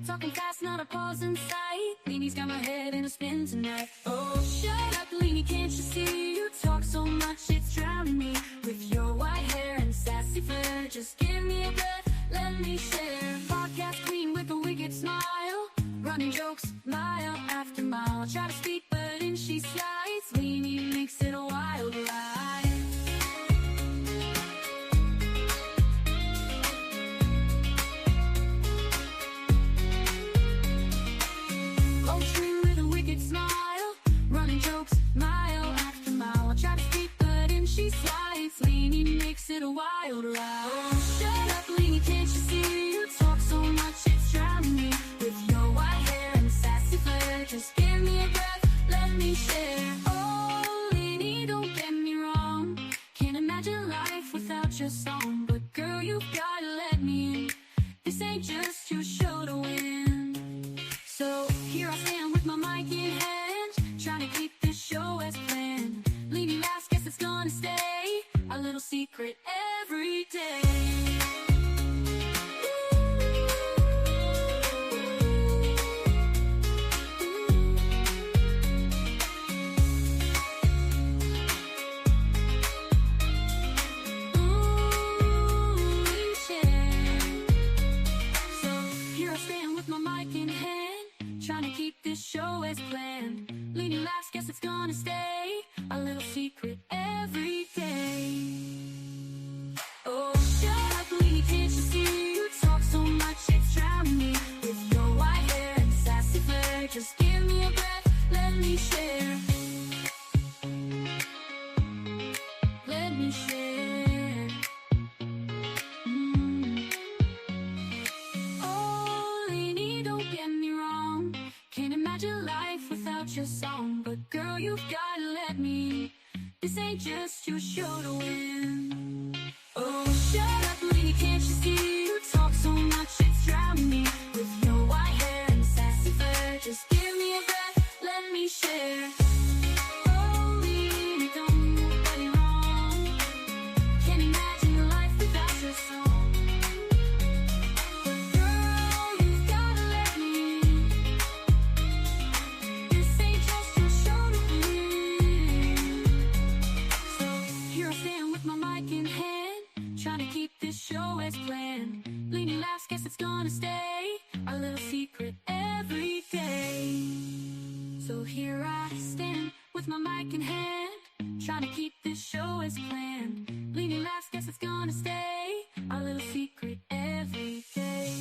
Talking fast, not a pause in sight. Leanie's got my head in a spin tonight. Oh, shut up, Leanie, can't you see? You talk so much, it's drowning me. With your white hair and sassy flair, just give me a breath, let me share. Podcast queen with a wicked smile, running jokes mile after mile. Try to speak, but in she slides. Leanie makes it a wild ride. Smile, running jokes mile after mile. I try to speak, but in she slides. Leanie makes it a wild ride. Oh, shut up, Leanie, can't you see? You talk so much, it's drowning me. With your white hair and sassy flair, just give me a breath, let me share. Oh, Leanie, don't get me wrong, can't imagine life without your song. But girl, you've gotta let me in. This ain't just your show to win. So here I stand with my mic in hand, trying to keep this show as planned. Leanie laughs, guess it's gonna stay a little secret every day. Trying to keep this show as planned. Leanie laughs, guess it's gonna stay a little secret every day. Oh, shut up, Leanie, can't you see? You talk so much, it's drowning me. With your white hair and sassy flair, just give me a breath, let me share. Let me share. Oh, Leanie, don't get me wrong, can't imagine life without your song. But girl, you've gotta let me. This ain't just your show to win. Oh, shut up, Leanie, can't you see? You talk so much, it's drowning me. With your white hair and sassy flair, just give me a breath, let me share. Oh, Leanie, don't get me wrong, can't imagine your life without your song. But girl, you've gotta let me. This ain't just your show to win. So here I stand with my mic in hand, trying to keep this show as planned. Leanie laughs, guess it's gonna stay a little secret every day. So here I stand with my mic in hand, trying to keep this show as planned. Leanie laughs, guess it's gonna stay a little secret every day.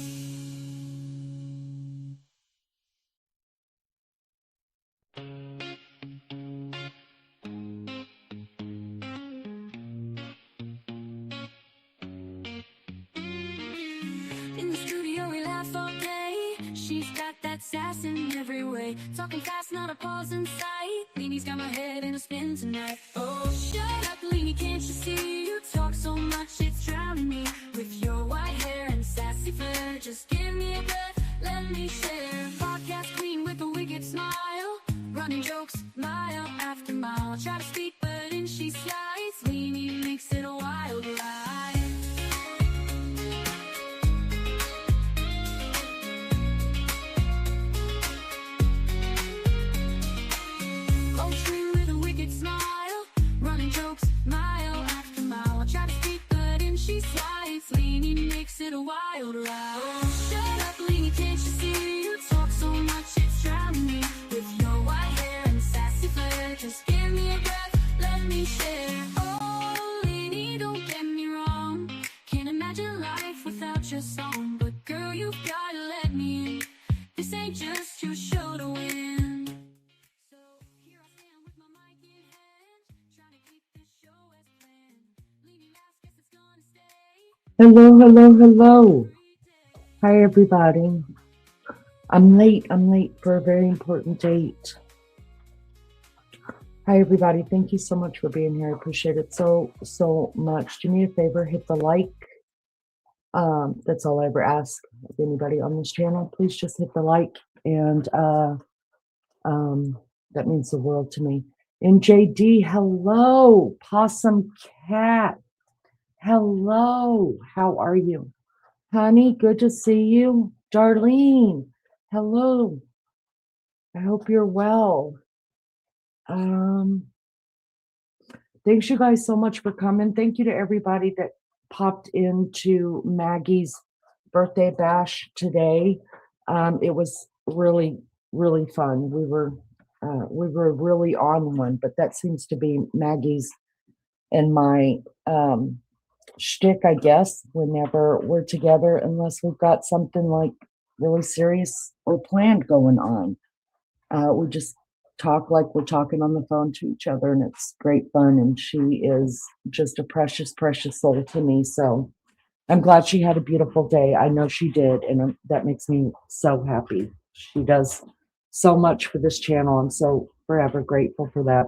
In the studio we laugh all day, she's got that sass in every way. Talking fast, not a pause in sight. Leanie's got my head in a spin tonight. Oh, shut up, Leanie, can't you see? You talk so much, it's drowning me. With your white hair and sassy flair, just give me a breath, let me share. Podcast queen with a wicked smile, running jokes mile after mile. Try to speak, but in she slides. Leanie makes it a wild ride. With a wicked smile, running jokes mile after mile. I try to speak, but in she slides. Leanie makes it a wild ride. Oh, shut up, Leanie, can't you see? You talk so much, it's drowning me. With your white hair and sassy flair, just give me a breath, let me share. Oh, Leanie, don't get me wrong, can't imagine life without your song. But girl, you've gotta let me in. This ain't just your show to win. So here I stand with my mic in hand, trying to keep this show as planned. Leanie laughs, guess it's gonna stay. Hello, hello, hello. Hi, everybody. I'm late for a very important date. Hi, everybody. Thank you so much for being here. I appreciate it so much. Do me a favor, hit the like. That's all I ever ask of anybody on this channel. Please just hit the like, and that means the world to me. And JD, hello. Possum Cat, hello. How are you? Honey, good to see you. Darlene, Hello. I hope you're well. Thanks you guys so much for coming. Thank you to everybody that popped into Maggie's birthday bash today. It was really, really fun. We were really on one, but that seems to be Maggie's and my shtick, I guess, whenever we're together, unless we've got something like really serious or planned going on. We just talk like we're talking on the phone to each other, and it's great fun. And she is just a precious, precious soul to me. So I'm glad she had a beautiful day. I know she did, and that makes me so happy. She does so much for this channel. I'm so forever grateful for that.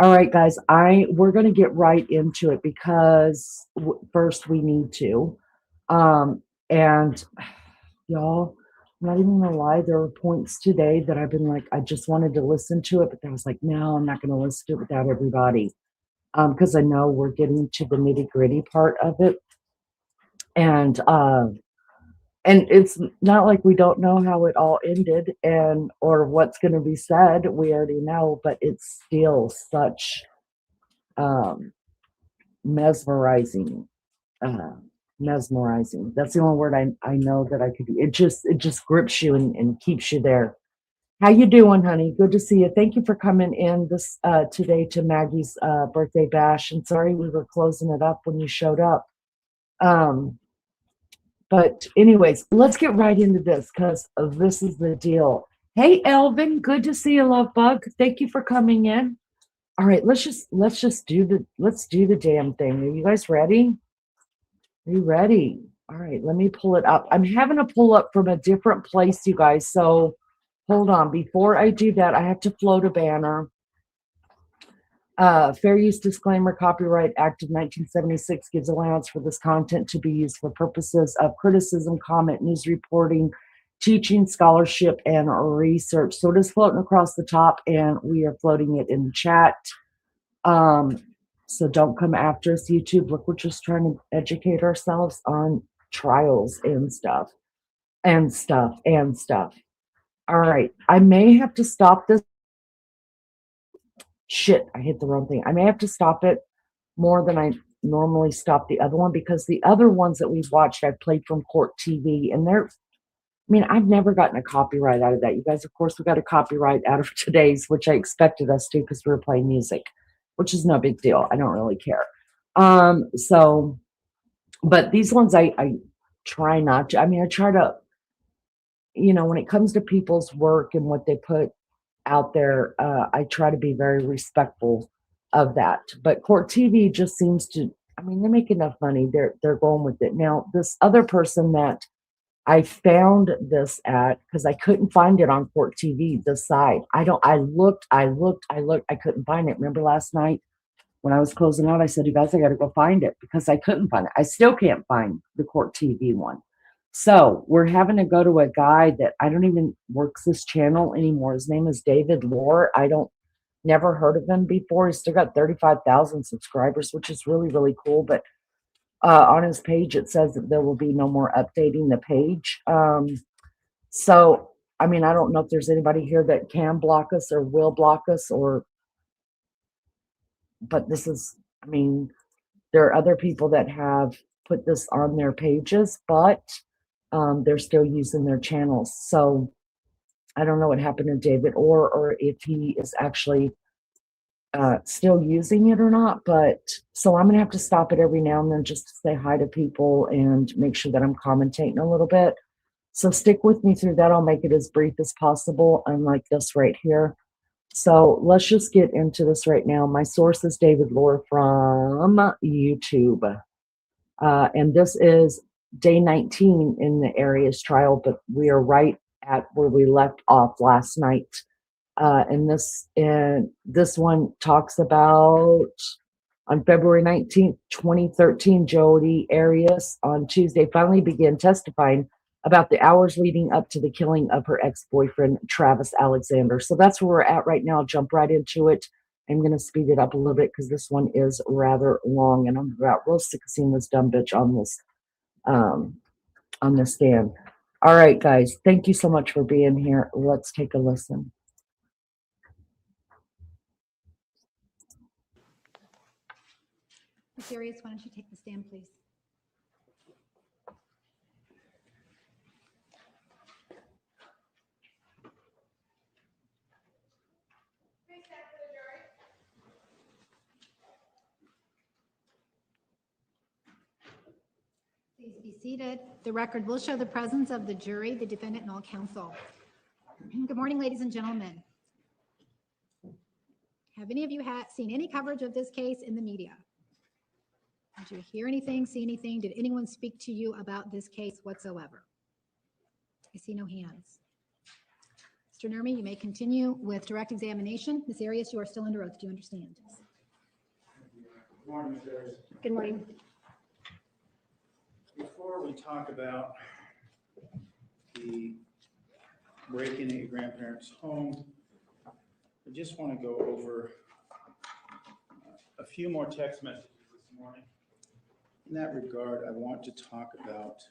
All right, guys, we're going to get right into it because first we need to. And y'all, I'm not even gonna lie, there were points today that I've been like, I just wanted to listen to it, but then I was like, no, I'm not gonna listen to it without everybody. Because I know we're getting to the nitty-gritty part of it. And it's not like we don't know how it all ended or what's gonna be said. We already know, but it's still such mesmerizing. Mesmerizing. That's the only word I know that I could. It just grips you and keeps you there. How you doing, honey? Good to see you. Thank you for coming in this today to Maggie's birthday bash. And sorry we were closing it up when you showed up. But anyways, let's get right into this because this is the deal. Hey, Elvin, good to see you, love bug. Thank you for coming in. All right, let's do the damn thing. Are you guys ready? Are you ready? All right, let me pull it up. I'm having to pull up from a different place, you guys. So hold on. Before I do that, I have to float a banner. Fair use disclaimer, Copyright Act of 1976 gives allowance for this content to be used for purposes of criticism, comment, news reporting, teaching, scholarship, and research. So it is floating across the top, and we are floating it in the chat. So don't come after us, YouTube. Look, we're just trying to educate ourselves on trials and stuff. All right. I may have to stop this. Shit, I hit the wrong thing. I may have to stop it more than I normally stop the other one because the other ones that we've watched, I've played from Court TV, and I've never gotten a copyright out of that. You guys, of course, we got a copyright out of today's, which I expected us to because we were playing music, which is no big deal. I don't really care. But these ones I try not to. I try to, when it comes to people's work and what they put out there, I try to be very respectful of that. But Court TV just seems to, they make enough money. They're going with it. Now, this other person that I found this at, because I couldn't find it on Court TV, the site. I looked, I couldn't find it. Remember last night when I was closing out, I said, you guys, I got to go find it because I couldn't find it. I still can't find the Court TV one. So we're having to go to a guy that I don't even works this channel anymore. His name is David Lohr. Never heard of him before. He's still got 35,000 subscribers, which is really, really cool. But on his page, it says that there will be no more updating the page. So, I don't know if there's anybody here that can block us or will block us but this is, there are other people that have put this on their pages, but they're still using their channels. So I don't know what happened to David or if he is actually still using it or not. But so I'm gonna have to stop it every now and then just to say hi to people and make sure that I'm commentating a little bit. So stick with me through that. I'll make it as brief as possible, unlike this right here. So let's just get into this right now. My source is David Lohr from YouTube. And this is day 19 in the Arias trial, but we are right at where we left off last night. And this one talks about on February 19th, 2013, Jodi Arias on Tuesday finally began testifying about the hours leading up to the killing of her ex-boyfriend, Travis Alexander. So that's where we're at right now. I'll jump right into it. I'm going to speed it up a little bit because this one is rather long, and I'm about real sick of seeing this dumb bitch on this stand. All right, guys, thank you so much for being here. Let's take a listen. Ms. Arias, why don't you take the stand, please? Please be seated. The record will show the presence of the jury, the defendant, and all counsel. Good morning, ladies and gentlemen. Have any of you seen any coverage of this case in the media? Did you hear anything, see anything? Did anyone speak to you about this case whatsoever? I see no hands. Mr. Nurmi, you may continue with direct examination. Ms. Arias, you are still under oath. Do you understand? Good morning, Ms. Arias. Good morning. Before we talk about the break-in at your grandparents' home, I just want to go over a few more text messages this morning. In that regard, I want to talk about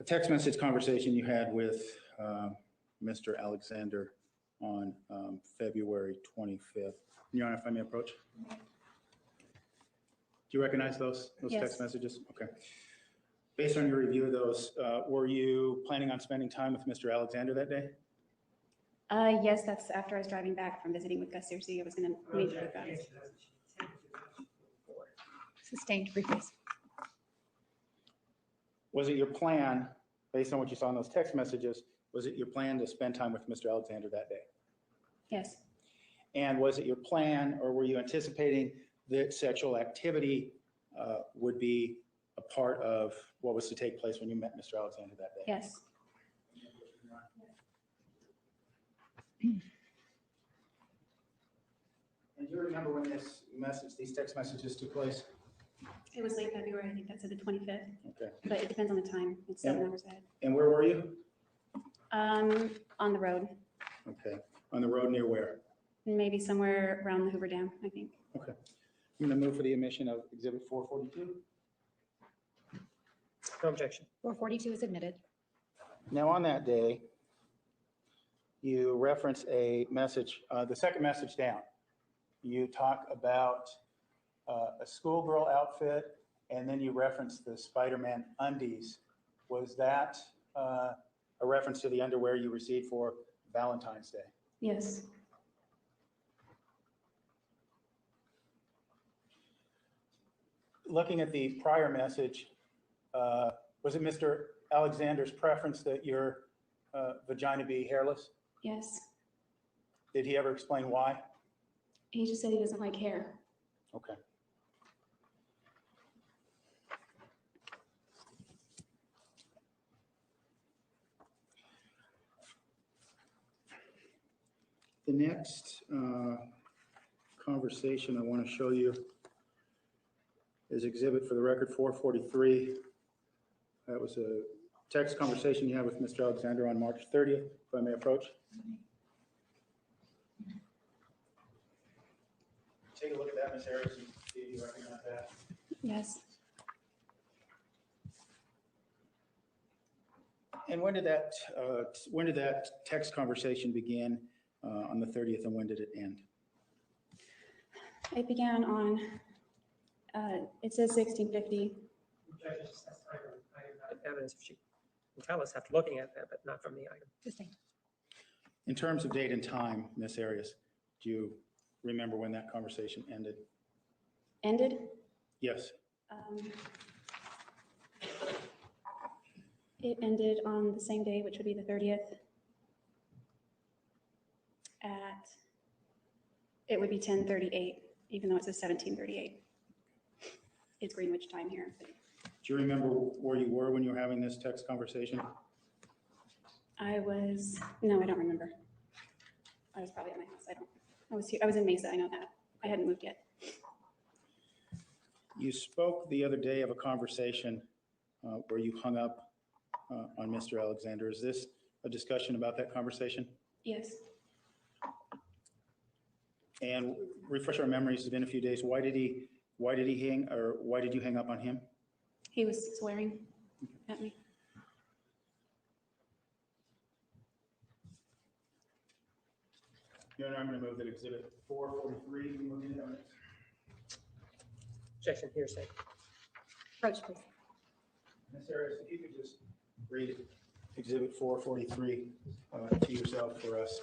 a text message conversation you had with Mr. Alexander on February 25th. Your Honor, if I may approach. Do you recognize those Yes. text messages? Okay. Based on your review of those, were you planning on spending time with Mr. Alexander that day? Yes, that's after I was driving back from visiting with Gus Searcy. I was going to meet with guys. Sustained briefings. Was it your plan, based on what you saw in those text messages, was it your plan to spend time with Mr. Alexander that day? Yes, And was it your plan, or were you anticipating that sexual activity would be a part of what was to take place when you met Mr. Alexander that day? yes. And do you remember when these text messages took place? It was late February. I think that's at the 25th, Okay. but it depends on the time. It's 7 hours ahead. And where were you? On the road, Okay. On the road near where? maybe somewhere around the Hoover Dam, I think. Okay. I'm going to move for the admission of Exhibit 442. No objection. 442 is admitted. Now, on that day, you reference a message, the second message down. You talk about a schoolgirl outfit, and then you reference the Spider-Man undies. Was that a reference to the underwear you received for Valentine's Day? Yes, Looking at the prior message, was it Mr. Alexander's preference that your vagina be hairless? yes. Did he ever explain why? He just said he doesn't like hair. Okay. The next conversation I want to show you is exhibit for the record 443. That was a text conversation you had with Mr. Alexander on March 30th, if I may approach. Take a look at that, Ms. Arias, and see if you recognize that. Yes. And when did that text conversation begin on the 30th, and when did it end? It began on, it says 1650. Evidence, if she can tell us after looking at that, but not from the item. Sustained. In terms of date and time, Ms. Arias, do you remember when that conversation ended? Ended? Yes. It ended on the same day, which would be the 30th. It would be 10:38, even though it says 17:38. It's Greenwich time here. But Do you remember where you were when you were having this text conversation? no, I don't remember. I was probably at my house. I was in Mesa, I know that. I hadn't moved yet. You spoke the other day of a conversation where you hung up on Mr. Alexander. Is this a discussion about that conversation? Yes. And refresh our memories, it's been a few days. Why did you hang up on him? He was swearing at me. Your Honor, I'm going to move that exhibit 443 be looked at. Objection, hearsay. Approach, please. Ms. Arias, if you could just read exhibit 443 to yourself for us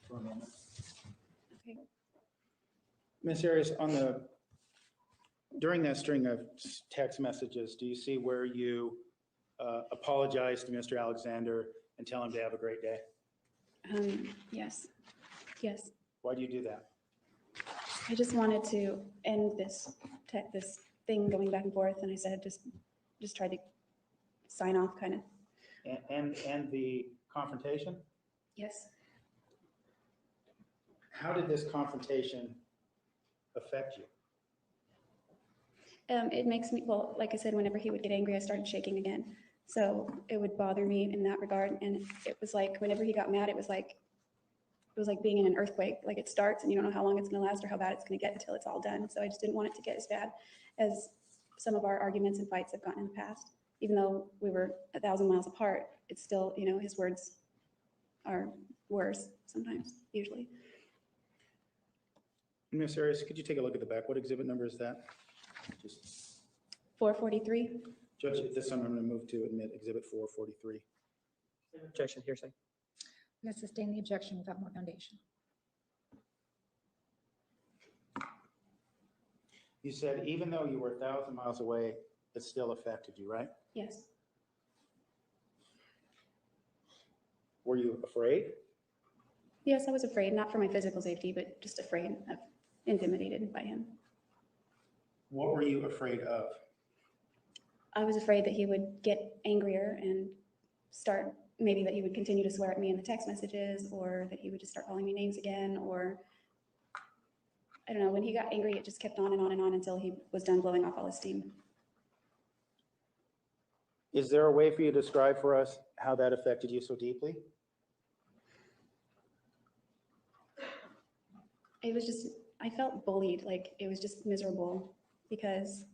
for a moment. Okay. Ms. Arias, during that string of text messages, do you see where you apologize to Mr. Alexander and tell him to have a great day? Yes. Yes. Why do you do that? I just wanted to end this thing going back and forth, and I said just try to sign off, kind of. And the confrontation? Yes. How did this confrontation affect you? It makes me, well, like I said, whenever he would get angry, I started shaking again. So it would bother me in that regard. And it was like, whenever he got mad, it was like being in an earthquake. Like it starts and you don't know how long it's going to last or how bad it's going to get until it's all done. So I just didn't want it to get as bad as some of our arguments and fights have gotten in the past. Even though we were 1,000 miles apart, it's still, you know, his words are worse sometimes, usually. Ms. Arias, could you take a look at the back? What exhibit number is that? Just 443. Judge, at this time, I'm going to move to admit exhibit 443. Objection, hearsay. I'm going to sustain the objection without more foundation. You said even though you were 1,000 miles away, it still affected you, right? Yes. Were you afraid? Yes, I was afraid, not for my physical safety, but just afraid of, intimidated by him. What were you afraid of? I was afraid that he would get angrier and start, maybe that he would continue to swear at me in the text messages, or that he would just start calling me names again, or I don't know, when he got angry, it just kept on and on and on until he was done blowing off all his steam. Is there a way for you to describe for us how that affected you so deeply? It was just, I felt bullied, like it was just miserable because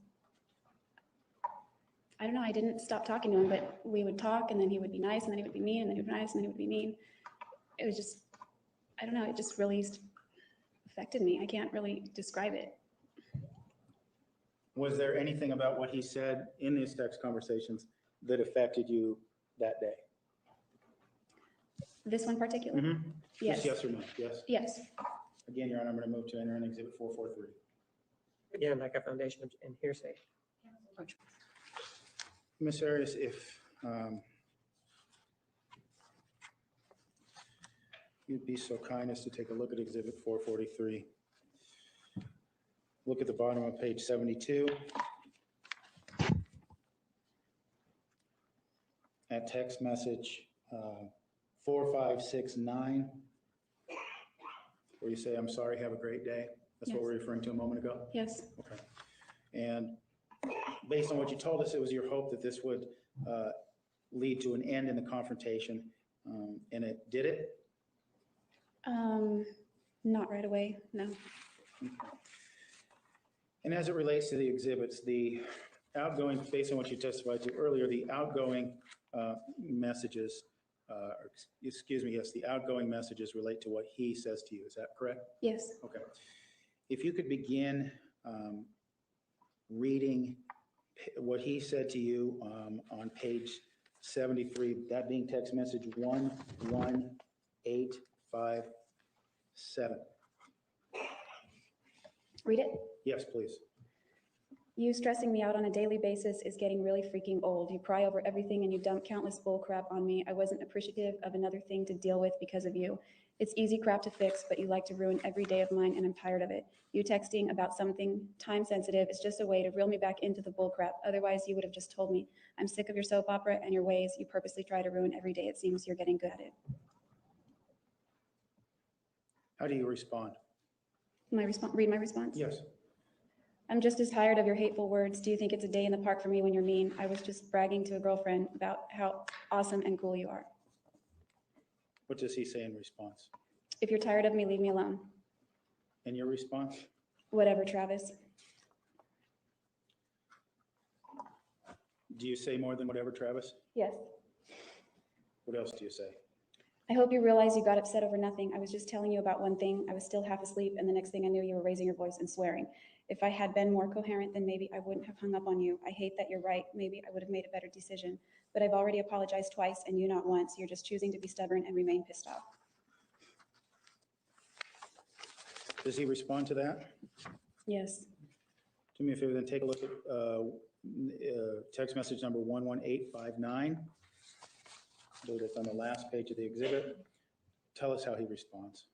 I don't know, I didn't stop talking to him, but we would talk and then he would be nice and then he would be mean and then he would be nice and then he would be mean. It was just, I don't know, it just really affected me. I can't really describe it. Was there anything about what he said in these text conversations that affected you that day? This one particular? Mm-hmm. Yes. Yes or no? Yes. Yes. Again, Your Honor, I'm going to move to enter in exhibit 443. Again, lack of foundation and hearsay. Ms. Arias, if you'd be so kind as to take a look at exhibit 443. Look at the bottom of page 72. At text message 4569, where you say, "I'm sorry, have a great day." That's what Yes. we're referring to a moment ago? Yes. Okay. And based on what you told us, it was your hope that this would lead to an end in the confrontation, and it did it? Not right away, no. Okay. And as it relates to the exhibits, the outgoing, based on what you testified to earlier, the outgoing messages, excuse me, yes, the outgoing messages relate to what he says to you. Is that correct? Yes. Okay. If you could begin reading what he said to you on page 73, that being text message 11857. Read it. Yes, please. You stressing me out on a daily basis is getting really freaking old. You cry over everything and you dump countless bull crap on me. I wasn't appreciative of another thing to deal with because of you. It's easy crap to fix, but you like to ruin every day of mine and I'm tired of it. You texting about something time sensitive is just a way to reel me back into the bull crap. Otherwise, you would have just told me. I'm sick of your soap opera and your ways. You purposely try to ruin every day. It seems you're getting good at it. How do you respond? Read my response? Yes. I'm just as tired of your hateful words. Do you think it's a day in the park for me when you're mean? I was just bragging to a girlfriend about how awesome and cool you are. What does he say in response? If you're tired of me, leave me alone. And your response? Whatever, Travis. Do you say more than whatever, Travis? Yes. What else do you say? I hope you realize you got upset over nothing. I was just telling you about one thing. I was still half asleep, and the next thing I knew, you were raising your voice and swearing. If I had been more coherent, then maybe I wouldn't have hung up on you. I hate that you're right. Maybe I would have made a better decision. But I've already apologized twice, and you not once. You're just choosing to be stubborn and remain pissed off. Does he respond to that? Yes. Do me a favor, then take a look at text message number 11859. I believe it's on the last page of the exhibit. Tell us how he responds.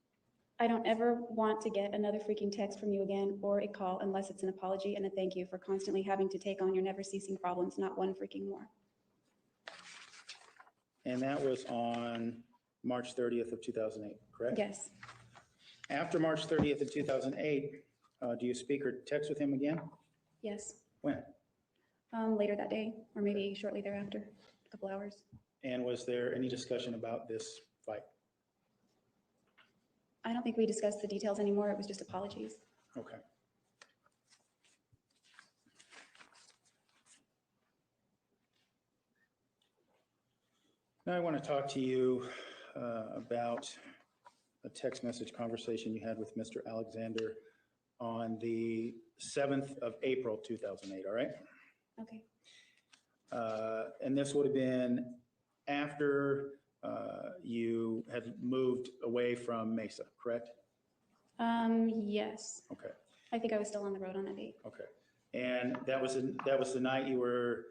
I don't ever want to get another freaking text from you again or a call unless it's an apology and a thank you for constantly having to take on your never ceasing problems, not one freaking more. And that was on March 30th of 2008, correct? Yes. After March 30th of 2008, do you speak or text with him again? Yes. When? Later that day, or maybe shortly thereafter, a couple hours. And was there any discussion about this fight? I don't think we discussed the details anymore. It was just apologies. Okay. Now I want to talk to you about a text message conversation you had with Mr. Alexander on the 7th of April, 2008, all right? Okay. And this would have been after you had moved away from Mesa, correct? Yes. Okay, I think I was still on the road on that date. okay. And that was the night you were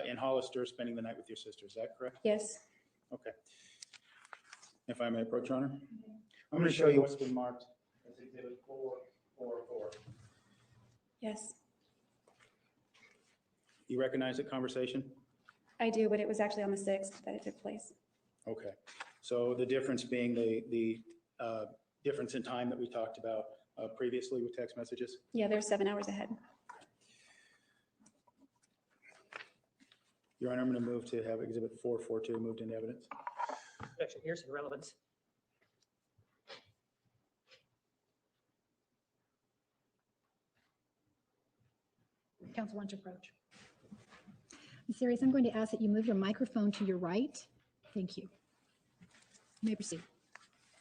in Hollister spending the night with your sister, is that correct? Yes. Okay. If I may approach, Your Honor? I'm going to show you what's been marked as Exhibit 444. Yes, You recognize that conversation? I do, but it was actually on the 6th that it took place. Okay. So the difference being the difference in time that we talked about previously with text messages? Yeah, they're 7 hours ahead. Your Honor, I'm going to move to have Exhibit 442 moved into evidence. Objection, here's the relevance. Council wants to approach. Ms. Arias, I'm going to ask that you move your microphone to your right. Thank you. You may proceed.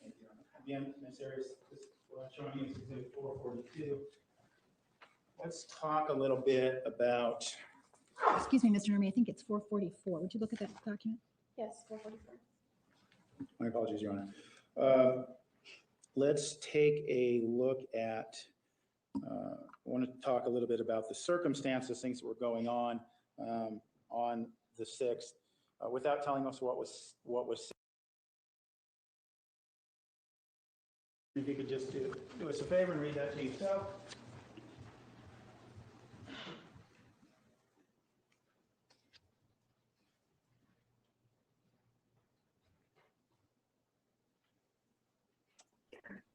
Thank you, Your Honor. Again, Ms. Arias, what I'm showing you is Exhibit 442. Let's talk a little bit about, Excuse me, Mr. Normy, I think it's 444. Would you look at that document? Yes, 444. my apologies, Your Honor. Let's take a look at, I want to talk a little bit about the circumstances, things that were going on the 6th, without telling us what was said. If you could just do us a favor and read that to yourself.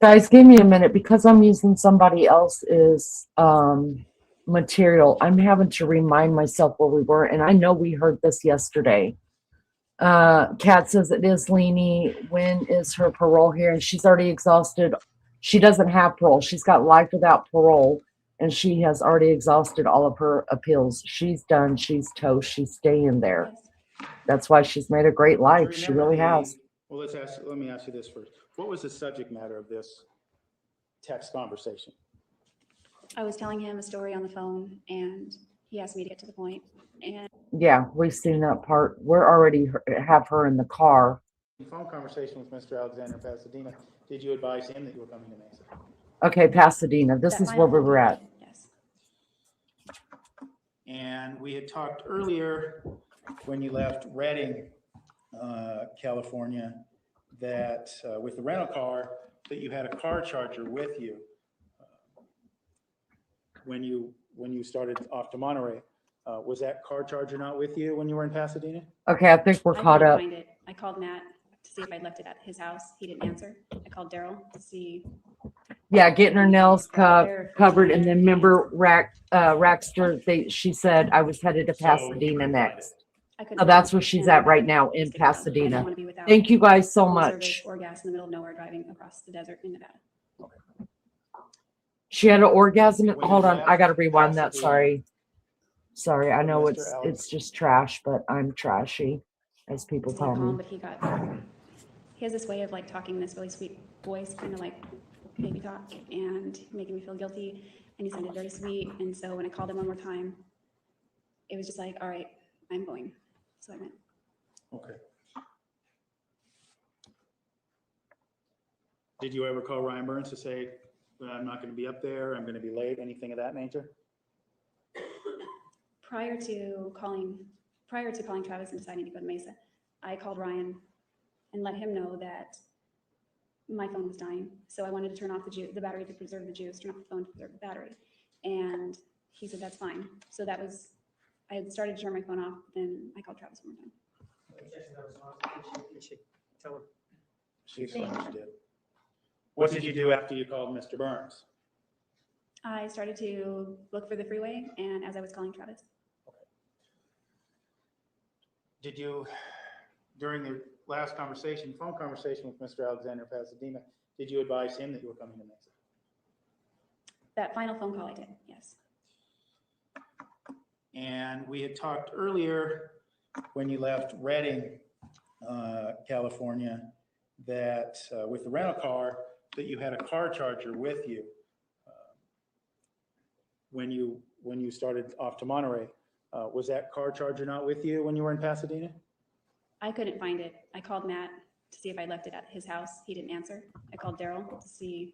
Guys, give me a minute because I'm using somebody else's material. I'm having to remind myself where we were, and I know we heard this yesterday. Kat says it is Leanie. When is her parole here? And she's already exhausted. She doesn't have parole. She's got life without parole, and she has already exhausted all of her appeals. She's done. She's toast. She's staying there. Yes. That's why she's made a great life. She really has. Well, let me ask you this first. What was the subject matter of this text conversation? I was telling him a story on the phone, and he asked me to get to the point. And Yeah, we've seen that part. We're already have her in the car. Phone conversation with Mr. Alexander in Pasadena. Did you advise him that you were coming to Mesa? Okay, Pasadena. This that is might where have we been were at. good. Yes. And we had talked earlier when you left Redding, California, that with the rental car, that you had a car charger with you when you started off to Monterey. Was that car charger not with you when you were in Pasadena? Okay, I think we're I caught couldn't up. find it. I called Matt to see if I'd left it at his house. He didn't answer. I called Daryl to see. Yeah, getting her nails covered, and then remember Raxter. She said I was headed to Pasadena next. I couldn't. So that's find where it. she's And at right now, in just figured out, I didn't Pasadena. want to be without Thank you guys so phone much. service or gas in the middle of nowhere driving across the desert in Nevada. She had an orgasm. When you Hold on, left I got to rewind that. Pasadena. Sorry. I know Mr. Alex. it's just trash, but I'm trashy, as people He tell called, me. but he has this way of like talking in this really sweet voice, kind of like baby talk, and making me feel guilty. And he sounded very sweet. And so when I called him one more time, it was just like, all right, I'm going. So I went. Okay. Did you ever call Ryan Burns to say, I'm not going to be up there, I'm going to be late, anything of that nature? Prior to calling Travis and deciding to go to Mesa, I called Ryan and let him know that my phone was dying. So I wanted to turn off the battery to preserve the juice, turn off the phone to preserve the battery. And he said, that's fine. So that was, I had started to turn my phone off, then I called Travis one more time. You should tell him. She did. What did you do after you called Mr. Burns? I started to look for the freeway, and as I was calling Travis. Did you, during the last conversation, phone conversation with Mr. Alexander Pasadena, did you advise him that you were coming to Mesa? That final phone call I did, yes. And we had talked earlier when you left Redding, California, that with the rental car, that you had a car charger with you when you started off to Monterey. Was that car charger not with you when you were in Pasadena? I couldn't find it. I called Matt to see if I left it at his house. He didn't answer. I called Daryl to see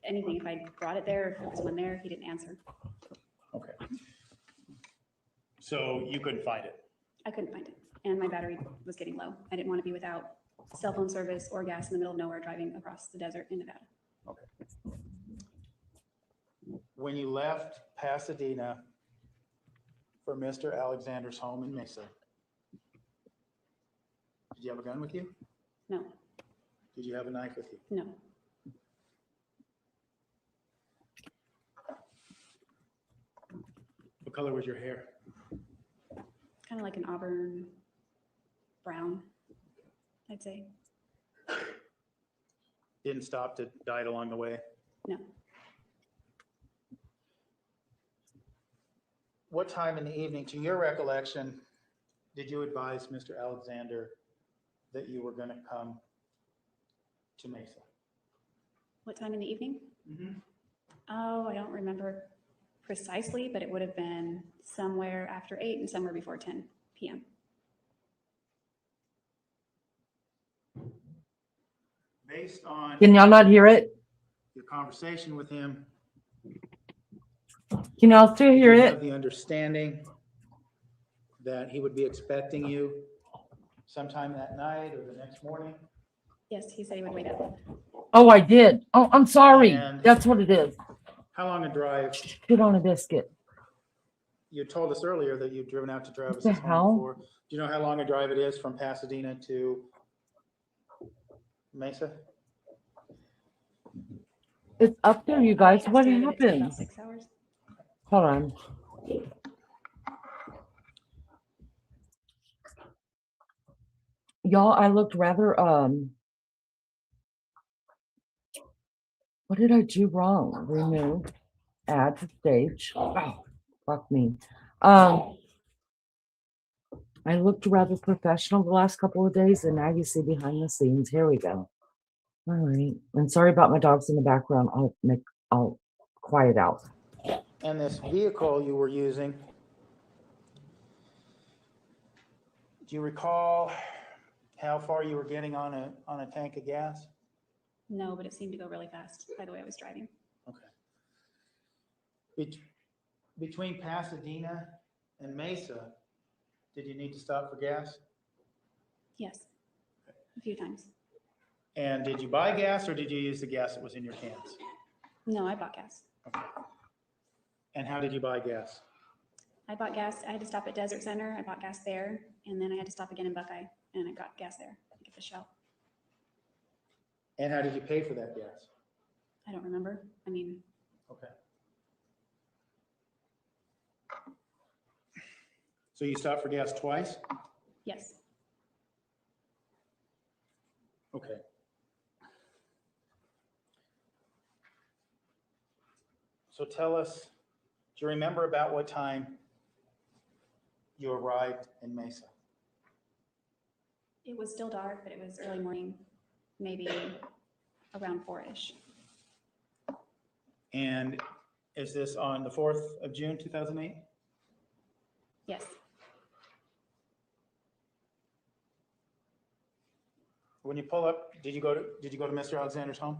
anything, if I brought it there, if there was one there. He didn't answer. Okay. So you couldn't find it? I couldn't find it. And my battery was getting low. I didn't want to be without cell phone service or gas in the middle of nowhere driving across the desert in Nevada. Okay. When you left Pasadena for Mr. Alexander's home in Mesa, did you have a gun with you? No, Did you have a knife with you? no. What color was your hair? Kind of like an auburn brown, I'd say. Didn't stop to dye it along the way? No. What time in the evening, to your recollection, did you advise Mr. Alexander that you were going to come to Mesa? What time in the evening? Oh, I don't remember precisely, but it would have been somewhere after 8 and somewhere before 10 p.m. Based on Can y'all not hear it? your conversation with him, Can y'all still hear you have it? the understanding that he would be expecting you sometime that night or the next morning? Yes, he said he would wait up. Oh, I did. Oh, I'm sorry. And- That's what it is. How long a drive? Put on a biscuit. You told us earlier that you've driven out to Travis's the home hell? before. Do you know how long a drive it is from Pasadena to Mesa? It's up there, you guys. I What estimated it to be about happened? 6 hours. Hold on. Y'all, I looked rather, what did I do wrong? Remove, add to stage. Oh, fuck me. I looked rather professional the last couple of days, and now you see behind the scenes. Here we go. All right. And sorry about my dogs in the background. I'll quiet out. And this vehicle you were using, do you recall how far you were getting on a tank of gas? No, but it seemed to go really fast by the way I was driving. Okay. Between Pasadena and Mesa, did you need to stop for gas? Yes, a few times. And did you buy gas or did you use the gas that was in your cans? No, I bought gas. Okay. And how did you buy gas? I bought gas. I had to stop at Desert Center. I bought gas there. And then I had to stop again in Buckeye. And I got gas there at the Shell. And how did you pay for that gas? I don't remember. I mean, Okay. So you stopped for gas twice? yes. Okay. So tell us, do you remember about what time you arrived in Mesa? It was still dark, but it was early morning, maybe around 4-ish. And is this on the 4th of June, 2008? Yes, When you pull up, did you go to Mr. Alexander's home?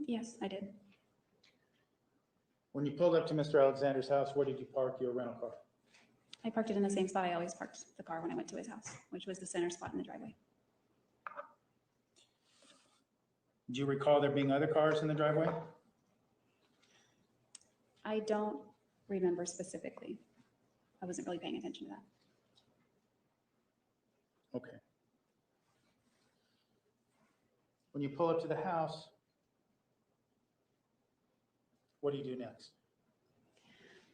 yes, I did. When you pulled up to Mr. Alexander's house, where did you park your rental car? I parked it in the same spot I always parked the car when I went to his house, which was the center spot in the driveway. Do you recall there being other cars in the driveway? I don't remember specifically. I wasn't really paying attention to that. Okay. When you pull up to the house, what do you do next?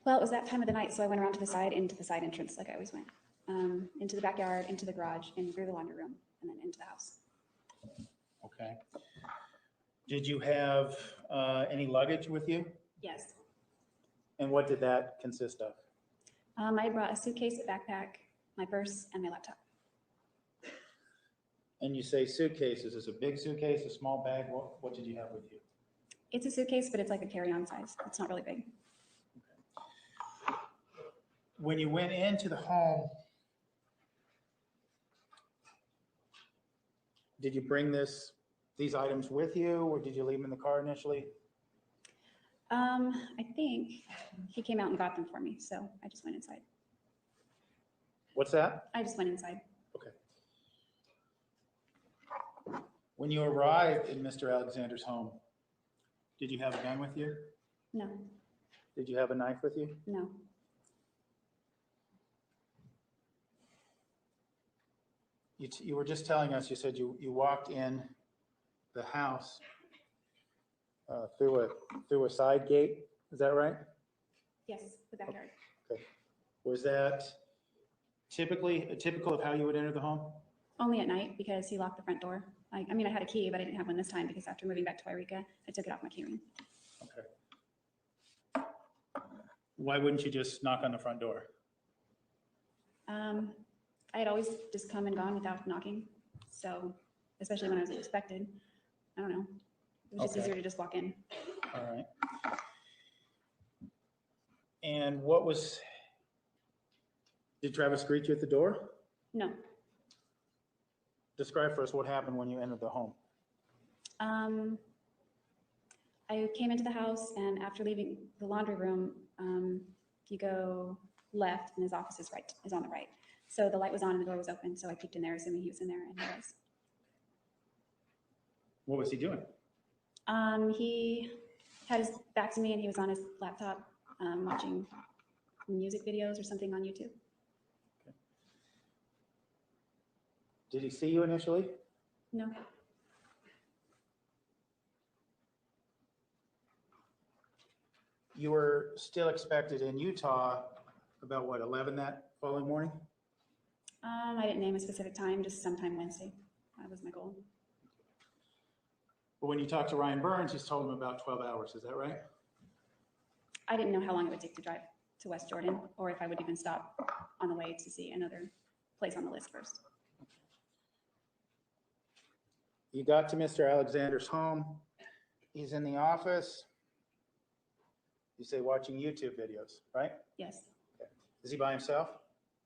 Well, it was that time of the night, so I went around to the side, into the side entrance, like I always went. Into the backyard, into the garage, and through the laundry room, and then into the house. Okay. Did you have any luggage with you? Yes. And what did that consist of? I brought a suitcase, a backpack, my purse, and my laptop. And you say suitcase, is this a big suitcase, a small bag? What did you have with you? It's a suitcase, but it's like a carry-on size. It's not really big. When you went into the home, did you bring these items with you, or did you leave them in the car initially? I think he came out and got them for me, so I just went inside. What's that? I just went inside. Okay. When you arrived in Mr. Alexander's home, did you have a gun with you? No, Did you have a knife with you? no. You were just telling us, you said you walked in the house through a side gate, is that right? Yes, the backyard. Was that typical of how you would enter the home? Only at night because he locked the front door. I mean, I had a key, but I didn't have one this time because after moving back to Wairika, I took it off my key ring. Okay. Why wouldn't you just knock on the front door? I had always just come and gone without knocking. So, especially when I was expected, I don't know. It was just Okay. easier to just walk in. All right. And did Travis greet you at the door? No. Describe for us what happened when you entered the home. I came into the house and after leaving the laundry room, you go left and his office is on the right. So the light was on and the door was open. So I peeked in there assuming he was in there and he was. What was he doing? He had his back to me and he was on his laptop watching music videos or something on YouTube. Did he see you initially? No. You were still expected in Utah about what, 11 that following morning? I didn't name a specific time, just sometime Wednesday. That was my goal. But when you talked to Ryan Burns, he's told him about 12 hours, is that right? I didn't know how long it would take to drive to West Jordan or if I would even stop on the way to see another place on the list first. You got to Mr. Alexander's home. He's in the office. You say watching YouTube videos, right? Yes. Okay. Is he by himself?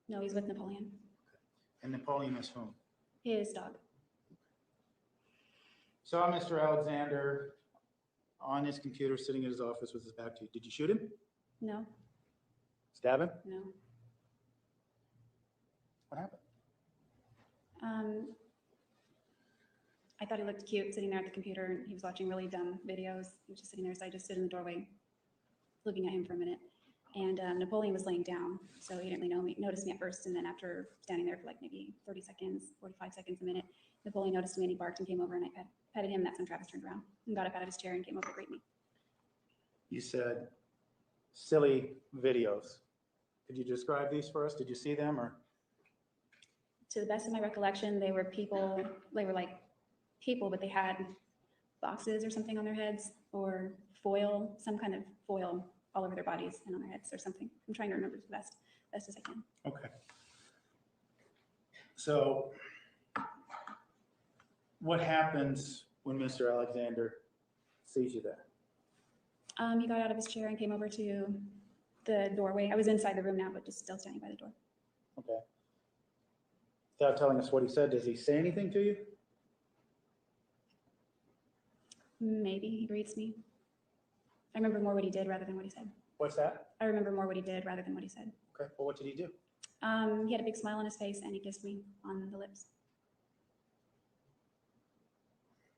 No, he's with Napoleon. And Napoleon is whom? His dog. Saw Mr. Alexander on his computer sitting in his office with his back to you. Did you shoot him? No, Stab him? no. What happened? I thought he looked cute sitting there at the computer and he was watching really dumb videos. He was just sitting there, so I just stood in the doorway looking at him for a minute. And Napoleon was laying down, so he didn't really notice me at first. And then after standing there for like maybe 30 seconds, 45 seconds, a minute, Napoleon noticed me and he barked and came over and I petted him. And that's when Travis turned around and got up out of his chair and came over to greet me. You said silly videos. Could you describe these for us? Did you see them or? To the best of my recollection, they were people, but they had boxes or something on their heads or foil, some kind of foil all over their bodies and on their heads or something. I'm trying to remember the best as I can. Okay. So what happens when Mr. Alexander sees you there? He got out of his chair and came over to the doorway. I was inside the room now, but just still standing by the door. Okay. Without telling us what he said, does he say anything to you? Maybe he greets me. I remember more what he did rather than what he said. What's that? I remember more what he did rather than what he said. Okay, well, what did he do? He had a big smile on his face and he kissed me on the lips.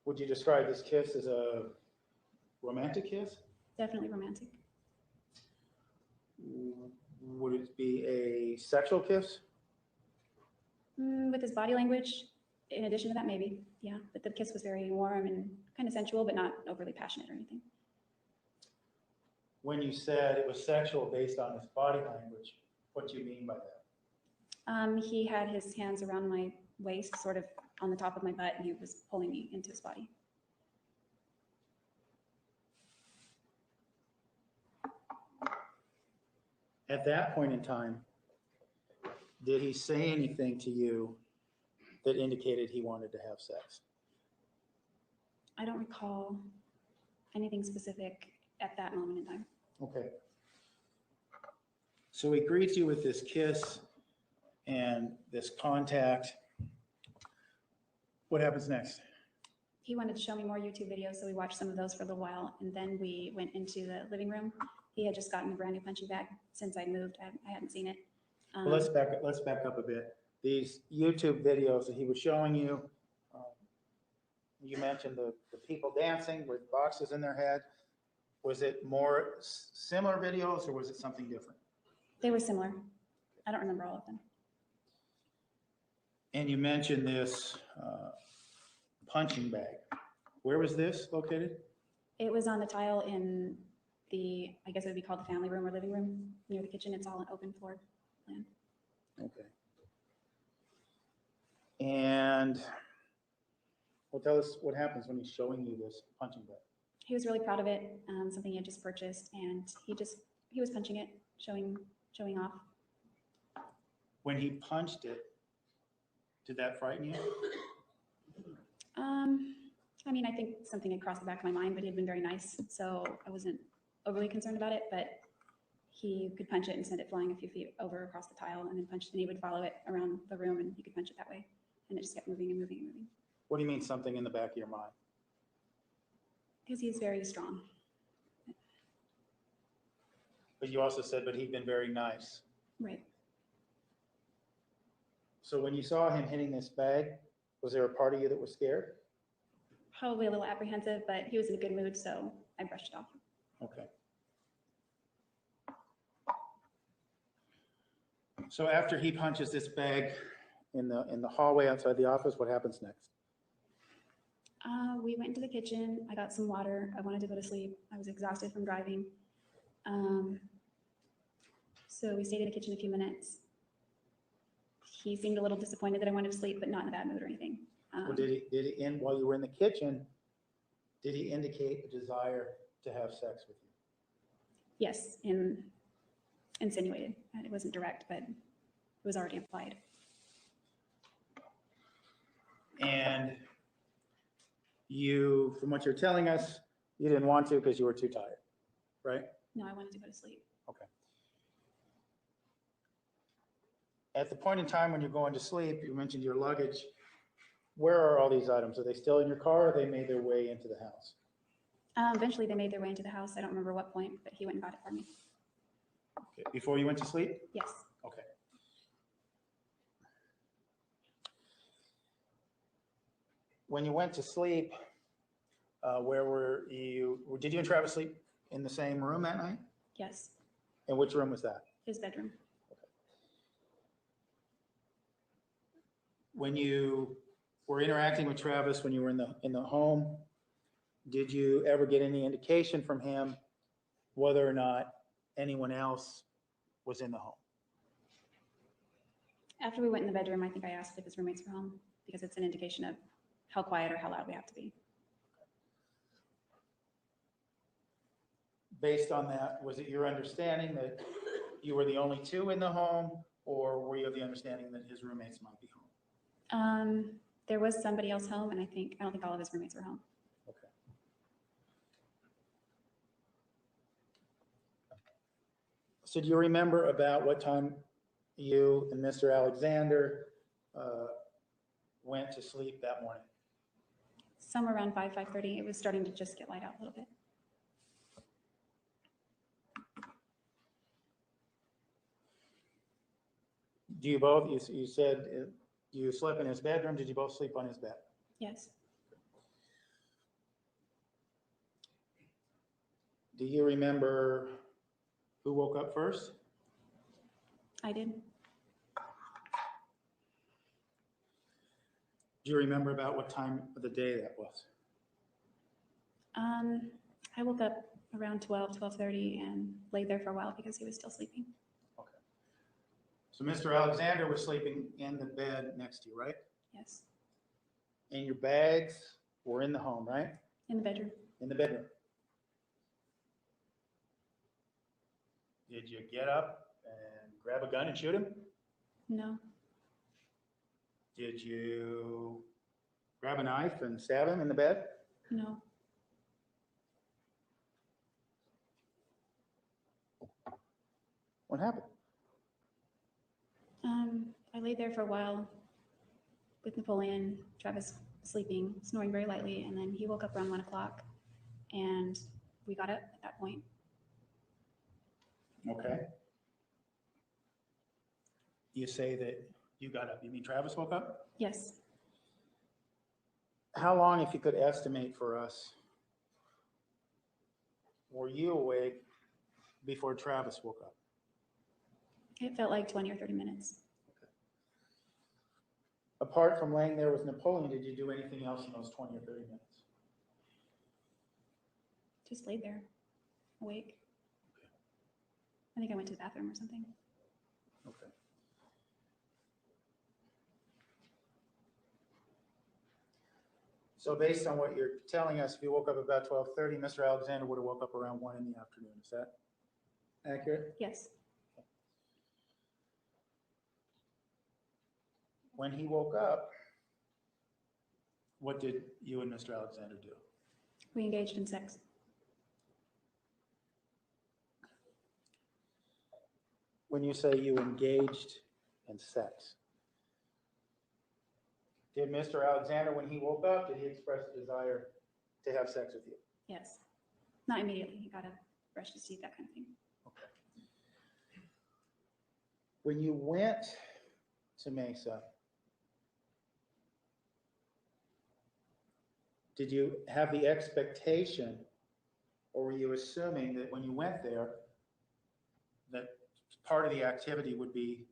Would you describe this kiss as a romantic kiss? Definitely romantic. Would it be a sexual kiss? With his body language, in addition to that, maybe, yeah. But the kiss was very warm and kind of sensual, but not overly passionate or anything. When you said it was sexual based on his body language, what do you mean by that? He had his hands around my waist, sort of on the top of my butt, and he was pulling me into his body. At that point in time, did he say anything to you that indicated he wanted to have sex? I don't recall anything specific at that moment in time. Okay. So he greets you with this kiss and this contact. What happens next? He wanted to show me more YouTube videos, so we watched some of those for a little while, and then we went into the living room. He had just gotten a brand new punching bag since I moved. I hadn't seen it. Well, let's back up a bit. These YouTube videos that he was showing you, you mentioned the people dancing with boxes in their head. Was it more similar videos or was it something different? They were similar. I don't remember all of them. And you mentioned this punching bag. Where was this located? It was on the tile in the, I guess it would be called the family room or living room near the kitchen. It's all an open floor plan. Okay. And well, tell us what happens when he's showing you this punching bag. He was really proud of it, something he had just purchased, and he was punching it, showing off. When he punched it, did that frighten you? I mean, I think something had crossed the back of my mind, but he had been very nice, so I wasn't overly concerned about it, but he could punch it and send it flying a few feet over across the tile and then punch it, and he would follow it around the room and he could punch it that way. And it just kept moving and moving and moving. What do you mean something in the back of your mind? Because he's very strong. But you also said, but he'd been very nice. Right. So when you saw him hitting this bag, was there a part of you that was scared? Probably a little apprehensive, but he was in a good mood, so I brushed it off. Okay. So after he punches this bag in the hallway outside the office, what happens next? We went into the kitchen. I got some water. I wanted to go to sleep. I was exhausted from driving. So we stayed in the kitchen a few minutes. He seemed a little disappointed that I wanted to sleep, but not in a bad mood or anything. Well, did he while you were in the kitchen, did he indicate a desire to have sex with you? Yes, insinuated. It wasn't direct, but it was already implied. And you, from what you're telling us, you didn't want to because you were too tired, right? No, I wanted to go to sleep. Okay. At the point in time when you're going to sleep, you mentioned your luggage. Where are all these items? Are they still in your car or they made their way into the house? Eventually, they made their way into the house. I don't remember what point, but he went and got it for me. Okay. Before you went to sleep? Yes. Okay. When you went to sleep, where were you? Did you and Travis sleep in the same room that night? Yes. And which room was that? His bedroom. When you were interacting with Travis when you were in the home, did you ever get any indication from him whether or not anyone else was in the home? After we went in the bedroom, I think I asked if his roommates were home because it's an indication of how quiet or how loud we have to be. Based on that, was it your understanding that you were the only two in the home, or were you of the understanding that his roommates might be home? There was somebody else home, and I don't think all of his roommates were home. Okay. So do you remember about what time you and Mr. Alexander went to sleep that morning? Somewhere around 5:30. It was starting to just get light out a little bit. Do you both, you said you slept in his bedroom. Did you both sleep on his bed? Yes. Do you remember who woke up first? I did. Do you remember about what time of the day that was? I woke up around 12:30 and laid there for a while because he was still sleeping. Okay. So Mr. Alexander was sleeping in the bed next to you, right? Yes. And your bags were in the home, right? In the bedroom. In the bedroom. Did you get up and grab a gun and shoot him? No. Did you grab a knife and stab him in the bed? No. What happened? I laid there for a while with Napoleon, Travis sleeping, snoring very lightly, and then he woke up around 1 o'clock, and we got up at that point. Okay. You say that you got up. You mean Travis woke up? Yes. How long, if you could estimate for us, were you awake before Travis woke up? It felt like 20 or 30 minutes. Apart from laying there with Napoleon, did you do anything else in those 20 or 30 minutes? Just laid there, awake. I think I went to the bathroom or something. Okay. So based on what you're telling us, if you woke up about 12:30, Mr. Alexander would have woke up around 1 in the afternoon. Is that accurate? Yes. When he woke up, what did you and Mr. Alexander do? We engaged in sex. When you say you engaged in sex, did Mr. Alexander, when he woke up, did he express a desire to have sex with you? Yes. Not immediately. He got to brush his teeth, that kind of thing. Okay. When you went to Mesa, did you have the expectation, or were you assuming that when you went there, that part of the activity would be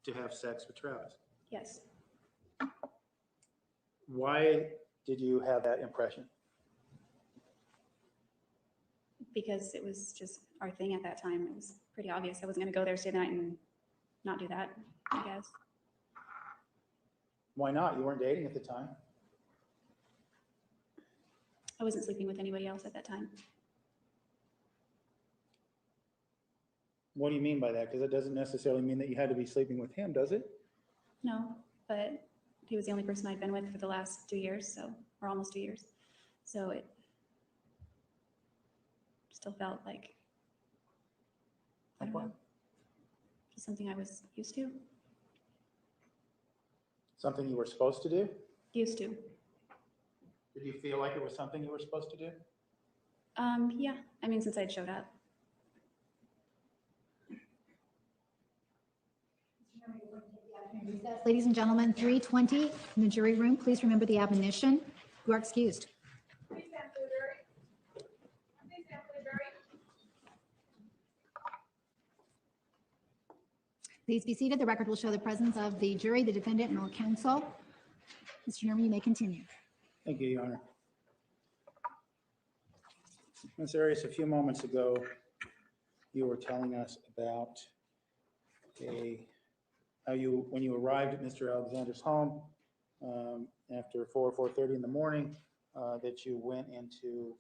to have sex with Travis? Yes. Why did you have that impression? Because it was just our thing at that time. It was pretty obvious. I wasn't going to go there, stay the night, and not do that, I guess. Why not? You weren't dating at the time. I wasn't sleeping with anybody else at that time. What do you mean by that? Because it doesn't necessarily mean that you had to be sleeping with him, does it? No, but he was the only person I'd been with for the last 2 years, so, or almost 2 years. So it still felt like, I don't know, just something I was used to. Something you were supposed to do? Used to. Did you feel like it was something you were supposed to do? Yeah, I mean, since I'd showed up. Ladies and gentlemen, 3:20 in the jury room. Please remember the admonition. You are excused. Please be seated. The record will show the presence of the jury, the defendant, and all counsel. Mr. Norman, you may continue. Thank you, Your Honor. Ms. Arias, a few moments ago, you were telling us about how you, when you arrived at Mr. Alexander's home after 4:30 in the morning, that you went into,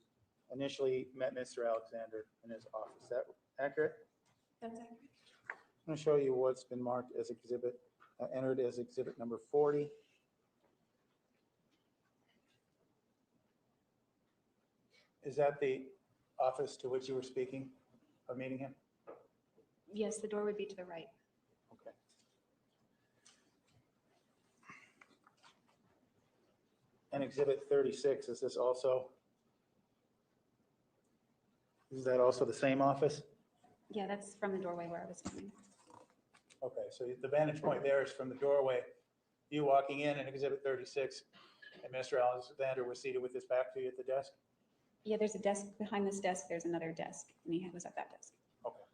initially met Mr. Alexander in his office. Is that accurate? That's accurate. I'm going to show you what's been marked as exhibit, entered as exhibit number 40. Is that the office to which you were speaking or meeting him? Yes, the door would be to the right. Okay. And Exhibit 36, is that also the same office? Yeah, that's from the doorway where I was coming. Okay, so the vantage point there is from the doorway, you walking in and Exhibit 36, and Mr. Alexander was seated with his back to you at the desk? Yeah, there's a desk behind this desk. There's another desk, and he was at that desk. Okay.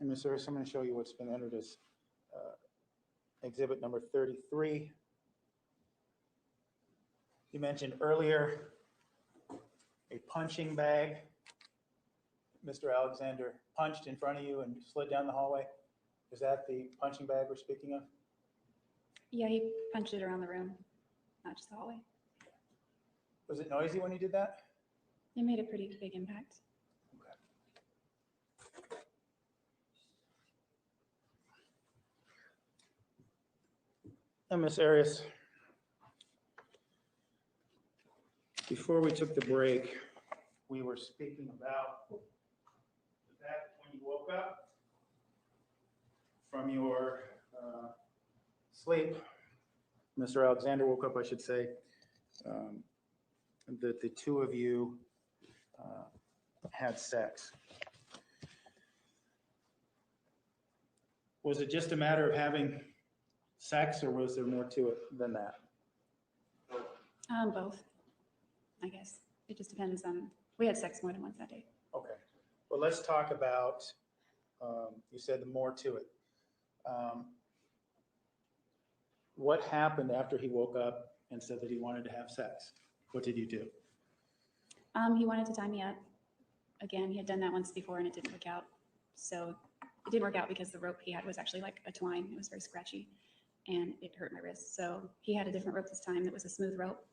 And Ms. Arias, I'm going to show you what's been entered as exhibit number 33. You mentioned earlier a punching bag. Mr. Alexander punched in front of you and slid down the hallway. Is that the punching bag we're speaking of? Yeah, he punched it around the room, not just the hallway. Was it noisy when he did that? It made a pretty big impact. And Ms. Arias, before we took the break, we were speaking about the fact when you woke up from your sleep, Mr. Alexander woke up, I should say, that the two of you had sex. Was it just a matter of having sex, or was there more to it than that? Both, I guess. It just depends on, we had sex more than once that day. Okay. Well, let's talk about, you said the more to it. What happened after he woke up and said that he wanted to have sex? What did you do? He wanted to tie me up. Again, he had done that once before and it didn't work out. So it didn't work out because the rope he had was actually like a twine. It was very scratchy and it hurt my wrist. So he had a different rope this time. It was a smooth rope.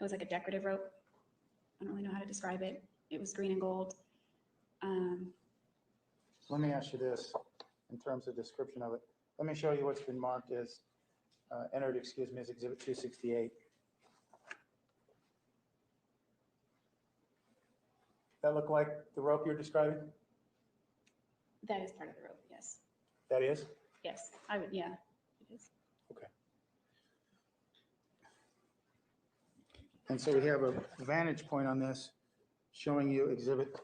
It was like a decorative rope. I don't really know how to describe it. It was green and gold. Let me ask you this in terms of description of it. Let me show you what's been marked as entered, as Exhibit 268. That look like the rope you're describing? That is part of the rope, yes. That is? Yes, I would, yeah, it is. Okay. And so we have a vantage point on this showing you Exhibit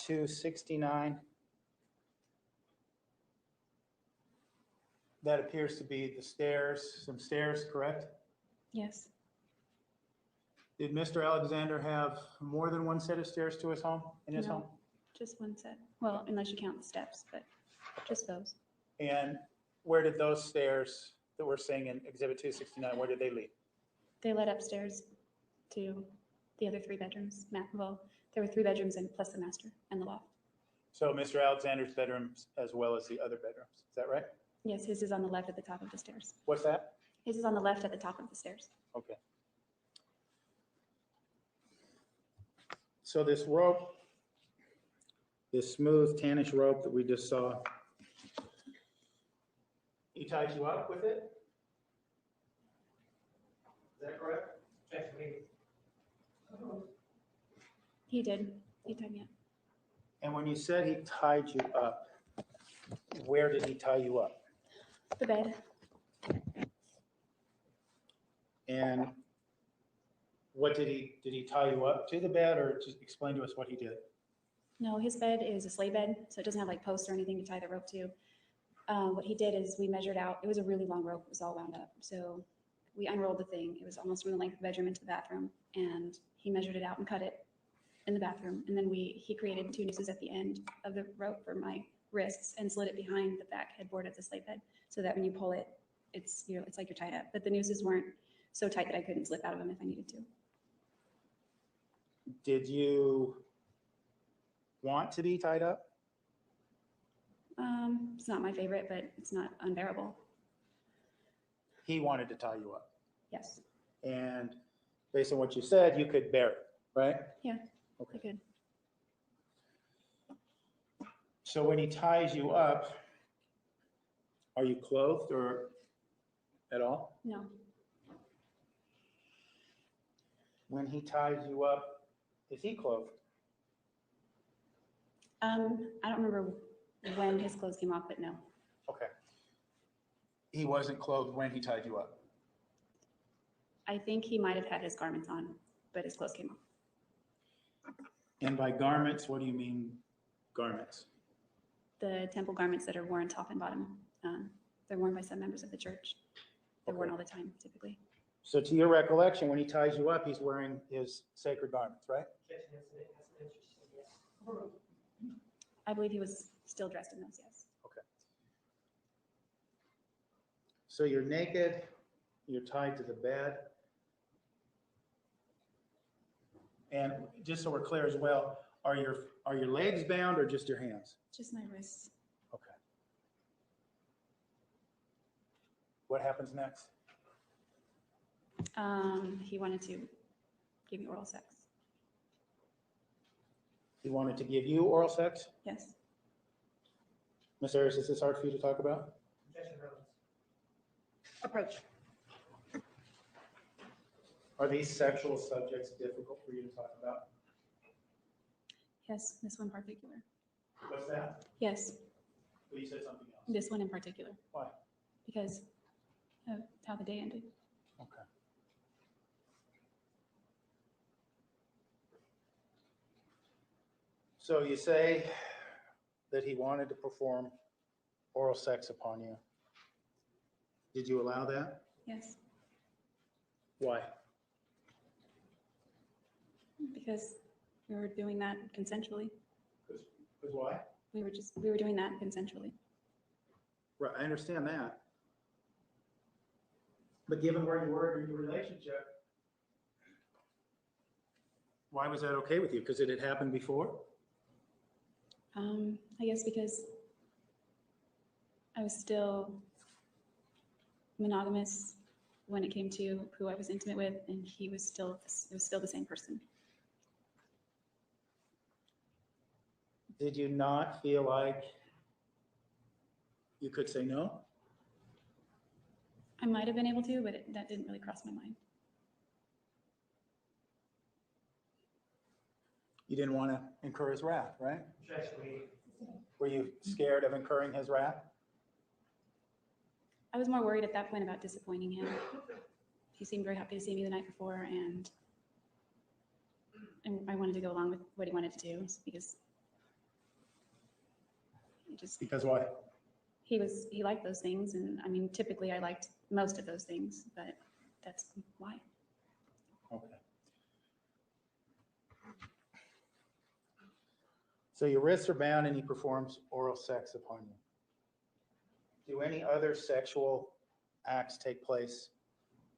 269. That appears to be the stairs, some stairs, correct? Yes, Did Mr. Alexander have more than one set of stairs to his home, in his No. home? just one set. Well, unless you count the steps, but just those. And where did those stairs that we're seeing in Exhibit 269, where did they lead? They led upstairs to the other 3 bedrooms. Well, there were 3 bedrooms and plus the master and the loft. So Mr. Alexander's bedrooms as well as the other bedrooms, is that right? Yes, his is on the left at the top of the stairs. What's that? His is on the left at the top of the stairs. Okay. So this rope, this smooth tannish rope that we just saw, he tied you up with it? Is that correct? He did. He tied me up. And when you said he tied you up, where did he tie you up? The bed. And what did he tie you up to the bed, or just explain to us what he did? No, his bed is a sleigh bed, so it doesn't have like posts or anything to tie the rope to. What he did is we measured out, it was a really long rope, it was all wound up. So we unrolled the thing. It was almost from the length of the bedroom into the bathroom. And he measured it out and cut it in the bathroom. And then he created 2 nooses at the end of the rope for my wrists and slid it behind the back headboard of the sleigh bed so that when you pull it, it's like you're tied up. But the nooses weren't so tight that I couldn't slip out of them if I needed to. Did you want to be tied up? It's not my favorite, but it's not unbearable. He wanted to tie you up. Yes, And based on what you said, you could bear it, right? Yeah, Okay. I could. So when he ties you up, are you clothed or at all? No, When he ties you up, is he clothed? I don't remember when his clothes came off, but no. Okay. He wasn't clothed when he tied you up. I think he might have had his garments on, but his clothes came off. And by garments, what do you mean garments? The temple garments that are worn top and bottom, they're worn by some members of the church. They're worn Okay. all the time, typically. So to your recollection, when he ties you up, he's wearing his sacred garments, right? I believe he was still dressed in those, yes. Okay. So you're naked, you're tied to the bed. And just so we're clear as well, are your legs bound or just your hands? Just my wrists. Okay. What happens next? He wanted to give me oral sex. He wanted to give you oral sex? Yes. Ms. Arias, is this hard for you to talk about? Approach. Are these sexual subjects difficult for you to talk about? Yes, this one in particular. What's that? Yes, Well, you said something else. this one in particular, Why? because of how the day ended. Okay. So you say that he wanted to perform oral sex upon you. Did you allow that? Yes, Why? because we were doing that consensually. Because why? We were doing that consensually. Right, I understand that. But given where you were in your relationship, why was that okay with you? Because it had happened before? I guess because I was still monogamous when it came to who I was intimate with, and it was still the same person. Did you not feel like you could say no? I might have been able to, but that didn't really cross my mind. You didn't want to incur his wrath, right? Were you scared of incurring his wrath? I was more worried at that point about disappointing him. He seemed very happy to see me the night before, and I wanted to go along with what he wanted to do because Because why? he liked those things, and I mean, typically I liked most of those things, but that's why. Okay. So your wrists are bound and he performs oral sex upon you. Do any other sexual acts take place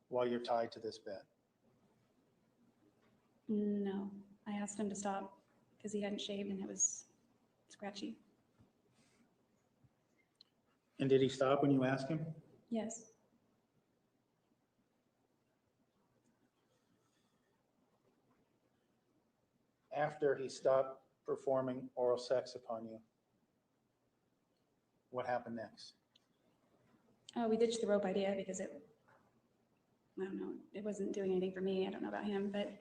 while you're tied to this bed? No, I asked him to stop because he hadn't shaved and it was scratchy. And did he stop when you asked him? Yes, After he stopped performing oral sex upon you, what happened next? we ditched the rope idea because I don't know, it wasn't doing anything for me. I don't know about him, but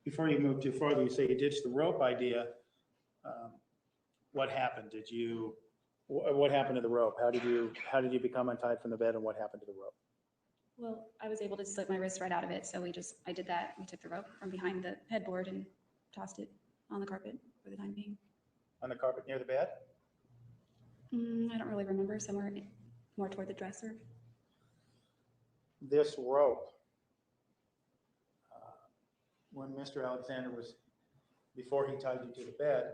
Before you move too farther, you say you ditched the rope idea. What happened? What happened to the rope? How did you become untied from the bed, and what happened to the rope? well, I was able to slip my wrist right out of it, so I did that. We took the rope from behind the headboard and tossed it on the carpet for the time being. On the carpet near the bed? I don't really remember, somewhere more toward the dresser. This rope, when Mr. Alexander was, before he tied you to the bed,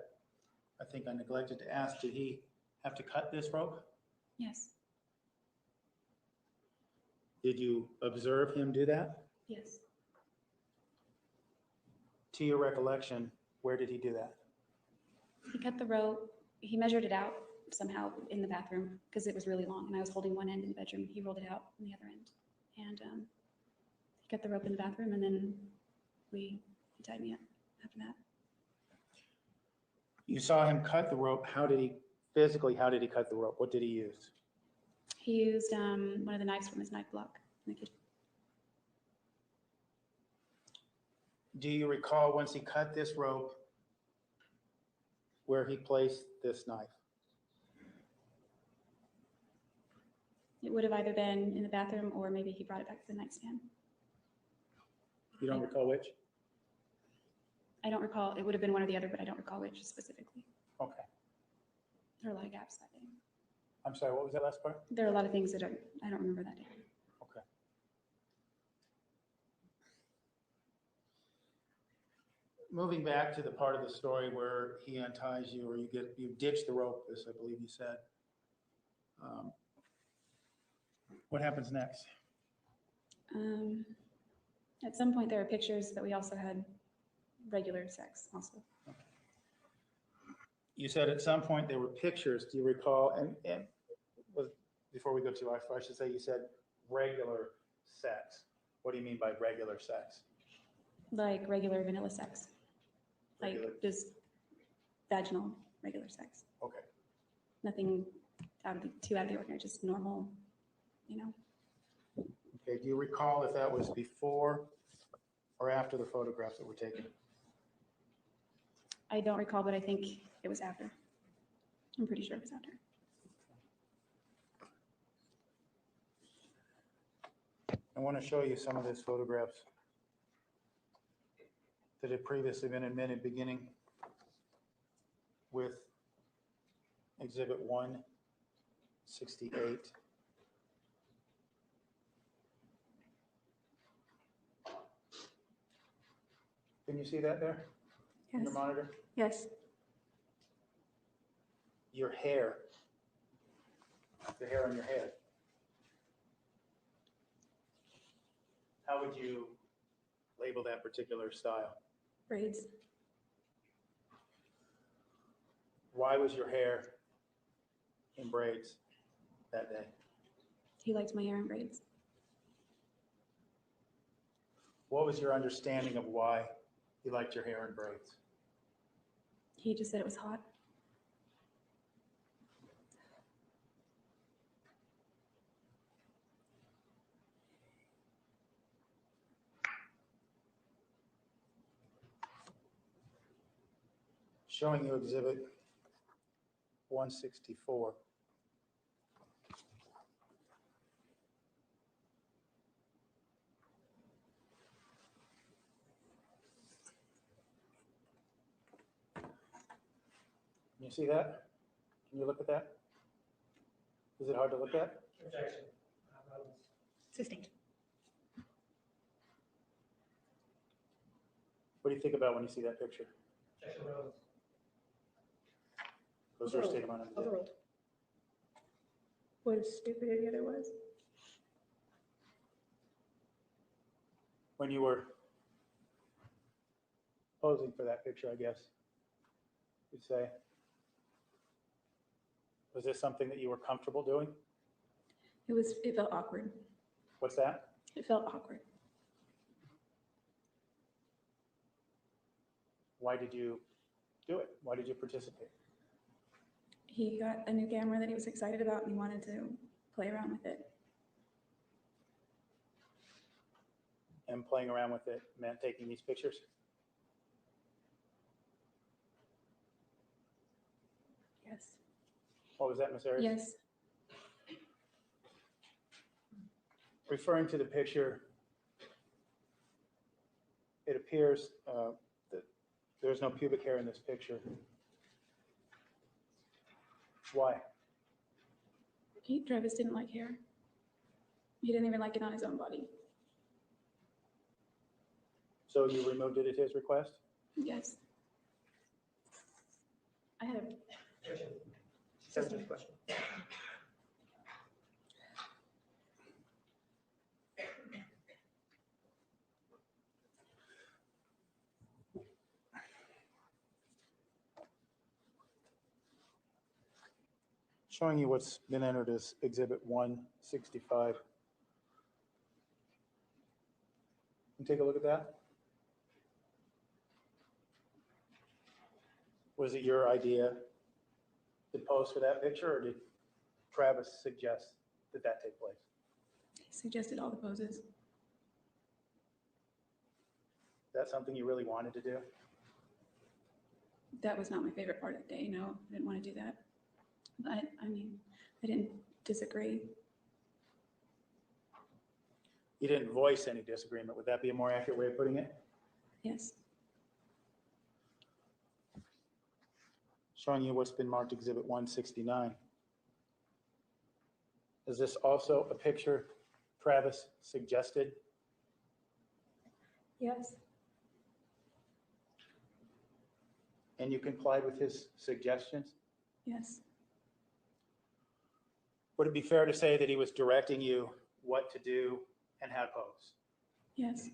I think I neglected to ask, did he have to cut this rope? Yes, Did you observe him do that? yes. To your recollection, where did he do that? He cut the rope, he measured it out somehow in the bathroom because it was really long and I was holding one end in the bedroom. He rolled it out on the other end. And he cut the rope in the bathroom and then he tied me up after that. You saw him cut the rope. How did he cut the rope? What did he use? He used one of the knives from his knife block in the kitchen. Do you recall once he cut this rope where he placed this knife? It would have either been in the bathroom or maybe he brought it back to the nightstand. You don't recall which? I don't recall. It would have been one or the other, but I don't recall which specifically. Okay. There are a lot of gaps that day. I'm sorry, what was that last part? There are a lot of things that I don't remember that day. Okay. Moving back to the part of the story where he unties you, or you ditch the rope, as I believe you said. What happens next? At some point, there are pictures that we also had regular sex also. You said at some point there were pictures. Do you recall? And before we go too far, I should say you said regular sex. What do you mean by regular sex? Like regular vanilla sex. Regular. Like just vaginal regular sex. Okay. Nothing too out of the ordinary, just normal, you know. Okay. Do you recall if that was before or after the photographs that were taken? I don't recall, but I think it was after. I'm pretty sure it was after. I want to show you some of these photographs that had previously been admitted, beginning with Exhibit 168. Can you see that there in the Yes. monitor? Yes. Your hair, the hair on your head. How would you label that particular style? Braids. Why was your hair in braids that day? He liked my hair in braids. What was your understanding of why he liked your hair in braids? He just said it was hot. Showing you Exhibit 164. Can you see that? Can you look at that? Is it hard to look at? Objection. Sustained. What do you think about when you see that picture? Objection Rose. Was there a state amount of it? Overruled. What a stupid idiot I was. When you were posing for that picture, I guess you'd say, was this something that you were comfortable doing? It felt awkward. What's that? It felt awkward. Why did you do it? Why did you participate? He got a new camera that he was excited about and he wanted to play around with it. And playing around with it meant taking these pictures? Yes. What was that, Ms. Arias? Yes. Referring to the picture, it appears that there's no pubic hair in this picture. Why? Travis didn't like hair. He didn't even like it on his own body. So you removed it at his request? Yes. I had a Objection. Sensitive question. Showing you what's been entered as Exhibit 165. Can you take a look at that? Was it your idea to pose for that picture, or did Travis suggest that that take place? He suggested all the poses. Is that something you really wanted to do? That was not my favorite part of the day. No, I didn't want to do that. But I mean, I didn't disagree. You didn't voice any disagreement. Would that be a more accurate way of putting it? Yes. Showing you what's been marked Exhibit 169. Is this also a picture Travis suggested? Yes. And you complied with his suggestions? Yes. Would it be fair to say that he was directing you what to do and how to pose? Yes.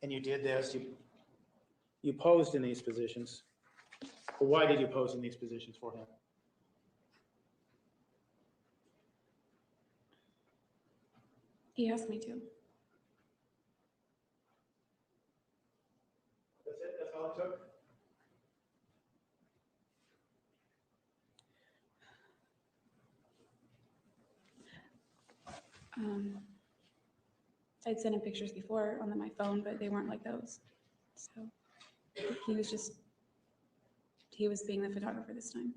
And you did this, you posed in these positions. But why did you pose in these positions for him? He asked me to. That's it? That's all it took? I'd sent him pictures before on my phone, but they weren't like those. So he was being the photographer this time.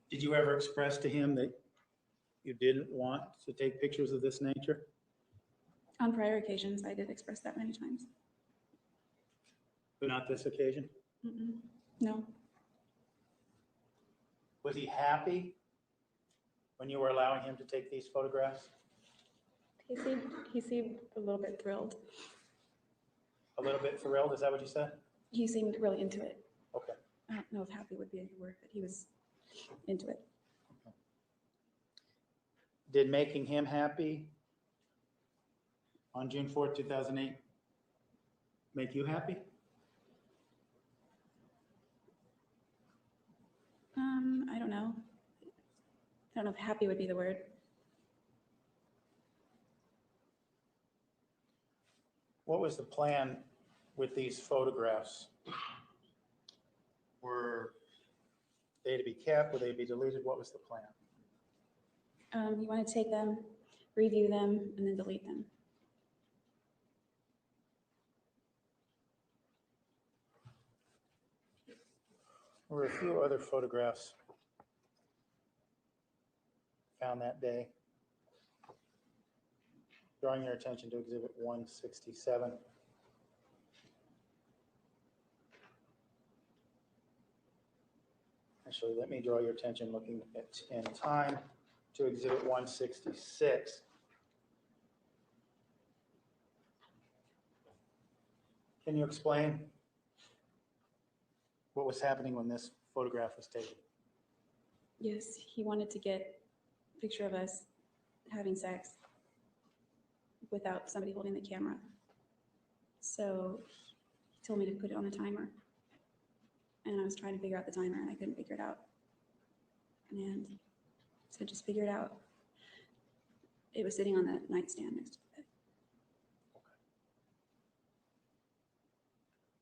Did you ever express to him that you didn't want to take pictures of this nature? On prior occasions, I did express that many times. But not this occasion? Mm-mm. No. Was he happy when you were allowing him to take these photographs? He seemed a little bit thrilled. A little bit thrilled, is that what you said? He seemed really into it. Okay. I don't know if happy would be a good word, but he was into it. Did making him happy on June 4th, 2008 make you happy? I don't know. I don't know if happy would be the word. What was the plan with these photographs? Were they to be kept? Were they to be deleted? What was the plan? You want to take them, review them, and then delete them. There were a few other photographs found that day. Drawing your attention to Exhibit 167. Actually, let me draw your attention looking at in time to Exhibit 166. Can you explain what was happening when this photograph was taken? Yes, he wanted to get a picture of us having sex without somebody holding the camera. So he told me to put it on the timer. And I was trying to figure out the timer and I couldn't figure it out. And so just figure it out. It was sitting on the nightstand next to the bed.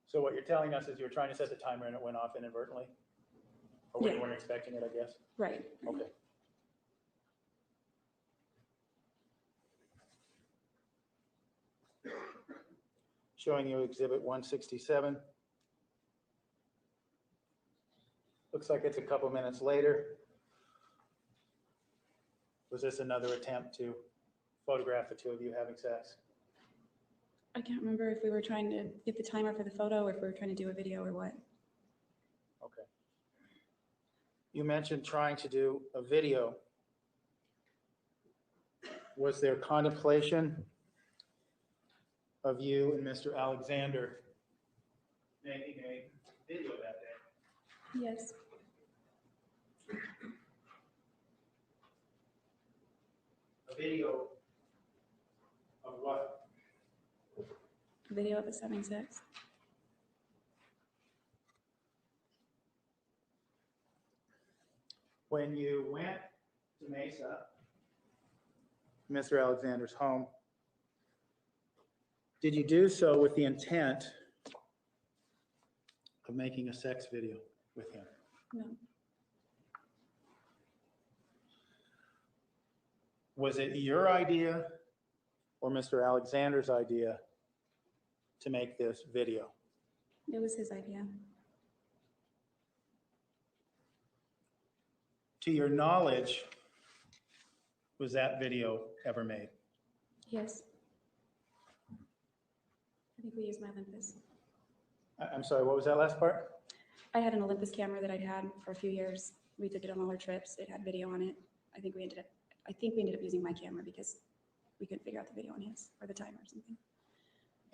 So what you're telling us is you were trying to set the timer and it went off inadvertently? Or when you weren't expecting it, I guess? Right. Okay. Showing you Exhibit 167. Looks like it's a couple minutes later. Was this another attempt to photograph the two of you having sex? I can't remember if we were trying to get the timer for the photo or if we were trying to do a video or what. Okay. You mentioned trying to do a video. Was there contemplation of you and Mr. Alexander making a video that day? Yes. A video of what? A video of us having sex. When you went to Mesa Mr. Alexander's home, did you do so with the intent of making a sex video with him? No. Was it your idea or Mr. Alexander's idea to make this video? It was his idea. To your knowledge, was that video ever made? Yes. I think we used my Olympus. I'm sorry, what was that last part? I had an Olympus camera that I'd had for a few years. We took it on all our trips. It had video on it. I think we ended up using my camera because we couldn't figure out the video on his or the timer or something.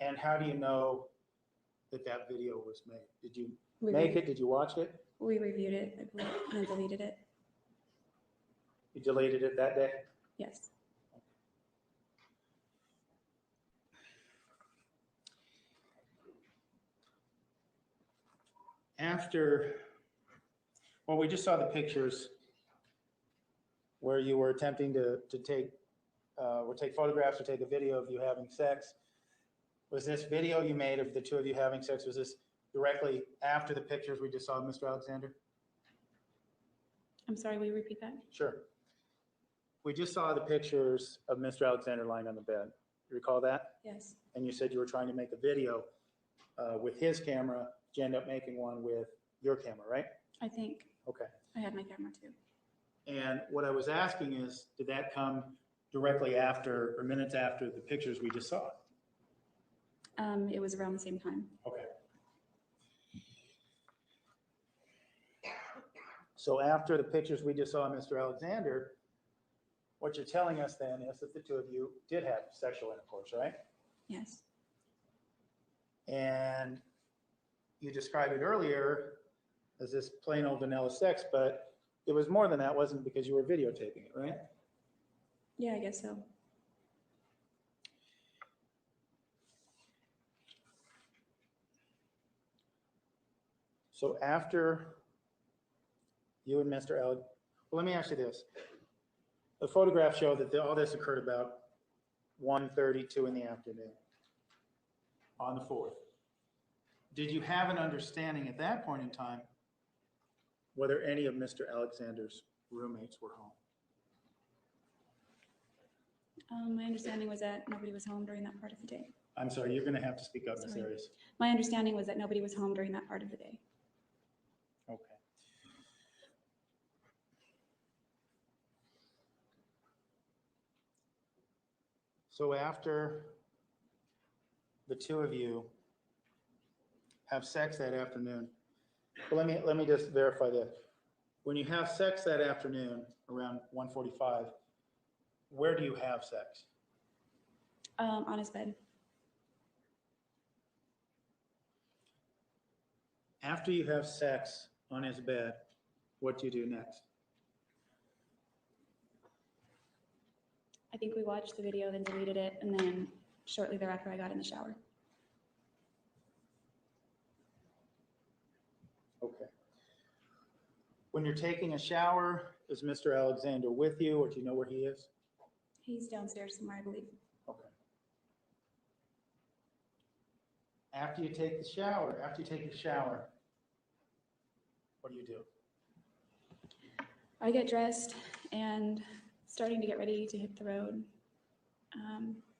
And how do you know that that video was made? Did you We make re- it? Did you watch it? We reviewed it, I believe, and deleted it. You deleted it that day? Yes. After, well, we just saw the pictures where you were attempting to take photographs or take a video of you having sex. Was this video you made of the two of you having sex, was this directly after the pictures we just saw of Mr. Alexander? I'm sorry, will you repeat that? Sure. We just saw the pictures of Mr. Alexander lying on the bed. You recall that? Yes. And you said you were trying to make a video with his camera. Did you end up making one with your camera, right? I think Okay. I had my camera too. And what I was asking is, did that come directly after or minutes after the pictures we just saw? It was around the same time. Okay. So after the pictures we just saw of Mr. Alexander, what you're telling us then is that the two of you did have sexual intercourse, right? Yes. And you described it earlier as this plain old vanilla sex, but it was more than that, wasn't it? Because you were videotaping it, right? Yeah, I guess so. So after you and Mr. Alec, well, let me ask you this. The photographs show that all this occurred about 1:32 in the afternoon on the 4th. Did you have an understanding at that point in time whether any of Mr. Alexander's roommates were home? My understanding was that nobody was home during that part of the day. I'm sorry, you're going to have to speak up, Ms. Sorry. Arias. My understanding was that nobody was home during that part of the day. Okay. So after the two of you have sex that afternoon, well, let me just verify this. When you have sex that afternoon around 1:45, where do you have sex? On his bed. After you have sex on his bed, what do you do next? I think we watched the video, then deleted it, and then shortly thereafter I got in the shower. Okay. When you're taking a shower, is Mr. Alexander with you, or do you know where he is? He's downstairs somewhere, I believe. Okay. After you take your shower, what do you do? I get dressed and starting to get ready to hit the road.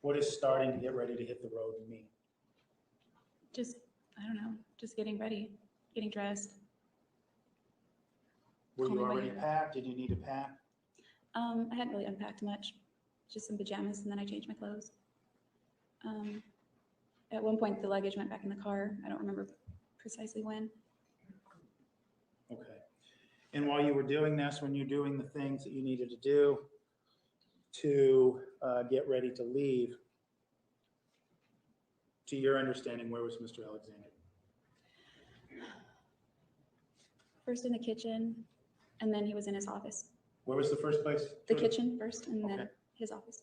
What does starting to get ready to hit the road mean? Just, I don't know, just getting ready, getting dressed. Were you Combing my already hair. packed? Did you need to pack? I hadn't really unpacked much, just some pajamas, and then I changed my clothes. At one point, the luggage went back in the car. I don't remember precisely when. Okay. And while you were doing this, when you're doing the things that you needed to do to get ready to leave, to your understanding, where was Mr. Alexander? First in the kitchen, and then he was in his office. Where was the first place? The kitchen first, and Okay. then his office.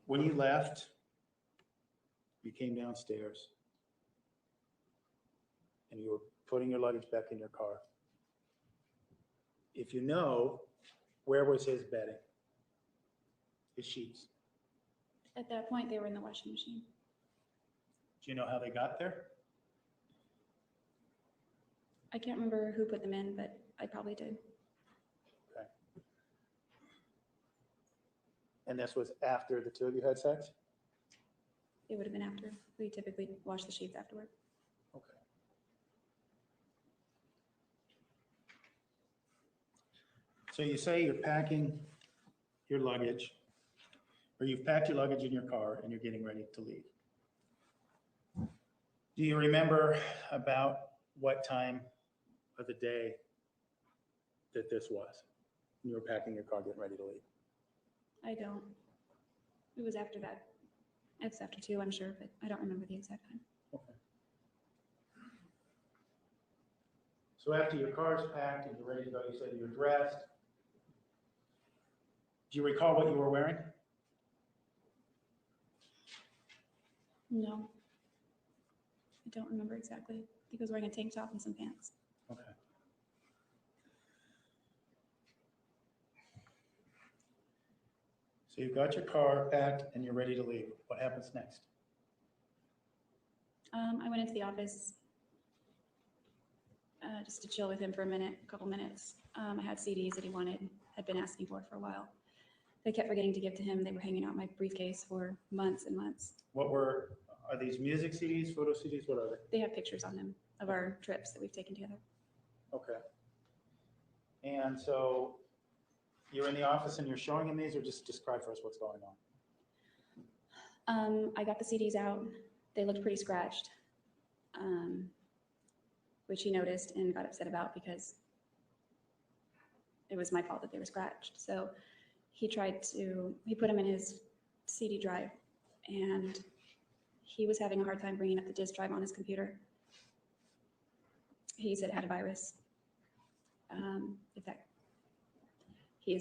When you left, you came downstairs and you were putting your luggage back in your car. If you know, Where was his bedding? His sheets? At that point, they were in the washing machine. Do you know how they got there? I can't remember who put them in, but I probably did. Okay. And this was after the two of you had sex? It would have been after. We typically wash the sheets afterward. Okay. So you say you're packing your luggage, or you've packed your luggage in your car and you're getting ready to leave. Do you remember about what time of the day that this was? You were packing your car, getting ready to leave. I don't. It was after that. It's after 2, I'm sure, but I don't remember the exact time. Okay. So after your car's packed and you're ready to go, you said you're dressed. Do you recall what you were wearing? No. I don't remember exactly. I think I was wearing a tank top and some pants. Okay. So you've got your car packed and you're ready to leave. What happens next? I went into the office just to chill with him for a couple minutes. I had CDs that he had been asking for a while. I kept forgetting to give to him. They were hanging out in my briefcase for months and months. Are these music CDs, photo CDs? What are they? They have pictures on them of our trips that we've taken together. Okay. And so you're in the office and you're showing him these, or just describe for us what's going on? I got the CDs out. They looked pretty scratched, which he noticed and got upset about because it was my fault that they were scratched. So he put them in his CD drive, and he was having a hard time bringing up the disk drive on his computer. He said it had a virus. He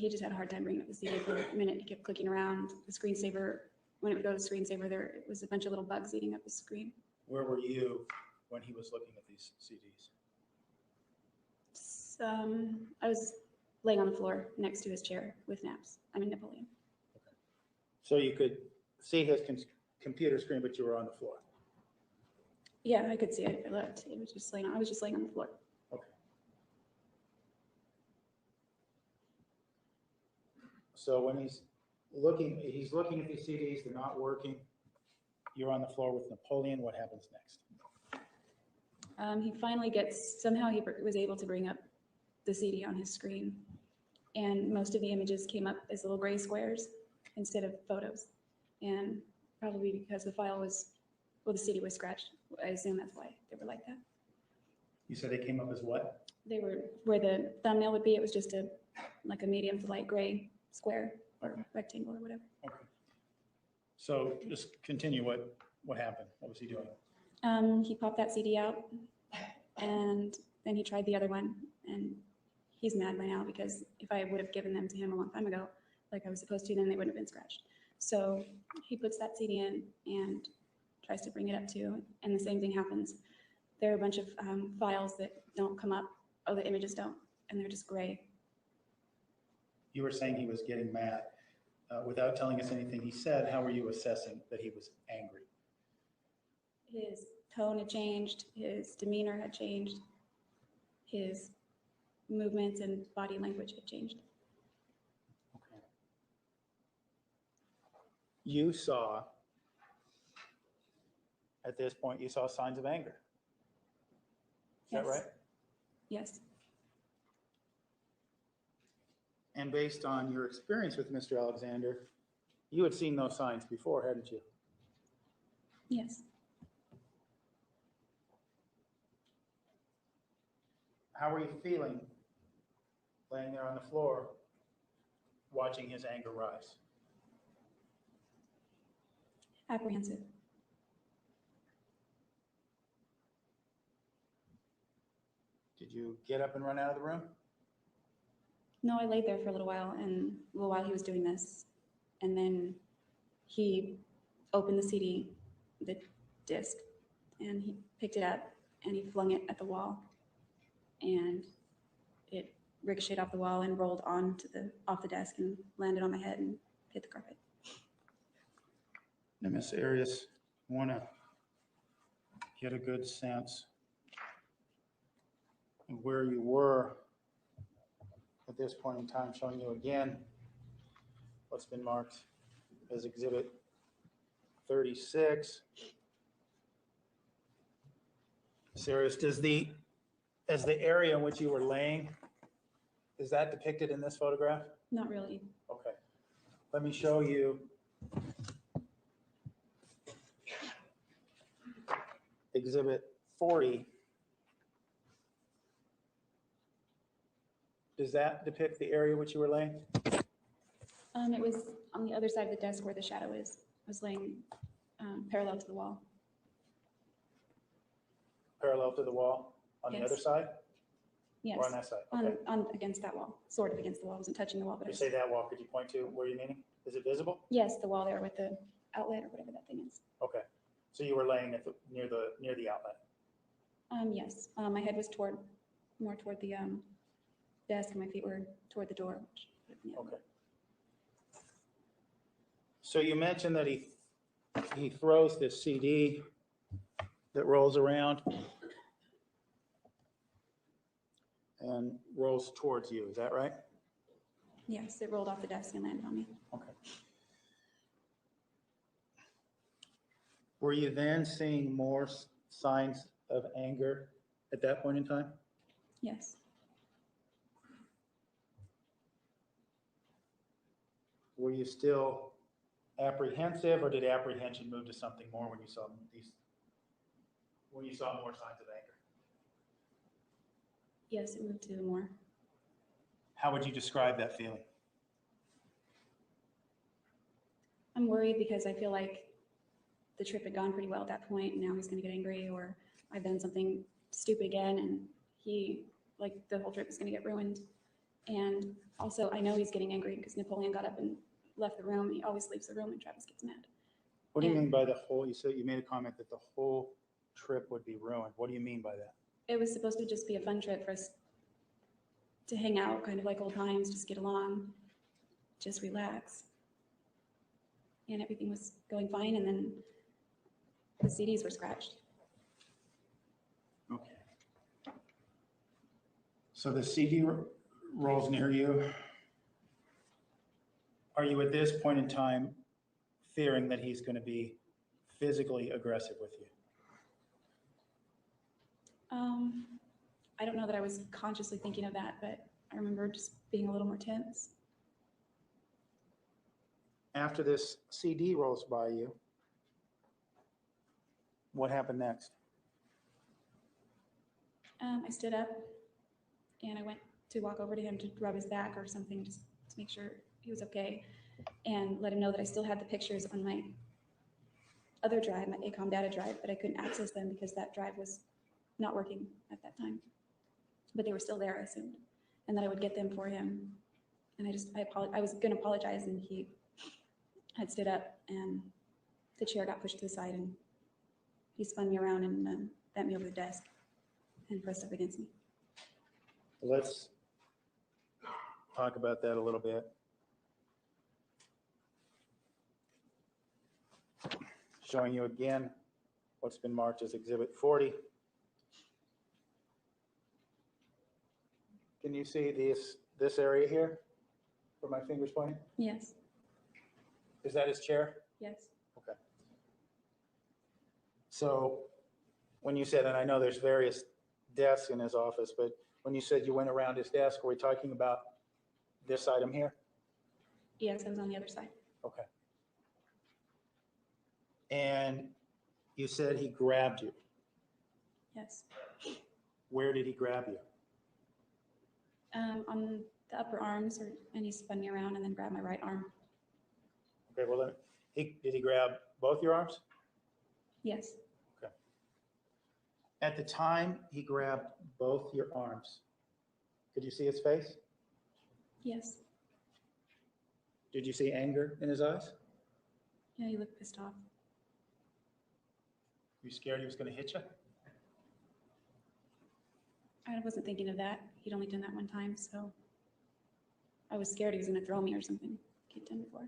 just had a hard time bringing up the CD for a minute. He kept clicking around the screensaver. When it would go to screensaver, there was a bunch of little bugs eating up the screen. Where were you when he was looking at these CDs? I was laying on the floor next to his chair with naps. I'm in Napoleon. Okay. So you could see his computer screen, but you were on the floor. Yeah, I could see it if I looked. I was just laying on the floor. Okay. So when he's looking at these CDs, they're not working. You're on the floor with Napoleon. What happens next? He finally somehow he was able to bring up the CD on his screen, and most of the images came up as little gray squares instead of photos. And probably because the CD was scratched. I assume that's why they were like that. You said they came up as what? They were where the thumbnail would be. It was just like a medium to light gray square or rectangle or whatever. Okay. So just continue. What happened? What was he doing? He popped that CD out, and then he tried the other one, and he's mad by now because if I would have given them to him a long time ago, like I was supposed to, then they wouldn't have been scratched. So he puts that CD in and tries to bring it up too, and the same thing happens. There are a bunch of files that don't come up, or the images don't, and they're just gray. You were saying he was getting mad. Without telling us anything he said, how were you assessing that he was angry? His tone had changed, his demeanor had changed, his movements and body language had changed. Okay. You saw, at this point, you saw signs of anger. Is that right? Yes. And based on your experience with Mr. Alexander, you had seen those signs before, hadn't you? Yes. How were you feeling laying there on the floor, watching his anger rise? Apprehensive. Did you get up and run out of the room? No, I laid there for a little while, and while he was doing this, and then he opened the CD, the disc, and he picked it up and he flung it at the wall, and it ricocheted off the wall and rolled off the desk and landed on my head and hit the carpet. Now, Ms. Arias, I want to get a good sense of where you were at this point in time, showing you again what's been marked as Exhibit 36. Ms. Arias, as the area in which you were laying, is that depicted in this photograph? Not really. Okay. Let me show you Exhibit 40. Does that depict the area which you were laying? It was on the other side of the desk where the shadow is. I was laying parallel to the wall. Parallel to the wall on the Yes. other side? Yes. Or on that side? Okay. On against that wall, sort of against the wall. I wasn't touching the wall, but You say that wall, could you point to where you're meaning? Is it visible? yes, the wall there with the outlet or whatever that thing is. Okay. So you were laying at near the outlet? Yes. My head was more toward the desk, and my feet were toward the door. Yeah. Okay. So you mentioned that he throws this CD that rolls around and rolls towards you. Is that right? Yes, it rolled off the desk and landed on me. Okay. Were you then seeing more signs of anger at that point in time? Yes. Were you still apprehensive, or did apprehension move to something more when you saw more signs of anger? Yes, it moved to more. How would you describe that feeling? I'm worried because I feel like the trip had gone pretty well at that point, and now he's going to get angry, or I've done something stupid again, and the whole trip is going to get ruined. And also, I know he's getting angry because Napoleon got up and left the room. He always leaves the room when Travis gets mad. What do you mean by the whole, you said you made a comment that the whole trip would be ruined. What do you mean by that? It was supposed to just be a fun trip for us to hang out, kind of like old times, just get along, just relax. And everything was going fine, and then the CDs were scratched. Okay. So the CD rolls near you. Are you at this point in time fearing that he's going to be physically aggressive with you? I don't know that I was consciously thinking of that, but I remember just being a little more tense. After this CD rolls by you, what happened next? I stood up and I went to walk over to him to rub his back or something, just to make sure he was okay, and let him know that I still had the pictures on my other drive, my ACOM data drive, but I couldn't access them because that drive was not working at that time. But they were still there, I assumed, and that I would get them for him. And I was going to apologize, and he had stood up, and the chair got pushed to the side, and he spun me around and bent me over the desk and pressed up against me. Let's talk about that a little bit. Showing you again what's been marked as Exhibit 40. Can you see this area here where my finger's pointing? Yes. Is that his chair? Yes. Okay. So when you said, and I know there's various desks in his office, but when you said you went around his desk, were we talking about this item here? Yes, I was on the other side. Okay. And you said he grabbed you. Yes. Where did he grab you? On the upper arms, and he spun me around and then grabbed my right arm. Okay, well, then, did he grab both your arms? Yes. Okay. At the time he grabbed both your arms, could you see his face? Yes. Did you see anger in his eyes? Yeah, he looked pissed off. Were you scared he was going to hit you? I wasn't thinking of that. he'd only done that one time, so I was scared he was gonna throw me or something. He'd done before.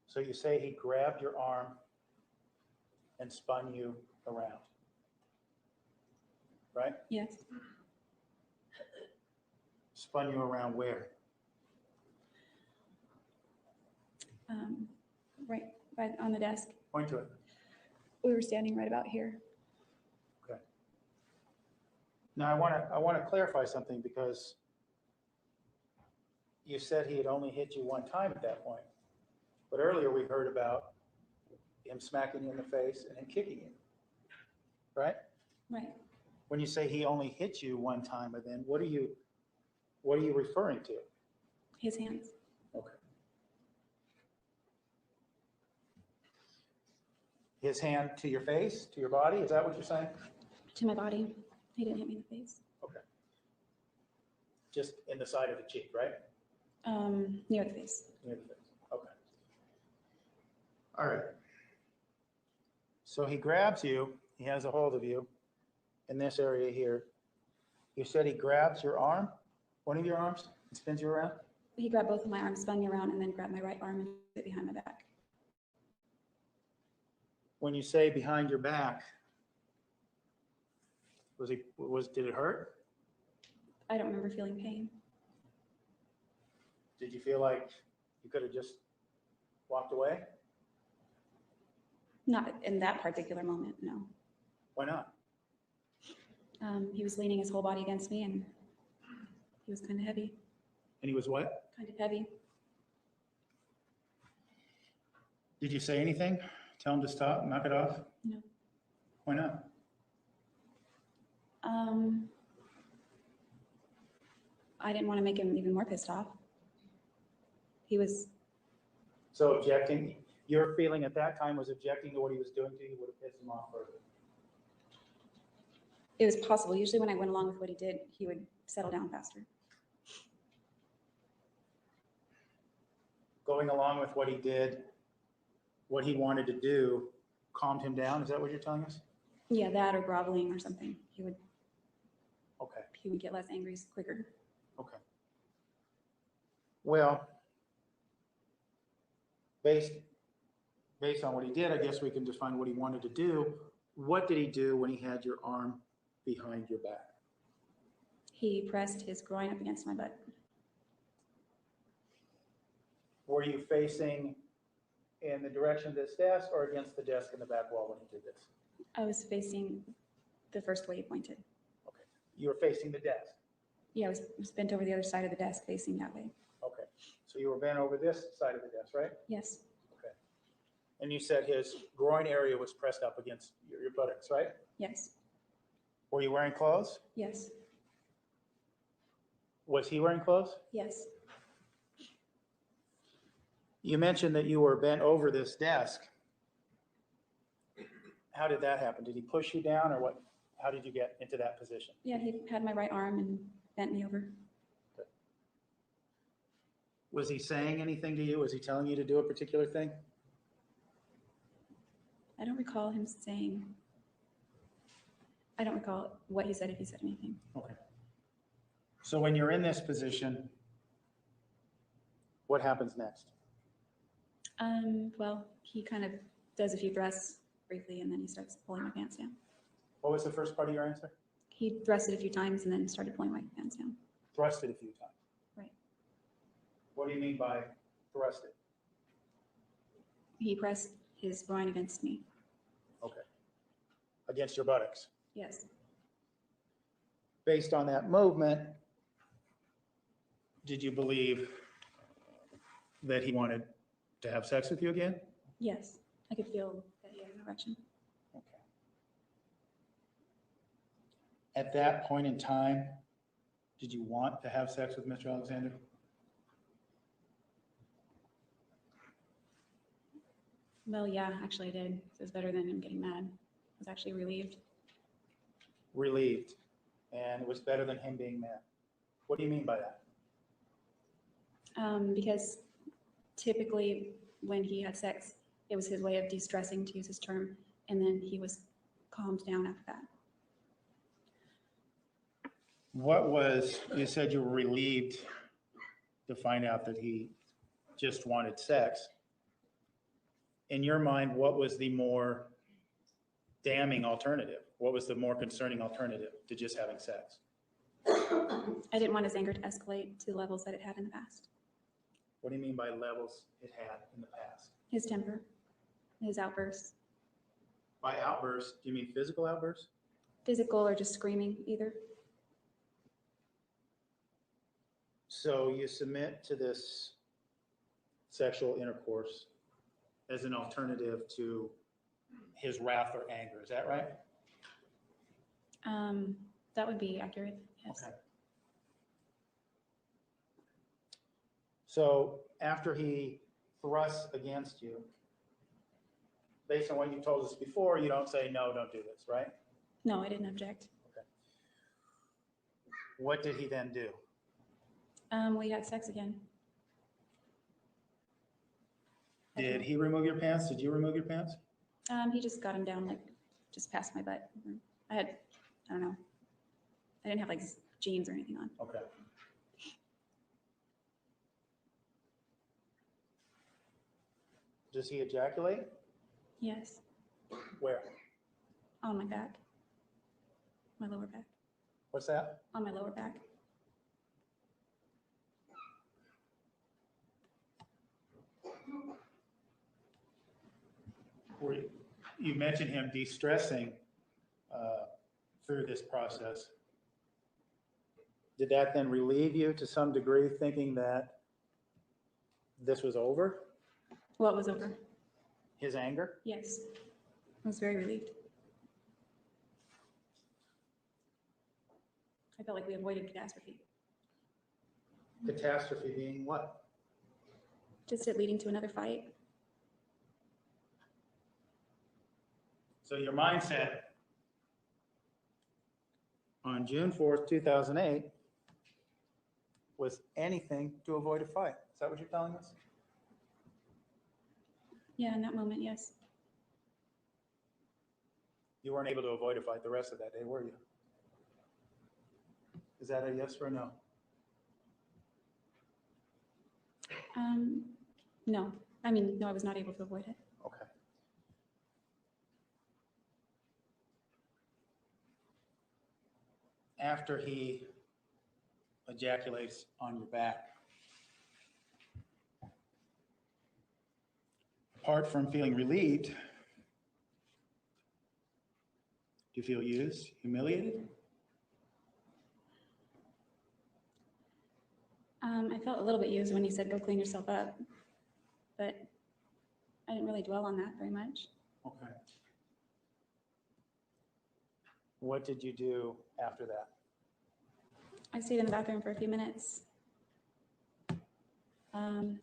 So you say he grabbed your arm and spun you around, right? Yes. Spun you around where? Right on the desk. Point to it. We were standing right about here. Okay. Now I want to clarify something because you said he had only hit you one time at that point. But earlier we heard about him smacking you in the face and then kicking you, right? Right. When you say he only hit you one time, but then what are you referring to? His hands. Okay. His hand to your face, to your body, is that what you're saying? To my body. He didn't hit me in the face. Okay. Just in the side of the cheek, right? Near the face. Near the face. Okay. All right. So he grabs you, he has a hold of you in this area here. You said he grabs your arm, one of your arms, and spins you around? He grabbed both of my arms, spun me around, and then grabbed my right arm and put it behind my back. When you say behind your back, did it hurt? I don't remember feeling pain. Did you feel like you could have just walked away? Not in that particular moment, no. Why not? He was leaning his whole body against me, and he was kind of heavy. And he was what? Kind of heavy. Did you say anything? Tell him to stop, knock it off? No. Why not? I didn't want to make him even more pissed off. He was, So objecting, your feeling at that time was objecting to what he was doing to you would have pissed him off further. it was possible. Usually when I went along with what he did, he would settle down faster. Going along with what he did, what he wanted to do, calmed him down. Is that what you're telling us? Yeah, that or groveling or something. He would Okay. get less angry quicker. Okay. Well, based on what he did, I guess we can define what he wanted to do. What did he do when he had your arm behind your back? He pressed his groin up against my butt. Were you facing in the direction of this desk or against the desk in the back wall when he did this? I was facing the first way he pointed. Okay. You were facing the desk. Yeah, I was bent over the other side of the desk facing that way. Okay. So you were bent over this side of the desk, right? Yes, Okay. And you said his groin area was pressed up against your buttocks, right? yes, Were you wearing clothes? yes, Was he wearing clothes? yes. You mentioned that you were bent over this desk. How did that happen? Did he push you down or what? How did you get into that position? Yeah, he had my right arm and bent me over. Was he saying anything to you? Was he telling you to do a particular thing? I don't recall him saying, I don't recall what he said, if he said anything. Okay. So when you're in this position, what happens next? Well, he kind of does a few thrusts briefly, and then he starts pulling my pants down. What was the first part of your answer? He thrusted a few times and then started pulling my pants down. Thrusted a few times. Right. What do you mean by thrusted? He pressed his groin against me. Okay. Against your buttocks. Yes, Based on that movement, did you believe that he wanted to have sex with you again? yes. I could feel that he had an erection. Okay. At that point in time, did you want to have sex with Mr. Alexander? Well, yeah, actually I did. It was better than him getting mad. I was actually relieved. Relieved, and it was better than him being mad. What do you mean by that? Because typically when he had sex, it was his way of de-stressing, to use his term, and then he was calmed down after that. You said you were relieved to find out that he just wanted sex. In your mind, what was the more damning alternative? What was the more concerning alternative to just having sex? I didn't want his anger to escalate to levels that it had in the past. What do you mean by levels it had in the past? His temper, his outbursts, By outbursts, do you mean physical outbursts? physical or just screaming either. So you submit to this sexual intercourse as an alternative to his wrath or anger, is that right? That would be accurate, yes. Okay. So after he thrusts against you, based on what you told us before, you don't say, no, don't do this, right? No, I didn't object. Okay. What did he then do? We had sex again. Did he remove your pants? Did you remove your pants? He just got him down, like, just past my butt. I don't know. I didn't have like jeans or anything on. Okay. Does he ejaculate? Yes, Where? on my back. My lower back. What's that? On my lower back. You mentioned him de-stressing through this process. Did that then relieve you to some degree, thinking that this was over, What was over? his anger? Yes. I was very relieved. I felt like we avoided catastrophe. Catastrophe being what? Just it leading to another fight. So your mindset on June 4th, 2008 was anything to avoid a fight. Is that what you're telling us? Yeah, in that moment, yes. You weren't able to avoid a fight the rest of that day, were you? Is that a yes or a no? No. I mean, no, I was not able to avoid it. Okay. After he ejaculates on your back, apart from feeling relieved, do you feel used, humiliated? I felt a little bit used when he said, go clean yourself up, but I didn't really dwell on that very much. Okay. What did you do after that? I stayed in the bathroom for a few minutes.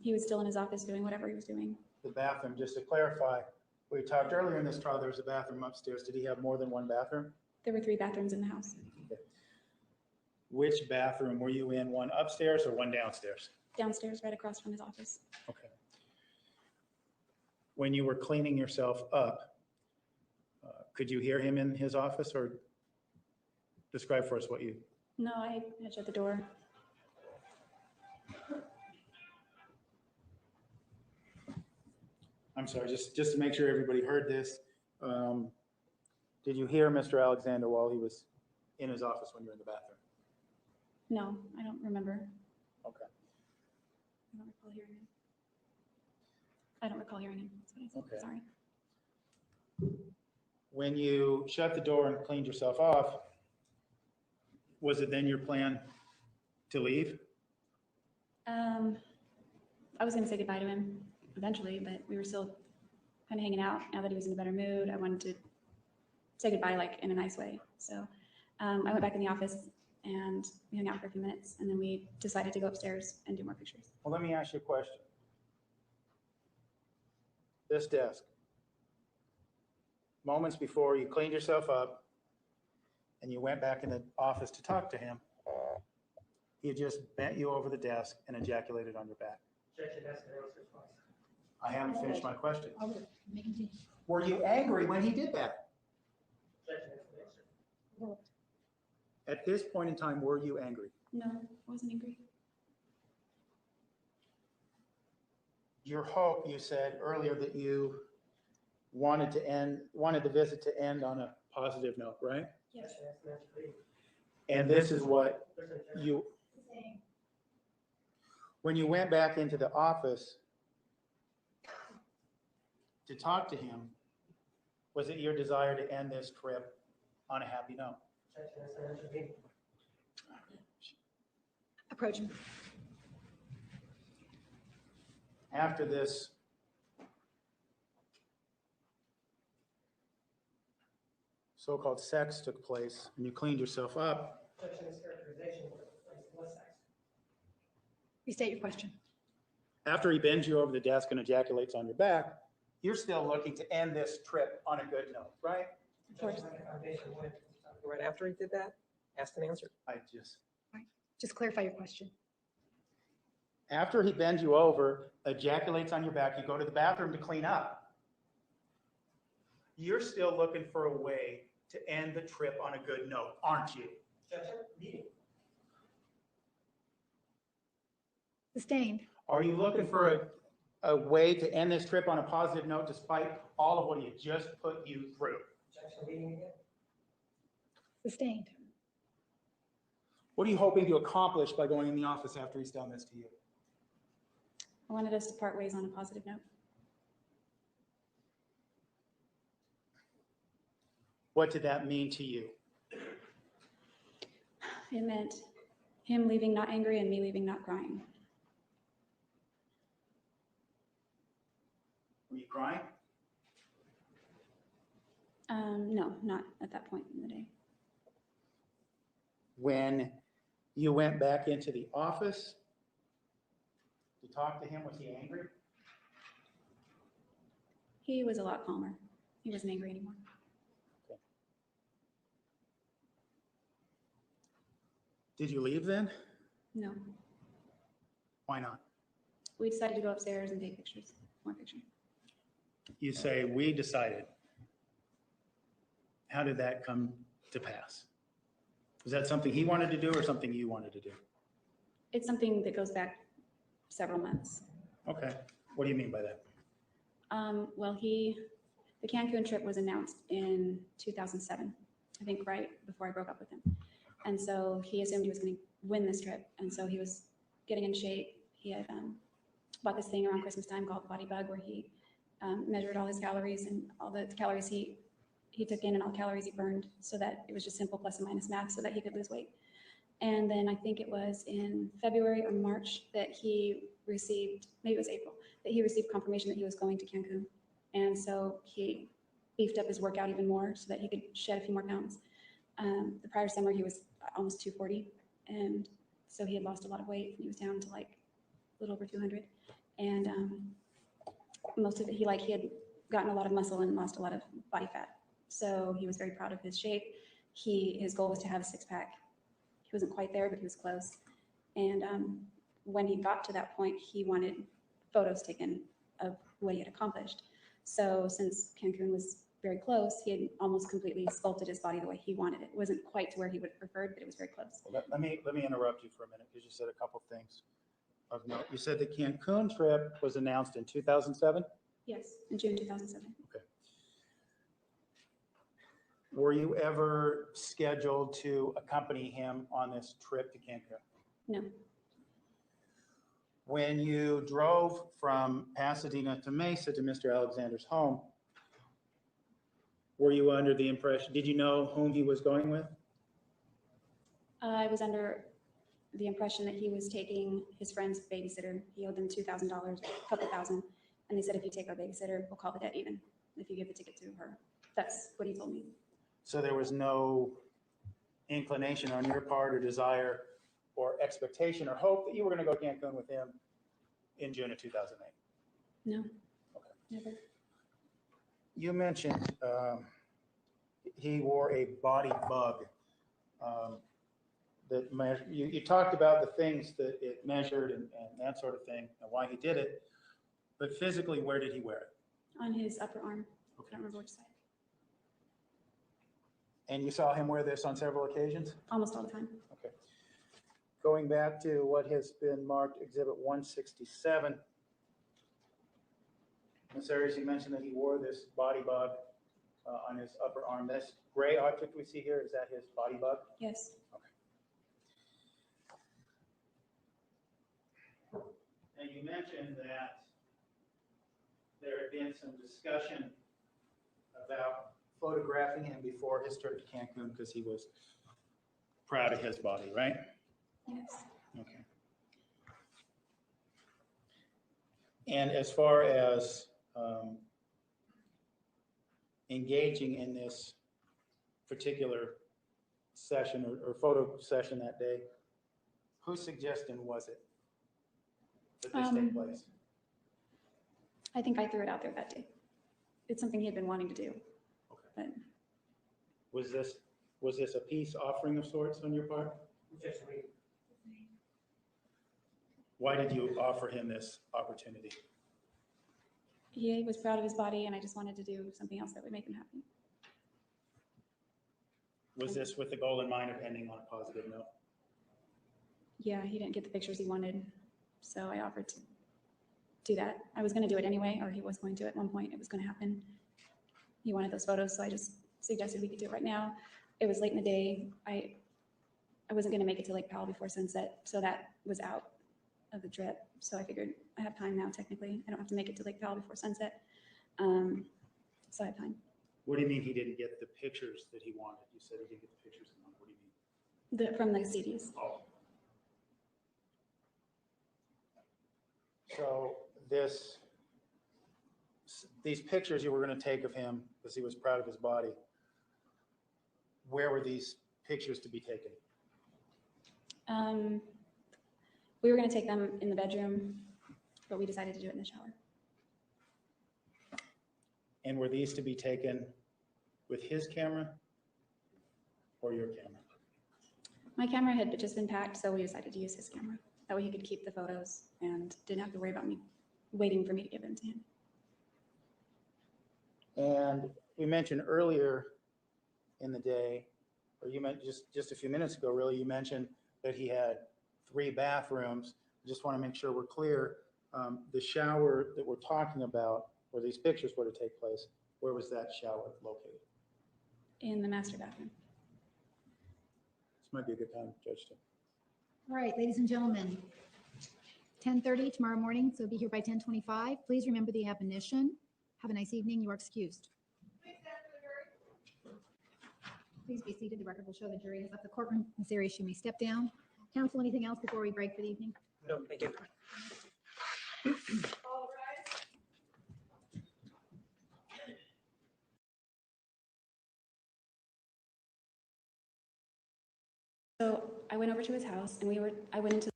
He was still in his office doing whatever he was doing. The bathroom, just to clarify, we talked earlier in this trial, there was a bathroom upstairs. Did he have more than one bathroom? There were 3 bathrooms in the house. Okay. Which bathroom were you in, one upstairs or one downstairs? Downstairs, right across from his office. Okay. When you were cleaning yourself up, could you hear him in his office, or describe for us what you... No, I had shut the door. I'm sorry, just to make sure everybody heard this. Did you hear Mr. Alexander while he was in his office when you were in the bathroom? No, I don't remember. Okay. I don't recall hearing him. I don't recall hearing him. That's what I said. Okay. Sorry. When you shut the door and cleaned yourself off, was it then your plan to leave? I was going to say goodbye to him eventually, but we were still kind of hanging out. Now that he was in a better mood, I wanted to say goodbye, like in a nice way. So I went back in the office and we hung out for a few minutes, and then we decided to go upstairs and do more pictures. Well, let me ask you a question. This desk, moments before you cleaned yourself up and you went back in the office to talk to him, he just bent you over the desk and ejaculated on your back. Objection, that's an answer twice. I haven't finished my question. May continue. Were you angry when he did that? Objection, that's an answer. At this point in time, were you angry? No, I wasn't angry. Your hope, you said earlier that you wanted the visit to end on a positive note, right? Yes. And this is what when you went back into the office to talk to him, was it your desire to end this trip on a happy note? Approach him. After this so-called sex took place and you cleaned yourself up, Restate your question. after he bends you over the desk and ejaculates on your back, you're still looking to end this trip on a good note, right? Of course. Right after he did that, asked and answered. Just clarify your question. After he bends you over, ejaculates on your back, you go to the bathroom to clean up. You're still looking for a way to end the trip on a good note, aren't you? Sustained. Are you looking for a way to end this trip on a positive note despite all of what he just put you through? Sustained. What are you hoping to accomplish by going in the office after he's done this to you? I wanted us to part ways on a positive note. What did that mean to you? It meant him leaving not angry and me leaving not crying. Were you crying? No, not at that point in the day. When you went back into the office to talk to him, was he angry? He was a lot calmer. He wasn't angry anymore. Did you leave then? No. Why not? We decided to go upstairs and take pictures, more pictures. You say, we decided. How did that come to pass? Was that something he wanted to do or something you wanted to do? It's something that goes back several months. Okay. What do you mean by that? Well, the Cancun trip was announced in 2007, I think right before I broke up with him. And so he assumed he was going to win this trip. And so he was getting in shape. He had bought this thing around Christmas time called Body Bug, where he measured all his calories and all the calories he took in and all the calories he burned, so that it was just simple plus and minus math so that he could lose weight. And then I think it was in February or March that he received, maybe it was April, that he received confirmation that he was going to Cancun. And so he beefed up his workout even more so that he could shed a few more pounds. The prior summer he was almost 240, and so he had lost a lot of weight. He was down to like a little over 200, and most of it he had gotten a lot of muscle and lost a lot of body fat. So he was very proud of his shape. His goal was to have a six-pack. He wasn't quite there, but he was close. And when he got to that point, he wanted photos taken of what he had accomplished. So since Cancun was very close, he had almost completely sculpted his body the way he wanted it. It wasn't quite to where he would have preferred, but it was very close. Well, let me interrupt you for a minute because you said a couple things of note. You said the Cancun trip was announced in 2007? Yes, in June 2007. Okay. Were you ever scheduled to accompany him on this trip to Cancun? No. When you drove from Pasadena to Mesa to Mr. Alexander's home, were you under the impression, did you know whom he was going with? I was under the impression that he was taking his friend's babysitter. He owed them $2,000, a couple thousand. And they said, if you take our babysitter, we'll call the debt even if you give the ticket to her. That's what he told me. So there was no inclination on your part or desire or expectation or hope that you were going to go to Cancun with him in June of 2008? No, Okay. never. You mentioned he wore a body bug. You talked about the things that it measured and that sort of thing and why he did it, but physically, where did he wear it? On his upper arm. I Okay. don't remember which side. And you saw him wear this on several occasions? almost all the time. Okay. Going back to what has been marked Exhibit 167. Ms. Arias, you mentioned that he wore this body bug on his upper arm. This gray object we see here, is that his body bug? Yes. And you mentioned that there had been some discussion about photographing him before his trip to Cancun because he was proud of his body, right? Yes. Okay. And as far as engaging in this particular session or photo session that day, whose suggestion was it that this take place? I think I threw it out there that day. It's something he had been wanting to do. Okay. But Was this a peace offering of sorts on your part? Why did you offer him this opportunity? he was proud of his body, and I just wanted to do something else that would make him happy. Was this with the goal in mind of ending on a positive note? Yeah, he didn't get the pictures he wanted, so I offered to do that. I was going to do it anyway, or he was going to at one point. It was going to happen. He wanted those photos, so I just suggested we could do it right now. It was late in the day. I wasn't going to make it to Lake Powell before sunset, so that was out of the trip. So I figured I have time now, technically. I don't have to make it to Lake Powell before sunset. So I have time. What do you mean he didn't get the pictures that he wanted? You said he didn't get the pictures he wanted. What do you mean? From the CDs. Oh. So these pictures you were going to take of him because he was proud of his body, where were these pictures to be taken? We were going to take them in the bedroom, but we decided to do it in the shower. And were these to be taken with his camera or your camera? My camera had just been packed, so we decided to use his camera. That way he could keep the photos and didn't have to worry about me waiting for me to give them to him. And we mentioned earlier in the day, or you meant just a few minutes ago, really, you mentioned that he had 3 bathrooms. I just want to make sure we're clear. The shower that we're talking about, where these pictures were to take place, where was that shower located? In the master bathroom. This might be a good time, Judge. All right, ladies and gentlemen, 10:30 tomorrow morning, so be here by 10:25. Please remember the admonition. Have a nice evening. You are excused. Please be seated. The record will show the jury has left the courtroom. Ms. Arias, you may step down. Counsel, anything else before we break for the evening? No, thank you. So I went over to his house and I went into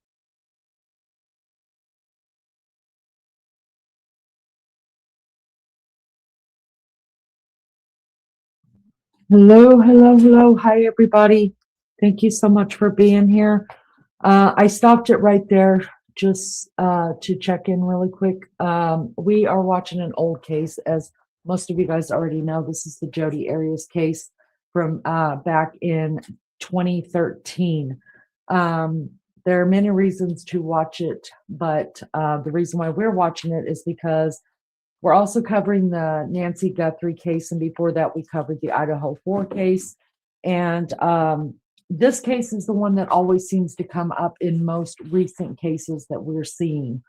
Hello. Hi, everybody. Thank you so much for being here. I stopped it right there just to check in really quick. We are watching an old case, as most of you guys already know. This is the Jodi Arias case from back in 2013. There are many reasons to watch it, but the reason why we're watching it is because we're also covering the Nancy Guthrie case, and before that we covered the Idaho 4 case. And this case is the one that always seems to come up in most recent cases that we're seeing,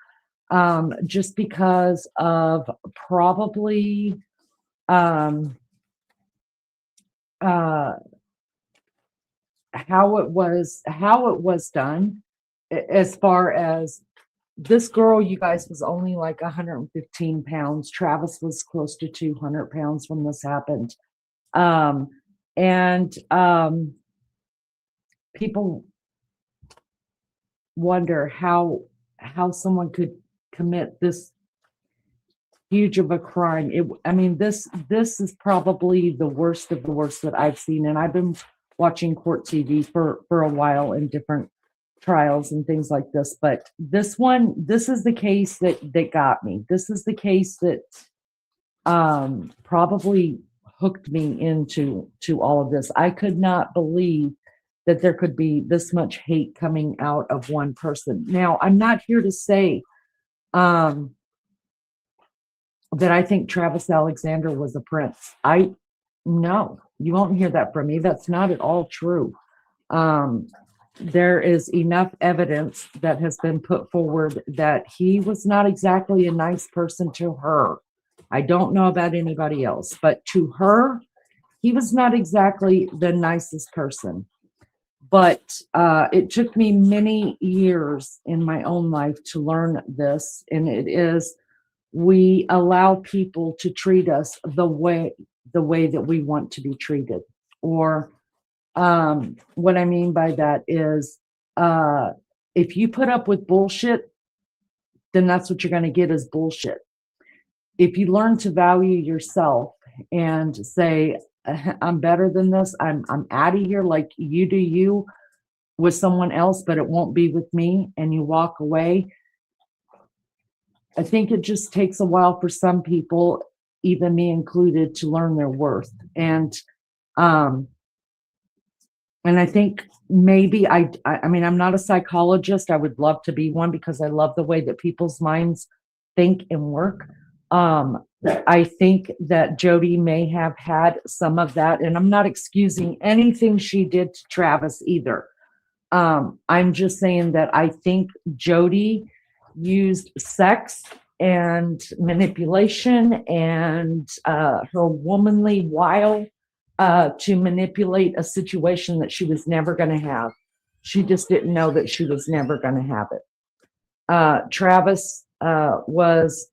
just because of probably how it was done, as far as this girl, you guys, was only like 115 pounds. Travis was close to 200 pounds when this happened. People wonder how someone could commit this huge of a crime. This is probably the worst of the worst that I've seen, and I've been watching court TV for a while in different trials and things like this, but this is the case that got me. This is the case that probably hooked me into all of this. I could not believe that there could be this much hate coming out of one person. Now, I'm not here to say that I think Travis Alexander was a prince. No, you won't hear that from me. That's not at all true. There is enough evidence that has been put forward that he was not exactly a nice person to her. I don't know about anybody else, but to her, he was not exactly the nicest person. But it took me many years in my own life to learn this, and it is, we allow people to treat us the way that we want to be treated. Or what I mean by that is, if you put up with bullshit, then that's what you're going to get, is bullshit. If you learn to value yourself and say, I'm better than this, I'm out of here, like you do you with someone else, but it won't be with me, and you walk away. I think it just takes a while for some people, even me included, to learn their worth. And I think maybe I mean, I'm not a psychologist. I would love to be one, because I love the way that people's minds think and work. I think that Jodi may have had some of that, and I'm not excusing anything she did to Travis either. I'm just saying that I think Jodi used sex and manipulation and her womanly wile to manipulate a situation that she was never going to have. She just didn't know that she was never going to have it. Travis was,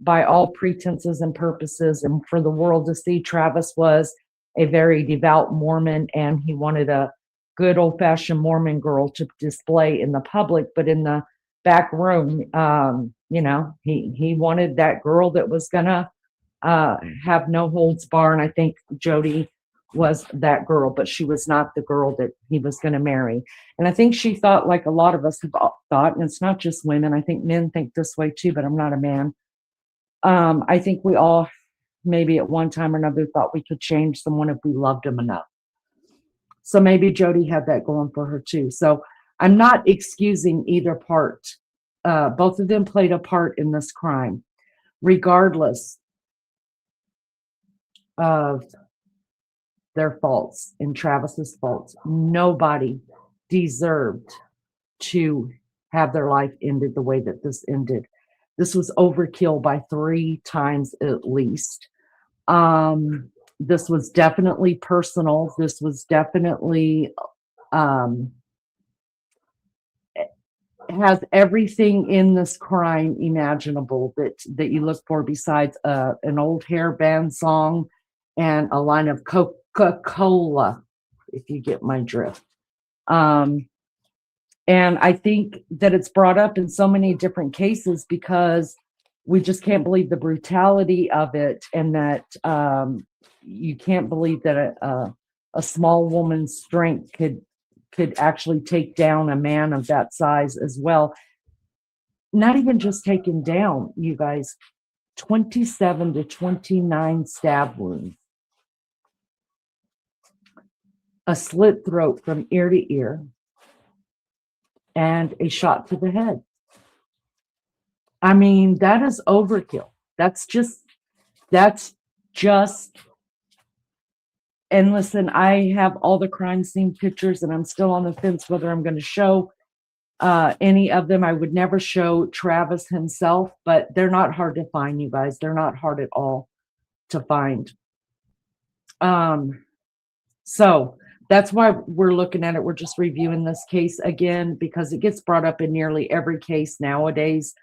by all pretenses and purposes, and for the world to see, Travis was a very devout Mormon, and he wanted a good old-fashioned Mormon girl to display in the public, but in the back room, you know, he wanted that girl that was gonna have no holds bar, and I think Jodi was that girl, but she was not the girl that he was going to marry. And I think she thought, like a lot of us have thought, and it's not just women, I think men think this way too, but I'm not a man. I think we all maybe at one time or another thought we could change someone if we loved them enough. So maybe Jodi had that going for her too. So I'm not excusing either part. Both of them played a part in this crime, regardless of their faults and Travis's faults. Nobody deserved to have their life ended the way that this ended. This was overkill by 3 times at least. This was definitely personal. This was definitely has everything in this crime imaginable that you look for, besides an old hair band song and a line of Coca-Cola, if you get my drift. And I think that it's brought up in so many different cases because we just can't believe the brutality of it, and that you can't believe that a small woman's strength could actually take down a man of that size as well. Not even just taken down, you guys, 27 to 29 stab wounds, a slit throat from ear to ear, and a shot to the head. I mean, that is overkill. That's just, and listen, I have all the crime scene pictures, and I'm still on the fence whether I'm going to show any of them. I would never show Travis himself, but they're not hard to find, you guys. They're not hard at all to find. So that's why we're looking at it. We're just reviewing this case again because it gets brought up in nearly every case nowadays.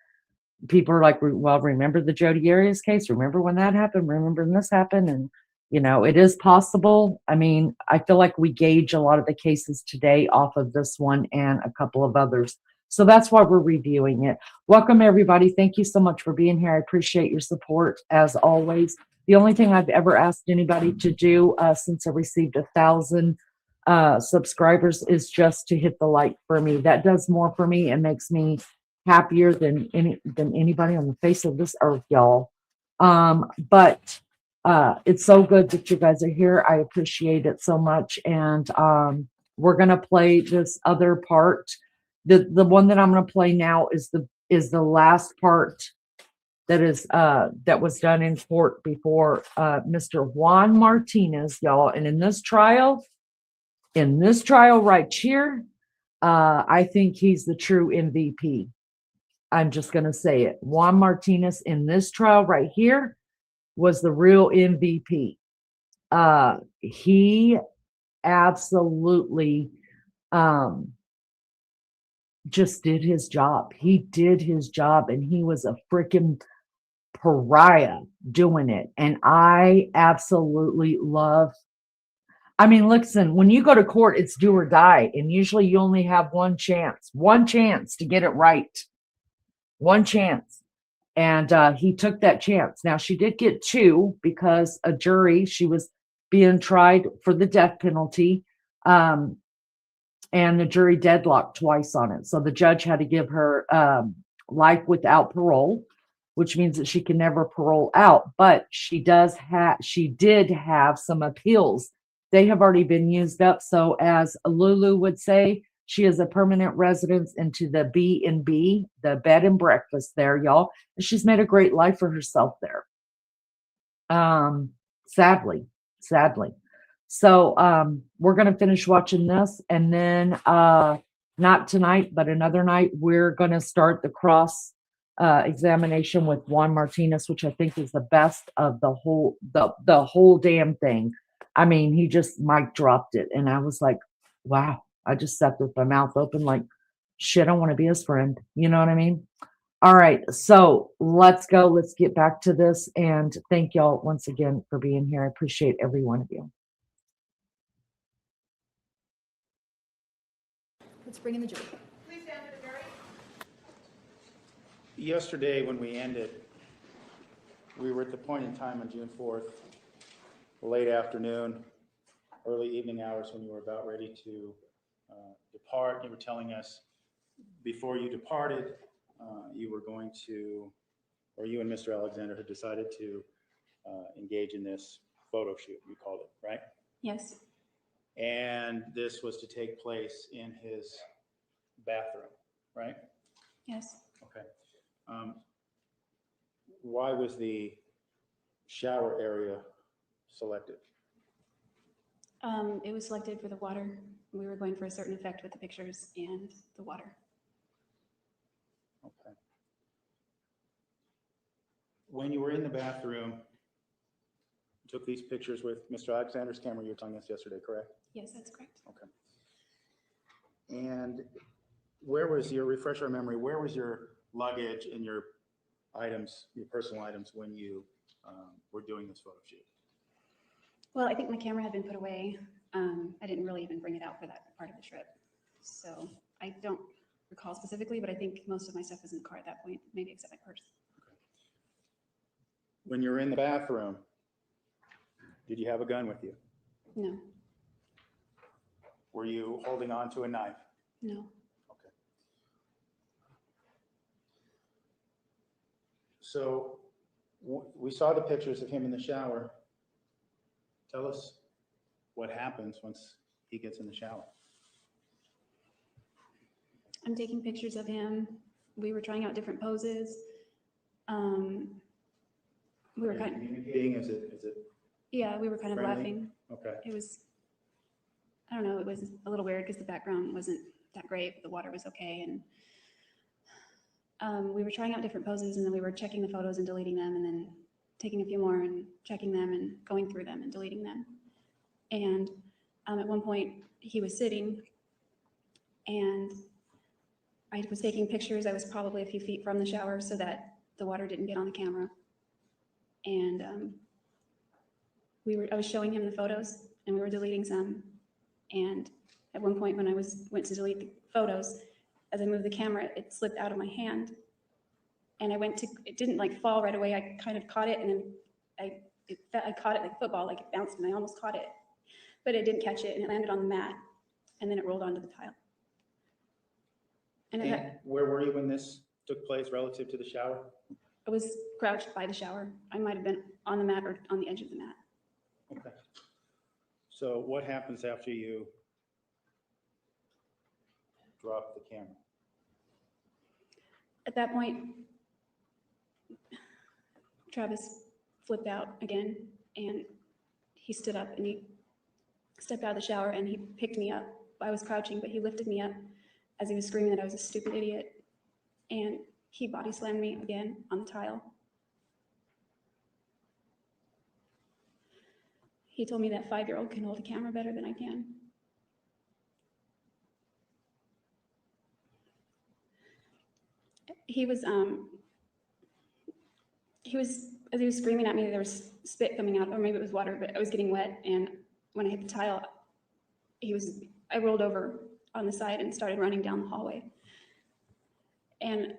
People are like, well, remember the Jodi Arias case? Remember when that happened? Remember when this happened? And, you know, it is possible. I mean, I feel like we gauge a lot of the cases today off of this one and a couple of others. So that's why we're reviewing it. Welcome, everybody. Thank you so much for being here. I appreciate your support, as always. The only thing I've ever asked anybody to do since I received 1,000 subscribers is just to hit the like for me. That does more for me and makes me happier than anybody on the face of this earth, y'all. But It's so good that you guys are here. I appreciate it so much. And we're gonna play this other part. The one that I'm gonna play now is the last part that is that was done in court before Mr. Juan Martinez, y'all. And in this trial right here, I think he's the true MVP. I'm just gonna say it. Juan Martinez in this trial right here was the real MVP. He absolutely just did his job. He did his job, and he was a freaking pariah doing it. And I absolutely love, I mean, listen, when you go to court, it's do or die. And usually you only have one chance to get it right. One chance. And he took that chance. Now, she did get 2 because a jury, she was being tried for the death penalty. And the jury deadlocked twice on it. So the judge had to give her life without parole, which means that she can never parole out. But she did have some appeals. They have already been used up. So as Lulu would say, she is a permanent resident into the B&B, the bed and breakfast there, y'all. And she's made a great life for herself there. Sadly. So we're going to finish watching this, and then not tonight, but another night, we're going to start the cross examination with Juan Martinez, which I think is the best of the whole damn thing. I mean, he just mic dropped it, and I was like, wow. I just sat with my mouth open like, shit, I want to be his friend. You know what I mean? All right, so let's go. Let's get back to this, and thank y'all once again for being here. I appreciate every one of you. Let's bring in the jury. Yesterday, when we ended, we were at the point in time on June 4th, late afternoon, early evening hours, when you were about ready to depart. You were telling us before you departed, you were going to, or you and Mr. Alexander had decided to engage in this photo shoot, you called it, right? Yes. And this was to take place in his bathroom, right? Yes. Okay. Why was the shower area selected? It was selected for the water. We were going for a certain effect with the pictures and the water. Okay. When you were in the bathroom, you took these pictures with Mr. Alexander's camera you were telling us yesterday, correct? Yes, that's correct. Okay. And where was your, refresh our memory, where was your luggage and your items, your personal items, when you were doing this photo shoot? Well, I think my camera had been put away. I didn't really even bring it out for that part of the trip. So I don't recall specifically, but I think most of my stuff was in the car at that point, maybe except my purse. Okay. When you were in the bathroom, did you have a gun with you? No. Were you holding on to a knife? No. Okay. So we saw the pictures of him in the shower. Tell us what happens once he gets in the shower. I'm taking pictures of him. We were trying out different poses. We were Are you kind of communicating? Is it yeah, we were kind of friendly? laughing. Okay. It was, I don't know, it was a little weird because the background wasn't that great, but the water was okay. And we were trying out different poses, and then we were checking the photos and deleting them, and then taking a few more and checking them and going through them and deleting them. And at one point he was sitting, and I was taking pictures. I was probably a few feet from the shower so that the water didn't get on the camera. And I was showing him the photos, and we were deleting some. And at one point when I went to delete the photos, as I moved the camera, it slipped out of my hand. And it didn't like fall right away. I kind of caught it, and then I caught it like football, like it bounced, and I almost caught it. But it didn't catch it, and it landed on the mat, and then it rolled onto the tile. And where were you when this took place relative to the shower? I was crouched by the shower. I might have been on the mat or on the edge of the mat. Okay. So what happens after you drop the camera? At that point, Travis flipped out again, and he stood up and he stepped out of the shower and he picked me up. I was crouching, but he lifted me up as he was screaming that I was a stupid idiot, and he body slammed me again on the tile. He told me that 5-year-old can hold a camera better than I can. As he was screaming at me, there was spit coming out, or maybe it was water, but I was getting wet. And when I hit the tile, I rolled over on the side and started running down the hallway. And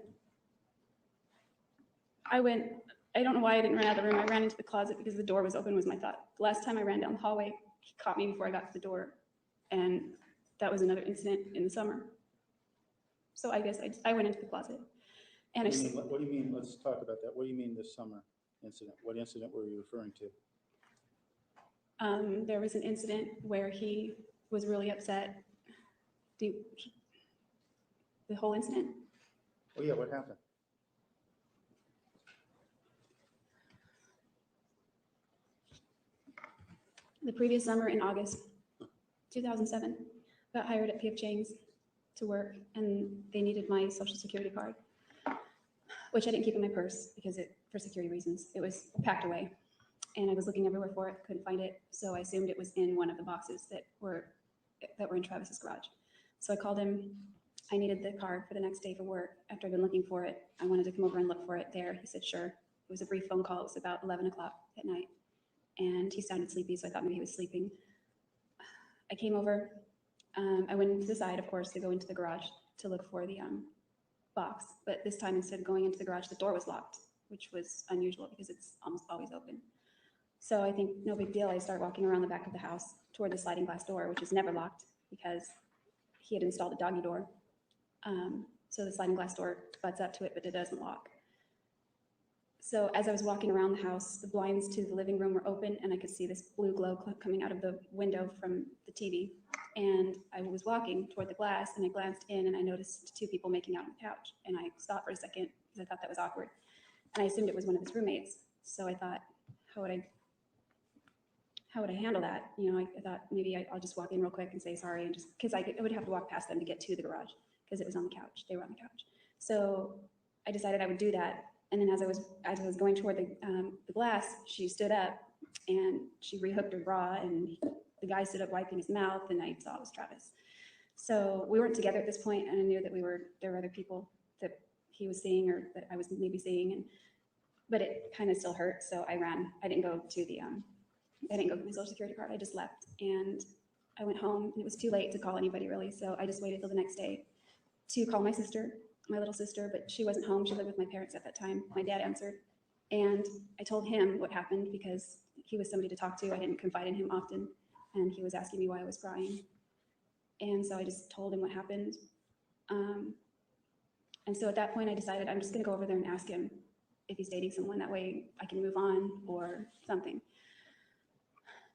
I don't know why I didn't run out of the room. I ran into the closet because the door was open, was my thought. The last time I ran down the hallway, he caught me before I got to the door. And that was another incident in the summer. So I guess I went into the closet. And What do you mean? Let's talk about that. What do you mean this summer incident? What incident were you referring to? There was an incident where he was really upset. The whole incident? Oh yeah, what happened? The previous summer in August 2007, got hired at Pt5 to work, and they needed my social security card, which I didn't keep in my purse because for security reasons, it was packed away. And I was looking everywhere for it, couldn't find it. So I assumed it was in one of the boxes that were in Travis's garage. So I called him. I needed the card for the next day for work. After I'd been looking for it, I wanted to come over and look for it there. He said, sure. It was a brief phone call. It was about 11 o'clock at night. And he sounded sleepy, so I thought maybe he was sleeping. I came over. I went to the side, of course, to go into the garage to look for the box. But this time, instead of going into the garage, the door was locked, which was unusual because it's almost always open. So I think no big deal. I start walking around the back of the house toward the sliding glass door, which is never locked because he had installed a doggy door. So the sliding glass door butts up to it, but it doesn't lock. So as I was walking around the house, the blinds to the living room were open, and I could see this blue glow coming out of the window from the TV. And I was walking toward the glass, and I glanced in, and I noticed 2 people making out on the couch. And I stopped for a second because I thought that was awkward. And I assumed it was one of his roommates. So I thought, how would I handle that? You know, I thought maybe I'll just walk in real quick and say sorry, and just because I would have to walk past them to get to the garage because it was on the couch. They were on the couch. So I decided I would do that. And then as I was going toward the glass, she stood up and she rehooked her bra, and the guy stood up wiping his mouth, and I saw it was Travis. So we weren't together at this point, and I knew that there were other people that he was seeing or that I was maybe seeing, but it kind of still hurt. So I ran. I didn't go to my social security card. I just left, and I went home, and it was too late to call anybody really. So I just waited till the next day to call my sister, my little sister, but she wasn't home. She lived with my parents at that time. My dad answered, and I told him what happened because he was somebody to talk to. I didn't confide in him often, and he was asking me why I was crying. And so I just told him what happened. And so at that point I decided I'm just gonna go over there and ask him if he's dating someone. That way I can move on or something.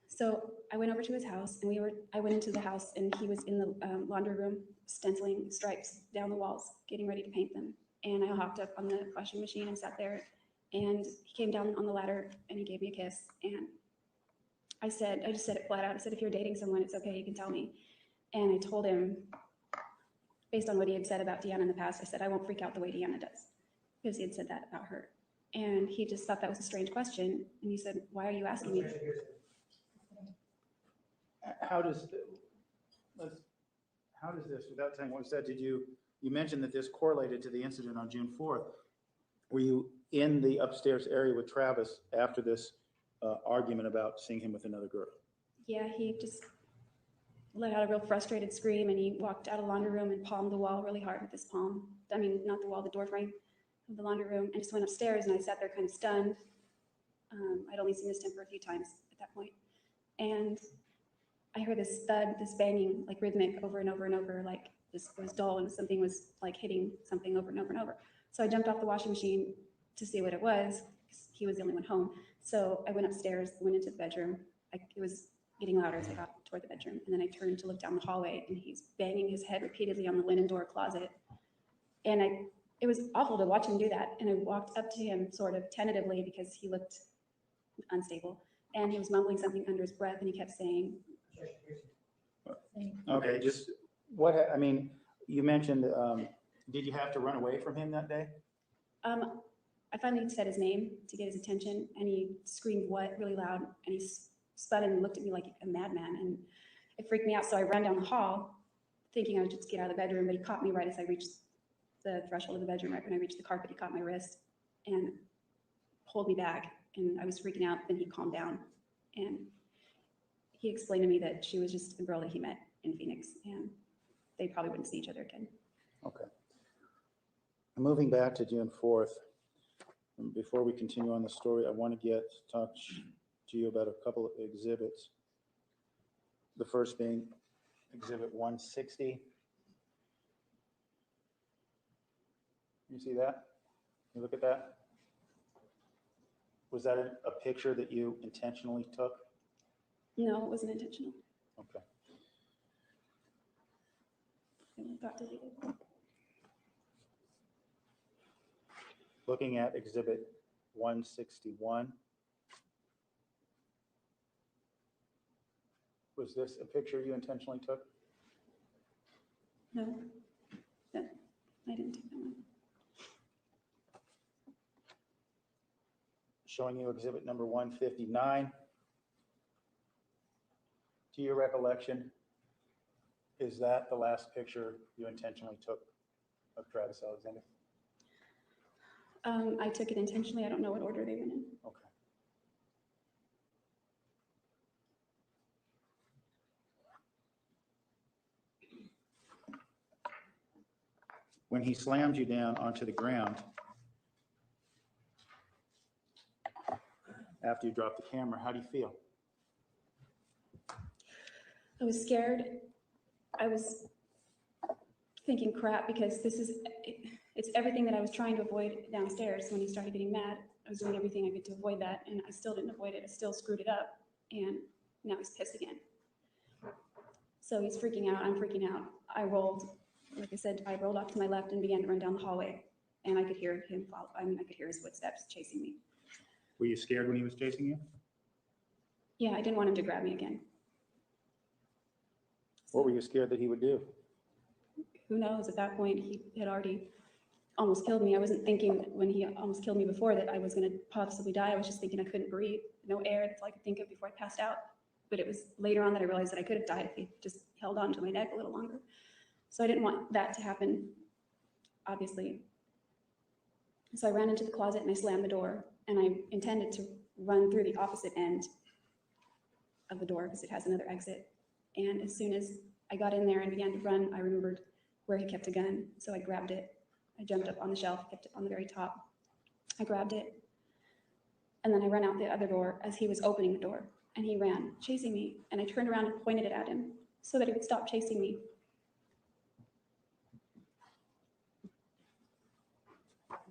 So I went over to his house, and I went into the house, and he was in the laundry room stenciling stripes down the walls, getting ready to paint them. And I hopped up on the washing machine and sat there, and he came down on the ladder and he gave me a kiss. And I just said it flat out. I said, if you're dating someone, it's okay, you can tell me. And I told him, based on what he had said about Deanna in the past, I said, I won't freak out the way Deanna does, because he had said that about her. And he just thought that was a strange question. And he said, why are you asking me? How does this, without saying what was said, you mentioned that this correlated to the incident on June 4th. Were you in the upstairs area with Travis after this argument about seeing him with another girl? Yeah, he just let out a real frustrated scream, and he walked out of the laundry room and palmed the wall really hard with his palm. I mean, not the wall, the door frame of the laundry room, and just went upstairs, and I sat there kind of stunned. I'd only seen his temper a few times at that point. And I heard this thud, this banging, like rhythmic over and over and over, like it was dull, and something was like hitting something over and over and over. So I jumped off the washing machine to see what it was, 'cause he was the only one home. So I went upstairs, went into the bedroom. It was getting louder as I got toward the bedroom. And then I turned to look down the hallway, and he's banging his head repeatedly on the linen door closet. And it was awful to watch him do that. And I walked up to him sort of tentatively because he looked unstable. And he was mumbling something under his breath, and he kept saying, Okay, just I mean, you mentioned, did you have to run away from him that day? I finally said his name to get his attention, and he screamed "what" really loud, and he spun and looked at me like a madman, and it freaked me out. So I ran down the hall thinking I would just get out of the bedroom, but he caught me right as I reached the threshold of the bedroom. Right when I reached the carpet, he caught my wrist and pulled me back, and I was freaking out. Then he calmed down, and he explained to me that she was just a girl that he met in Phoenix, and they probably wouldn't see each other again. Okay. Moving back to June 4th, and before we continue on the story, I want to talk to you about a couple of exhibits. The first being Exhibit 160. You see that? You look at that? Was that a picture that you intentionally took? No, it wasn't intentional. Okay. It got deleted. Looking at Exhibit 161. Was this a picture you intentionally took? No, I didn't take that one. Showing you exhibit number 159. To your recollection, is that the last picture you intentionally took of Travis Alexander? I took it intentionally. I don't know what order they went in. Okay. When he slammed you down onto the ground, after you dropped the camera, how do you feel? I was scared. I was thinking crap because it's everything that I was trying to avoid downstairs. When he started getting mad, I was doing everything I could to avoid that, and I still didn't avoid it. I still screwed it up, and now he's pissed again. So he's freaking out. I'm freaking out. I rolled, like I said, I rolled off to my left and began to run down the hallway, and I could hear him follow. I mean, I could hear his footsteps chasing me. Were you scared when he was chasing you? Yeah, I didn't want him to grab me again. What were you scared that he would do? Who knows? At that point, he had already almost killed me. I wasn't thinking when he almost killed me before that I was going to possibly die. I was just thinking I couldn't breathe, no air. That's all I could think of before I passed out. But it was later on that I realized that I could have died if he just held on to my neck a little longer. So I didn't want that to happen, obviously. So I ran into the closet and I slammed the door, and I intended to run through the opposite end of the door because it has another exit. And as soon as I got in there and began to run, I remembered where he kept a gun. So I grabbed it. I jumped up on the shelf, kept it on the very top. I grabbed it. And then I ran out the other door as he was opening the door. And he ran, chasing me. And I turned around and pointed it at him so that he would stop chasing me.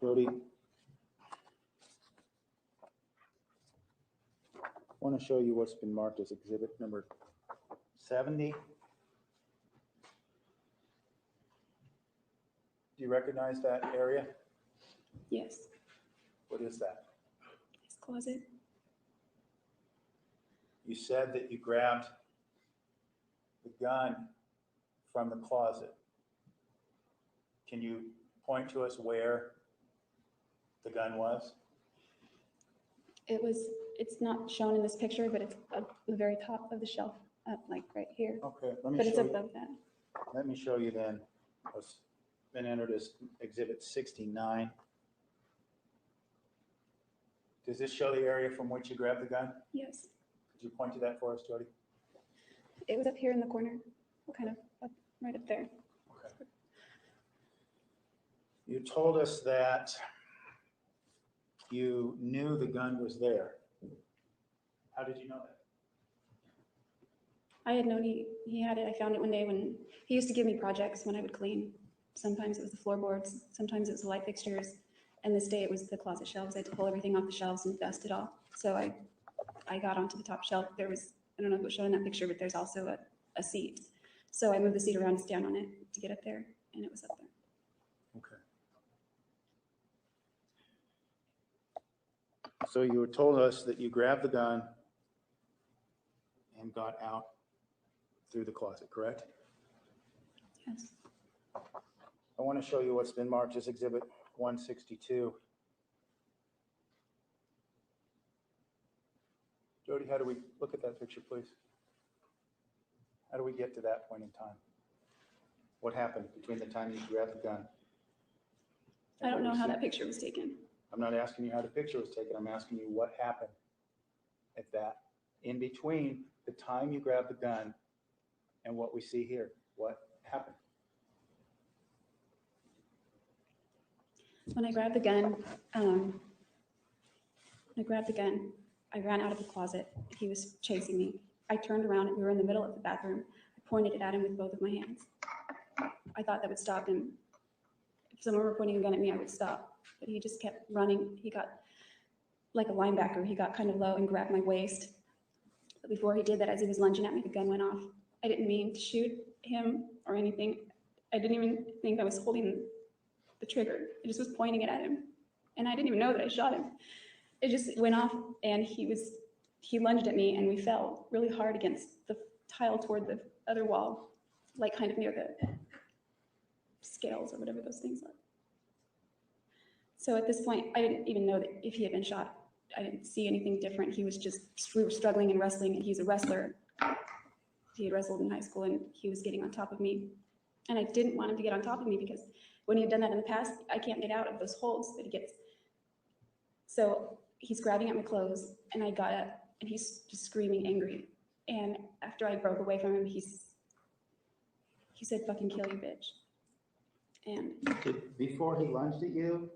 Jodi, I want to show you what's been marked as exhibit number 70. Do you recognize that area? Yes, What is that? his closet. You said that you grabbed the gun from the closet. Can you point to us where the gun was? It's not shown in this picture, but it's at the very top of the shelf, like right here. Okay, But it's above that. let me show you then what's been entered as exhibit 69. Does this show the area from which you grabbed the gun? Yes, Could you point to that for us, Jodi? it was up here in the corner, kind of up, right up there. Okay. You told us that you knew the gun was there. How did you know that? I had known he had it. I found it one day when he used to give me projects when I would clean. Sometimes it was the floorboards, sometimes it was the light fixtures. And this day it was the closet shelves. I had to pull everything off the shelves and dust it all. So I got onto the top shelf. There was, I don't know if it was shown in that picture, but there's also a seat. So I moved the seat around to stand on it to get up there, and it was up there. Okay. So you told us that you grabbed the gun and got out through the closet, correct? Yes. I want to show you what's been marked as Exhibit 162. Jodi, how do we look at that picture, please? How do we get to that point in time? What happened between the time you grabbed the gun? I don't know how that picture was taken. I'm not asking you how the picture was taken. I'm asking you what happened at that, in between the time you grabbed the gun and what we see here. What happened? When I grabbed the gun, I ran out of the closet. He was chasing me. I turned around and we were in the middle of the bathroom. I pointed it at him with both of my hands. I thought that would stop him. If someone were pointing a gun at me, I would stop. But he just kept running. He got like a linebacker. He got kind of low and grabbed my waist. But before he did that, as he was lunging at me, the gun went off. I didn't mean to shoot him or anything. I didn't even think I was holding the trigger. I just was pointing it at him. And I didn't even know that I shot him. It just went off and he lunged at me and we fell really hard against the tile toward the other wall, like kind of near the scales or whatever those things are. So at this point, I didn't even know that if he had been shot. I didn't see anything different. He was just, we were struggling and wrestling, and he's a wrestler. He had wrestled in high school and he was getting on top of me. And I didn't want him to get on top of me because when he had done that in the past, I can't get out of those holds that he gets. So he's grabbing at my clothes and I got up and he's just screaming angry. And after I broke away from him, he said, "Fucking kill you, bitch." And Before he lunged at you,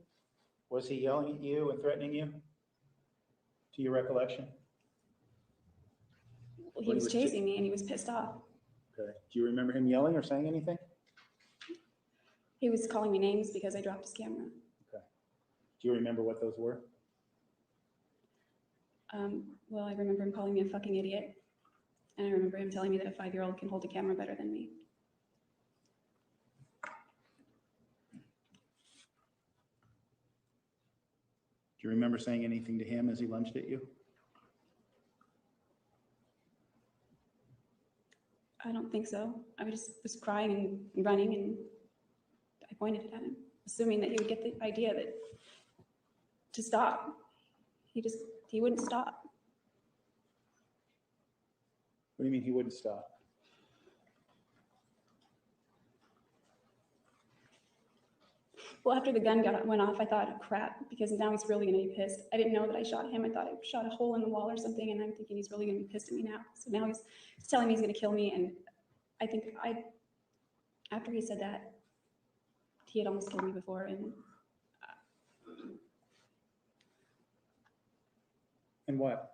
was he yelling at you and threatening you? To your recollection? well, he was chasing me and he was pissed off. Okay. Do you remember him yelling or saying anything? He was calling me names because I dropped his camera. Okay. Do you remember what those were? Well, I remember him calling me a fucking idiot. And I remember him telling me that a 5-year-old can hold a camera better than me. Do you remember saying anything to him as he lunged at you? I don't think so. I was crying and running and I pointed it at him, assuming that he would get the idea that to stop. He wouldn't stop. What do you mean he wouldn't stop? Well, after the gun went off, I thought, crap, because now he's really gonna be pissed. I didn't know that I shot him. I thought I shot a hole in the wall or something, and I'm thinking he's really gonna be pissed at me now. So now he's telling me he's gonna kill me, and I think after he said that, he had almost killed me before, And what?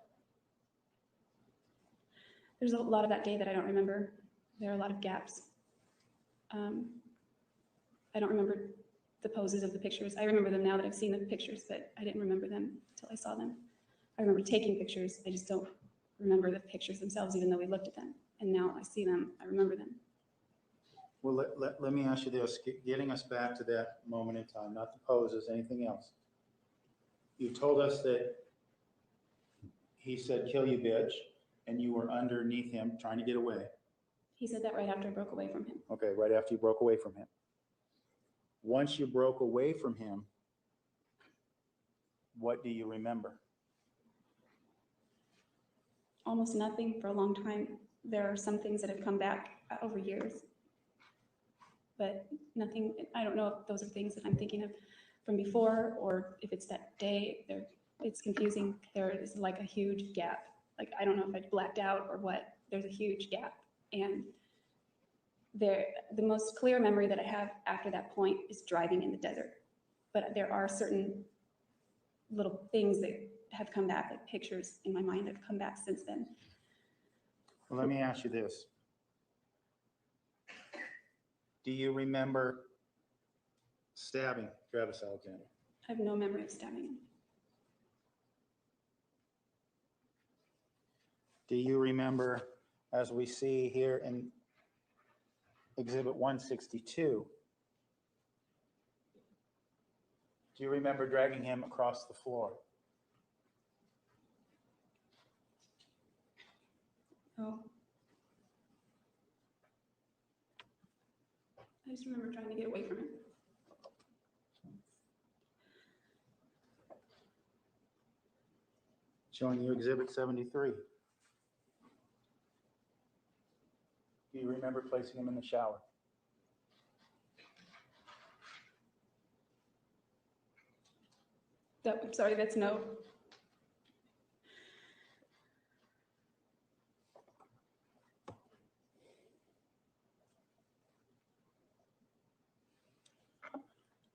there's a lot of that day that I don't remember. There are a lot of gaps. I don't remember the poses of the pictures. I remember them now that I've seen the pictures, but I didn't remember them until I saw them. I remember taking pictures. I just don't remember the pictures themselves, even though we looked at them. And now I see them, I remember them. Well, let me ask you this, getting us back to that moment in time, not the poses, anything else. You told us that he said, "Kill you, bitch," and you were underneath him trying to get away. He said that right after I broke away from him. Okay, right after you broke away from him. Once you broke away from him, what do you remember? Almost nothing for a long time. There are some things that have come back over years, but nothing. I don't know if those are things that I'm thinking of from before or if it's that day. It's confusing. There is like a huge gap. Like, I don't know if I blacked out or what. There's a huge gap. And the most clear memory that I have after that point is driving in the desert. But there are certain little things that have come back, like pictures in my mind that have come back since then. Well, let me ask you this. Do you remember stabbing Travis Alexander? I have no memory of stabbing him. Do you remember, as we see here in Exhibit 162, do you remember dragging him across the floor? Oh. I just remember trying to get away from him. Showing you Exhibit 73. Do you remember placing him in the shower? I'm sorry, that's no.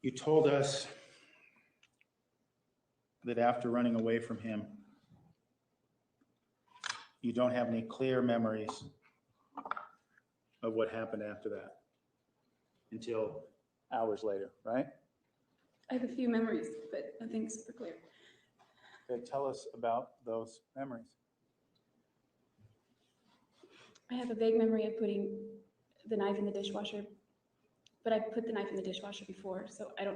You told us that after running away from him, you don't have any clear memories of what happened after that until hours later, right? I have a few memories, but nothing super clear. Okay, tell us about those memories. I have a vague memory of putting the knife in the dishwasher, but I put the knife in the dishwasher before, so I'm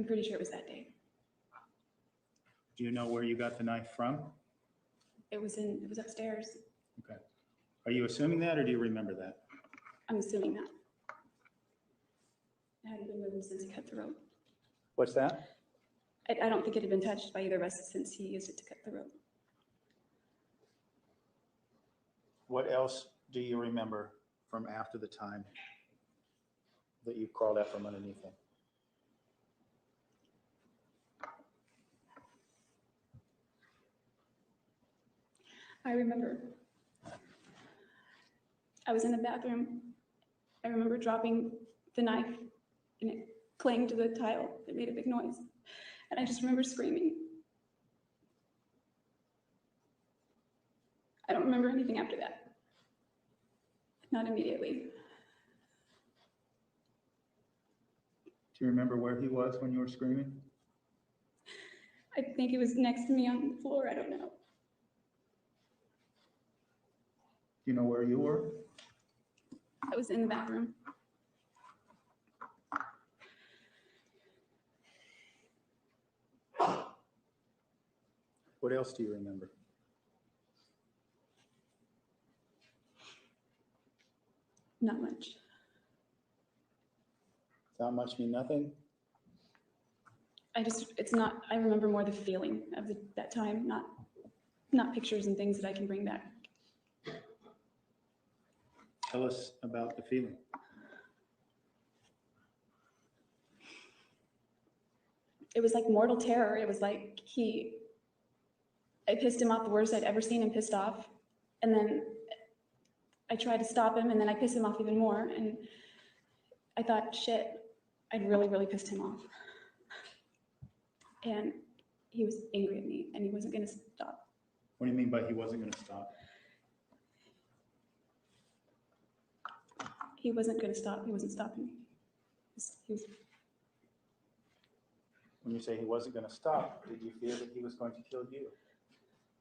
pretty sure it was that day. Do you know where you got the knife from? It was upstairs. Okay. Are you assuming that, or do you remember that? I'm assuming that. It hadn't been moved since he cut the rope. What's that? I don't think it had been touched by either of us since he used it to cut the rope. What else do you remember from after the time that you crawled out from underneath him? I remember I was in the bathroom. I remember dropping the knife and it clanged to the tile. It made a big noise. And I just remember screaming. I don't remember anything after that. Not immediately. Do you remember where he was when you were screaming? I think he was next to me on the floor. I don't know. Do you know where you were? I was in the bathroom. What else do you remember? Not much. Not much mean nothing? I remember more the feeling of that time, not pictures and things that I can bring back. Tell us about the feeling. It was like mortal terror. It was like I pissed him off the worst I'd ever seen him pissed off. And then I tried to stop him and then I pissed him off even more. And I thought, shit, I'd really, really pissed him off. And he was angry at me and he wasn't going to stop. What do you mean by he wasn't going to stop? He wasn't going to stop. He wasn't stopping me. He was. When you say he wasn't going to stop, did you fear that he was going to kill you?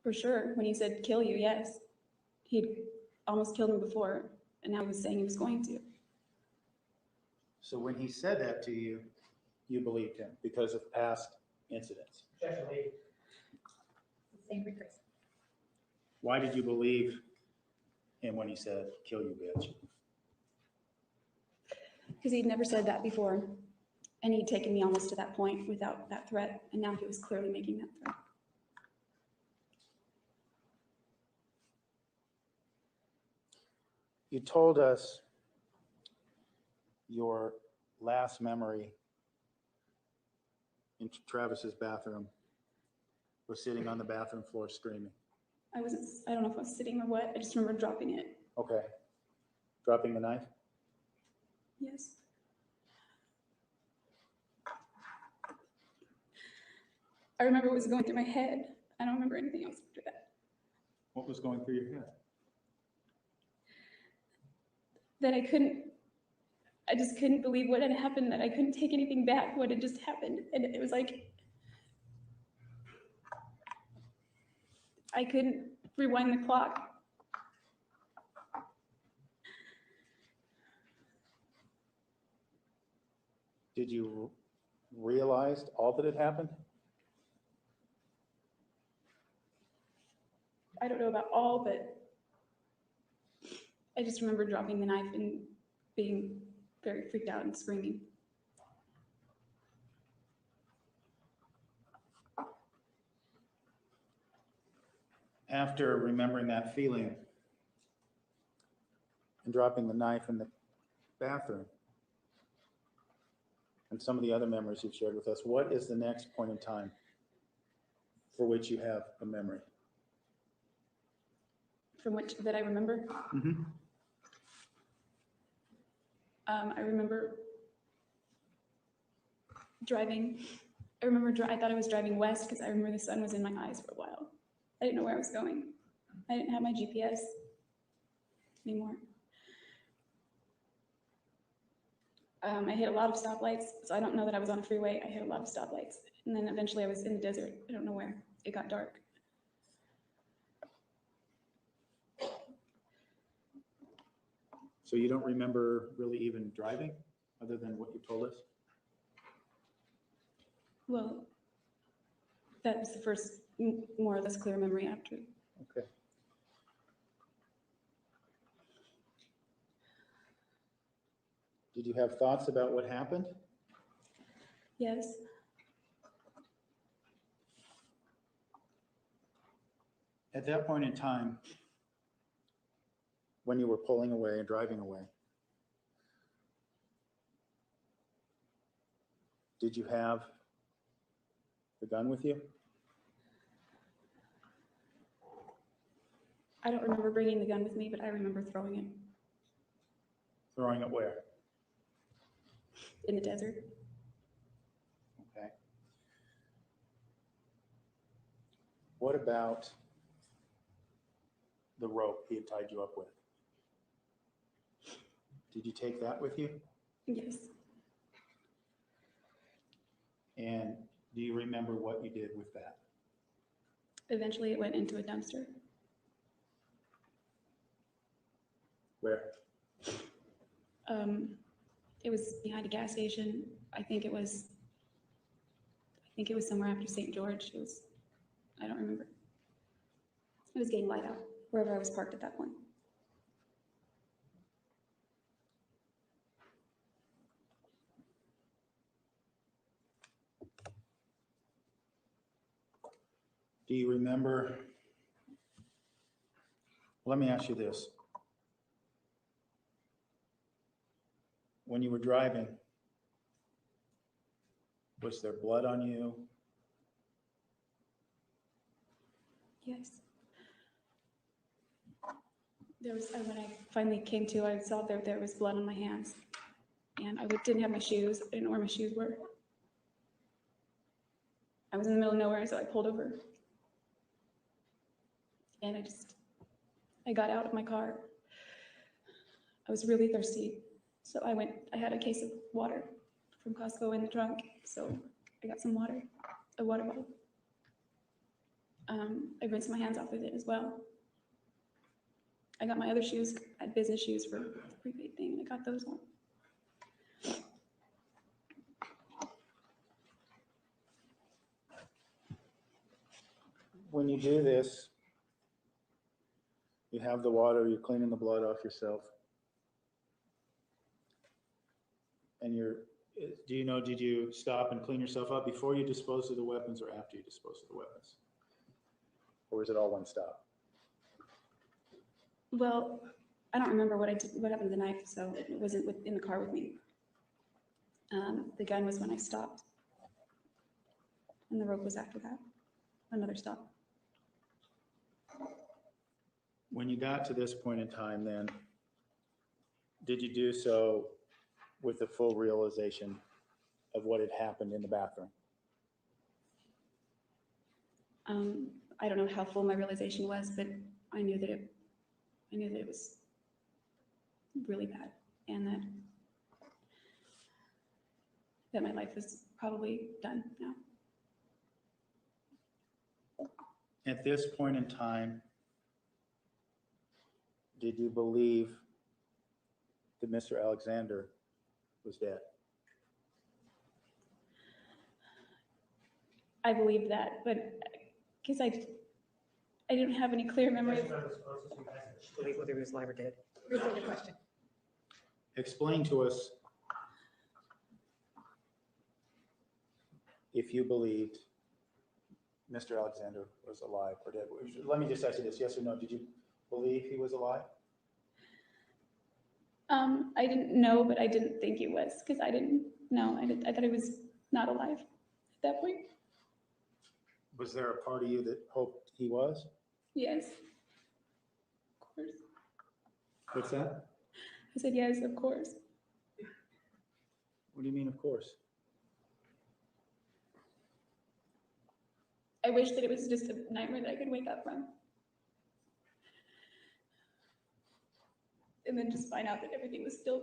For sure. When he said kill you, yes. He'd almost killed me before, and now he was saying he was going to. So when he said that to you, you believed him because of past incidents. Definitely. Same for Chris. Why did you believe him when he said, kill you, bitch? Because he'd never said that before, and he'd taken me almost to that point without that threat, and now he was clearly making that threat. You told us your last memory in Travis's bathroom was sitting on the bathroom floor screaming. I don't know if I was sitting or what, I just remember dropping it. Okay. Dropping the knife? Yes. I remember what was going through my head. I don't remember anything else after that. What was going through your head? That I couldn't I just couldn't believe what had happened, that I couldn't take anything back, what had just happened. And it was like, I couldn't rewind the clock. Did you realize all that had happened? I don't know about all, but I just remember dropping the knife and being very freaked out and screaming. After remembering that feeling and dropping the knife in the bathroom and some of the other memories you've shared with us, what is the next point in time for which you have a memory? From which that I remember. Mm-hmm. I remember driving. I thought I was driving west because I remember the sun was in my eyes for a while. I didn't know where I was going. I didn't have my GPS anymore. I hit a lot of stoplights, so I don't know that I was on a freeway. I hit a lot of stoplights. And then eventually I was in the desert. I don't know where. It got dark. So you don't remember really even driving other than what you told us? Well, that was the first more or less clear memory after. Okay. Did you have thoughts about what happened? Yes. At that point in time, when you were pulling away and driving away, did you have the gun with you? I don't remember bringing the gun with me, but I remember throwing it Throwing it where? in the desert. Okay. What about the rope he had tied you up with? Did you take that with you? Yes. And do you remember what you did with that? Eventually it went into a dumpster. Where? It was behind a gas station. I think it was somewhere after St. George. I don't remember. It was getting light out, wherever I was parked at that point. Do you remember? Let me ask you this. When you were driving, was there blood on you? Yes. There was, when I finally came to, I saw there was blood on my hands. And I didn't have my shoes. I didn't know where my shoes were. I was in the middle of nowhere, so I pulled over. And I got out of my car. I was really thirsty. So I had a case of water from Costco in the trunk. So I got some water, a water bottle. I rinsed my hands off with it as well. I got my other shoes. I had business shoes for the prepaid thing, and I got those on. When you do this, you have the water, you're cleaning the blood off yourself. And do you know, did you stop and clean yourself up before you disposed of the weapons or after you disposed of the weapons? Or is it all one stop? Well, I don't remember what happened to the knife, so it wasn't in the car with me. The gun was when I stopped. And the rope was after that, another stop. When you got to this point in time then, did you do so with the full realization of what had happened in the bathroom? I don't know how full my realization was, but I knew that it was really bad, and that that my life was probably done now. At this point in time, did you believe that Mr. Alexander was dead? I believe that, but because I didn't have any clear memory of. Believe whether he was alive or dead. Repeat the question. Explain to us if you believed Mr. Alexander was alive or dead. Let me just ask you this, yes or no, did you believe he was alive? I didn't know, but I didn't think he was, because I didn't know. I thought he was not alive at that point. Was there a part of you that hoped he was? Yes. Of course. What's that? I said, yes, of course. What do you mean, of course? I wish that it was just a nightmare that I could wake up from. And then just find out that everything was still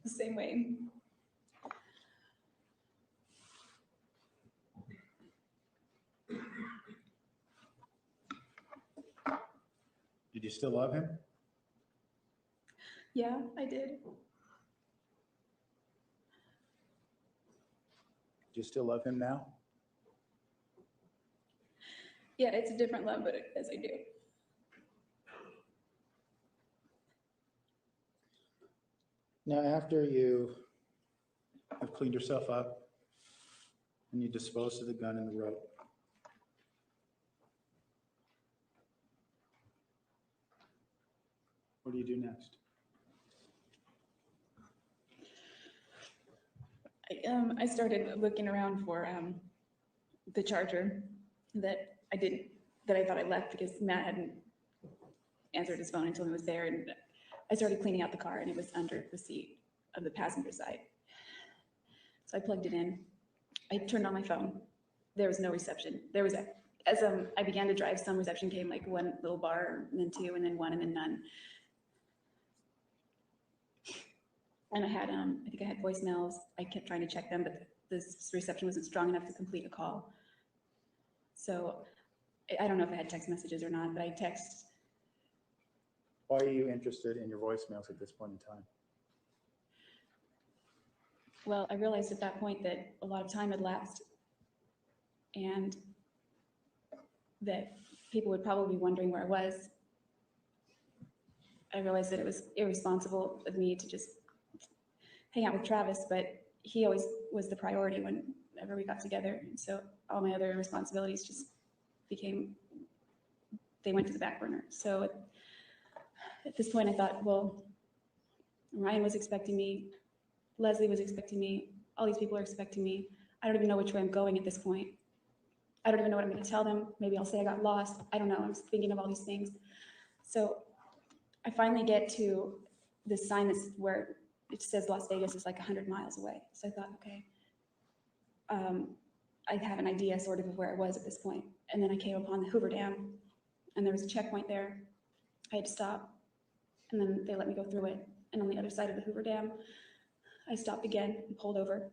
the same way. Did you still love him? Yeah, I did. Do you still love him now? Yeah, it's a different love, but yes, I do. Now, after you have cleaned yourself up and you disposed of the gun and the rope, what do you do next? I started looking around for the charger that I thought I left because Matt hadn't answered his phone until he was there, and I started cleaning out the car and it was under the seat of the passenger side. So I plugged it in. I turned on my phone. There was no reception. As I began to drive, some reception came, like one little bar, and then two, and then one, and then none. And I think I had voicemails. I kept trying to check them, but the reception wasn't strong enough to complete a call. So I don't know if I had text messages or not, but I text. Why are you interested in your voicemails at this point in time? Well, I realized at that point that a lot of time had lapsed and that people would probably be wondering where I was. I realized that it was irresponsible of me to just hang out with Travis, but he always was the priority whenever we got together. And so all my other responsibilities just they went to the back burner. So at this point I thought, well, Ryan was expecting me, Leslie was expecting me, all these people are expecting me. I don't even know which way I'm going at this point. I don't even know what I'm going to tell them. Maybe I'll say I got lost. I don't know. I'm just thinking of all these things. So I finally get to this sign that's where it says Las Vegas is like 100 miles away. So I thought, okay, I have an idea sort of where I was at this point. And then I came upon the Hoover Dam and there was a checkpoint there. I had to stop and then they let me go through it. And on the other side of the Hoover Dam, I stopped again and pulled over.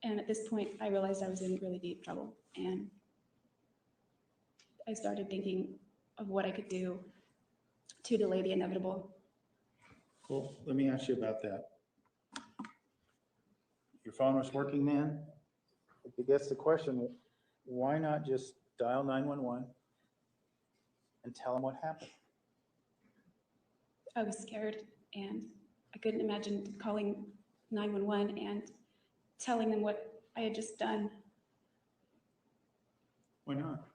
And at this point, I realized I was in really deep trouble. And I started thinking of what I could do to delay the inevitable. Cool. Let me ask you about that. Your phone was working then? I guess the question, why not just dial 911 and tell them what happened? I was scared and I couldn't imagine calling 911 and telling them what I had just done. Why not?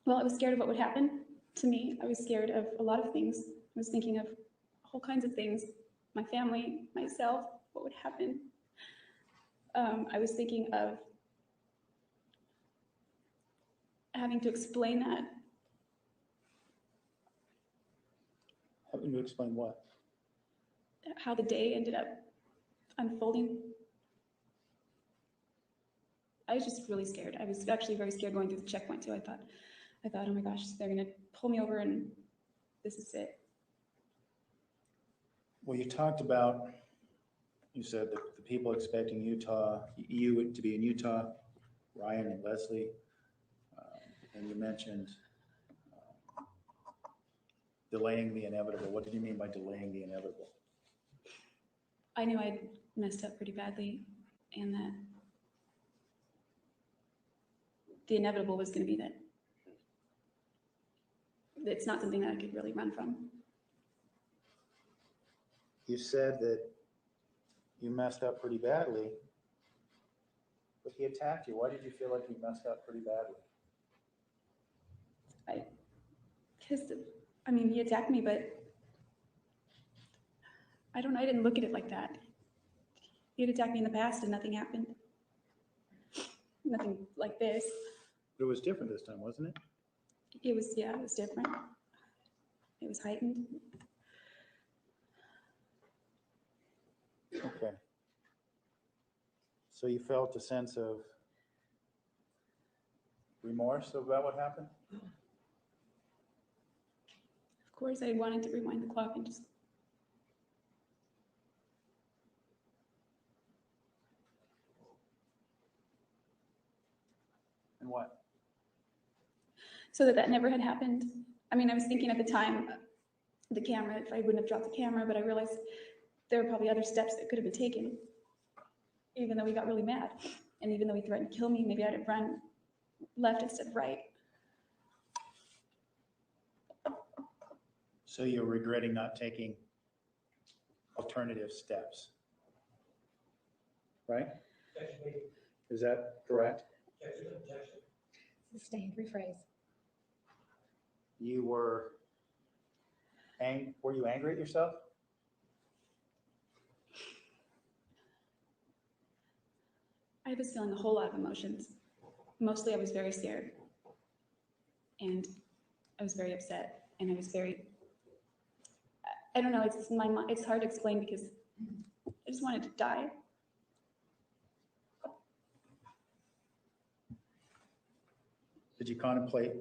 Well, I was scared of what would happen to me. I was scared of a lot of things. I was thinking of all kinds of things, my family, myself, what would happen. I was thinking of having to explain that. Having to explain what? How the day ended up unfolding. I was just really scared. I was actually very scared going through the checkpoint too. I thought, oh my gosh, they're gonna pull me over and this is it. Well, you talked about, you said that the people expecting you to be in Utah, Ryan and Leslie, and you mentioned delaying the inevitable. What did you mean by delaying the inevitable? I knew I'd messed up pretty badly and that the inevitable was going to be that it's not something that I could really run from. You said that you messed up pretty badly, but he attacked you. Why did you feel like you messed up pretty badly? Because, I mean, he attacked me, but I don't know, I didn't look at it like that. He had attacked me in the past and nothing happened. Nothing like this. But it was different this time, wasn't it? It was, yeah, it was different. It was heightened. Okay. So you felt a sense of remorse about what happened? Of course, I wanted to rewind the clock and just. And what? So that never had happened. I mean, I was thinking at the time, the camera, if I wouldn't have dropped the camera, but I realized there were probably other steps that could have been taken, even though we got really mad. And even though he threatened to kill me, maybe I'd have run left instead of right. So you're regretting not taking alternative steps, right? Is that correct? Sustained, rephrase. You were you angry at yourself? I was feeling a whole lot of emotions. Mostly I was very scared. And I was very upset. And I was very, I don't know, it's hard to explain because I just wanted to die. Did you contemplate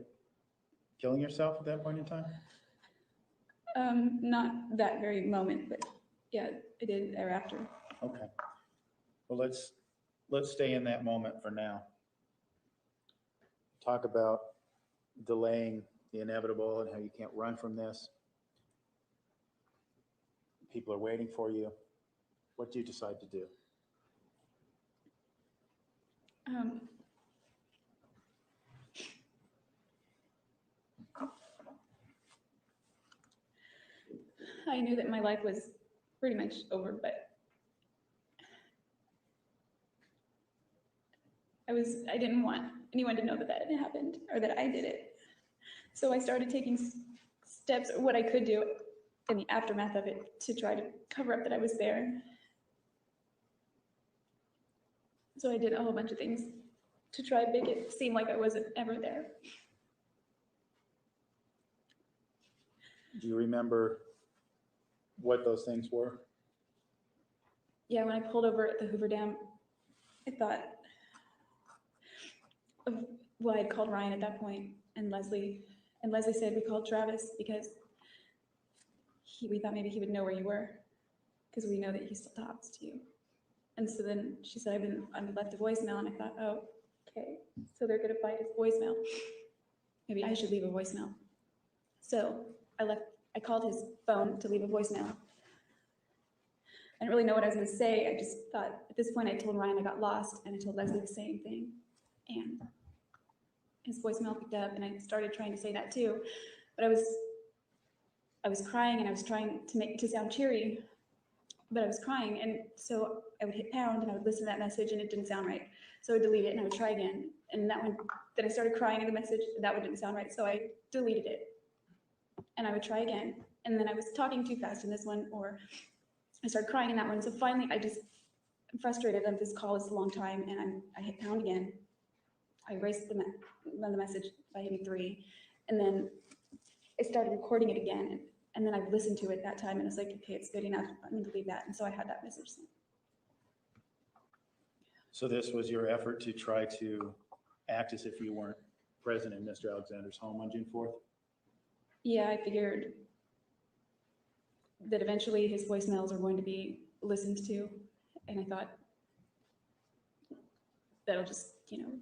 killing yourself at that point in time? Not that very moment, but yeah, I did thereafter. Okay. Well, let's stay in that moment for now. Talk about delaying the inevitable and how you can't run from this. People are waiting for you. What do you decide to do? I knew that my life was pretty much over, but I didn't want anyone to know that that had happened or that I did it. So I started taking steps, or what I could do in the aftermath of it, to try to cover up that I was there. So I did a whole bunch of things to try to make it seem like I wasn't ever there. Do you remember what those things were? Yeah, when I pulled over at the Hoover Dam, I thought of, well, I had called Ryan at that point and Leslie said we called Travis because we thought maybe he would know where you were because we know that he still talks to you. And so then she said, I left a voicemail, and I thought, oh, okay, so they're gonna find his voicemail. Maybe I should leave a voicemail. So I called his phone to leave a voicemail. I didn't really know what I was gonna say. I just thought, at this point, I told Ryan I got lost, and I told Leslie the same thing. And his voicemail picked up, and I started trying to say that too. But I was crying, and I was trying to make it to sound cheery, but I was crying. And so I would hit pound, and I would listen to that message, and it didn't sound right. So I would delete it, and I would try again. And that one, then I started crying in the message, and that one didn't sound right. So I deleted it, and I would try again. And then I was talking too fast in this one, or I started crying in that one. So finally, I'm frustrated that this call is a long time, and I hit pound again. I erased the message by hitting 3, and then I started recording it again, and then I listened to it that time, and I was like, okay, it's good enough. I'm gonna leave that, and so I had that message. So this was your effort to try to act as if you weren't present in Mr. Alexander's home on June 4th? Yeah, I figured. that eventually his voicemails are going to be listened to. And I thought that'll just, you know,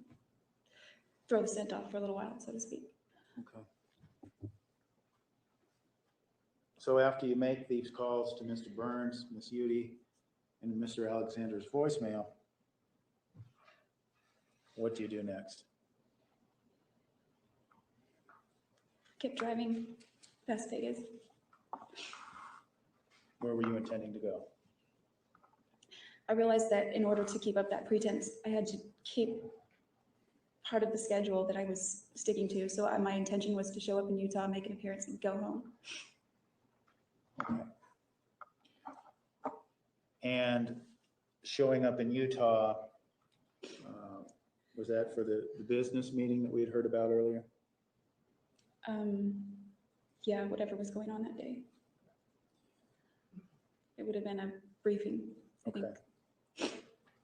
throw the scent off for a little while, so to speak. Okay. So after you make these calls to Mr. Burns, Ms. Jodi, and Mr. Alexander's voicemail, what do you do next? Kept driving past Vegas. Where were you intending to go? I realized that in order to keep up that pretense, I had to keep part of the schedule that I was sticking to. So my intention was to show up in Utah, make an appearance, and go home. Okay. And showing up in Utah, was that for the business meeting that we had heard about earlier? Yeah, whatever was going on that day. It would have been a briefing, I think.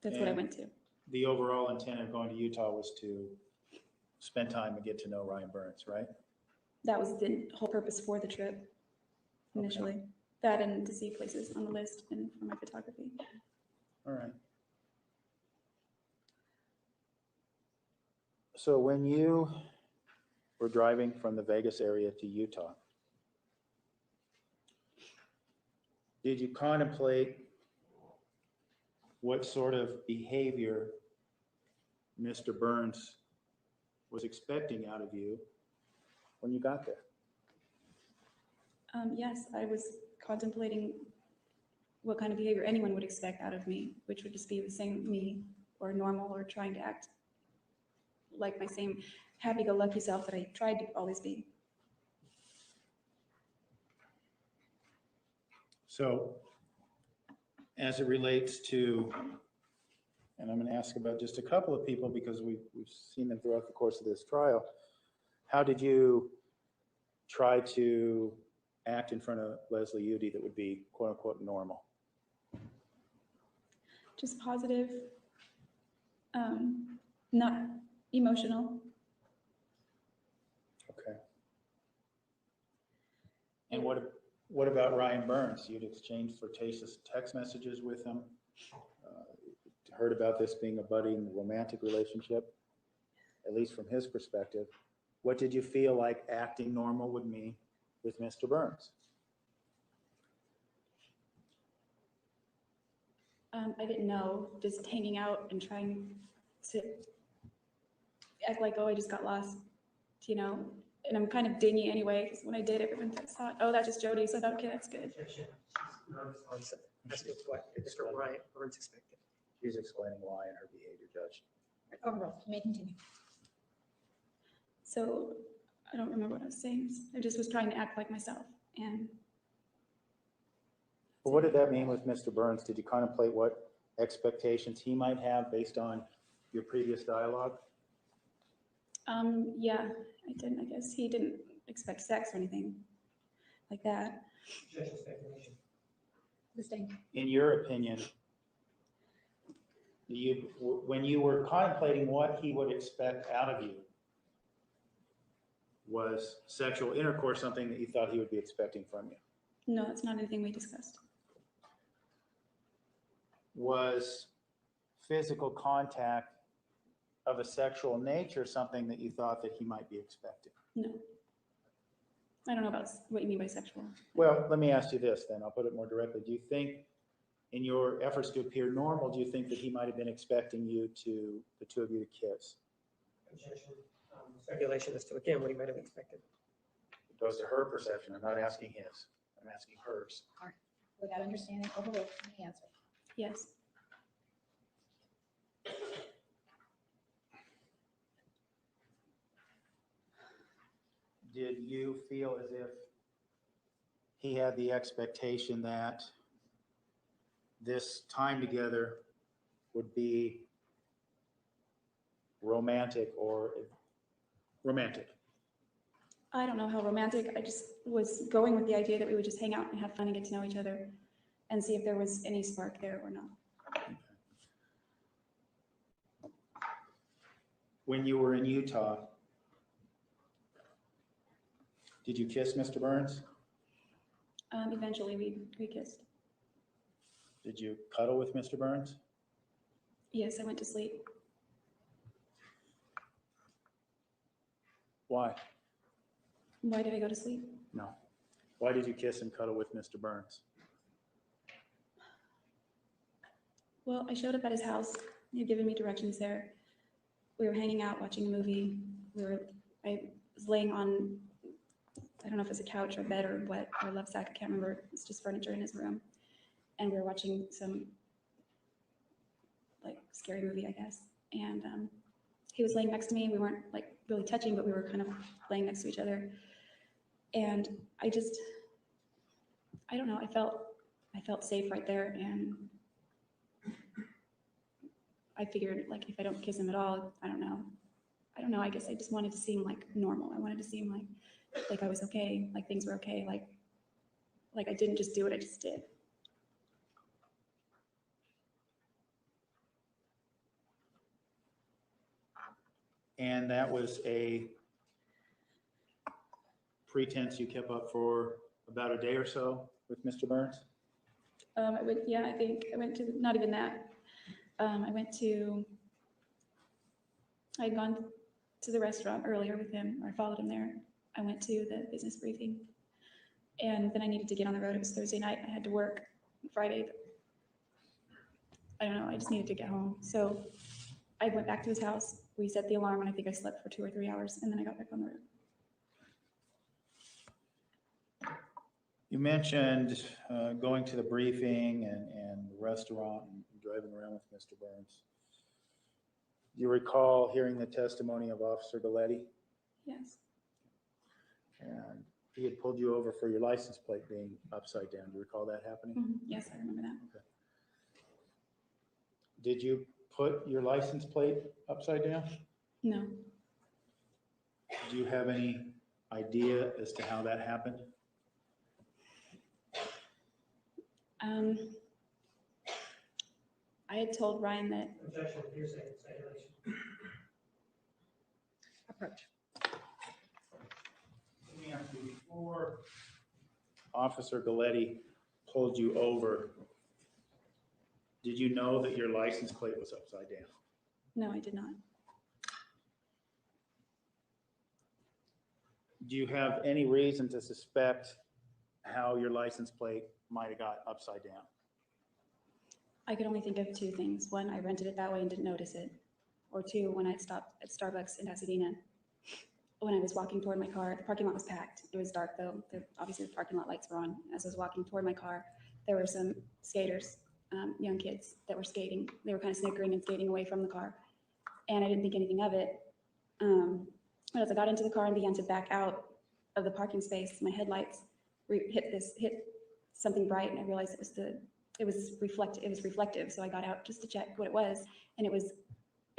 That's what I went to. The overall intent of going to Utah was to spend time and get to know Ryan Burns, right? That was the whole purpose for the trip initially. Okay. That and to see places on the list and for my photography. All right. So when you were driving from the Vegas area to Utah, did you contemplate what sort of behavior Mr. Burns was expecting out of you when you got there? Yes, I was contemplating what kind of behavior anyone would expect out of me, which would just be the same me or normal or trying to act like my same happy-go-lucky self that I tried to always be. So as it relates to, and I'm going to ask about just a couple of people because we've seen them throughout the course of this trial, how did you try to act in front of Leslie Jodi that would be quote unquote normal? Just positive, not emotional. Okay. And what about Ryan Burns? You'd exchanged flirtatious text messages with him. Heard about this being a budding romantic relationship, at least from his perspective. What did you feel like acting normal would mean with Mr. Burns? I didn't know, just hanging out and trying to act like, oh, I just got lost, you know, and I'm kind of dingy anyway, because when I did, everyone thought, oh, that's just Jodi, so I thought, okay, that's good. That's what Mr. Ryan Burns expected. She's explaining why in her behavior, Judge. Overall, you may continue. So I don't remember what I was saying. I just was trying to act like myself. And Well, what did that mean with Mr. Burns? Did you contemplate what expectations he might have based on your previous dialogue? yeah, I didn't, I guess. He didn't expect sex or anything like that. In your opinion, when you were contemplating what he would expect out of you, was sexual intercourse something that you thought he would be expecting from you? No, it's not anything we discussed. Was physical contact of a sexual nature something that you thought that he might be expecting? No. I don't know about what you mean by sexual. Well, let me ask you this then. I'll put it more directly. Do you think in your efforts to appear normal, do you think that he might have been expecting the two of you to kiss? Speculation as to, again, what he might have expected. It goes to her perception. I'm not asking his. I'm asking hers. All right. Without understanding, overruled, the answer. Yes. Did you feel as if he had the expectation that this time together would be romantic or romantic? I don't know how romantic. I just was going with the idea that we would just hang out and have fun and get to know each other and see if there was any spark there or not. Okay. When you were in Utah, did you kiss Mr. Burns? Eventually we kissed. Did you cuddle with Mr. Burns? Yes, I went to sleep. Why? Why did I go to sleep? No. Why did you kiss and cuddle with Mr. Burns? Well, I showed up at his house. He had given me directions there. We were hanging out, watching a movie. I was laying on, I don't know if it's a couch or bed or what, or a love sack, I can't remember. It's just furniture in his room. And we were watching some like scary movie, I guess. And he was laying next to me. We weren't like really touching, but we were kind of laying next to each other. And I don't know, I felt safe right there. And I figured like if I don't kiss him at all, I don't know, I guess I just wanted to seem like normal. I wanted to seem like I was okay, like things were okay, like I didn't just do what I just did. And that was a pretense you kept up for about a day or so with Mr. Burns? I think I went to, not even that. I had gone to the restaurant earlier with him, or I followed him there. I went to the business briefing, and then I needed to get on the road. It was Thursday night. I had to work Friday. I don't know, I just needed to get home. So I went back to his house. We set the alarm, and I think I slept for 2 or 3 hours, and then I got back on the road. You mentioned going to the briefing and the restaurant and driving around with Mr. Burns. Do you recall hearing the testimony of Officer Galletti? Yes. And he had pulled you over for your license plate being upside down. Do you recall that happening? Mhm. Yes, I remember that. Okay. Did you put your license plate upside down? No. Do you have any idea as to how that happened? I had told Ryan that. Objection, hearsay, speculation. Approach. Let me ask you, before Officer Galletti pulled you over, did you know that your license plate was upside down? No, I did not. Do you have any reason to suspect how your license plate might have got upside down? I could only think of two things. One, I rented it that way and didn't notice it. Or two, when I stopped at Starbucks in Pasadena, when I was walking toward my car, the parking lot was packed. It was dark though. Obviously the parking lot lights were on. As I was walking toward my car, there were some skaters, young kids that were skating. They were kind of snickering and skating away from the car. And I didn't think anything of it. But as I got into the car and began to back out of the parking space, my headlights hit something bright, and I realized it was reflective. So I got out just to check what it was, and it was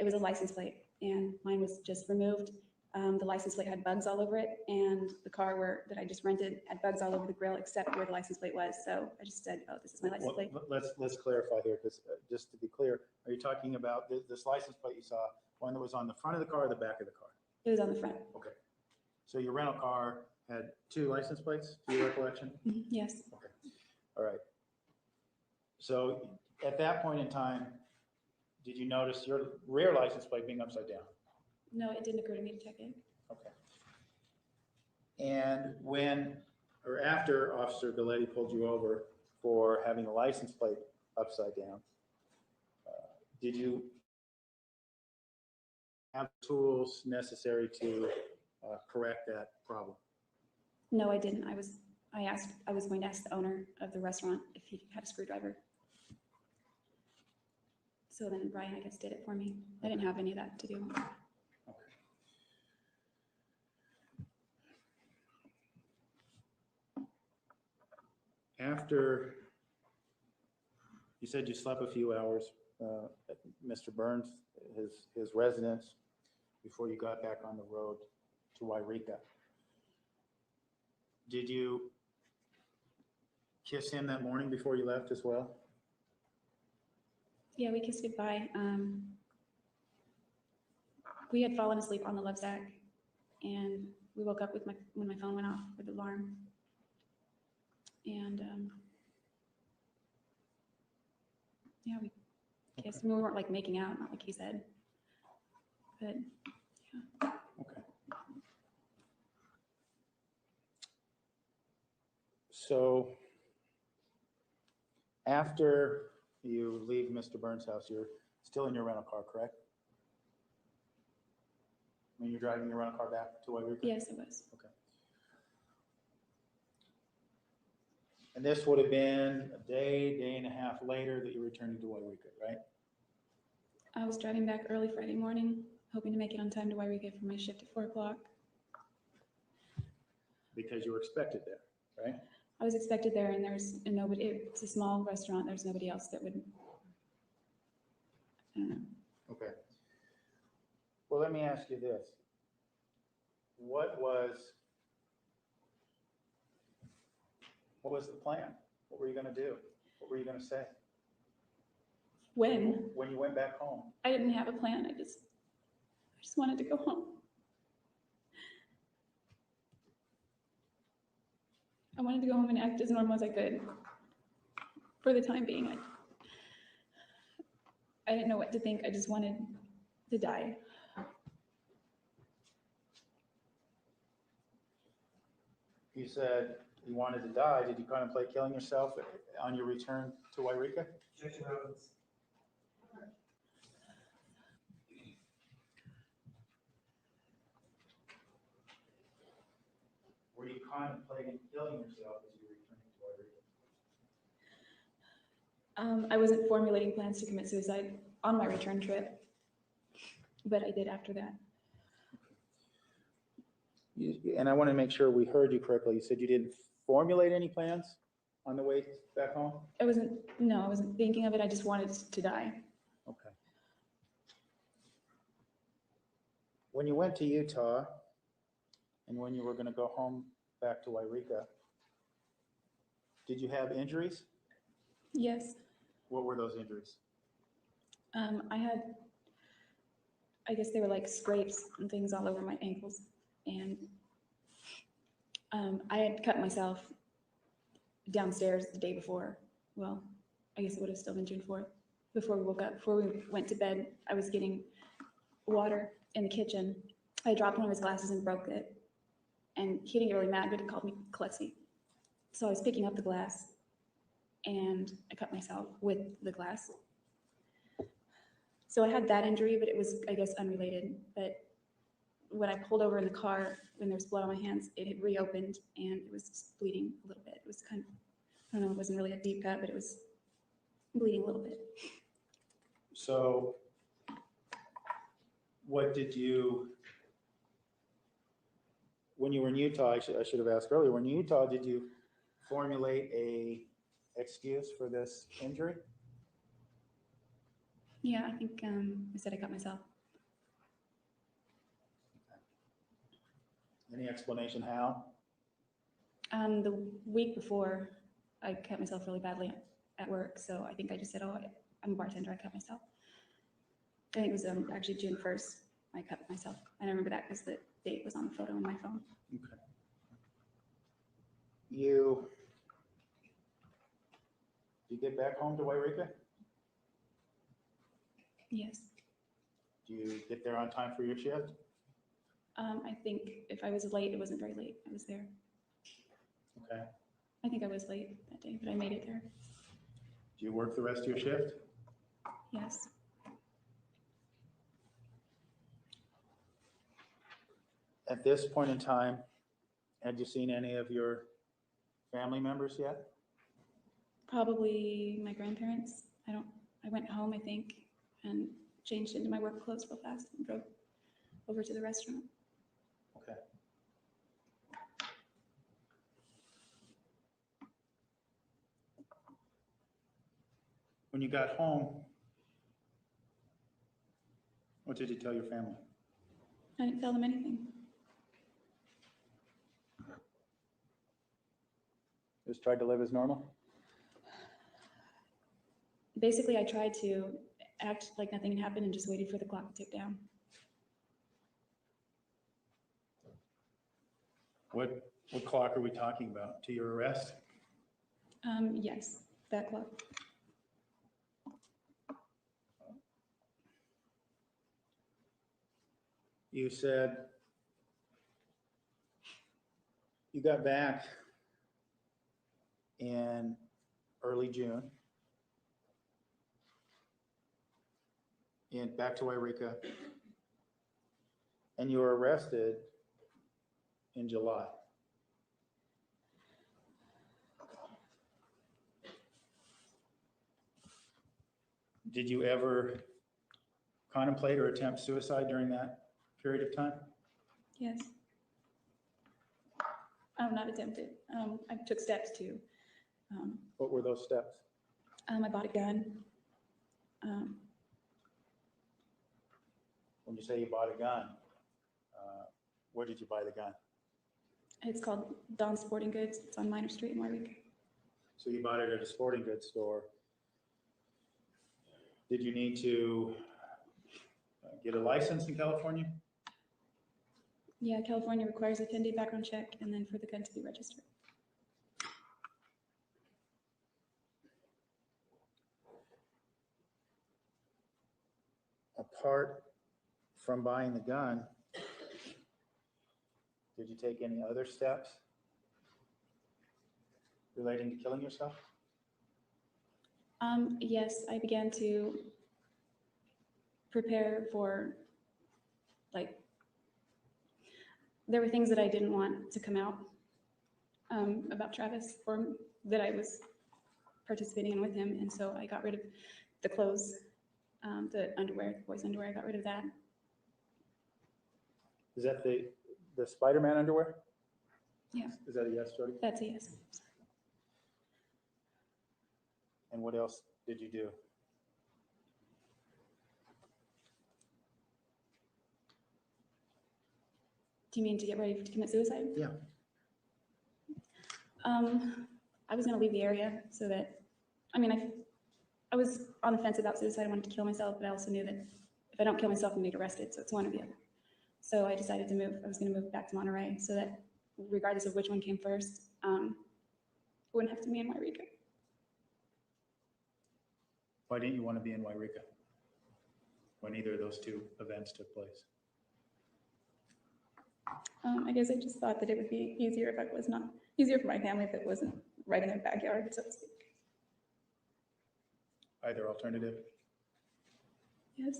a license plate, and mine was just removed. The license plate had bugs all over it, and the car that I just rented had bugs all over the grill except where the license plate was. So I just said, "Oh, this is my license plate." Let's clarify here, because just to be clear, are you talking about this license plate you saw, one that was on the front of the car or the back of the car? It was on the front. Okay. So your rental car had two license plates, to your recollection? Mhm. Yes. Okay. All right. So at that point in time, did you notice your rear license plate being upside down? No, it didn't occur to me to check it. Okay. And when, or after Officer Galletti pulled you over for having a license plate upside down, did you have tools necessary to correct that problem? No, I didn't. I was going to ask the owner of the restaurant if he had a screwdriver. So then Brian, I guess, did it for me. I didn't have any of that to do. Okay. After you said you slept a few hours at Mr. Burns, his residence, before you got back on the road to Wairika, did you kiss him that morning before you left as well? Yeah, we kissed goodbye. We had fallen asleep on the love sack, and we woke up when my phone went off with the alarm. And yeah, we kissed. I mean, we weren't like making out, not like he said. But Okay. So after you leave Mr. Burns' house, you're still in your rental car, correct? When you're driving your rental car back to Wairika? yes, it was. Okay. And this would have been a day and a half later that you returned to Wairika, right? I was driving back early Friday morning, hoping to make it on time to Wairika for my shift at 4 o'clock. Because you were expected there, right? I was expected there, and there's nobody. It's a small restaurant. There's nobody else that would. I don't know. Okay. Well, let me ask you this. What was the plan? What were you going to do? What were you going to say? When When you went back home? I didn't have a plan, I just wanted to go home. I wanted to go home and act as normal as I could for the time being. I didn't know what to think. I just wanted to die. You said you wanted to die. Did you contemplate killing yourself on your return to Wairika? Objection, evidence. Were you contemplating killing yourself as you returned to Wairika? I wasn't formulating plans to commit suicide on my return trip, but I did after that. And I want to make sure we heard you correctly. You said you didn't formulate any plans on the way back home? I wasn't thinking of it. I just wanted to die. Okay. When you went to Utah and when you were going to go home back to Wairika, did you have injuries? Yes. What were those injuries? I guess they were like scrapes and things all over my ankles. And I had cut myself downstairs the day before. Well, I guess it would have still been June 4th. Before we woke up, before we went to bed, I was getting water in the kitchen. I dropped one of his glasses and broke it. And he didn't get really mad, but he called me klutzy. So I was picking up the glass and I cut myself with the glass. So I had that injury, but it was, I guess, unrelated. But when I pulled over in the car, when there was blood on my hands, it had reopened and it was just bleeding a little bit. It was kind of, I don't know, it wasn't really a deep cut, but it was bleeding a little bit. So what did you, when you were in Utah, I should have asked earlier, when you were in Utah, did you formulate a excuse for this injury? Yeah, I think I said I cut myself. Any explanation how? The week before, I cut myself really badly at work, so I think I just said, oh, I'm a bartender, I cut myself. I think it was actually June 1st, I cut myself. And I remember that because the date was on the photo on my phone. Okay. You get back home to Wairika? Yes. Do you get there on time for your shift? I think if I was late, it wasn't very late. I was there. Okay. I think I was late that day, but I made it there. Do you work the rest of your shift? Yes. At this point in time, had you seen any of your family members yet? Probably my grandparents. I went home, I think, and changed into my work clothes real fast and drove over to the restaurant. Okay. When you got home, what did you tell your family? I didn't tell them anything. Just tried to live as normal? Basically, I tried to act like nothing had happened and just waited for the clock to tick down. What clock are we talking about? To your arrest? Yes, that club. You said you got back in early June and back to Wairika, and you were arrested in July. Did you ever contemplate or attempt suicide during that period of time? Yes. Not attempted. I took steps to. What were those steps? I bought a gun. When you say you bought a gun, where did you buy the gun? It's called Don Sporting Goods. It's on Minor Street in Wairika. So you bought it at a sporting goods store. Did you need to get a license in California? Yeah, California requires a 10-day background check and then for the gun to be registered. Apart from buying the gun, did you take any other steps relating to killing yourself? Yes, I began to prepare for, like, there were things that I didn't want to come out about Travis or that I was participating in with him. And so I got rid of the clothes, the underwear, the boys' underwear. I got rid of that. Is that the Spider-Man underwear? Yeah. Is that a yes, Jodi? That's a yes. And what else did you do? Do you mean to get ready to commit suicide? Yeah. I was going to leave the area so that, I mean, I was on the fence about suicide. I wanted to kill myself, but I also knew that if I don't kill myself, I'm going to get arrested. So it's one or the other. So I decided to move. I was going to move back to Monterey so that regardless of which one came first, it wouldn't have to be in Wairika. Why didn't you want to be in Wairika when either of those two events took place? I guess I just thought that it would be easier if it was not, easier for my family if it wasn't right in their backyard, so to speak. Either alternative? Yes.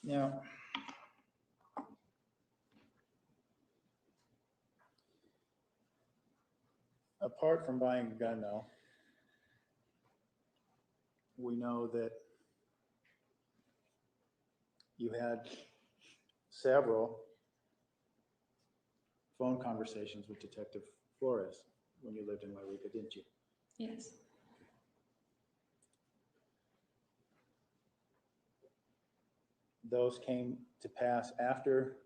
Now, apart from buying a gun now, we know that you had several phone conversations with Detective Flores when you lived in Wairika, didn't you? Yes. Those came to pass after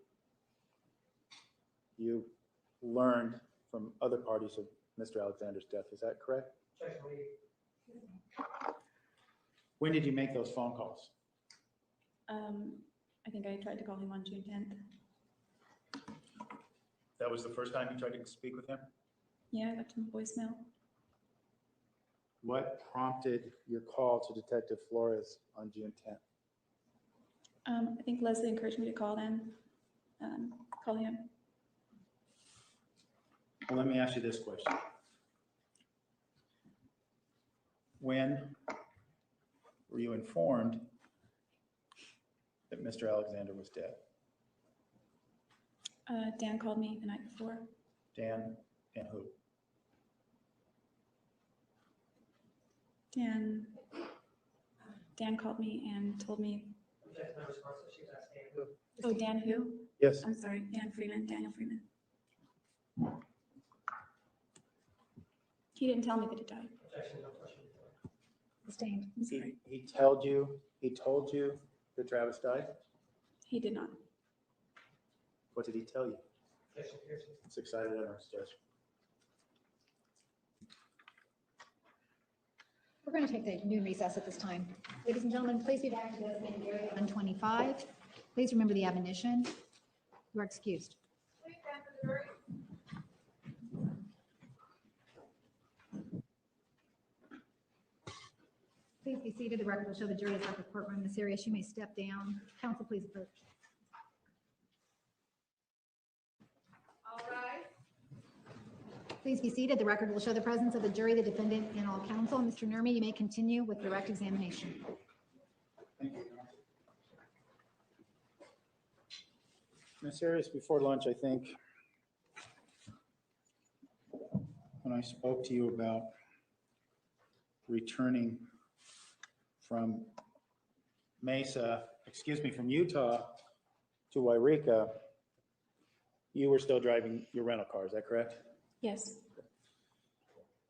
you learned from other parties of Mr. Alexander's death. Is that correct? When did you make those phone calls? I think I tried to call him on June 10th. That was the first time you tried to speak with him? Yeah, I left him a voicemail. What prompted your call to Detective Flores on June 10th? I think Leslie encouraged me to call him. Well, let me ask you this question. When were you informed that Mr. Alexander was dead? Dan called me the night before. Dan and who? Dan called me and told me. Oh, Dan who? Yes. I'm sorry, Dan Freeman, Daniel Freeman. He didn't tell me that he died. Sustained. I'm sorry. He told you that Travis died? He did not. What did he tell you? It's excited utterance, Judge. We're going to take the noon recess at this time. Ladies and gentlemen, please be back to us in area 125. Please remember the admonition. You are excused. Please stand for the jury. Please be seated. The record will show the jury is at the courtroom. Ms. Arias, you may step down. Counsel, please approach. All right. Please be seated. The record will show the presence of the jury, the defendant, and all counsel. Mr. Nurmi, you may continue with direct examination. Thank you. Ms. Arias, before lunch, I think, when I spoke to you about returning from from Utah to Wairika, you were still driving your rental car, is that correct? Yes,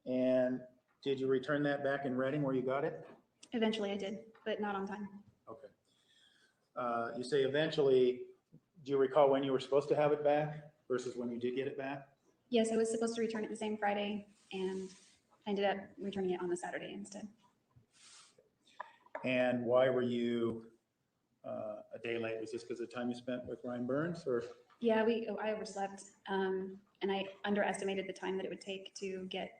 And did you return that back in Reading where you got it? eventually I did, but not on time. Okay. You say eventually, do you recall when you were supposed to have it back versus when you did get it back? Yes, I was supposed to return it the same Friday, and I ended up returning it on the Saturday instead. And why were you a day late? Was this because of the time you spent with Ryan Burns, or? Yeah, I overslept, and I underestimated the time that it would take to get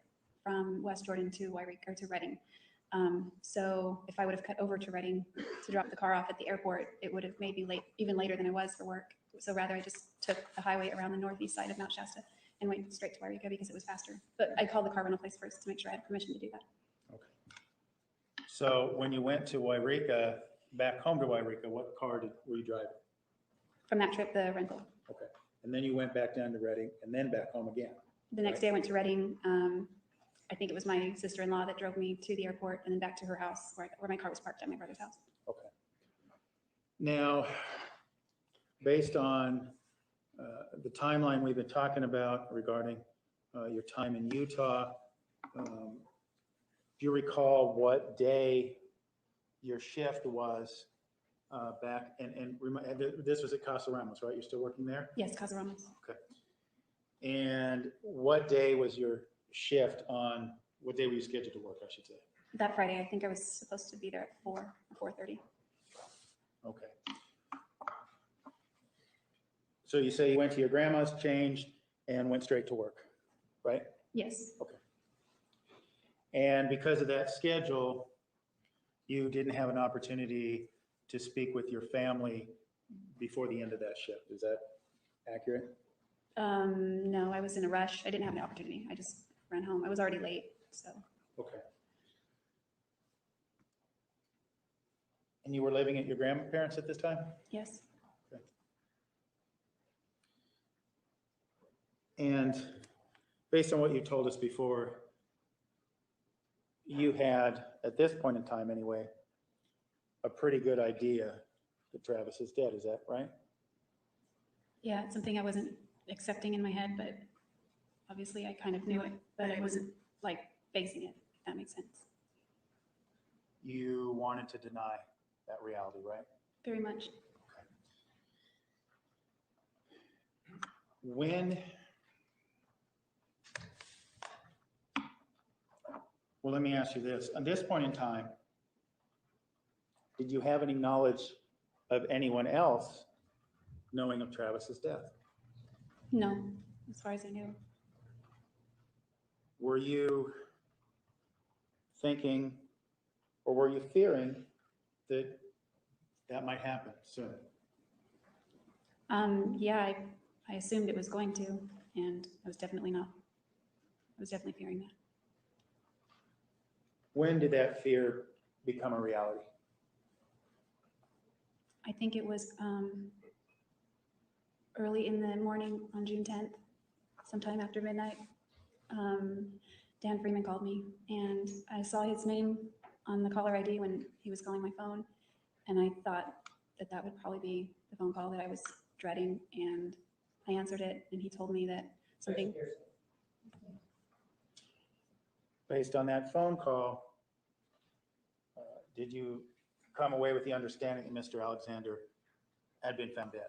from West Jordan to Wairika or to Reading. So if I would have cut over to Reading to drop the car off at the airport, it would have made me late, even later than I was for work. So rather, I just took the highway around the northeast side of Mount Shasta and went straight to Wairika because it was faster. But I called the car rental place first to make sure I had permission to do that. Okay. So when you went to Wairika, back home to Wairika, what car were you driving? From that trip, the rental. Okay. And then you went back down to Reading and then back home again? The next day I went to Reading. I think it was my sister-in-law that drove me to the airport and then back to her house where my car was parked at my brother's house. Okay. Now, based on the timeline we've been talking about regarding your time in Utah, do you recall what day your shift was back? And this was at Casa Ramos, right? You're still working there? Yes, Casa Ramos. Okay. And what day was your shift on? What day were you scheduled to work, I should say? That Friday, I think I was supposed to be there at 4 or 4:30. Okay. So you say you went to your grandma's, changed, and went straight to work, right? Yes, Okay. And because of that schedule, you didn't have an opportunity to speak with your family before the end of that shift. Is that accurate? no, I was in a rush. I didn't have the opportunity. I just ran home. I was already late, so. Okay. And you were living at your grandparents at this time? Yes, And based on what you told us before, you had, at this point in time anyway, a pretty good idea that Travis is dead. Is that right? yeah, it's something I wasn't accepting in my head, but obviously I kind of knew it, but I wasn't like facing it, if that makes sense. You wanted to deny that reality, right? Very much. Well, let me ask you this. At this point in time, did you have any knowledge of anyone else knowing of Travis's death? No, as far as I knew. Were you thinking, or were you fearing that that might happen soon? Yeah, I assumed it was going to, and I was definitely fearing that. When did that fear become a reality? I think it was early in the morning on June 10th, sometime after midnight. Dan Freeman called me, and I saw his name on the caller ID when he was calling my phone, and I thought that that would probably be the phone call that I was dreading, and I answered it, and he told me that something. Based on that phone call, did you come away with the understanding that Mr. Alexander had been found dead?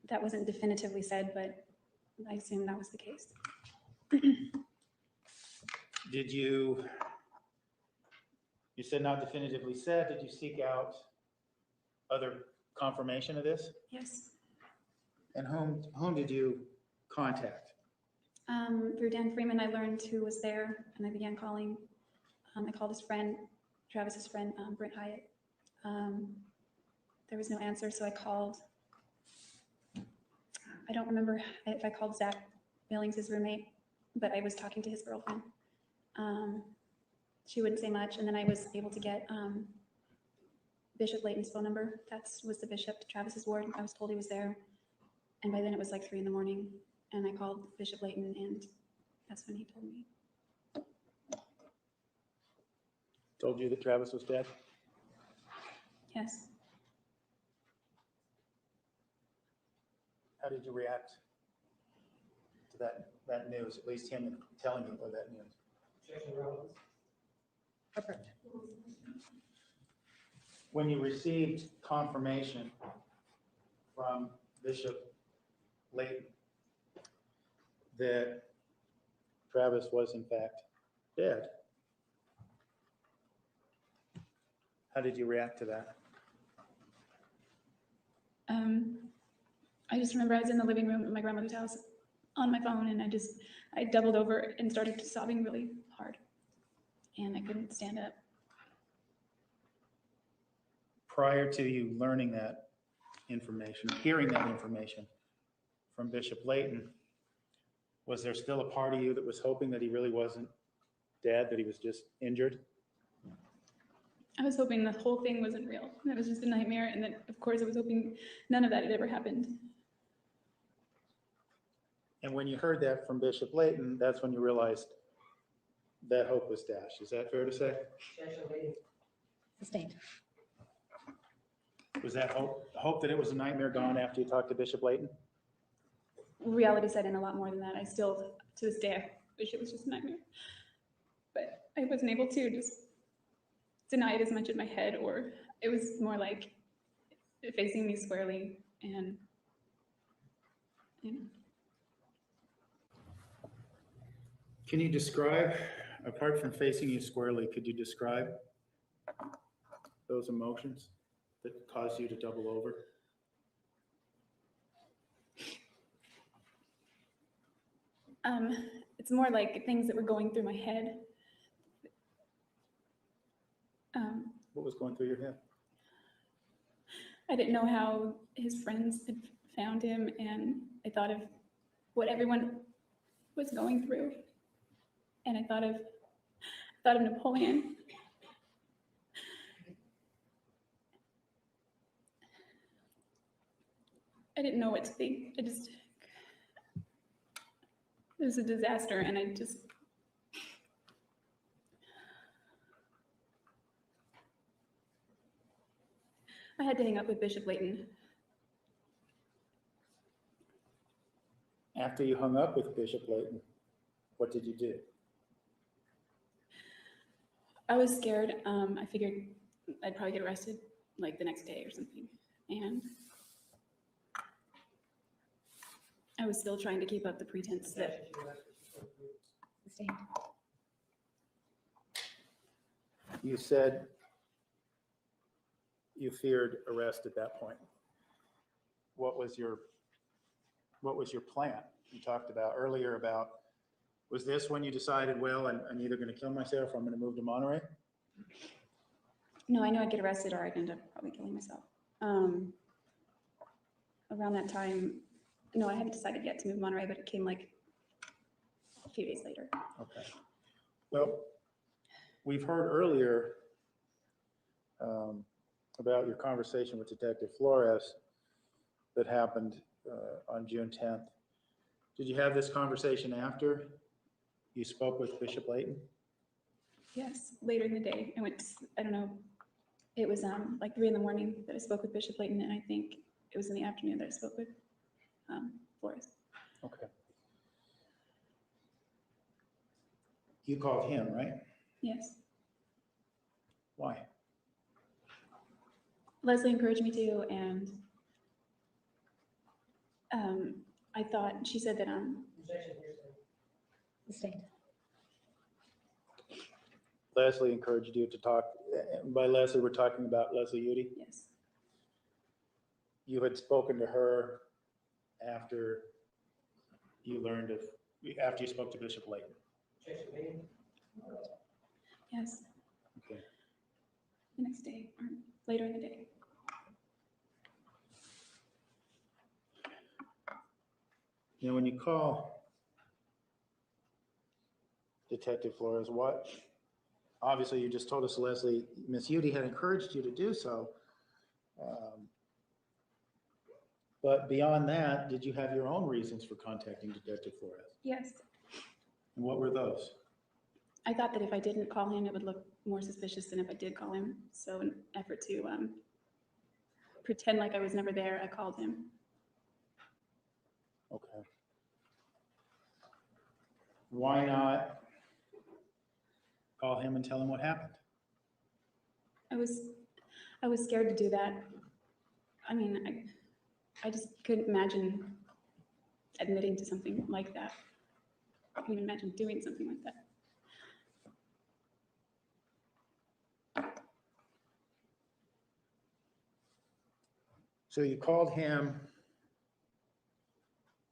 That wasn't definitively said, but I assume that was the case. Did you said not definitively said, did you seek out other confirmation of this? Yes. And whom did you contact? Through Dan Freeman, I learned who was there, and I began calling. I called his friend, Travis's friend, Brent Hyatt. There was no answer, so I called. I don't remember if I called Zach Billings, his roommate, but I was talking to his girlfriend. She wouldn't say much, and then I was able to get Bishop Layton's phone number. That was the bishop to Travis's ward. I was told he was there, and by then it was like 3 a.m, and I called Bishop Layton, and that's when he told me. Told you that Travis was dead? Yes. How did you react to that news, at least him telling you of that news? When you received confirmation from Bishop Layton that Travis was in fact dead, how did you react to that? I just remember I was in the living room at my grandmother's house on my phone, and I doubled over and started sobbing really hard, and I couldn't stand up. Prior to you learning that information, hearing that information from Bishop Layton, was there still a part of you that was hoping that he really wasn't dead, that he was just injured? I was hoping the whole thing wasn't real. That was just a nightmare, and then, of course, I was hoping none of that had ever happened. And when you heard that from Bishop Layton, that's when you realized that hope was dashed. Is that fair to say? Sustained. Was that hope that it was a nightmare gone after you talked to Bishop Layton? Reality set in a lot more than that. I still, to this day, I wish it was just a nightmare. But I wasn't able to just deny it as much in my head, or it was more like facing me squarely and, you know. Can you describe, apart from facing you squarely, could you describe those emotions that caused you to double over? It's more like things that were going through my head. What was going through your head? I didn't know how his friends had found him, and I thought of what everyone was going through. And I thought of Napoleon. I didn't know what to think. It was a disaster, and I had to hang up with Bishop Layton. After you hung up with Bishop Layton, what did you do? I was scared. I figured I'd probably get arrested like the next day or something. And I was still trying to keep up the pretense that Sustained. You said you feared arrest at that point. What was your plan? You talked about earlier about, was this when you decided, well, I'm either going to kill myself or I'm going to move to Monterey? no, I knew I'd get arrested or I'd end up probably killing myself. Around that time, no, I hadn't decided yet to move to Monterey, but it came like a few days later. Okay. Well, we've heard earlier about your conversation with Detective Flores that happened on June 10th. Did you have this conversation after you spoke with Bishop Layton? Yes, later in the day, I went to, I don't know, it was like 3 a.m. that I spoke with Bishop Layton, and I think it was in the afternoon that I spoke with Flores. Okay. You called him, right? Yes. Why? Leslie encouraged me to, and I thought, she said that Sustained. Leslie encouraged you to talk. By Leslie, we're talking about Leslie Jodi. yes, You had spoken to her after you learned of After you spoke to Bishop Layton? Yes, Okay. the next day or later in the day. Now, when you call Detective Flores, what, obviously you just told us, Leslie, Miss Jodi had encouraged you to do so. But beyond that, did you have your own reasons for contacting Detective Flores? Yes, And what were those? I thought that if I didn't call him, it would look more suspicious than if I did call him. So in an effort to pretend like I was never there, I called him. Okay. Why not call him and tell him what happened? I was scared to do that. I mean, I just couldn't imagine admitting to something like that. I couldn't imagine doing something like that. So you called him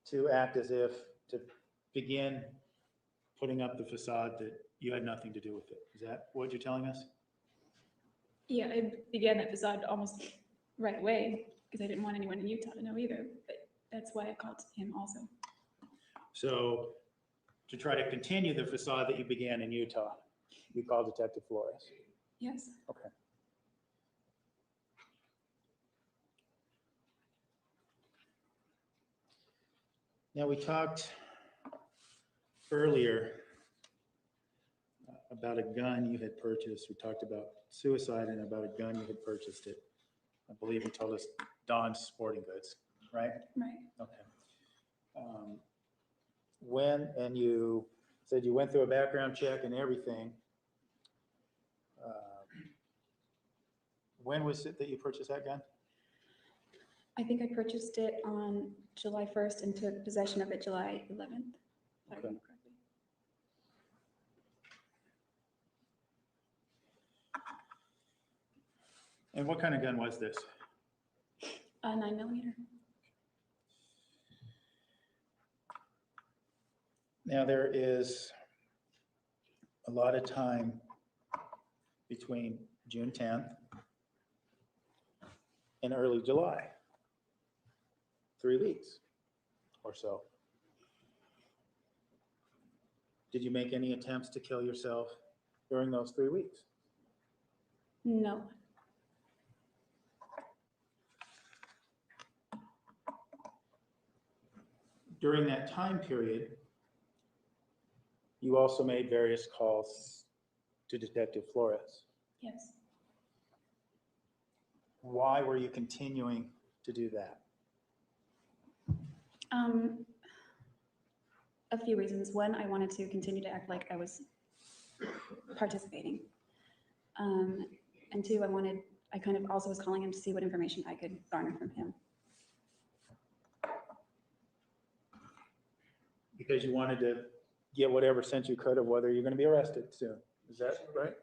to act as if to begin putting up the facade that you had nothing to do with it. Is that what you're telling us? Yeah, I began that facade almost right away because I didn't want anyone in Utah to know either. But that's why I called him also. So to try to continue the facade that you began in Utah, you called Detective Flores. Yes. Okay. Now, we talked earlier about a gun you had purchased. We talked about suicide and about a gun you had purchased it. I believe you told us Don's Sporting Goods, right? Right. Okay. And you said you went through a background check and everything. When was it that you purchased that gun? I think I purchased it on July 1st and took possession of it July 11th, if I remember correctly. And what kind of gun was this? A 9mm. Now, there is a lot of time between June 10th and early July. 3 weeks or so. Did you make any attempts to kill yourself during those 3 weeks? No. During that time period, you also made various calls to Detective Flores. Yes. Why were you continuing to do that? A few reasons. One, I wanted to continue to act like I was participating. And two, I kind of also was calling him to see what information I could garner from him. Because you wanted to get whatever sense you could of whether you're going to be arrested soon. Is that right?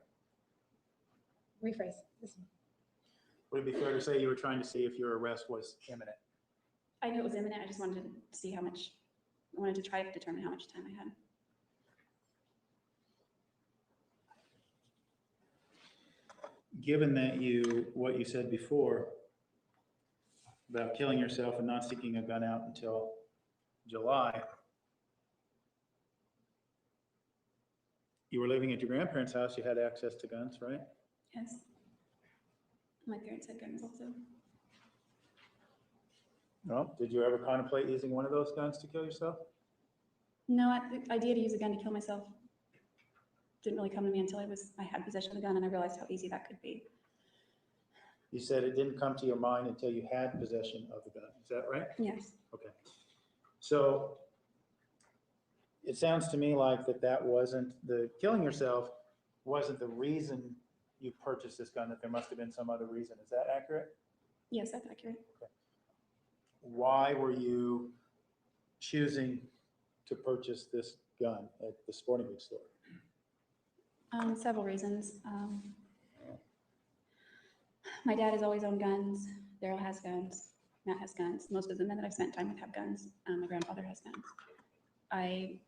Rephrase this one. Would it be fair to say you were trying to see if your arrest was imminent? I knew it was imminent. I just wanted to see how much, I wanted to try to determine how much time I had. Given that what you said before about killing yourself and not seeking a gun out until July, you were living at your grandparents' house, you had access to guns, right? Yes. My parents had guns also. No. Did you ever contemplate using one of those guns to kill yourself? No, the idea to use a gun to kill myself didn't really come to me until I had possession of the gun and I realized how easy that could be. You said it didn't come to your mind until you had possession of the gun. Is that right? Yes. Okay. So it sounds to me like that wasn't the killing yourself wasn't the reason you purchased this gun, that there must have been some other reason. Is that accurate? Yes, that's accurate. Okay. Why were you choosing to purchase this gun at the sporting goods store? Several reasons. My dad has always owned guns. Daryl has guns. Matt has guns. Most of the men that I've spent time with have guns. My grandfather has guns. I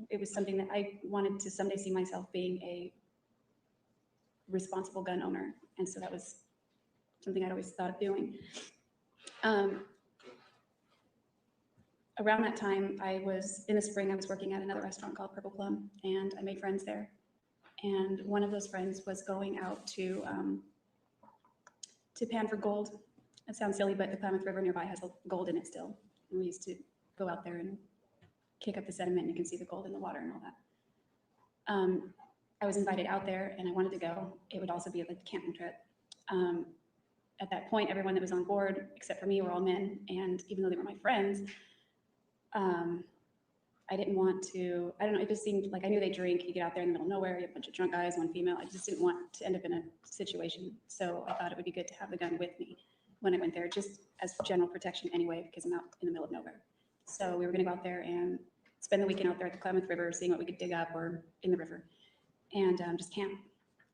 it was something that I wanted to someday see myself being a responsible gun owner. And so that was something I'd always thought of doing. Around that time, in the spring, I was working at another restaurant called Purple Plum, and I made friends there. And one of those friends was going out to pan for gold. It sounds silly, but the Klamath River nearby has gold in it still. And we used to go out there and kick up the sediment, and you can see the gold in the water and all that. I was invited out there, and I wanted to go. It would also be a camping trip. At that point, everyone that was on board, except for me, were all men. And even though they were my friends, I didn't want to, I don't know, it just seemed like I knew they drink, you get out there in the middle of nowhere, you have a bunch of drunk guys, one female. I just didn't want to end up in a situation. So I thought it would be good to have the gun with me when I went there, just as general protection anyway, because I'm out in the middle of nowhere. So we were gonna go out there and spend the weekend out there at the Klamath River, seeing what we could dig up or in the river, and just camp.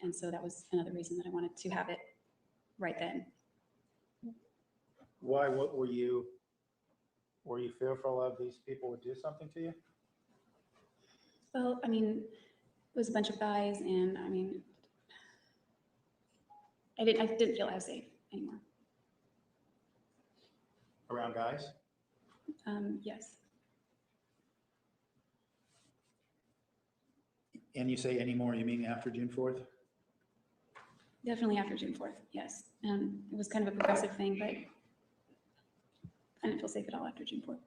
And so that was another reason that I wanted to have it right then. Why, what were you fearful of these people would do something to you? Well, I mean, it was a bunch of guys, and I mean, I didn't feel as safe anymore. Around guys? Yes. And you say anymore, you mean after June 4th? Definitely after June 4th, yes. It was kind of a progressive thing, but I didn't feel safe at all after June 4th.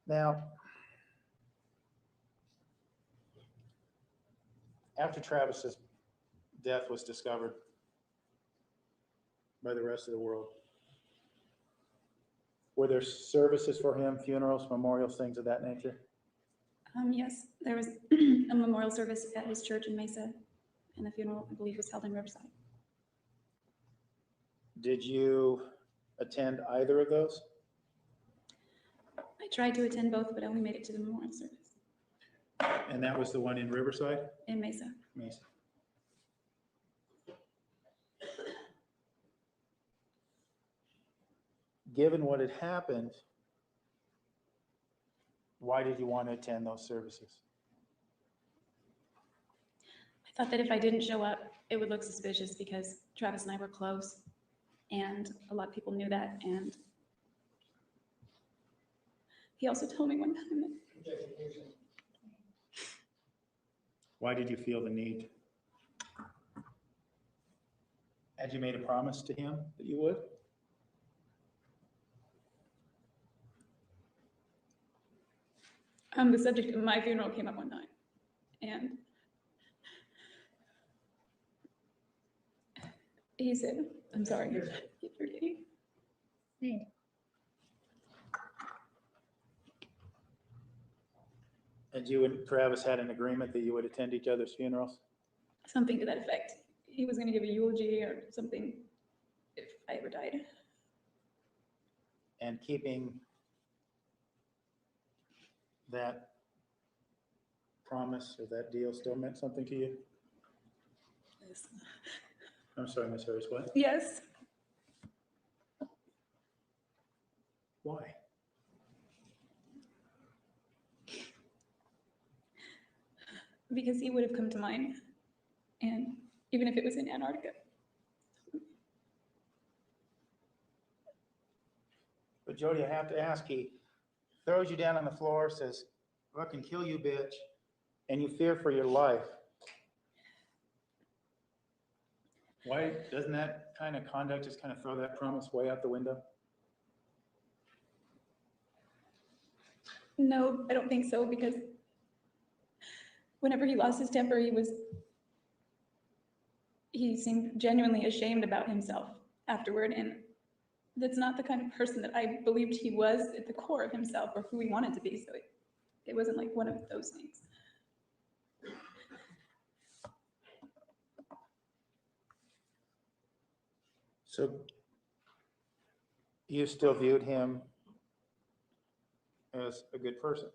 Now, after Travis's death was discovered by the rest of the world, were there services for him, funerals, memorials, things of that nature? Yes, there was a memorial service at his church in Mesa, and the funeral, I believe, was held in Riverside. Did you attend either of those? I tried to attend both, but I only made it to the memorial service And that was the one in Riverside? in Mesa. Mesa. Given what had happened, why did you want to attend those services? I thought that if I didn't show up, it would look suspicious because Travis and I were close, and a lot of people knew that. And he also told me one time that Why did you feel the need? Had you made a promise to him that you would? the subject of my funeral came up one time, and he said, "I'm sorry, keep forgetting." Nate, And you and Travis had an agreement that you would attend each other's funerals? Something to that effect. He was going to give a eulogy or something if I ever died. And keeping that promise or that deal still meant something to you? Yes. I'm sorry, Ms. Harris, what? Yes. Why? Because he would have come to mind, and even if it was in Antarctica. But Jodi, I have to ask, he throws you down on the floor, says, "Fucking kill you, bitch," and you fear for your life. Why doesn't that kind of conduct just kind of throw that promise way out the window? No, I don't think so, because whenever he lost his temper, he seemed genuinely ashamed about himself afterward, and that's not the kind of person that I believed he was at the core of himself or who he wanted to be, so it wasn't like one of those things. So you still viewed him as a good person?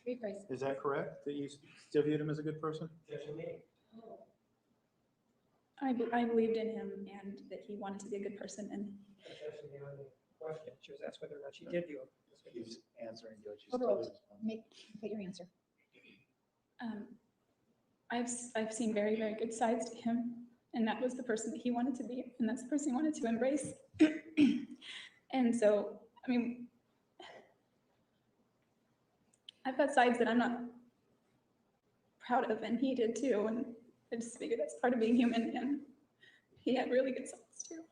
rephrase. Is that correct? That you still viewed him as a good person? I believed in him and that he wanted to be a good person, and question. She was asked whether or not she did view him. He's answering, Judge. She's Overall, totally responding. put your answer. I've seen very, very good sides to him, and that was the person that he wanted to be, and that's the person he wanted to embrace. And so, I mean, I've got sides that I'm not proud of, and he did too, and I just figure that's part of being human, and he had really good sides too.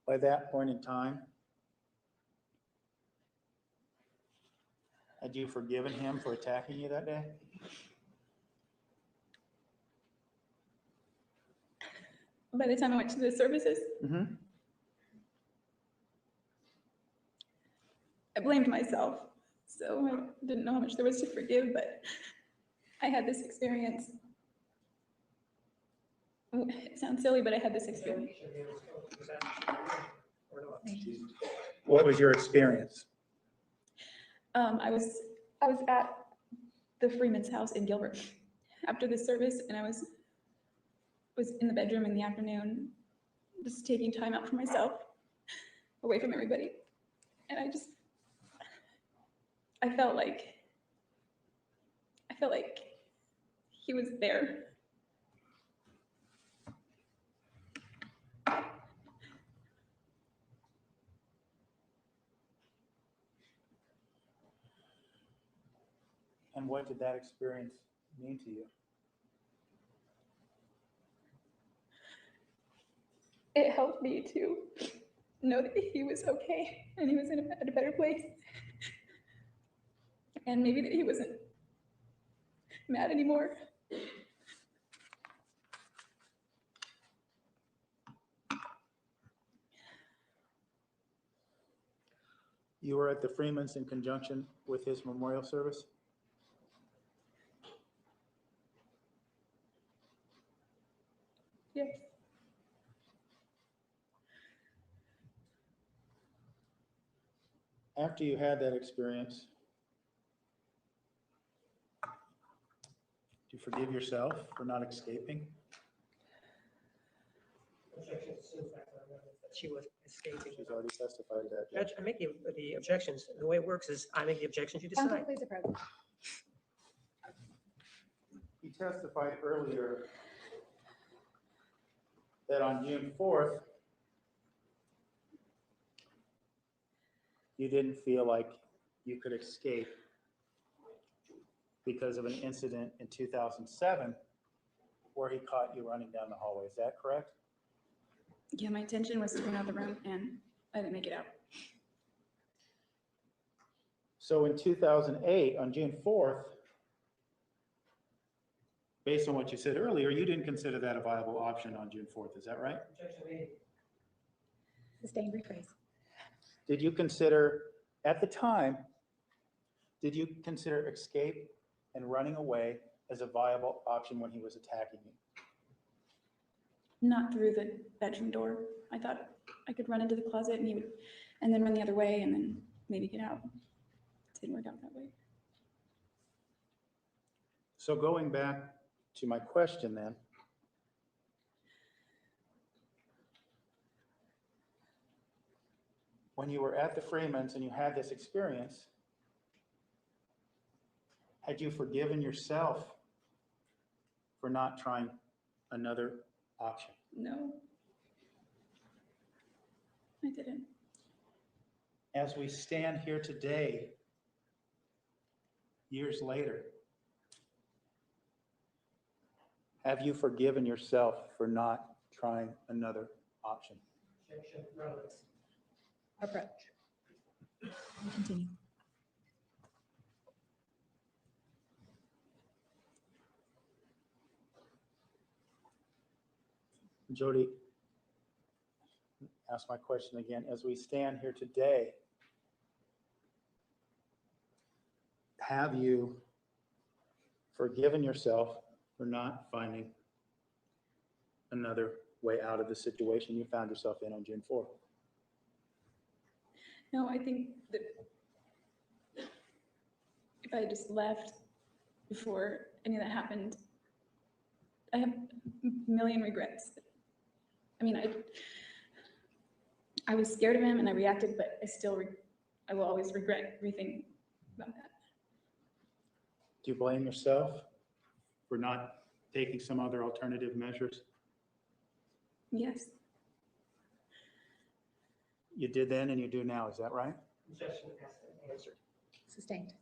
By that point in time, had you forgiven him for attacking you that day? By the time I went to the services, Mm-hmm. I blamed myself, so I didn't know how much there was to forgive, but I had this experience. Oh, it sounds silly, but I had this experience. Was asked or not. What was your experience? I was at the Freeman's house in Gilbert after the service, and I was in the bedroom in the afternoon, just taking time out for myself, away from everybody. And I felt like he was there. And what did that experience mean to you? It helped me to know that he was okay and he was at a better place. And maybe that he wasn't mad anymore. You were at the Freeman's in conjunction with his memorial service? Yes. After you had that experience, do you forgive yourself for not escaping? Objection to the fact that she was escaping. She's already testified to that. Judge, I make the objections. The way it works is I make the objections, you Counsel, decide. please approach. He testified earlier that on June 4th, you didn't feel like you could escape because of an incident in 2007 where he caught you running down the hallway. Is that correct? Yeah, my intention was to run out the room and I didn't make it out. So in 2008, on June 4th, based on what you said earlier, you didn't consider that a viable option on June 4th. Is that right? Objection made. Sustained, rephrase. Did you consider, at the time, did you consider escape and running away as a viable option when he was attacking you? Not through the bedroom door. I thought I could run into the closet and then run the other way and then maybe get out. It didn't work out that way. So going back to my question then, when you were at the Freeman's and you had this experience, had you forgiven yourself for not trying another option? No, I didn't. As we stand here today, years later, have you forgiven yourself for not trying another option? Objection, relevance. Approach. Continue. Jodi, ask my question again. As we stand here today, have you forgiven yourself for not finding another way out of the situation you found yourself in on June 4th? No, I think that if I had just left before any of that happened. I have a million regrets. I mean, I was scared of him and I reacted, but I will always regret everything about that. Do you blame yourself for not taking some other alternative measures? Yes, You did then and you do now, is that right? Objection has been answered. Sustained.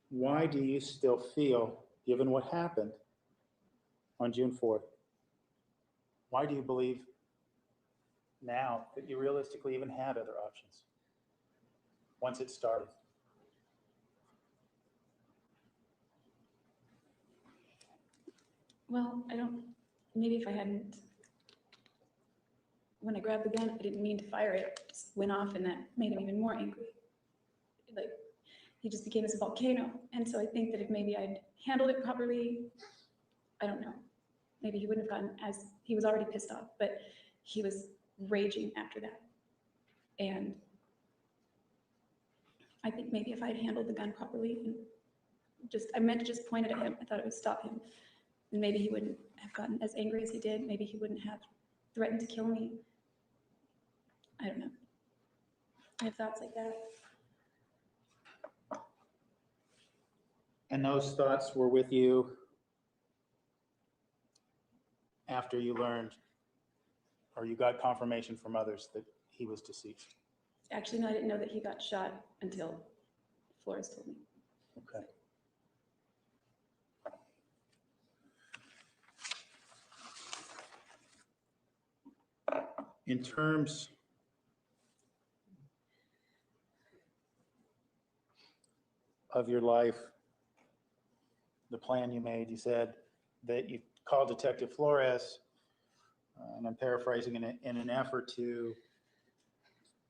Why do you still feel, given what happened on June 4th, why do you believe now that you realistically even had other options once it started? well, maybe if I hadn't, when I grabbed the gun, I didn't mean to fire it. It just went off and that made him even more angry. Like, he just became this volcano. And so I think that if maybe I'd handled it properly, I don't know. Maybe he wouldn't have gotten he was already pissed off, but he was raging after that. And I think maybe if I'd handled the gun properly and I meant to just point it at him, I thought it would stop him. And maybe he wouldn't have gotten as angry as he did. Maybe he wouldn't have threatened to kill me. I don't know. I have thoughts like that. And those thoughts were with you after you learned, or you got confirmation from others that he was deceased? Actually, no, I didn't know that he got shot until Flores told me. Okay. In terms of your life, the plan you made, you said that you called Detective Flores, and I'm paraphrasing, in an effort to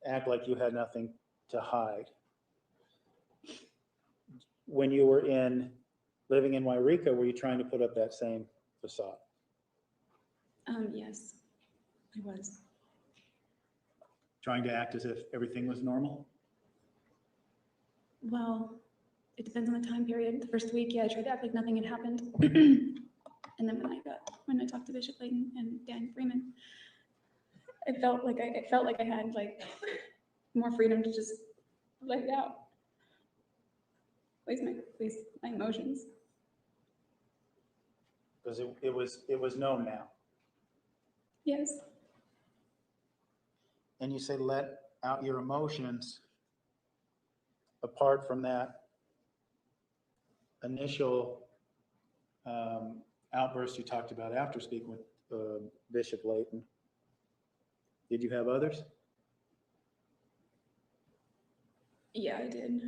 act like you had nothing to hide. When you were living in Wairika, were you trying to put up that same facade? Yes, I was. Trying to act as if everything was normal? Well, it depends on the time period. The first week, yeah, I tried to act like nothing had happened. And then when I talked to Bishop Layton and Dan Freeman, it felt like I had like more freedom to just let it out. At least my emotions. Because it was known now. Yes. And you say let out your emotions. Apart from that initial outburst you talked about after speaking with Bishop Layton, did you have others? Yeah, I did.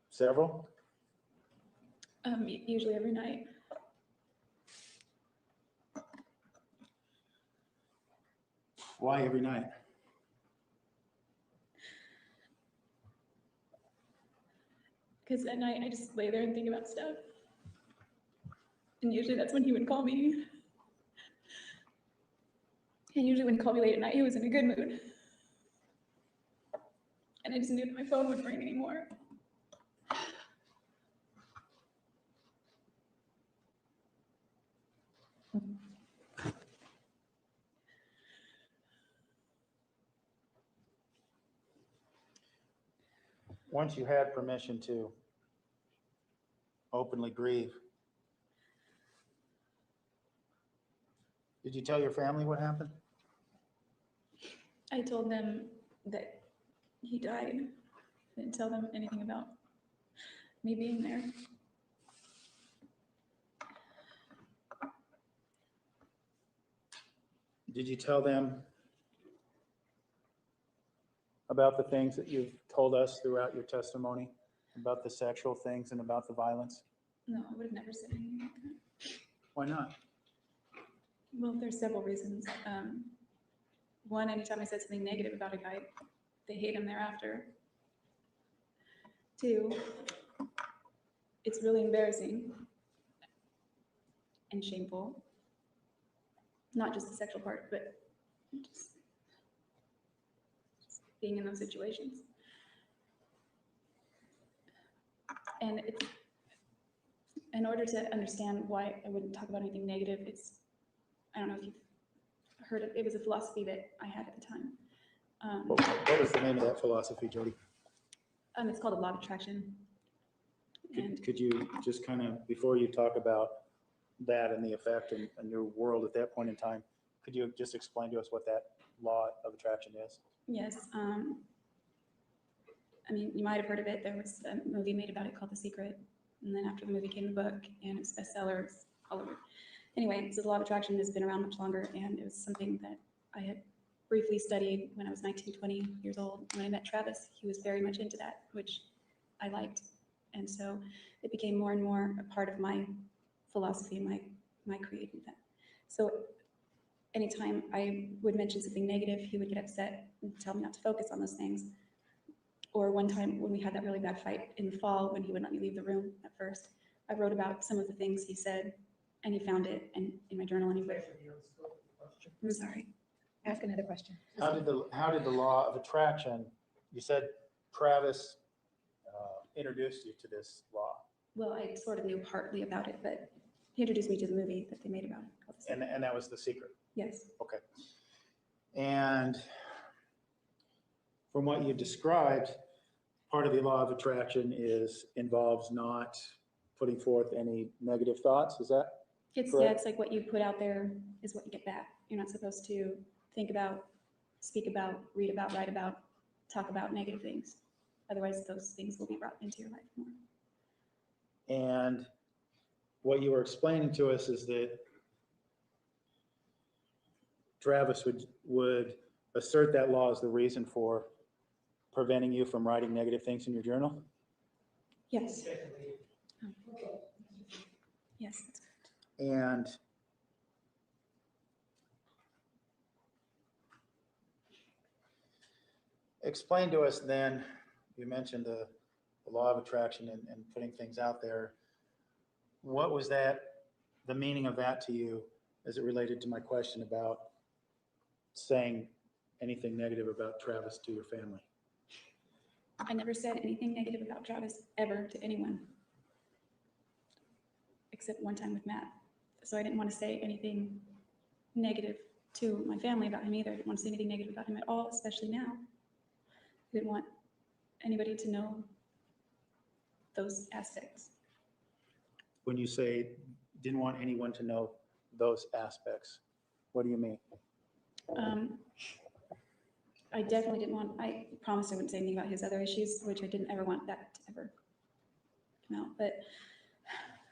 Several? Usually every night. Why every night? Because at night I just lay there and think about stuff. And usually that's when he would call me. And usually when he called me late at night, he was in a good mood. And I just knew that my phone wouldn't ring anymore. Once you had permission to openly grieve, did you tell your family what happened? I told them that he died. I didn't tell them anything about me being there. Did you tell them about the things that you've told us throughout your testimony, about the sexual things and about the violence? No, I would have never said anything like that. Why not? Well, there's several reasons. One, anytime I said something negative about a guy, they hate him thereafter. Two, it's really embarrassing and shameful. Not just the sexual part, but just being in those situations. And it's, in order to understand why I wouldn't talk about anything negative, I don't know if you've heard of, it was a philosophy that I had at the time. What was the name of that philosophy, Jodi? It's called the law of attraction. And Could you just kind of, before you talk about that and the effect in your world at that point in time, could you just explain to us what that law of attraction is? yes, I mean, you might have heard of it. There was a movie made about it called The Secret. And then after the movie came the book, and it's bestsellers all over. Anyway, so the law of attraction has been around much longer, and it was something that I had briefly studied when I was 19, 20 years old. When I met Travis, he was very much into that, which I liked. And so it became more and more a part of my philosophy and my creating that. So anytime I would mention something negative, he would get upset and tell me not to focus on those things. Or one time when we had that really bad fight in the fall, when he would let me leave the room at first, I wrote about some of the things he said, and he found it in my journal, and he would, I'm sorry. Ask another question. How did the law of attraction, you said Travis introduced you to this law, Well, I sort of knew partly about it, but he introduced me to the movie that they made about it. Called The Secret. and that was The Secret? Yes. Okay. And from what you described, part of the law of attraction involves not putting forth any negative thoughts, is that? It's, Correct. yeah, it's like what you put out there is what you get back. You're not supposed to think about, speak about, read about, write about, talk about negative things. Otherwise, those things will be brought into your life more. And what you were explaining to us is that Travis would assert that law as the reason for preventing you from writing negative things in your journal? Yes. Oh. Yes, that's correct. And explain to us then, you mentioned the law of attraction and putting things out there. What was that, the meaning of that to you as it related to my question about saying anything negative about Travis to your family? I never said anything negative about Travis ever to anyone, except one time with Matt. So I didn't want to say anything negative to my family about him either. I didn't want to say anything negative about him at all, especially now. I didn't want anybody to know those aspects. When you say didn't want anyone to know those aspects, what do you mean? I definitely didn't want, I promised I wouldn't say anything about his other issues, which I didn't ever want that to ever come out, but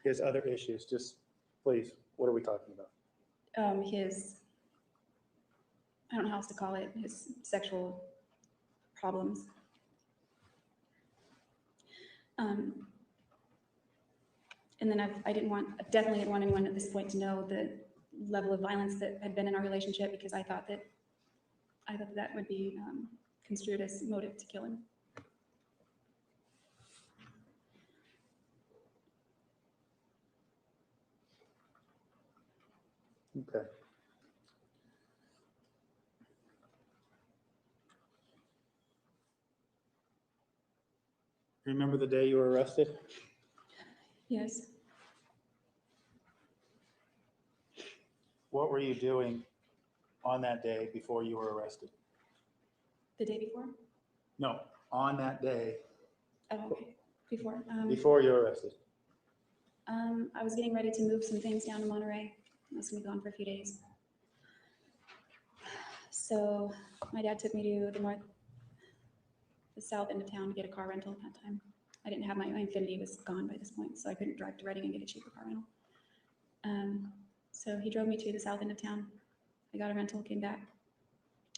His other issues, just please, what are we talking about? his, I don't know how else to call it, his sexual problems. And then I definitely didn't want anyone at this point to know the level of violence that had been in our relationship, because I thought that would be construed as motive to kill him. Okay. Remember the day you were arrested? Yes. What were you doing on that day before you were arrested? The day before? No, on that day Oh, okay. Before. before you were arrested. I was getting ready to move some things down to Monterey. I was gonna be gone for a few days. So my dad took me to the south end of town to get a car rental at that time. I didn't have my Infiniti was gone by this point, so I couldn't drive to Reading and get a cheaper car rental. So he drove me to the south end of town. I got a rental, came back,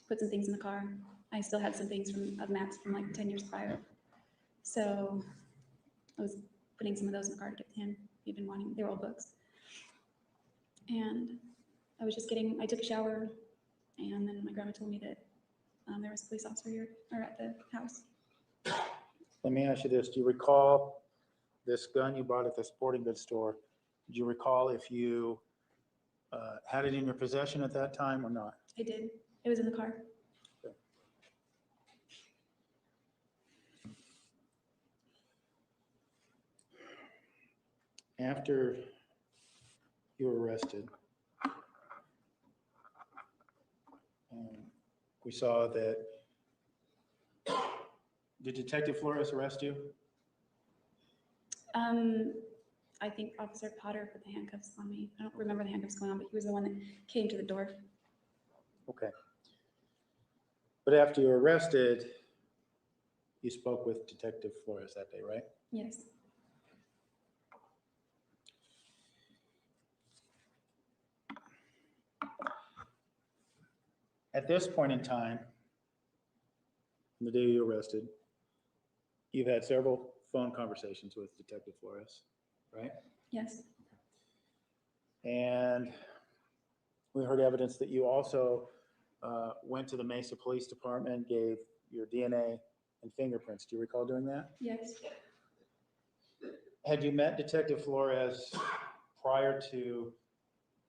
put some things in the car. I still had some things of Matt's from like 10 years prior. So I was putting some of those in the car to give to him. He'd been wanting, they were old books. And I took a shower, and then my grandma told me that there was a police officer here, or at the house. Let me ask you this, do you recall this gun you bought at the sporting goods store, do you recall if you had it in your possession at that time or not? I did. It was in the car. After you were arrested, we saw that, did Detective Flores arrest you? I think Officer Potter put the handcuffs on me. I don't remember the handcuffs going on, but he was the one that came to the door. Okay. But after you were arrested, you spoke with Detective Flores that day, right? Yes. At this point in time, on the day you were arrested, you've had several phone conversations with Detective Flores, right? Yes. And we heard evidence that you also went to the Mesa Police Department, gave your DNA and fingerprints. Do you recall doing that? Yes. Had you met Detective Flores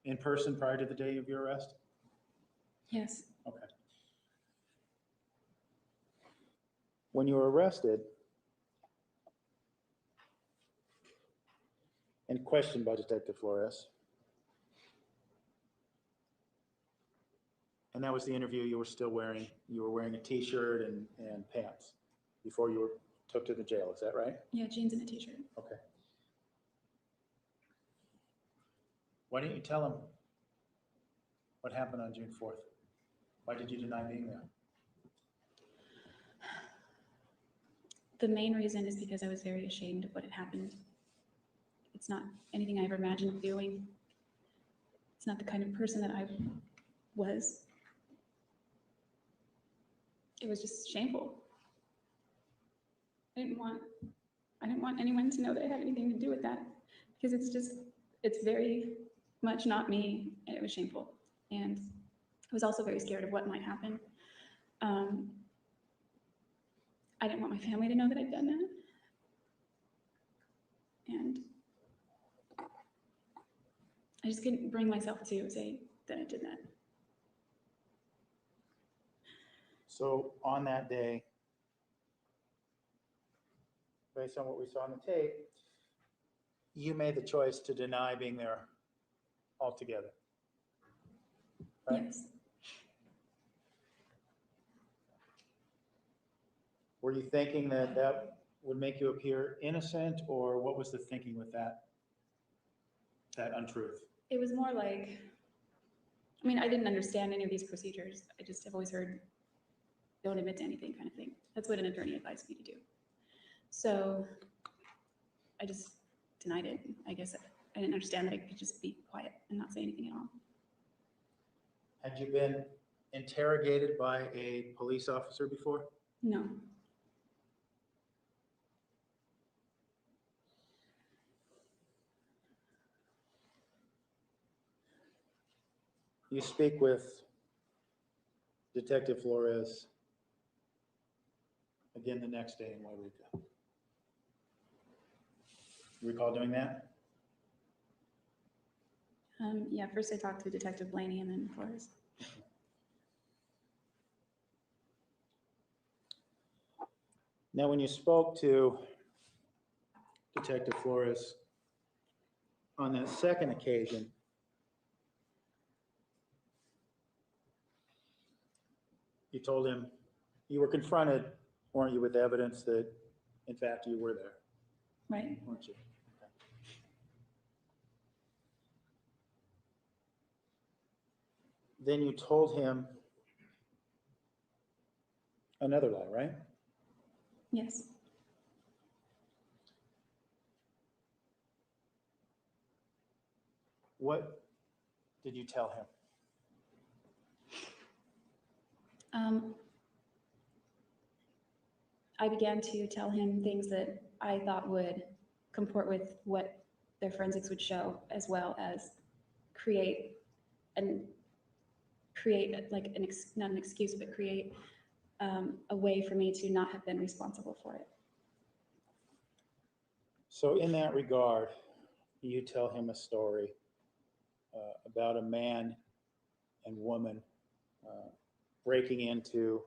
in person prior to the day of your arrest? Yes. Okay. When you were arrested and questioned by Detective Flores, and that was the interview you were wearing a t-shirt and pants before you were took to the jail, is that right? Yeah, jeans and a t-shirt. Okay. Why didn't you tell him what happened on June 4th? Why did you deny being there? The main reason is because I was very ashamed of what had happened. It's not anything I ever imagined doing. It's not the kind of person that I was. It was just shameful. I didn't want anyone to know that I had anything to do with that, because it's very much not me, and it was shameful. And I was also very scared of what might happen. I didn't want my family to know that I'd done that. And I just couldn't bring myself to say that I did that. So on that day, based on what we saw on the tape, you made the choice to deny being there altogether. Right? Yes. Were you thinking that would make you appear innocent, or what was the thinking with that untruth? It was more like, I mean, I didn't understand any of these procedures. I just have always heard, don't admit to anything kind of thing. That's what an attorney advised me to do. So I just denied it. I guess I didn't understand that I could just be quiet and not say anything at all. Had you been interrogated by a police officer before? No. You speak with Detective Flores again the next day in Wairika. You recall doing that? Yeah, first I talked to Detective Blaney and then Flores. Now, when you spoke to Detective Flores on that second occasion, you told him you were confronted, weren't you, with evidence that, in fact, you were there, Right. weren't you? Okay. Then you told him another lie, right? Yes. What did you tell him? I began to tell him things that I thought would comport with what their forensics would show, as well as create like not an excuse, but create a way for me to not have been responsible for it. So in that regard, you tell him a story about a man and woman breaking into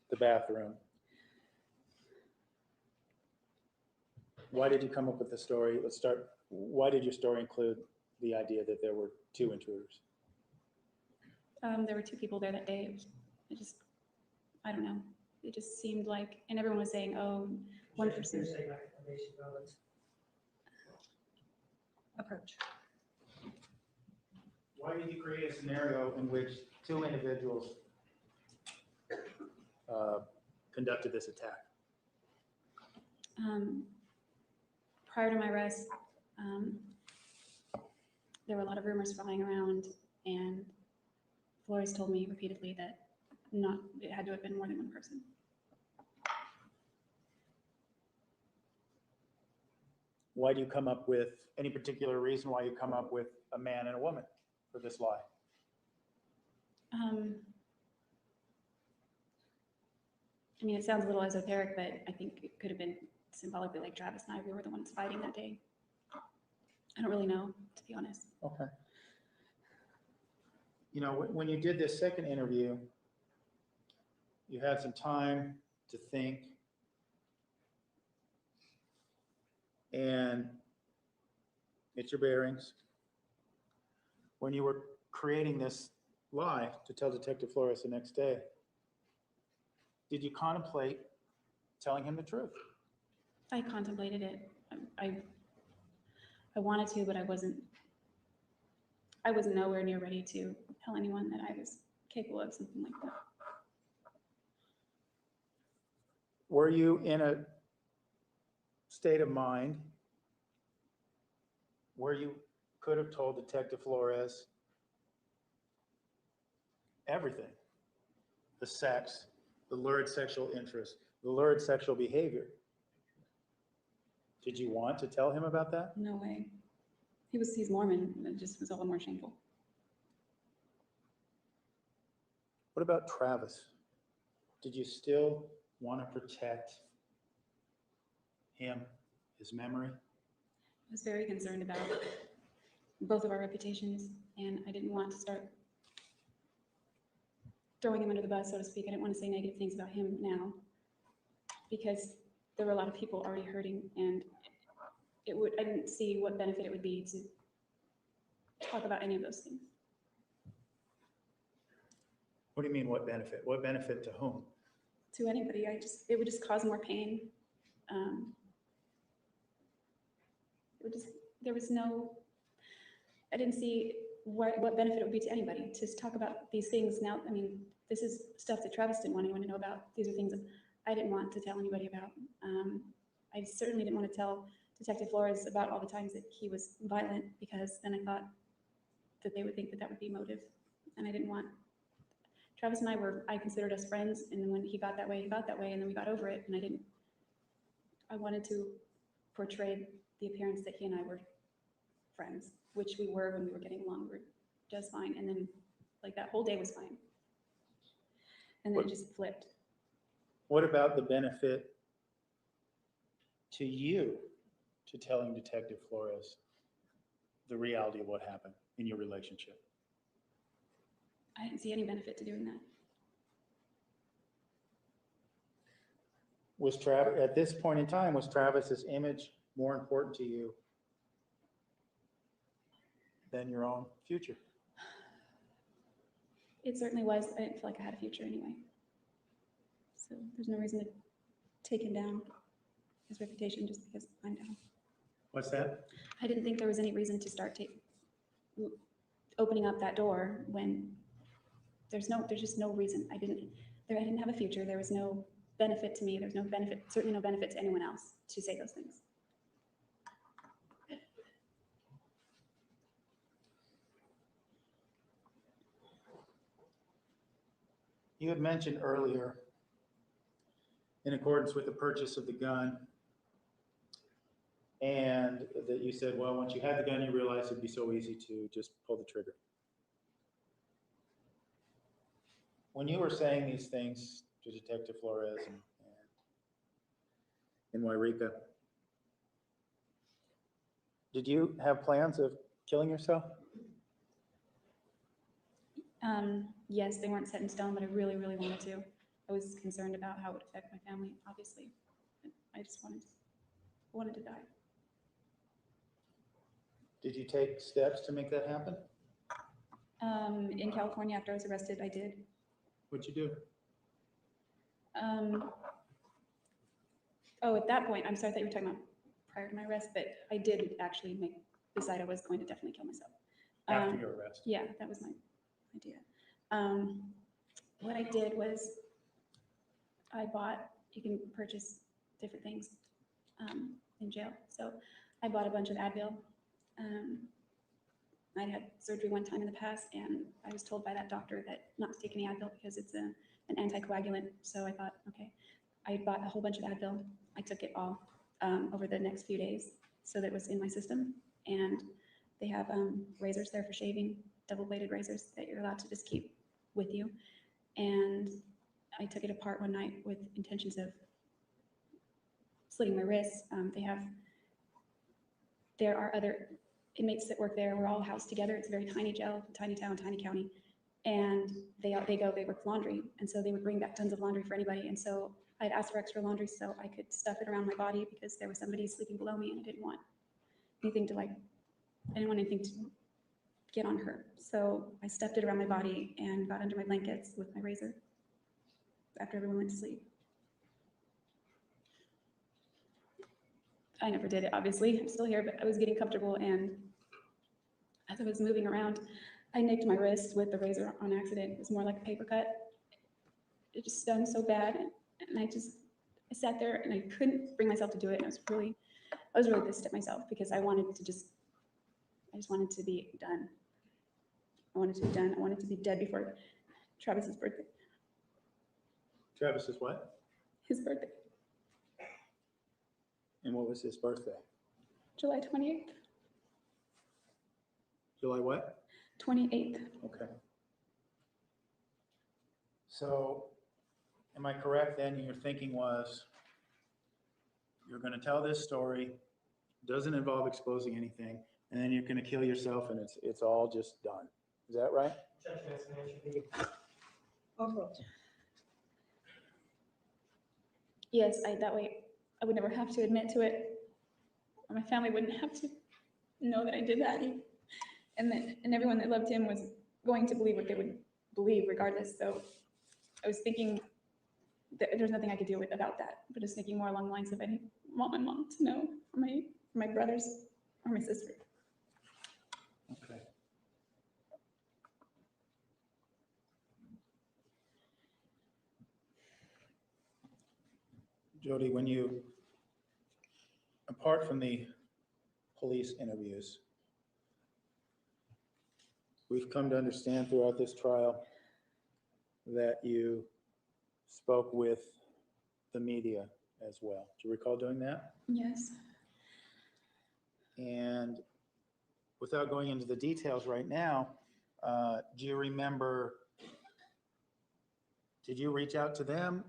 the bathroom. Why did you come up with the story? Let's start. Why did your story include the idea that there were two intruders? There were two people there that day. It just, I don't know. It just seemed like, and everyone was saying, oh, one person. Approach. Why did you create a scenario in which two individuals conducted this attack? Prior to my arrest, there were a lot of rumors flying around, and Flores told me repeatedly that it had to have been more than one person. Why do you come up with any particular reason why you come up with a man and a woman for this lie? I mean, it sounds a little esoteric, but I think it could have been symbolically like Travis and I, we were the ones fighting that day. I don't really know, to be honest. Okay. You know, when you did this second interview, you had some time to think and get your bearings. When you were creating this lie to tell Detective Flores the next day, did you contemplate telling him the truth? I contemplated it. I wanted to, but I wasn't nowhere near ready to tell anyone that I was capable of something like that. Were you in a state of mind where you could have told Detective Flores everything? The sex, the lurid sexual interest, the lurid sexual behavior. Did you want to tell him about that? No way. He's Mormon. It just was all the more shameful. What about Travis? Did you still want to protect him, his memory? I was very concerned about both of our reputations, and I didn't want to start throwing him under the bus, so to speak. I didn't want to say negative things about him now, because there were a lot of people already hurting, and I didn't see what benefit it would be to talk about any of those things. What do you mean, what benefit? What benefit to whom? To anybody. It would just cause more pain. I didn't see what benefit it would be to anybody to talk about these things now. I mean, this is stuff that Travis didn't want anyone to know about. These are things that I didn't want to tell anybody about. I certainly didn't want to tell Detective Flores about all the times that he was violent, because then I thought that they would think that that would be motive. And I didn't want, Travis and I considered us friends, and then when he got that way, and then we got over it, and I wanted to portray the appearance that he and I were friends, which we were when we were getting along. We were just fine, and then like that whole day was fine. And then it just flipped. What about the benefit to you to telling Detective Flores the reality of what happened in your relationship? I didn't see any benefit to doing that. Was Travis, at this point in time, was Travis's image more important to you than your own future? It certainly was. I didn't feel like I had a future anyway. So there's no reason to take him down, his reputation, just because I'm down. What's that? I didn't think there was any reason to start opening up that door when there's just no reason. I didn't have a future. There was no benefit to me. There's no benefit, certainly no benefit to anyone else to say those things. You had mentioned earlier, in accordance with the purchase of the gun, and that you said, well, once you had the gun, you realized it'd be so easy to just pull the trigger. When you were saying these things to Detective Flores and Wairika, Did you have plans of killing yourself? Yes, they weren't set in stone, but I really, really wanted to. I was concerned about how it would affect my family, obviously. I just wanted to die. Did you take steps to make that happen? In California, after I was arrested, I did. What'd you do? Oh, at that point, I'm sorry, I thought you were talking about prior to my arrest, but I did actually decide I was going to definitely kill myself. After your arrest? Yeah, that was my idea. What I did was you can purchase different things in jail. So I bought a bunch of Advil. I'd had surgery one time in the past, and I was told by that doctor that not to take any Advil because it's an anticoagulant. So I thought, okay, I bought a whole bunch of Advil. I took it all over the next few days so that it was in my system. And they have razors there for shaving, double-bladed razors that you're allowed to just keep with you. And I took it apart one night with intentions of slitting my wrists. There are other inmates that work there. We're all housed together. It's a very tiny jail, tiny town, tiny county. And they work laundry. And so they would bring back tons of laundry for anybody. And so I'd asked for extra laundry so I could stuff it around my body because there was somebody sleeping below me and I didn't want anything to get on her. So I stuffed it around my body and got under my blankets with my razor after everyone went to sleep. I never did it, obviously. I'm still here, but I was getting comfortable, and as I was moving around, I nicked my wrist with the razor on accident. It was more like a paper cut. It just stung so bad, and I sat there and I couldn't bring myself to do it. And I was really pissed at myself because I just wanted to be done. I wanted to be done. I wanted to be dead before Travis's birthday. Travis's what? His birthday, And what was his birthday? July 28th. July what? 28th. Okay. So, am I correct then? Your thinking was you're going to tell this story, doesn't involve exposing anything, and then you're going to kill yourself, and it's all just done. Is that right? Overruled. Yes, that way I would never have to admit to it, or my family wouldn't have to know that I did that. And everyone that loved him was going to believe what they would believe regardless. So I was thinking that there's nothing I could do about that, but just thinking more along the lines of I didn't want my mom to know, or my brothers, or my sister. Okay. Jodi, apart from the police interviews, we've come to understand throughout this trial that you spoke with the media as well. Do you recall doing that? Yes. And without going into the details right now, do you remember, did you reach out to them?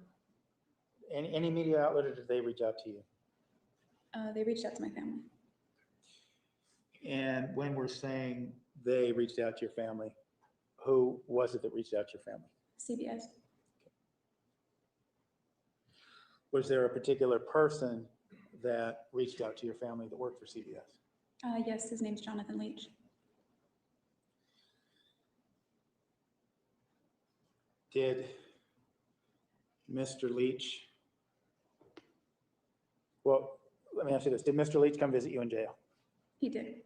Any media outlet, or did they reach out to you? They reached out to my family. And when we're saying they reached out to your family, who was it that reached out to your family? CBS. Was there a particular person that reached out to your family that worked for CBS? Yes, his name's Jonathan Leach. Did Mr. Leach, well, let me ask you this. Did Mr. Leach come visit you in jail? He did.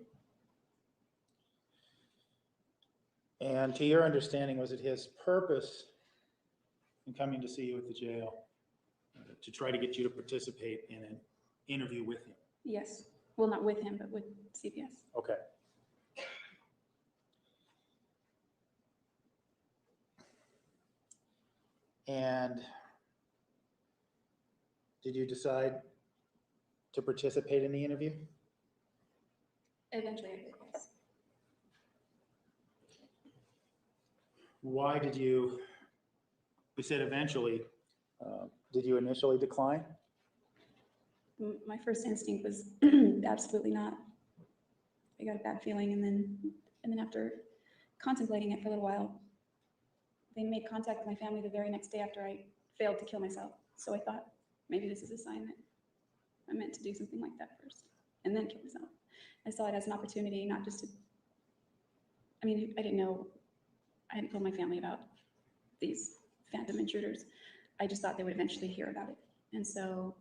And to your understanding, was it his purpose in coming to see you at the jail to try to get you to participate in an interview with him? Yes. Well, not with him, but with CBS. Okay. And did you decide to participate in the interview? Eventually I did, yes. Why did you, we said eventually, did you initially decline? My first instinct was absolutely not. I got a bad feeling, and then after contemplating it for a little while, they made contact with my family the very next day after I failed to kill myself. So I thought maybe this is a sign that I meant to do something like that first and then kill myself. I saw it as an opportunity, not just to, I mean, I hadn't told my family about these phantom intruders. I just thought they would eventually hear about it. And so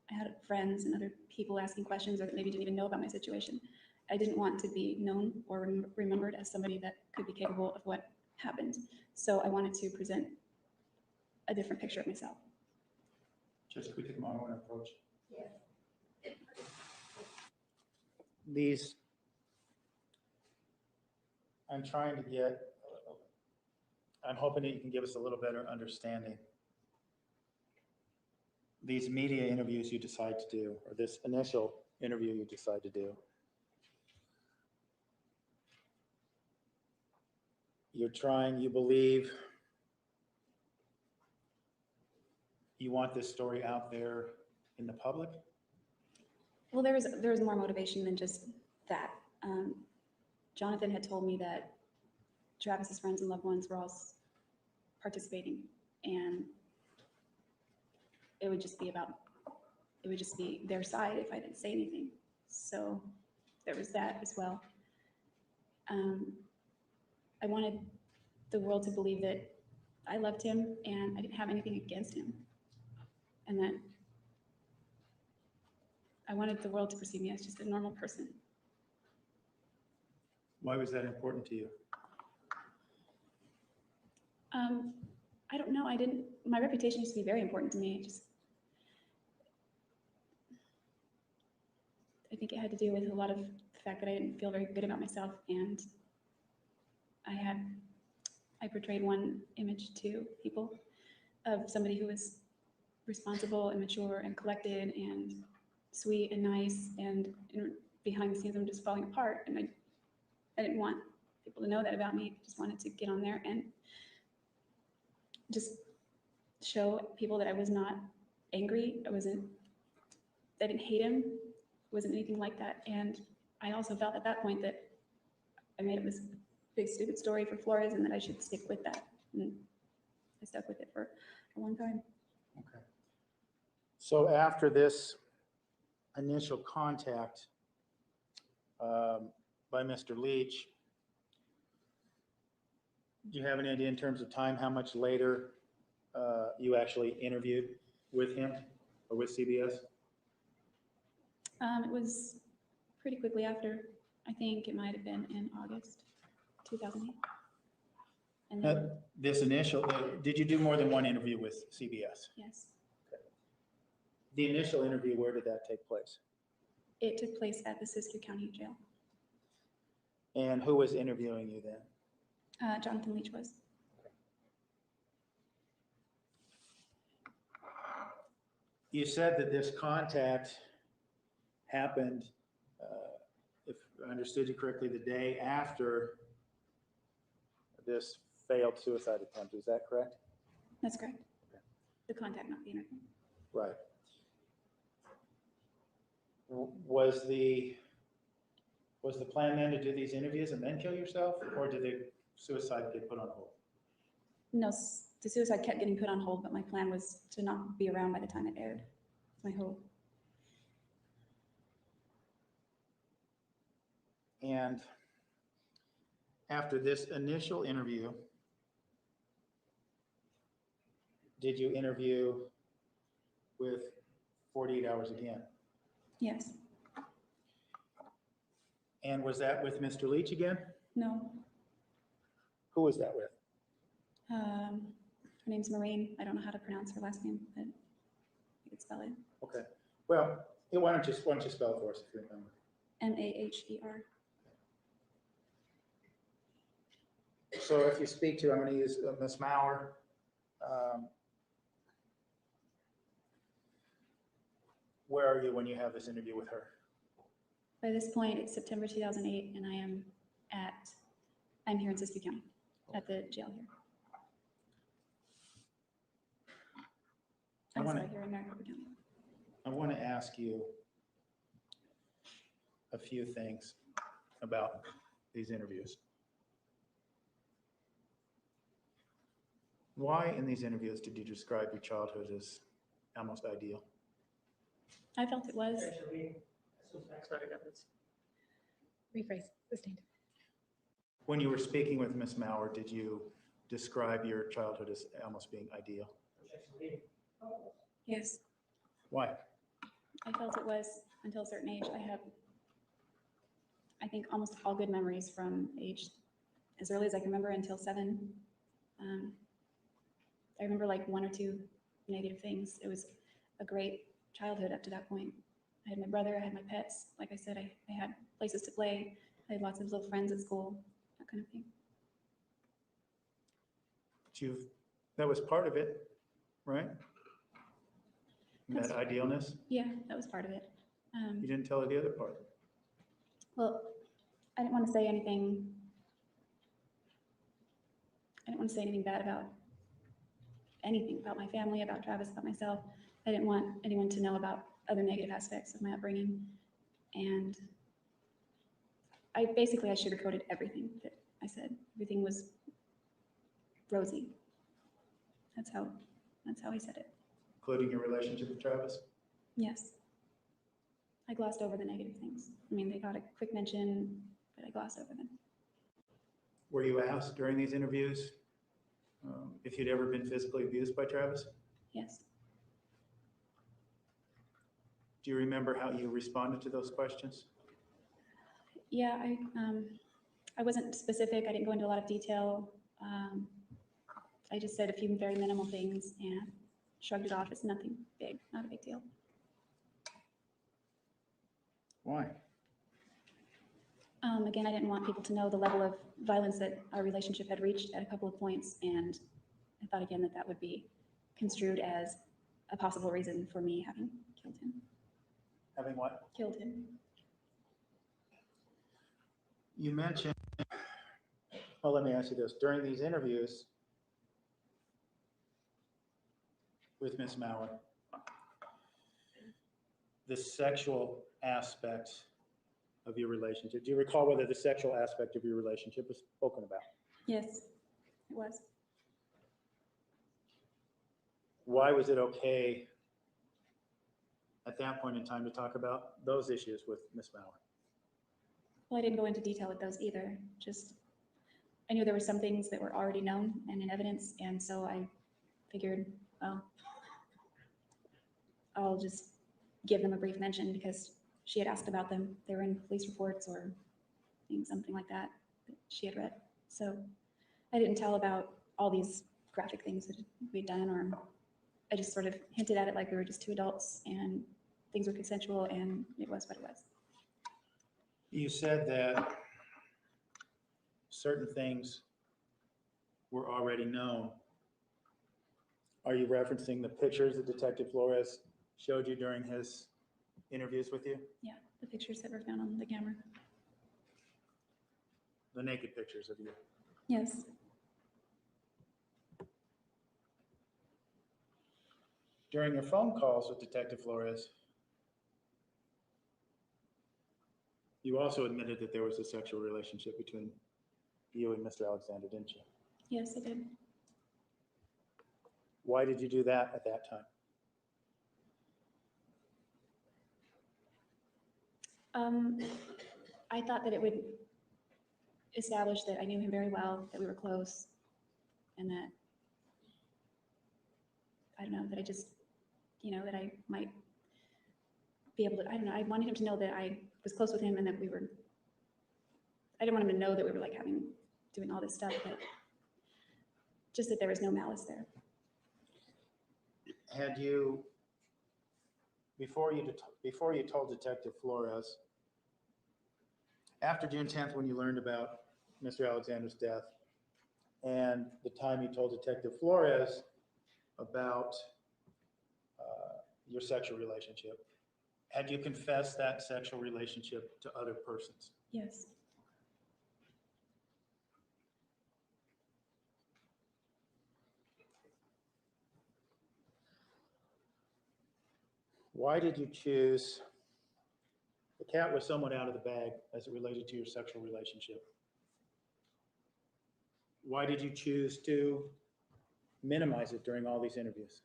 I had friends and other people asking questions or that maybe didn't even know about my situation. I didn't want to be known or remembered as somebody that could be capable of what happened. So I wanted to present a different picture of myself. Just can we take a moment and approach? Yes. These, I'm trying to get, I'm hoping that you can give us a little better understanding. These media interviews you decide to do, or this initial interview you decide to do, you're trying, you believe, you want this story out there in the public? Well, there was more motivation than just that. Jonathan had told me that Travis's friends and loved ones were all participating, and it would just be their side if I didn't say anything. So there was that as well. I wanted the world to believe that I loved him and I didn't have anything against him, and that I wanted the world to perceive me as just a normal person. Why was that important to you? I don't know. My reputation used to be very important to me. I think it had to do with a lot of the fact that I didn't feel very good about myself, and I portrayed one image to people of somebody who was responsible and mature and collected and sweet and nice, and behind the scenes I'm just falling apart, and I didn't want people to know that about me. I just wanted to get on there and just show people that I was not angry. I didn't hate him. It wasn't anything like that. And I also felt at that point that I made up this big stupid story for Flores and that I should stick with that. And I stuck with it for a long time. Okay. So after this initial contact by Mr. Leach, do you have any idea in terms of time how much later you actually interviewed with him or with CBS? It was pretty quickly after. I think it might have been in August 2008. And then, This initial, did you do more than one interview with CBS? yes, The initial interview, where did that take place? it took place at the Siskiyou County Jail. And who was interviewing you then? Jonathan Leach was. You said that this contact happened, if I understood you correctly, the day after this failed suicide attempt. Is that correct? That's correct. The contact, not the interview. Right. Was the plan then to do these interviews and then kill yourself, or did the suicide get put on hold? No, the suicide kept getting put on hold, but my plan was to not be around by the time it aired. It's my hope. And after this initial interview, did you interview with 48 Hours again? Yes. And was that with Mr. Leach again? No. Who was that with? Her name's Maureen. I don't know how to pronounce her last name, but you could spell it. Okay. Well, why don't you spell it for us if you remember? Maher. So if you speak to, I'm going to use Ms. Maurer. Where are you when you have this interview with her? By this point, it's September 2008, and I'm here in Siskiyou County at the jail here. I'm sorry, here in Maricopa County. I want to ask you a few things. about these interviews. Why in these interviews did you describe your childhood as almost ideal? I felt it was. That's not evidence. Rephrase, sustained. When you were speaking with Ms. Maurer, did you describe your childhood as almost being ideal? Yes, Why? I felt it was until a certain age. I have, I think, almost all good memories from age as early as I can remember until 7. I remember like 1 or 2 negative things. It was a great childhood up to that point. I had my brother, I had my pets. Like I said, I had places to play. I had lots of little friends at school, that kind of thing. But that was part of it, right? That's- That idealness? Yeah, that was part of it. You didn't tell her the other part. Well, I didn't want to say anything. I didn't want to say anything bad about anything, about my family, about Travis, about myself. I didn't want anyone to know about other negative aspects of my upbringing. And I sugarcoated everything that I said. Everything was rosy. That's how I said it. Including your relationship with Travis? Yes. I glossed over the negative things. I mean, they got a quick mention, but I glossed over them. Were you asked during these interviews if you'd ever been physically abused by Travis? Yes. Do you remember how you responded to those questions? Yeah, I wasn't specific. I didn't go into a lot of detail. I just said a few very minimal things and shrugged it off as nothing big, not a big deal. Why? Again, I didn't want people to know the level of violence that our relationship had reached at a couple of points, and I thought again that would be construed as a possible reason for me having killed him. Having what? Killed him. You mentioned, well, let me ask you this. During these interviews with Ms. Maurer, the sexual aspect of your relationship, do you recall whether the sexual aspect of your relationship was spoken about? Yes, it was. Why was it okay at that point in time to talk about those issues with Ms. Maurer? Well, I didn't go into detail with those either. Just, I knew there were some things that were already known and in evidence, and so I figured, well, I'll just give them a brief mention because she had asked about them. They were in police reports or something like that she had read. So I didn't tell about all these graphic things that we'd done, or I just sort of hinted at it like we were just 2 adults and things were consensual and it was what it was. You said that certain things were already known. Are you referencing the pictures that Detective Flores showed you during his interviews with you? Yeah, the pictures that were found on the camera. The naked pictures of you? Yes. During your phone calls with Detective Flores, you also admitted that there was a sexual relationship between you and Mr. Alexander, didn't you? Yes, I did. Why did you do that at that time? I thought that it would establish that I knew him very well, that we were close, and that, I don't know, that I just, that I might be able to, I don't know, I wanted him to know that I was close with him and that we were, I didn't want him to know that we were like doing all this stuff, but just that there was no malice there. Had you, before you told Detective Flores, after June 10th, when you learned about Mr. Alexander's death, and the time you told Detective Flores about your sexual relationship, had you confessed that sexual relationship to other persons? Yes. Why did you choose the cat was somewhat out of the bag as it related to your sexual relationship. Why did you choose to minimize it during all these interviews?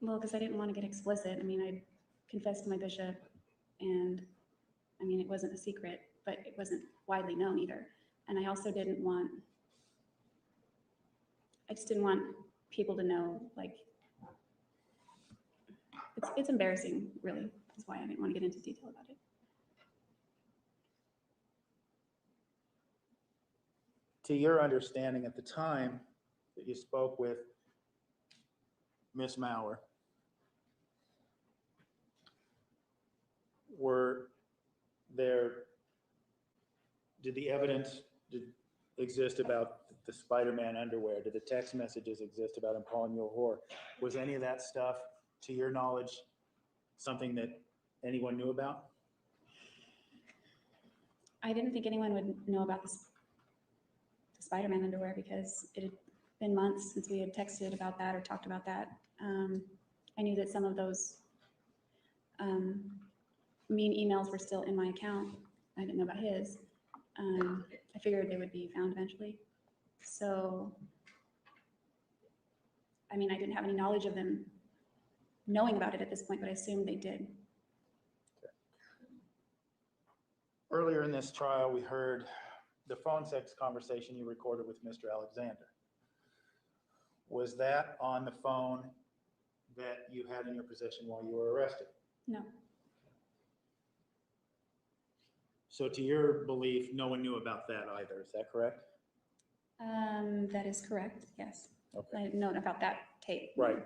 Well, because I didn't want to get explicit. I mean, I confessed to my bishop, and I mean, it wasn't a secret, but it wasn't widely known either. And I also didn't want, I just didn't want people to know, like, it's embarrassing, really. That's why I didn't want to get into detail about it. To your understanding at the time that you spoke with Miss Maurer, did the evidence exist about the Spider-Man underwear? Did the text messages exist about him calling you a whore? Was any of that stuff, to your knowledge, something that anyone knew about? I didn't think anyone would know about the Spider-Man underwear because it had been months since we had texted about that or talked about that. I knew that some of those mean emails were still in my account. I didn't know about his. I figured they would be found eventually. So, I mean, I didn't have any knowledge of them knowing about it at this point, but I assumed they did. Earlier in this trial, we heard the phone sex conversation you recorded with Mr. Alexander. Was that on the phone that you had in your possession while you were arrested? No. So to your belief, no one knew about that either, is that correct? That is correct, yes. Okay. I didn't know about that tape. Right.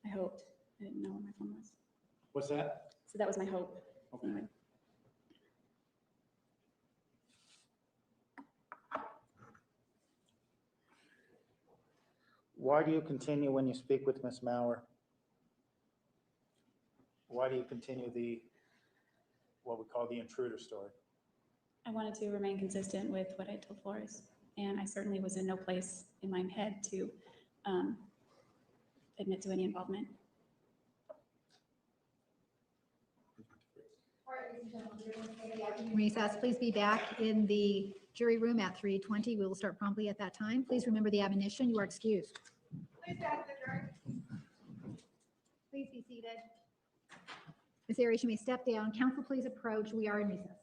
I hoped. I didn't know where my phone was. What's that? So that was my hope. Okay. Anyway. Why do you continue when you speak with Ms. Maurer? Why do you continue what we call the intruder story? I wanted to remain consistent with what I told Flores, and I certainly was in no place in my head to admit to any involvement. Recess, please be back in the jury room at 3:20. We will start promptly at that time. Please remember the admonition. You are excused. Please be seated. Ms. Arias, you may step down. Counsel, please approach. We are in recess.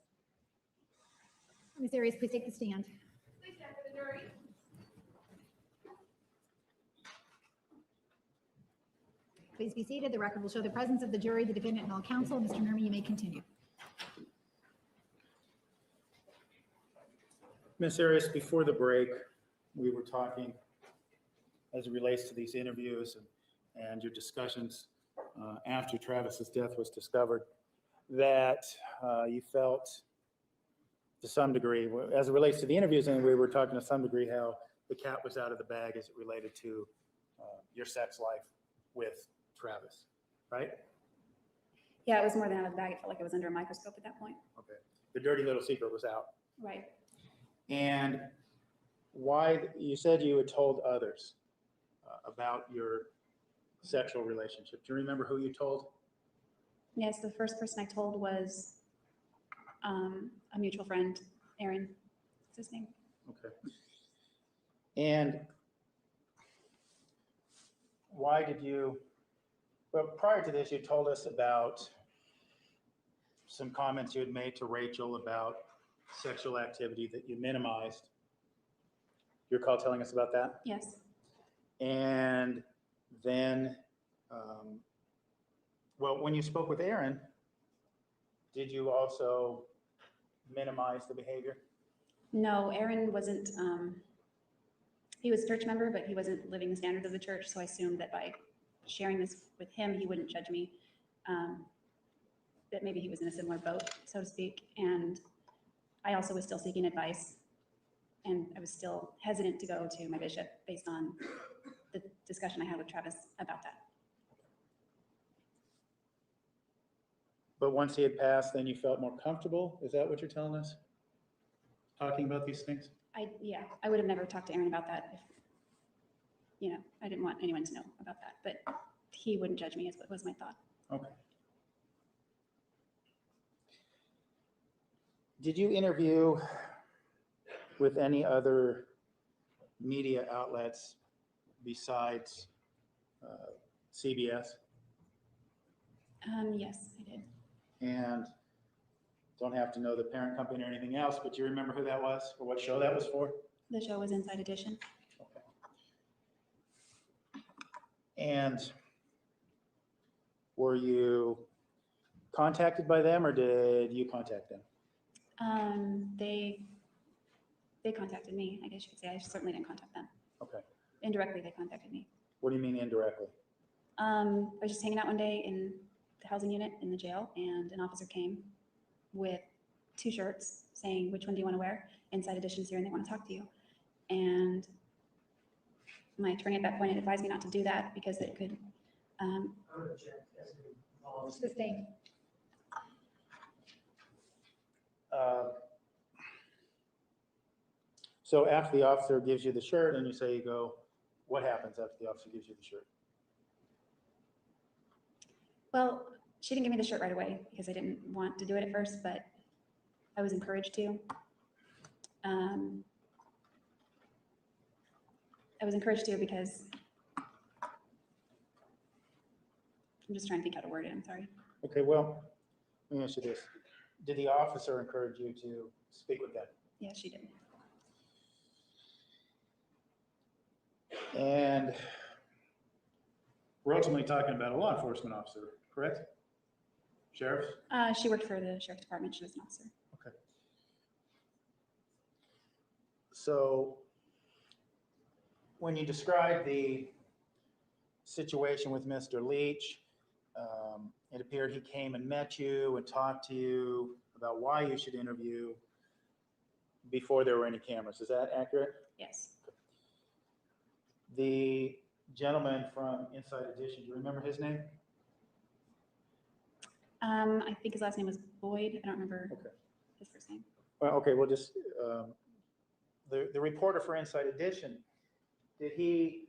Ms. Arias, please take the stand. Please stand for the jury. Please be seated. The record will show the presence of the jury, the defendant, and all counsel. Mr. Nurmi, you may continue. Ms. Arias, before the break, we were talking as it relates to these interviews and your discussions after Travis's death was discovered, that you felt to some degree, as it relates to the interviews, and we were talking to some degree how the cat was out of the bag as it related to your sex life with Travis, right? Yeah, it was more than out of the bag. It felt like it was under a microscope at that point. Okay. The dirty little secret was out. Right. And why, you said you had told others about your sexual relationship. Do you remember who you told? Yes, the first person I told was a mutual friend, Aaron. What's his name? Okay. And why did you, well, prior to this, you told us about some comments you had made to Rachel about sexual activity that you minimized. You recall telling us about that? Yes. And then, well, when you spoke with Aaron, did you also minimize the behavior? No, Aaron wasn't, he was a church member, but he wasn't living the standards of the church. So I assumed that by sharing this with him, he wouldn't judge me, that maybe he was in a similar boat, so to speak. And I also was still seeking advice, and I was still hesitant to go to my bishop based on the discussion I had with Travis about that. But once he had passed, then you felt more comfortable? Is that what you're telling us? Talking about these things? Yeah, I would have never talked to Aaron about that if, you know, I didn't want anyone to know about that, but he wouldn't judge me, is what was my thought. Okay. Did you interview with any other media outlets besides CBS? Yes, I did. And don't have to know the parent company or anything else, but do you remember who that was or what show that was for? The show was Inside Edition. Okay. And were you contacted by them or did you contact them? They contacted me, I guess you could say. I certainly didn't contact them. Okay. Indirectly, they contacted me. What do you mean indirectly? I was just hanging out one day in the housing unit in the jail, and an officer came with 2 shirts saying, "Which one do you want to wear? Inside Edition's here and they want to talk to you." And my attorney at that point had advised me not to do that because it could, Sustained. So after the officer gives you the shirt and you say you go, what happens after the officer gives you the shirt? well, she didn't give me the shirt right away because I didn't want to do it at first, but I was encouraged to. I was encouraged to because I'm just trying to think how to word it. I'm sorry. Okay, well, let me ask you this. Did the officer encourage you to speak with them? Yeah, she did. And we're ultimately talking about a law enforcement officer, correct? Sheriff? She worked for the sheriff's department. She was an officer. Okay. So when you described the situation with Mr. Leach, it appeared he came and met you and talked to you about why you should interview before there were any cameras. Is that accurate? Yes. The gentleman from Inside Edition, do you remember his name? I think his last name was Boyd. I don't remember Okay. his first name. Well, okay, we'll just, the reporter for Inside Edition, did he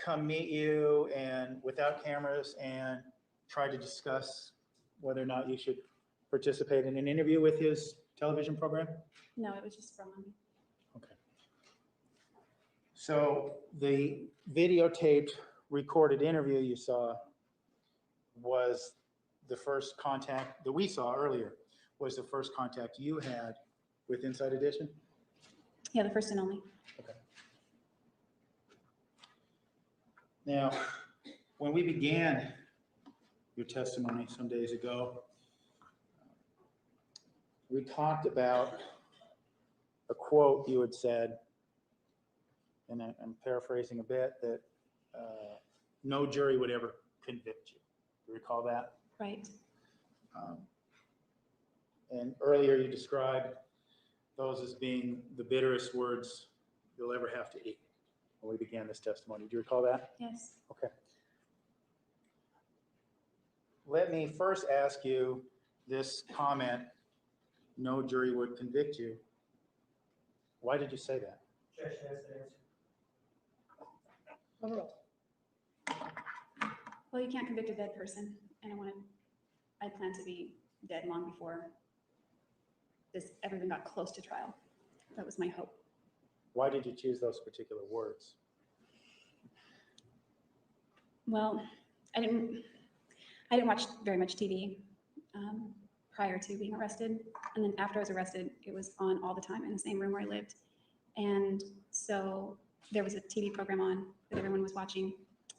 come meet you and without cameras and try to discuss whether or not you should participate in an interview with his television program? No, it was just from Okay. So the videotaped recorded interview you saw was the first contact that we saw earlier, was the first contact you had with Inside Edition? yeah, the first and only. Okay. Now, when we began your testimony some days ago, we talked about a quote you had said, and I'm paraphrasing a bit, that no jury would ever convict you. Do you recall that? Right. And earlier you described those as being the bitterest words you'll ever have to eat when we began this testimony. Do you recall that? Yes. Okay. Let me first ask you this comment, no jury would convict you. Why did you say that? Overruled. Well, you can't convict a dead person, and I plan to be dead long before this ever even got close to trial. That was my hope. Why did you choose those particular words? Well, I didn't watch very much TV prior to being arrested, and then after I was arrested, it was on all the time in the same room where I lived, and so there was a TV program on that everyone was watching,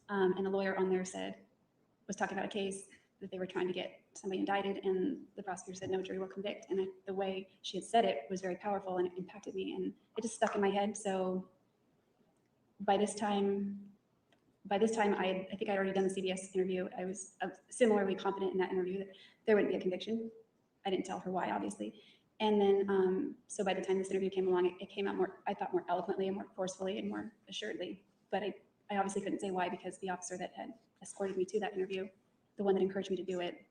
and a lawyer on there was talking about a case that they were trying to get somebody indicted, and the prosecutor said no jury will convict, and the way she had said it was very powerful and it impacted me, and it just stuck in my head. So by this time I think I'd already done the CBS interview. I was similarly confident in that interview that there wouldn't be a conviction. I didn't tell her why, obviously. And then, so by the time this interview came along, it came out more, I thought, more eloquently and more forcefully and more assuredly. But I obviously couldn't say why, because the officer that had escorted me to that interview, the one that encouraged me to do it,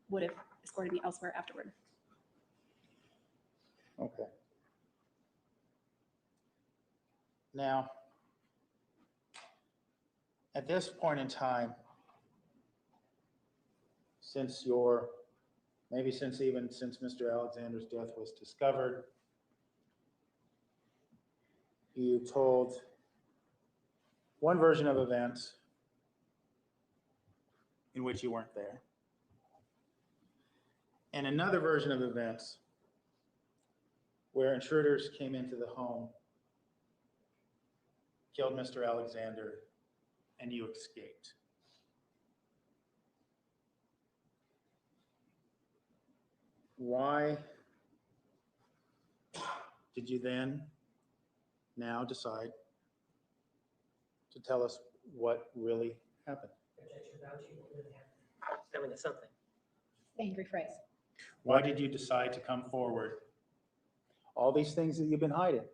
would have escorted me elsewhere afterward. Okay. Now, at this point in time, since maybe since Mr. Alexander's death was discovered, you told one version of events in which you weren't there, and another version of events where intruders came into the home, killed Mr. Alexander, and you escaped. Why did you then now decide to tell us what really happened? Objection about you, what really happened. I mean, it's something. Angry phrase. Why did you decide to come forward? All these things that you've been hiding.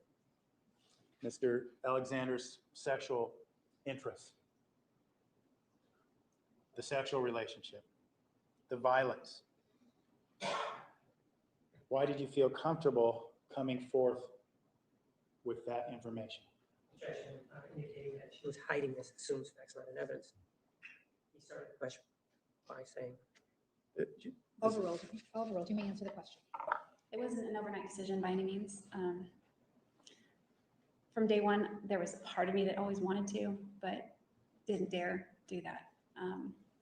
Mr. Alexander's sexual interests, the sexual relationship, the violence. Why did you feel comfortable coming forth with that information? Objection, indicating that she was hiding this assumes facts, not in evidence. He started the question by saying, Overruled. Overruled. You may answer the question. It wasn't an overnight decision by any means. From day one, there was a part of me that always wanted to, but didn't dare do that.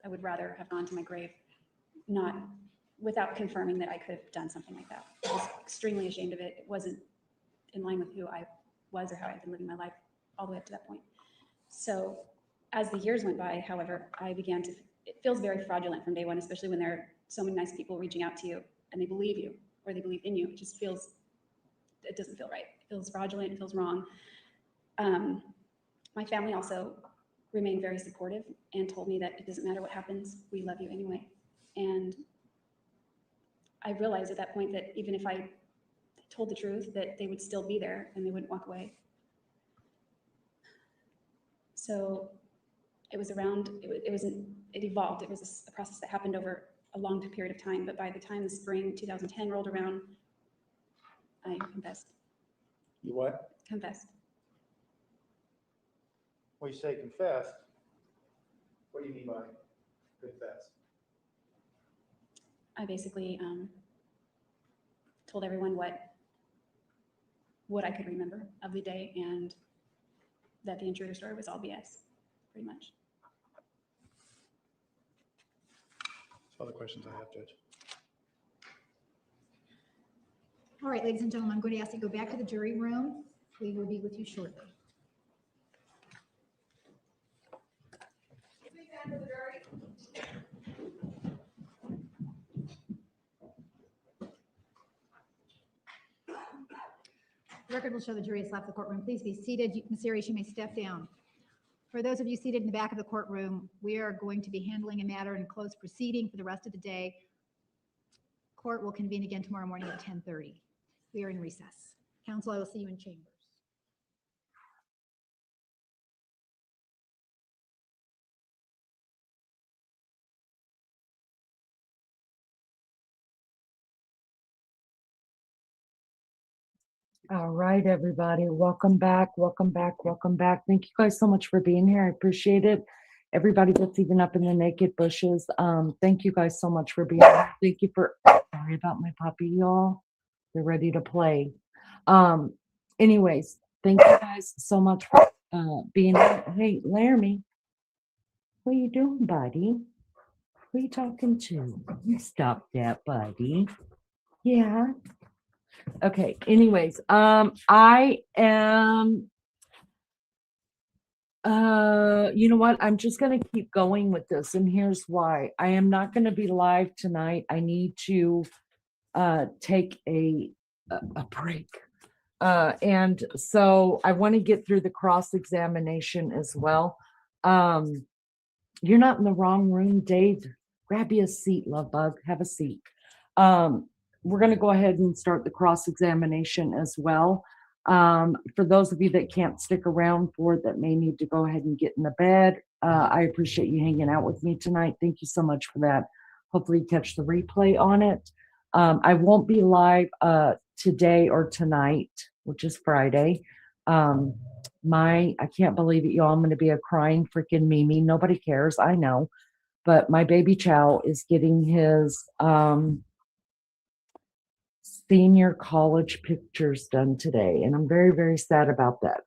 I would rather have gone to my grave, not without confirming that I could have done something like that. I was extremely ashamed of it. It wasn't in line with who I was or how I had been living my life all the way up to that point. So as the years went by, however, I began to, it feels very fraudulent from day one, especially when there are so many nice people reaching out to you and they believe you or they believe in you. It just feels, it doesn't feel right. It feels fraudulent, it feels wrong. My family also remained very supportive and told me that it doesn't matter what happens, we love you anyway. And I realized at that point that even if I told the truth, that they would still be there and they wouldn't walk away. So it was around, it evolved. It was a process that happened over a long period of time. But by the time the spring 2010 rolled around, I confessed. You what? Confessed. When you say confessed, what do you mean by confess? I basically told everyone what I could remember of the day and that the intruder story was all BS, pretty much. That's all the questions I have, Judge. All right, ladies and gentlemen, I'm going to ask you to go back to the jury room. We will be with you shortly. The record will show the jury has left the courtroom. Please be seated. Ms. Arias, you may step down. For those of you seated in the back of the courtroom, we are going to be handling a matter in closed proceeding for the rest of the day. Court will convene again tomorrow morning at 10:30. We are in recess. Counsel, I will see you in chambers. All right, everybody. Welcome back. Welcome back. Welcome back. Thank you guys so much for being here. I appreciate it. Everybody that's even up in the naked bushes. Thank you guys so much for being here. Thank you for, sorry about my puppy, y'all. They're ready to play. Anyways, thank you guys so much for being here. Hey, Laramie, what are you doing, buddy? Who are you talking to? You stop that, buddy. Yeah. Okay, anyways, I am, you know what? I'm just going to keep going with this. And here's why. I am not going to be live tonight. I need to take a break. And so I want to get through the cross-examination as well. You're not in the wrong room, Dave. Grab you a seat, love bug. Have a seat. We're going to go ahead and start the cross-examination as well. For those of you that can't stick around for it, that may need to go ahead and get in the bed, I appreciate you hanging out with me tonight. Thank you so much for that. Hopefully you catch the replay on it. I won't be live today or tonight, which is Friday. I can't believe it, y'all. I'm going to be a crying freaking Mimi. Nobody cares. I know. but my baby Chow is getting his senior college pictures done today, and I'm very, very sad about that.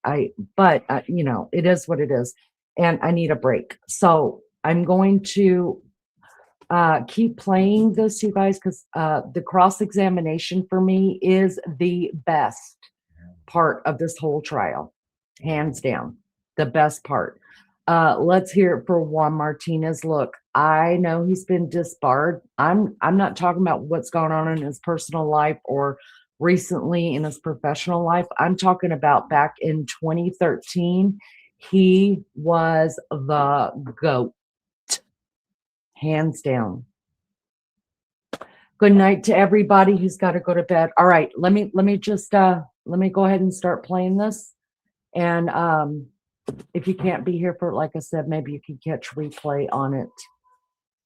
But you know, it is what it is, and I need a break. So I'm going to keep playing this, you guys, because the cross-examination for me is the best part of this whole trial, hands down, the best part. Let's hear it for Juan Martinez. Look, I know he's been disbarred. I'm not talking about what's going on in his personal life or recently in his professional life. I'm talking about back in 2013. He was the GOAT, hands down. Good night to everybody who's got to go to bed. All right, let me just let me go ahead and start playing this. And if you can't be here for it, like I said, maybe you can catch replay on it.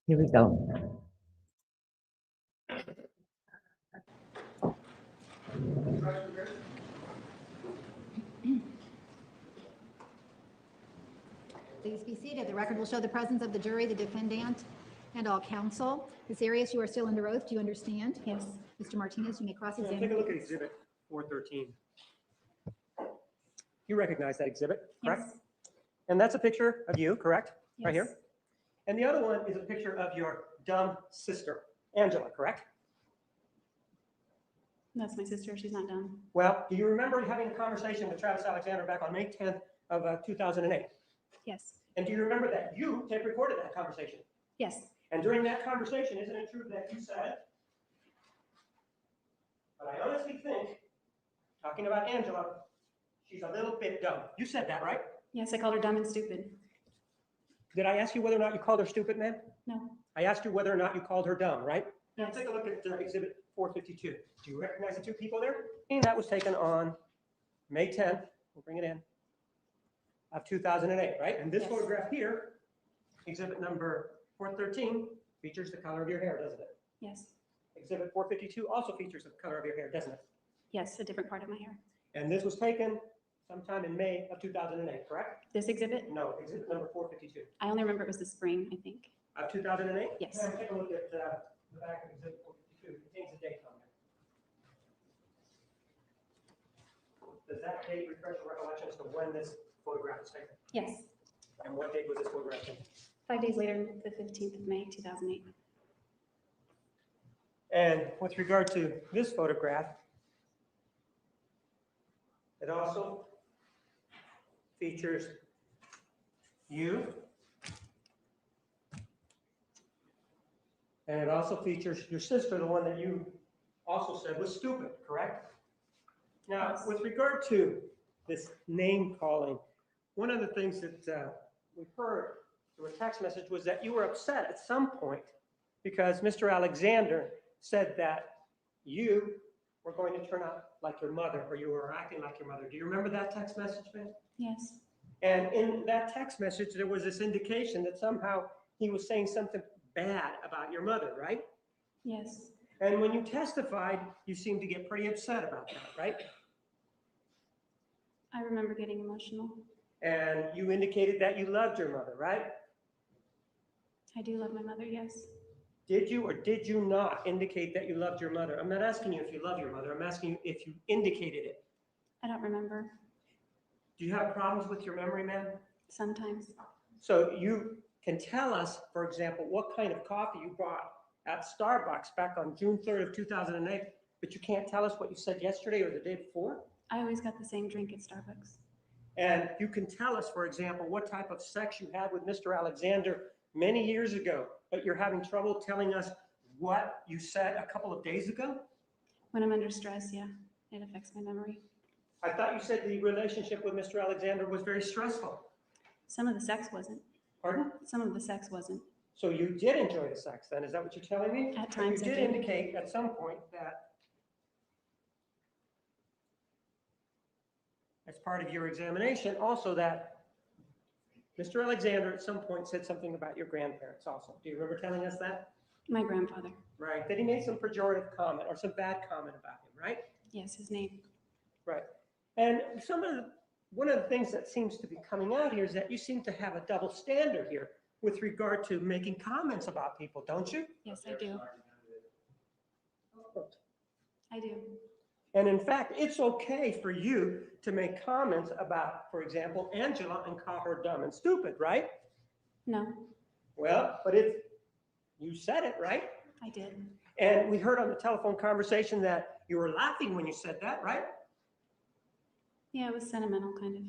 Here we go. Please be seated. The record will show the presence of the jury, the defendant, and all counsel. Ms. Arias, you are still under oath. Do you understand? Yes. Mr. Martinez, you may Take cross-examine. a look at exhibit 413. You recognize that exhibit, correct? Yes. And that's a picture of you, correct? Right Yes. here. And the other one is a picture of your dumb sister, Angela, correct? That's my sister. She's not done. Well, do you remember having a conversation with Travis Alexander back on May 10th of 2008? Yes. And do you remember that you tape recorded that conversation? Yes. And during that conversation, isn't it true that you said, but I honestly think, talking about Angela, she's a little bit dumb. You said that, right? Yes, I called her dumb and stupid. Did I ask you whether or not you called her stupid, ma'am? No. I asked you whether or not you called her dumb, right? Now Yes. take a look at exhibit 452. Do you recognize the two people there? And that was taken on May 10th, we'll bring it in, of 2008, right? And this Yes. photograph here, exhibit number 413, features the color of your hair, doesn't it? Yes. Exhibit 452 also features the color of your hair, doesn't it? Yes, a different part of my hair. And this was taken sometime in May of 2008, correct? This exhibit, No, exhibit number 452 I only remember it was the spring, I think. of 2008? Yes. Ma'am, take a look at the back of exhibit 452. It contains the date on there. Does that date refresh your recollection as to when this photograph was taken? Yes. And what date was this photograph taken? 5 days later, the 15th of May, 2008. And with regard to this photograph, it also features you. And it also features your sister, the one that you also said was stupid, correct? Now, with regard to this name calling, one of the things that we heard through a text message was that you were upset at some point because Mr. Alexander said that you were going to turn out like your mother, or you were acting like your mother. Do you remember that text message, man? Yes. And in that text message, there was this indication that somehow he was saying something bad about your mother, right? Yes. And when you testified, you seemed to get pretty upset about that, right? I remember getting emotional. And you indicated that you loved your mother, right? I do love my mother, yes. Did you or did you not indicate that you loved your mother? I'm not asking you if you love your mother. I'm asking you if you indicated it. I don't remember. Do you have problems with your memory, man? Sometimes. So you can tell us, for example, what kind of coffee you bought at Starbucks back on June 3rd of 2008, but you can't tell us what you said yesterday or the day before? I always got the same drink at Starbucks. And you can tell us, for example, what type of sex you had with Mr. Alexander many years ago, but you're having trouble telling us what you said a couple of days ago? When I'm under stress, yeah, it affects my memory. I thought you said the relationship with Mr. Alexander was very stressful. Some of the sex wasn't. Pardon? Some of the sex wasn't. So you did enjoy the sex then, is that what you're telling me? At times I You did did. indicate at some point that as part of your examination, also that Mr. Alexander at some point said something about your grandparents also. Do you remember telling us that? My grandfather. Right, that he made some pejorative comment or some bad comment about him, right? Yes, his name. Right. And one of the things that seems to be coming out here is that you seem to have a double standard here with regard to making comments about people, don't you? Yes, I do. I do. And in fact, it's okay for you to make comments about, for example, Angela and call her dumb and stupid, right? No, Well, but you said it, right? I did. And we heard on the telephone conversation that you were laughing when you said that, right? Yeah, it was sentimental, kind of.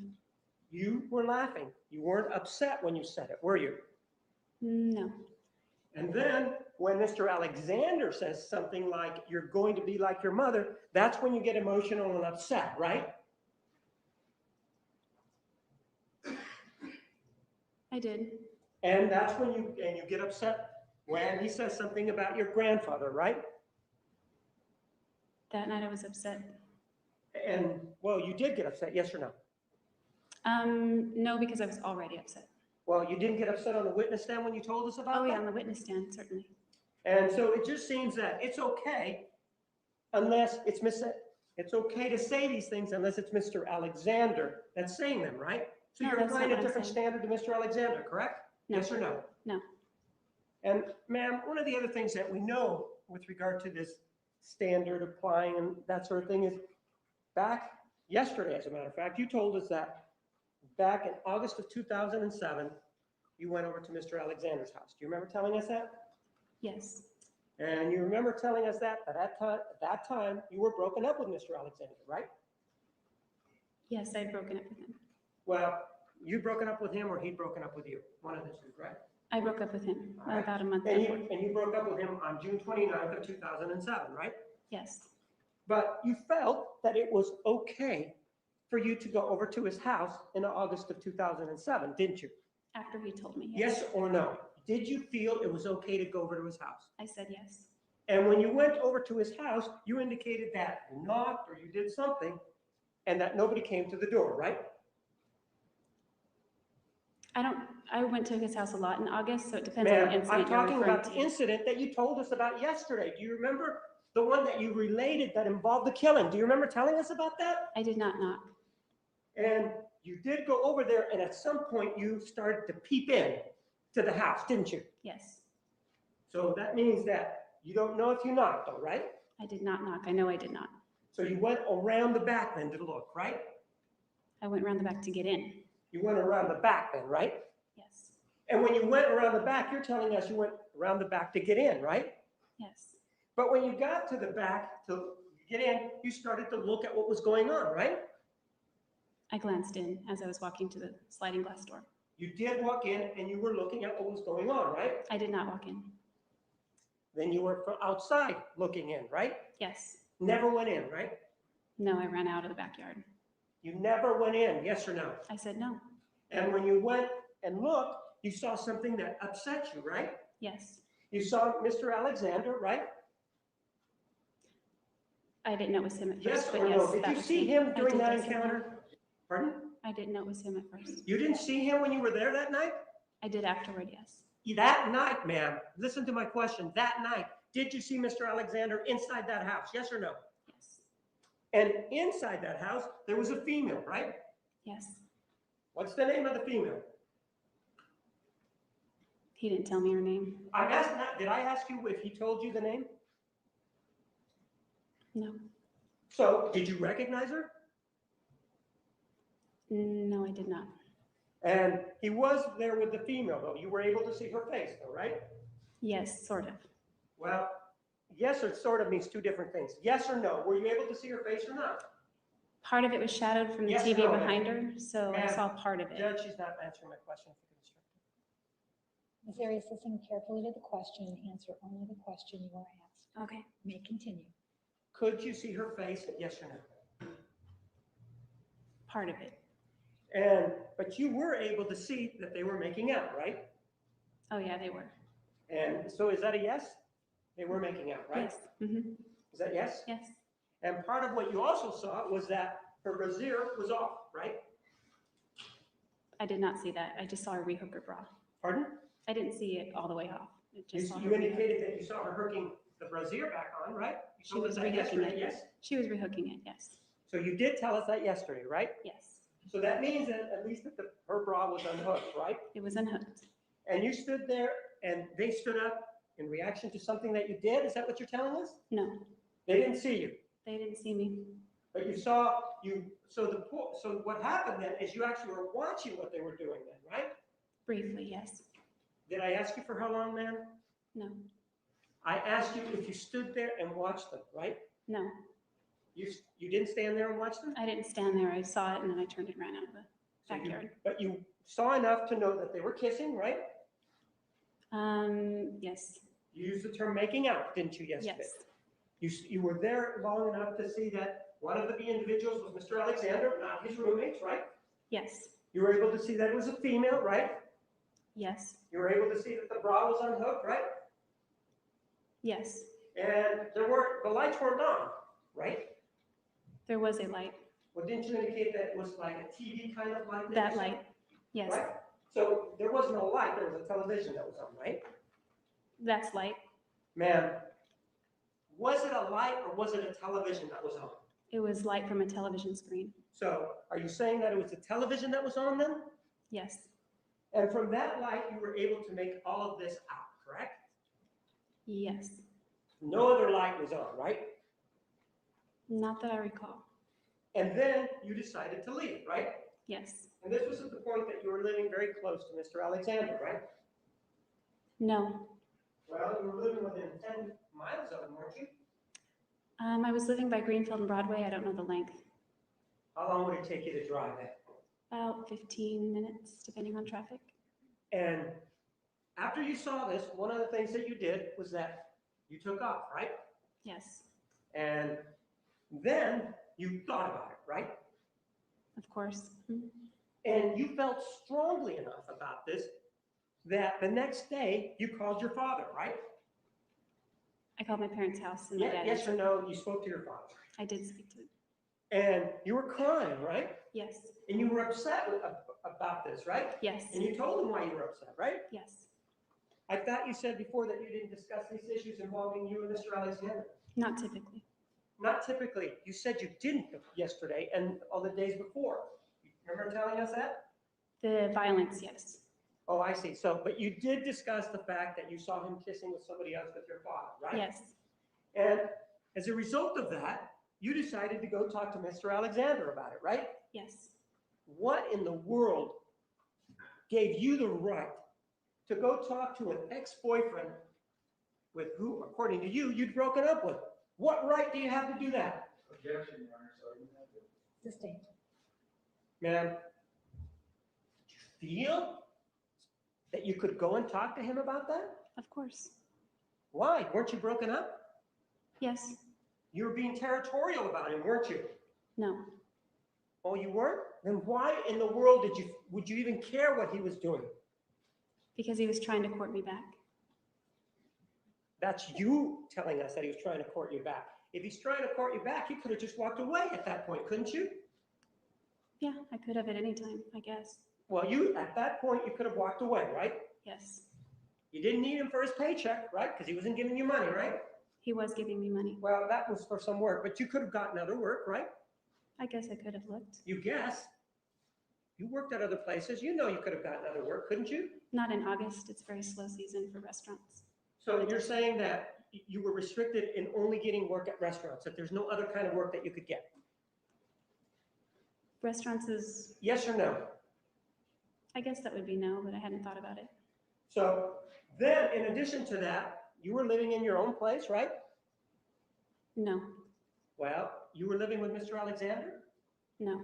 You were laughing. You weren't upset when you said it, were you? No, And then when Mr. Alexander says something like, you're going to be like your mother, that's when you get emotional and upset, right? I did. And that's when you get upset when he says something about your grandfather, right? That night I was upset. And, well, you did get upset, yes or no? No, because I was already upset. Well, you didn't get upset on the witness stand when you told us about Oh, that? yeah, on the witness stand, certainly. And so it just seems that it's okay unless it's okay to say these things unless it's Mr. Alexander that's saying them, right? So No, you're that's not applying a what I'm different saying. standard to Mr. Alexander, correct? No. Yes or no? No. And ma'am, one of the other things that we know with regard to this standard applying and that sort of thing is back yesterday, as a matter of fact, you told us that back in August of 2007, you went over to Mr. Alexander's house. Do you remember telling us that? Yes, And you remember telling us that at that time you were broken up with Mr. Alexander, right? yes, I'd broken up with him. Well, you broken up with him or he'd broken up with you? One of the two, right? I broke up with him about a month And before. you broke up with him on June 29th of 2007, right? Yes, But you felt that it was okay for you to go over to his house in August of 2007, didn't you? after he told me. Yes or no? Did you feel it was okay to go over to his house? I said yes. And when you went over to his house, you indicated that you knocked or you did something and that nobody came to the door, right? I went to his house a lot in August, so it depends on the Ma'am, incident I'm you're talking referring about the to. incident that you told us about yesterday. Do you remember the one that you related that involved the killing? Do you remember telling us about that? I did not knock. And you did go over there, and at some point you started to peep in to the house, didn't you? Yes, So that means that you don't know if you knocked, though, right? I did not knock. I know I did not. So you went around the back then to look, right? I went around the back to get in. You went around the back then, right? Yes, And when you went around the back, you're telling us you went around the back to get in, right? yes, But when you got to the back to get in, you started to look at what was going on, right? I glanced in as I was walking to the sliding glass door. You did walk in and you were looking at what was going on, right? I did not walk in. Then you were from outside looking in, right? Yes, Never went in, right? no, I ran out of the backyard. You never went in, yes or no? I said no. And when you went and looked, you saw something that upset you, right? Yes, You saw Mr. Alexander, right? I didn't know it was him at first, Yes but or yes, no? Did that you was see me. him I during did, that yes, I did. encounter? Pardon? I didn't know it was him at first. You didn't see him when you were there that night? I did afterward, yes. That night, ma'am, listen to my question. That night, did you see Mr. Alexander inside that house? Yes or no? Yes, And inside that house, there was a female, right? yes. What's the name of the female? He didn't tell me her name. I'm asking that. Did I ask you if he told you the name? No, So did you recognize her? no, I did not. And he was there with the female, though. You were able to see her face, though, right? Yes, sort of. Well, yes or sort of means two different things. Yes or no? Were you able to see her face or not? Part of it was shadowed from the Yes or TV no, ma'am? behind her, so I Ma'am, saw part of it. Judge, she's not answering my question. If you can instruct her. Ms. Arias, listen carefully to the question and answer only the question you are asked. Okay. May continue. Could you see her face? Yes or no? Part of it. But you were able to see that they were making out, right? Oh, yeah, they were. And so is that a yes? They were making out, right? Yes. Mm-hmm. Is that yes? Yes. And part of what you also saw was that her brassiere was off, right? I did not see that. I just saw her rehook her bra. Pardon? I didn't see it all the way off. It You just saw her you rehook. indicated that you saw her hooking the brassiere back on, right? You She told us was that rehooking yesterday, it. yes? She was rehooking it, yes. So you did tell us that yesterday, right? Yes. So that means that at least that her bra was unhooked, right? It was unhooked. And you stood there and they stood up in reaction to something that you did? Is that what you're telling us? No, They didn't see you, they didn't see me. but you saw you. So what happened then is you actually were watching what they were doing then, right? Briefly, yes. Did I ask you for how long, ma'am? No, I asked you if you stood there and watched them, right? no, You didn't stand there and watch them? I didn't stand there. I saw it and then I turned and ran out of the So you- backyard. But you saw enough to know that they were kissing, right? Yes, You used the term making out, didn't you, yesterday? yes, You were there long enough to see that one of the individuals was Mr. Alexander, not his roommates, right? yes, You were able to see that it was a female, right? yes, You were able to see that the bra was unhooked, right? yes. And the lights weren't on, right? There was a light, Well, didn't you indicate that it was like a TV kind of light? that light, yes, Right? So there was no light, there was a television that was on, right? that's light. Ma'am, was it a light or was it a television that was on? It was light from a television screen, So are you saying that it was the television that was on then? yes, And from that light, you were able to make all of this out, correct? yes. No other light was on, right? Not that I recall, And then you decided to leave, right? yes. And this was at the point that you were living very close to Mr. Alexander, right? No, Well, you were living within 10 miles of him, weren't you? I was living by Greenfield and Broadway. I don't know the length. How long would it take you to drive that? About 15 minutes, depending on traffic. And after you saw this, one of the things that you did was that you took off, right? Yes, And then you thought about it, right? of course. Mhm. And you felt strongly enough about this that the next day you called your father, right? I called my parents' house and my Yeah, dad. yes or no, you spoke to your father. I did speak to him. And you were crying, right? Yes, And you were upset about this, right? yes, And you told him why you were upset, right? yes. I thought you said before that you didn't discuss these issues involving you and Mr. Alexander. Not typically. Not typically. You said you didn't yesterday and all the days before. You remember telling us that? The violence, yes. Oh, I see. So, but you did discuss the fact that you saw him kissing with somebody else with your father, right? Yes, And as a result of that, you decided to go talk to Mr. Alexander about it, right? yes. What in the world gave you the right to go talk to an ex-boyfriend with who, according to you, you'd broken up with? What right do you have to do that? Objection, Your Honor, so you have to. Sustained. Ma'am, did you feel that you could go and talk to him about that? Of course. Why? Weren't you broken up? Yes, You were being territorial about him, weren't you? no, Oh, you weren't? Then why in the world would you even care what he was doing? because he was trying to court me back. That's you telling us that he was trying to court you back. If he's trying to court you back, he could have just walked away at that point, couldn't you? Yeah, I could have at any time, I guess. Well, at that point, you could have walked away, right? Yes, You didn't need him for his paycheck, right? Because he wasn't giving you money, right? he was giving me money. Well, that was for some work, but you could have gotten other work, right? I guess I could have looked. You guess. You worked at other places. You know you could have gotten other work, couldn't you? Not in August. It's a very slow season for restaurants. So you're saying that you were restricted in only getting work at restaurants, that there's no other kind of work that you could get? Restaurants is, Yes or no? I guess that would be no, but I hadn't thought about it. So then, in addition to that, you were living in your own place, right? No, Well, you were living with Mr. Alexander? no,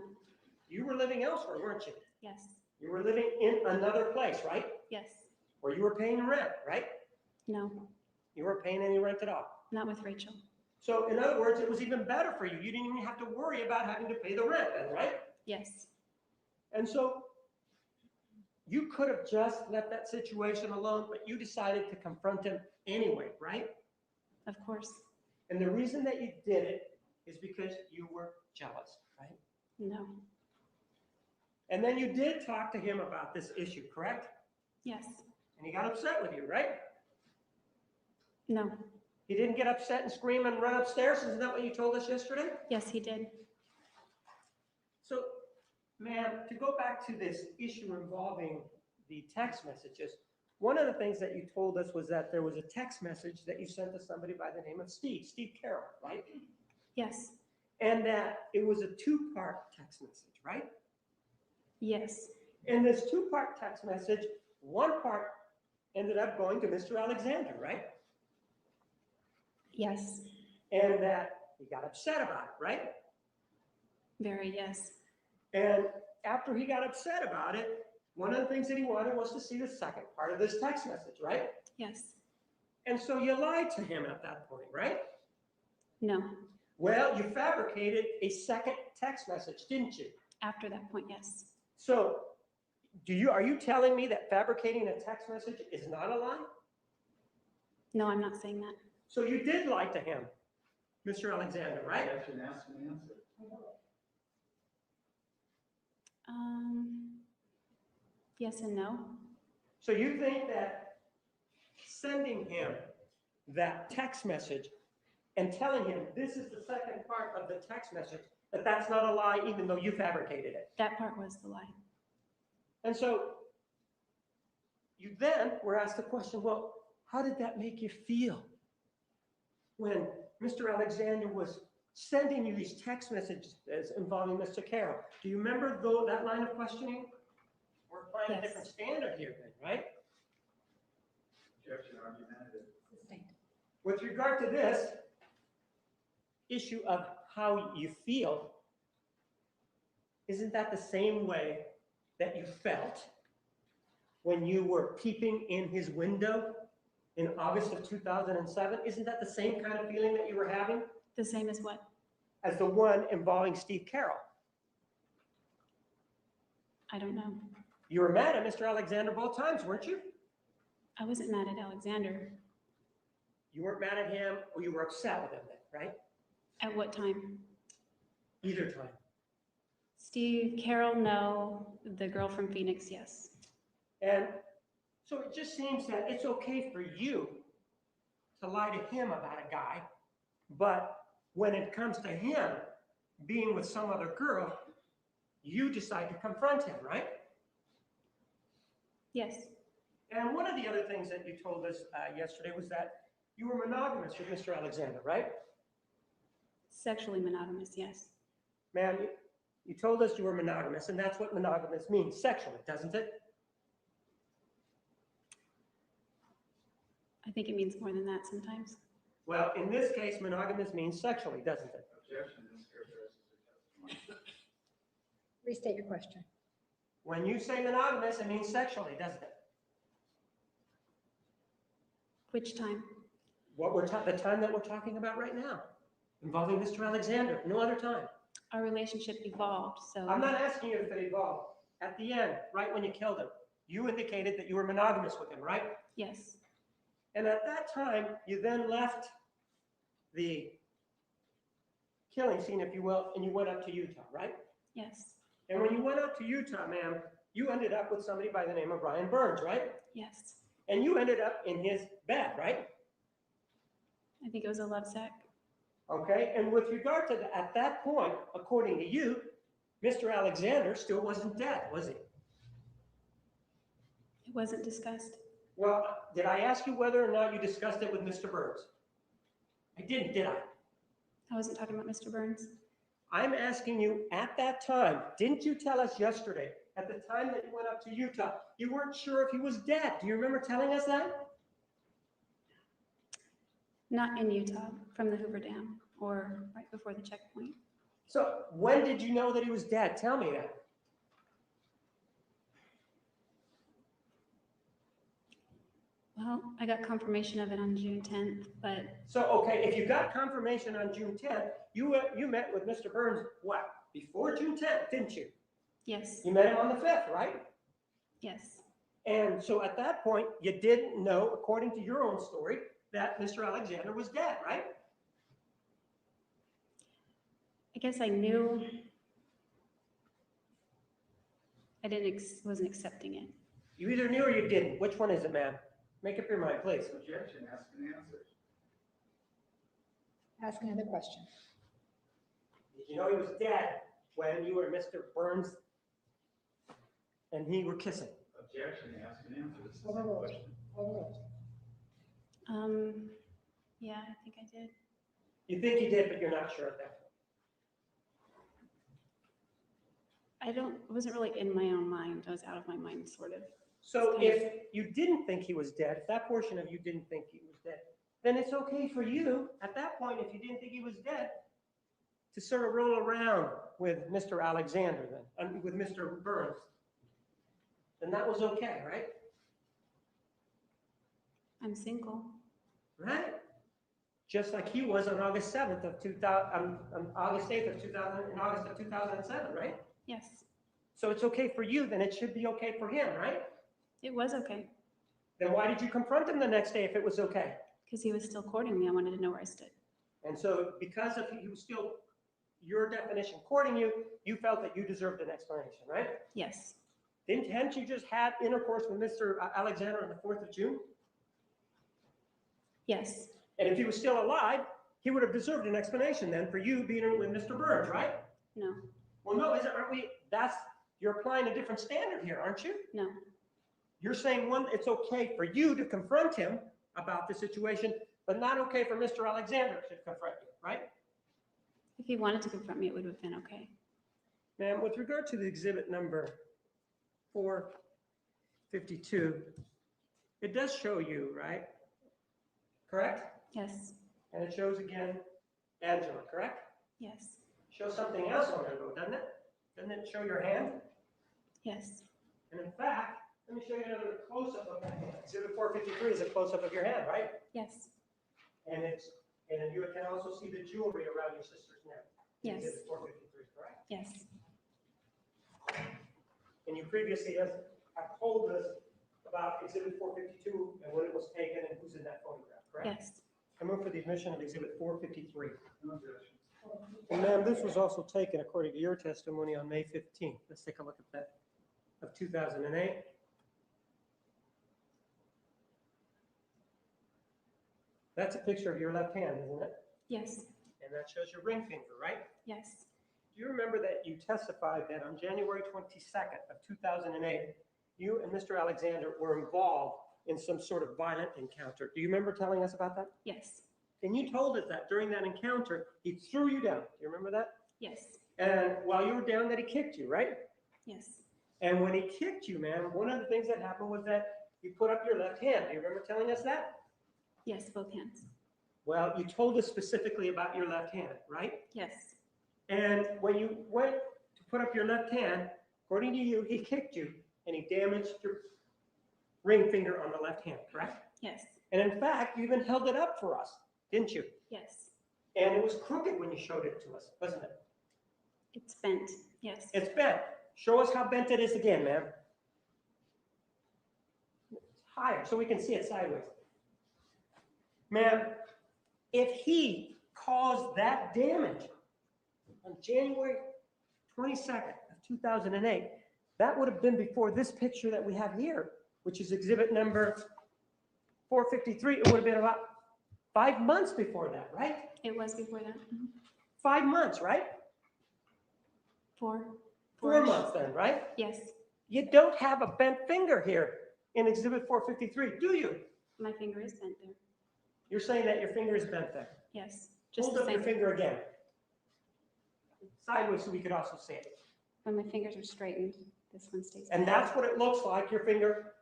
You were living elsewhere, weren't you? yes, You were living in another place, right? yes, Where you were paying rent, right? no, You weren't paying any rent at all. not with Rachel. So in other words, it was even better for you. You didn't even have to worry about having to pay the rent then, right? Yes, And so you could have just let that situation alone, but you decided to confront him anyway, right? of course. And the reason that you did it is because you were jealous, right? No, And then you did talk to him about this issue, correct? yes, And he got upset with you, right? no, He didn't get upset and scream and run upstairs. Isn't that what you told us yesterday? yes, he did. So, ma'am, to go back to this issue involving the text messages, one of the things that you told us was that there was a text message that you sent to somebody by the name of Steve Carroll, right? Yes, And that it was a two-part text message, right? yes, In this two-part text message, one part ended up going to Mr. Alexander, right? yes, And that he got upset about it, right? very yes, And after he got upset about it, one of the things that he wanted was to see the second part of this text message, right? yes, And so you lied to him at that point, right? no, Well, you fabricated a second text message, didn't you? after that point, yes. So are you telling me that fabricating a text message is not a lie? No, I'm not saying that. So you did lie to him, Mr. Alexander, right? Objection, ask and answer. Yes and no. So you think that sending him that text message and telling him this is the second part of the text message, that that's not a lie even though you fabricated it? That part was the lie. And so you then were asked the question, well, how did that make you feel when Mr. Alexander was sending you these text messages involving Mr. Carroll? Do you remember though that line of questioning? We're applying a Yes. different standard here then, right? Objection, argumentative. Sustained. With regard to this issue of how you feel, isn't that the same way that you felt when you were peeping in his window in August of 2007? Isn't that the same kind of feeling that you were having The same as what? as the one involving Steve Carroll? I don't know. You were mad at Mr. Alexander both times, weren't you? I wasn't mad at Alexander. You weren't mad at him, or you were upset with him then, right? At what time? Either time. Steve, Carol, no. The girl from Phoenix, yes. And so it just seems that it's okay for you to lie to him about a guy, but when it comes to him being with some other girl, you decide to confront him, right? Yes, And one of the other things that you told us yesterday was that you were monogamous with Mr. Alexander, right? sexually monogamous, yes. Ma'am, you told us you were monogamous, and that's what monogamous means, sexually, doesn't it? I think it means more than that sometimes. Well, in this case, monogamous means sexually, doesn't it? Objection, this characterizes your testimony. Restate your question. When you say monogamous, it means sexually, doesn't it? Which time? The time that we're talking about right now, involving Mr. Alexander, no other time. Our relationship evolved, so. I'm not asking you if it evolved. At the end, right when you killed him, you indicated that you were monogamous with him, right? Yes, And at that time, you then left the killing scene, if you will, and you went up to Utah, right? yes, And when you went up to Utah, ma'am, you ended up with somebody by the name of Brian Burns, right? yes. And you ended up in his bed, right? I think it was a love sack. Okay, and with regard to at that point, according to you, Mr. Alexander still wasn't dead, was he? It wasn't discussed. Well, did I ask you whether or not you discussed it with Mr. Burns? I didn't, did I? I wasn't talking about Mr. Burns. I'm asking you at that time, didn't you tell us yesterday, at the time that you went up to Utah, you weren't sure if he was dead? Do you remember telling us that? Not in Utah, from the Hoover Dam or right before the checkpoint. So when did you know that he was dead? Tell me that. Well, I got confirmation of it on June 10th, but So, okay, if you got confirmation on June 10th, you met with Mr. Burns, what, before June 10th, didn't you? yes, You met him on the 5th, right? yes, And so at that point, you didn't know, according to your own story, that Mr. Alexander was dead, right? I guess I knew. I wasn't accepting it. You either knew or you didn't. Which one is it, ma'am? Make up your mind, please. Objection, ask and answer. Ask another question. Did you know he was dead when you were Mr. Burns and he were kissing? objection, ask and answer. This is Hold the on, hold on. question. Hold Yeah, I think I did. on. You think you did, but you're not sure of that. It wasn't really in my own mind. I was out of my mind, sort of. So if you didn't think he was dead, if that portion of you didn't think he was dead, then it's okay for you, at that point, if you didn't think he was dead, to sort of roll around with Mr. Alexander then, with Mr. Burns. Then that was okay, right? I'm single. Right? Just like he was on August 7th of 2000, on August 8th of 2000, in August of 2007, right? Yes, So it's okay for you, then it should be okay for him, right? it was okay Then why did you confront him the next day if it was okay? because he was still courting me. I wanted to know where I stood. And so because of he was still, your definition, courting you, you felt that you deserved an explanation, right? Yes, Hadn't you just had intercourse with Mr. Alexander on the 4th of June? yes, And if he was still alive, he would have deserved an explanation then for you being with Mr. Burns, right? no, Well, no, aren't we, you're applying a different standard here, aren't you? no, You're saying, one, it's okay for you to confront him about the situation, but not okay for Mr. Alexander to confront you, right? if he wanted to confront me, it would have been okay. Ma'am, with regard to the exhibit number 452, it does show you, right? Correct? Yes, And it shows again Angela, correct? yes, Shows something else on there though, doesn't it? Doesn't it show your hand? yes, And in fact, let me show you another close-up of that hand. Exhibit 453 is a close-up of your hand, right? yes, And you can also see the jewelry around your sister's neck. yes, Exhibit 453, correct? yes, And you previously have told us about Exhibit 452 and when it was taken and who's in that photograph, correct? yes. I move for the admission of Exhibit 453. No objection. And ma'am, this was also taken according to your testimony on May 15th. Let's take a look at that, of 2008. That's a picture of your left hand, isn't it? Yes, And that shows your ring finger, right? yes, Do you remember that you testified that on January 22nd of 2008, you and Mr. Alexander were involved in some sort of violent encounter? Do you remember telling us about that? yes, And you told us that during that encounter, he threw you down. Do you remember that? yes, And while you were down, that he kicked you, right? yes, And when he kicked you, man, one of the things that happened was that you put up your left hand. Do you remember telling us that? yes, both hands. Well, you told us specifically about your left hand, right? Yes, And when you went to put up your left hand, according to you, he kicked you and he damaged your ring finger on the left hand, correct? yes, And in fact, you even held it up for us, didn't you? yes. And it was crooked when you showed it to us, wasn't it? It's bent. Yes, It's bent. Show us how bent it is again, ma'am. Higher, so we can see it sideways. Ma'am, if he caused that damage on January 22nd of 2008, that would have been before this picture that we have here, which is exhibit number 453. It would have been about 5 months before that, right? it was before that. 5 months, right? 4. 4 months then, right? Yes, You don't have a bent finger here in exhibit 453, do you? my finger is bent there. You're saying that your finger is bent there. Yes, just Hold the up your same. finger again. Sideways so we could also see it. When my fingers are straightened, this one stays. And bent. that's what it looks like, your finger.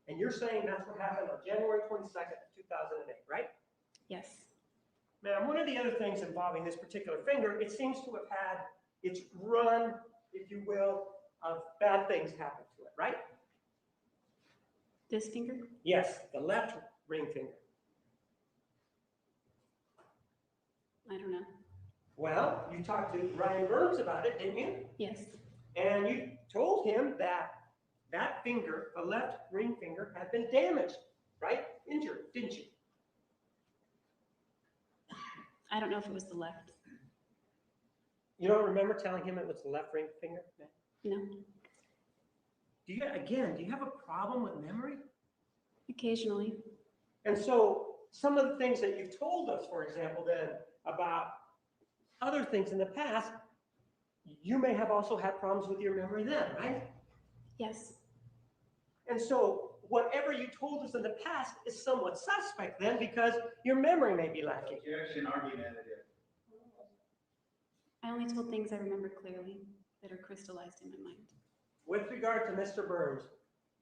And you're saying that's what happened on January 22nd, 2008, right? Yes, Ma'am, one of the other things involving this particular finger, it seems to have had its run, if you will, of bad things happen to it, right? this finger. Yes, the left ring finger. I don't know. Well, you talked to Ryan Burns about it, didn't you? Yes, And you told him that that finger, the left ring finger, had been damaged, right? Injured, didn't you? I don't know if it was the left. You don't remember telling him it was the left ring finger? No, Do you have a problem with memory? occasionally. And so some of the things that you told us, for example, then about other things in the past, you may have also had problems with your memory then, right? Yes, And so whatever you told us in the past is somewhat suspect then, because your memory may be lacking. Objection, argumentative. I only told things I remember clearly that are crystallized in my mind. With regard to Mr. Burns,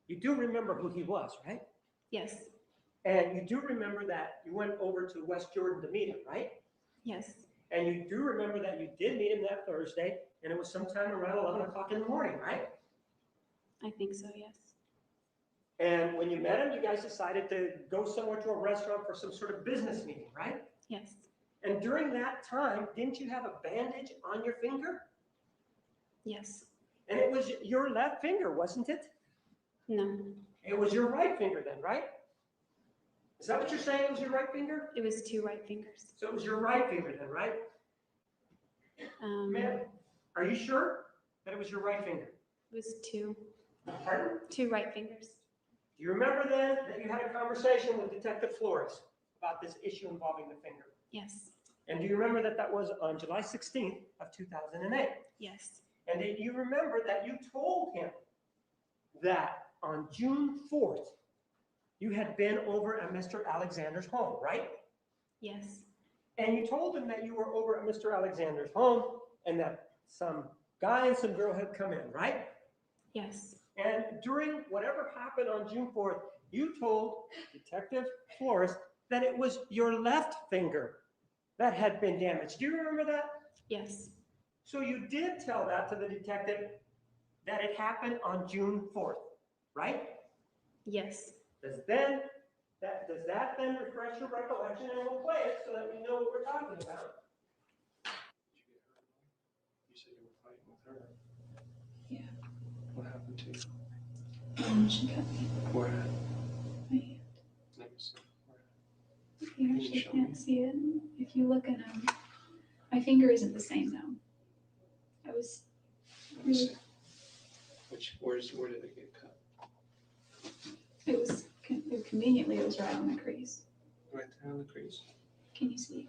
you do remember who he was, right? Yes, And you do remember that you went over to West Jordan to meet him, right? yes, And you do remember that you did meet him that Thursday, and it was sometime around 11 o'clock in the morning, right? I think so, yes. And when you met him, you guys decided to go somewhere to a restaurant for some sort of business meeting, right? Yes, And during that time, didn't you have a bandage on your finger? yes, And it was your left finger, wasn't it? no, It was your right finger then, right? Is that what you're saying? It was your right finger? it was 2 right fingers. So it was your right finger then, right? Ma'am, are you sure that it was your right finger? It was 2 Pardon? right fingers. Do you remember then that you had a conversation with Detective Flores about this issue involving the finger? Yes, And do you remember that that was on July 16th of 2008? yes, And do you remember that you told him that on June 4th, you had been over at Mr. Alexander's home, right? yes, And you told him that you were over at Mr. Alexander's home and that some guy and some girl had come in, right? yes, And during whatever happened on June 4th, you told Detective Flores that it was your left finger that had been damaged. Do you remember that? yes, So you did tell that to the detective that it happened on June 4th, right? yes. Does that then refresh your recollection, and we'll play it so that we know what we're talking about? You said you were fighting with her. Yeah. What happened to you? She cut me. Where? My hand. Let me see. Where? You Can you actually show can't me? see it. If you look at my finger isn't the same now. I was Let me really, see. Where did it get cut? it was conveniently, it was right on the crease. Right there on the crease? Can you see?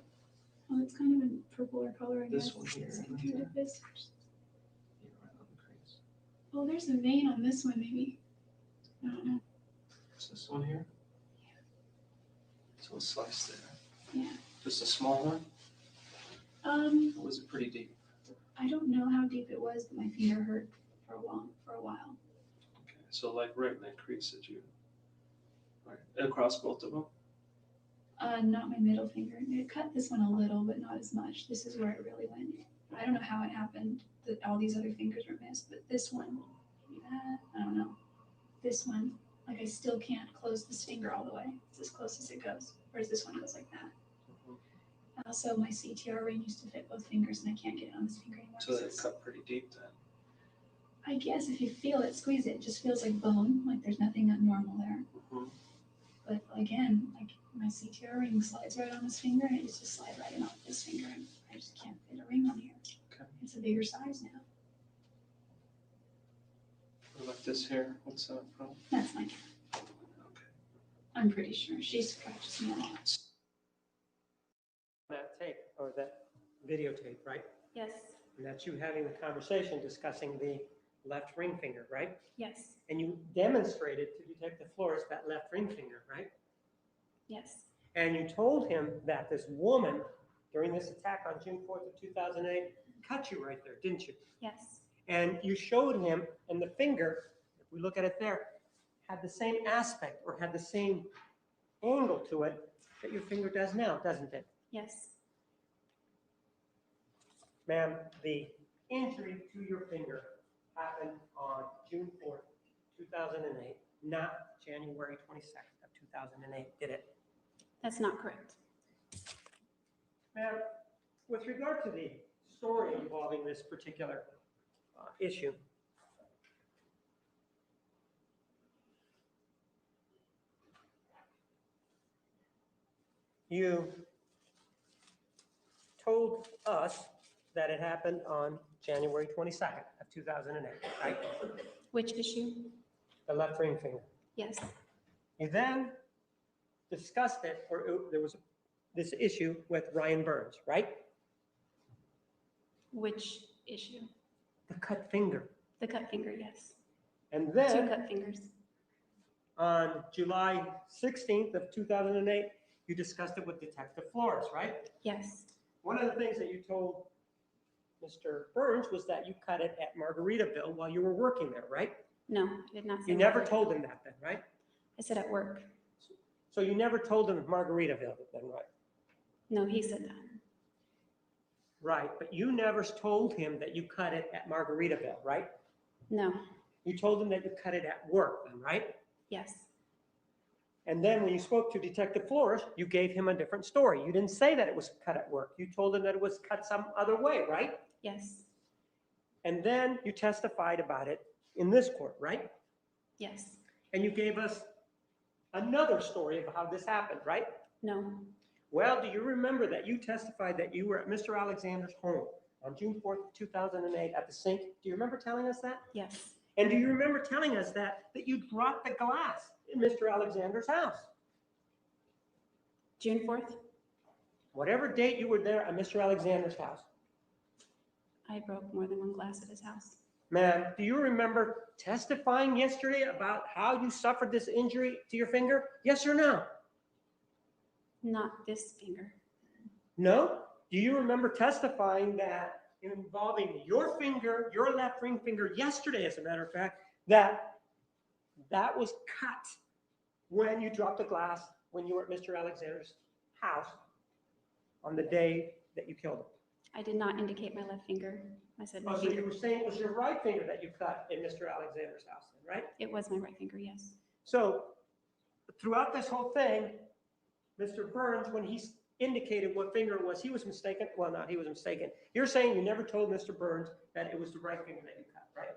Oh, it's kind of a purpler color, I guess. This one here, Same right here there. with this. Yeah, right on the crease. Oh, there's a vein on this one, maybe. I don't know. Is this one here? So a slice there. Yeah. Just a small one? Or was it pretty deep? I don't know how deep it was, but my finger hurt for a while. Okay, so like right in that crease that you, right, across both of them? Not my middle finger. It cut this one a little, but not as much. This is where it really went. I don't know how it happened that all these other fingers were missed, but this one, maybe that, I don't know. This one, like I still can't close this finger all the way. It's as close as it goes. Whereas this one goes like that. Also, my CTR ring used to fit both fingers, and I can't get it on this finger anymore. So that cut pretty deep then? I guess if you feel it, squeeze it, it just feels like bone, like there's nothing abnormal there. Mhm. But again, like my CTR ring slides right on this finger, and it used to slide right in off this finger, and I just can't fit a ring on here. Okay. It's a bigger size now. What about this here? What's that from? That's my cat. Okay. I'm pretty sure she scratches me a lot. That tape, or that videotape, right? Yes, And that's you having the conversation discussing the left ring finger, right? yes, And you demonstrated to Detective Flores that left ring finger, right? yes, And you told him that this woman, during this attack on June 4th of 2008, cut you right there, didn't you? yes, And you showed him, and the finger, if we look at it there, had the same aspect or had the same angle to it that your finger does now, doesn't it? yes, Ma'am, the injury to your finger happened on June 4th, 2008, not January 22nd of 2008, did it? that's not correct. Ma'am, with regard to the story involving this particular issue, you told us that it happened on January 22nd of 2008, right? Which issue? The left ring finger. Yes, You then discussed it, or there was this issue with Ryan Burns, right? which issue? The cut finger. The cut finger, yes. And 2 then cut fingers. on July 16th of 2008, you discussed it with Detective Flores, right? Yes, One of the things that you told Mr. Burns was that you cut it at Margaritaville while you were working there, right? no, I did not say. You never that. told him that then, right? I said at work. So you never told him Margaritaville then, right? No, he said that. Right, but you never told him that you cut it at Margaritaville, right? No, You told him that you cut it at work then, right? yes, And then when you spoke to Detective Flores, you gave him a different story. You didn't say that it was cut at work. You told him that it was cut some other way, right? yes, And then you testified about it in this court, right? yes, And you gave us another story of how this happened, right? no, Well, do you remember that you testified that you were at Mr. Alexander's home on June 4th, 2008 at the sink? Do you remember telling us that? yes, And do you remember telling us that you dropped the glass in Mr. Alexander's house? June 4th, Whatever date you were there at Mr. Alexander's house. I broke more than one glass at his house. Ma'am, do you remember testifying yesterday about how you suffered this injury to your finger? Yes or no? Not this finger. No? Do you remember testifying that involving your finger, your left ring finger yesterday, as a matter of fact, that was cut when you dropped the glass when you were at Mr. Alexander's house on the day that you killed him? I did not indicate my left finger. I said my Oh, so finger. you were saying it was your right finger that you cut in Mr. Alexander's house, then, right? It was my right finger, yes. So throughout this whole thing, Mr. Burns, when he indicated what finger it was, he was mistaken. Well, not he was mistaken. You're saying you never told Mr. Burns that it was the right finger that you cut, right?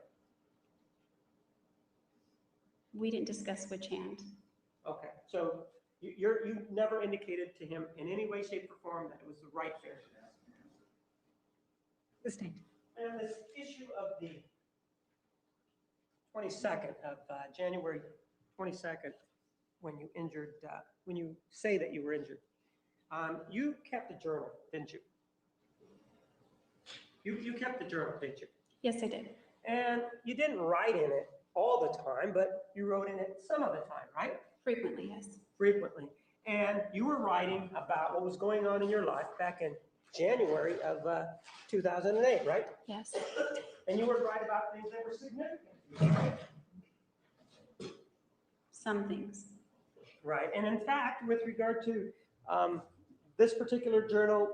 We didn't discuss which hand. Okay, so you never indicated to him in any way, shape, or form that it was the right finger. Sustained. And this issue of the 22nd of January 22nd, when you injured, when you say that you were injured, you kept a journal, didn't you? You kept the journal, didn't you? Yes, I did. And you didn't write in it all the time, but you wrote in it some of the time, right? Frequently, yes. Frequently. And you were writing about what was going on in your life back in January of 2008, right? Yes. And you would write about things that were significant. Some things. Right. And in fact, with regard to this particular journal,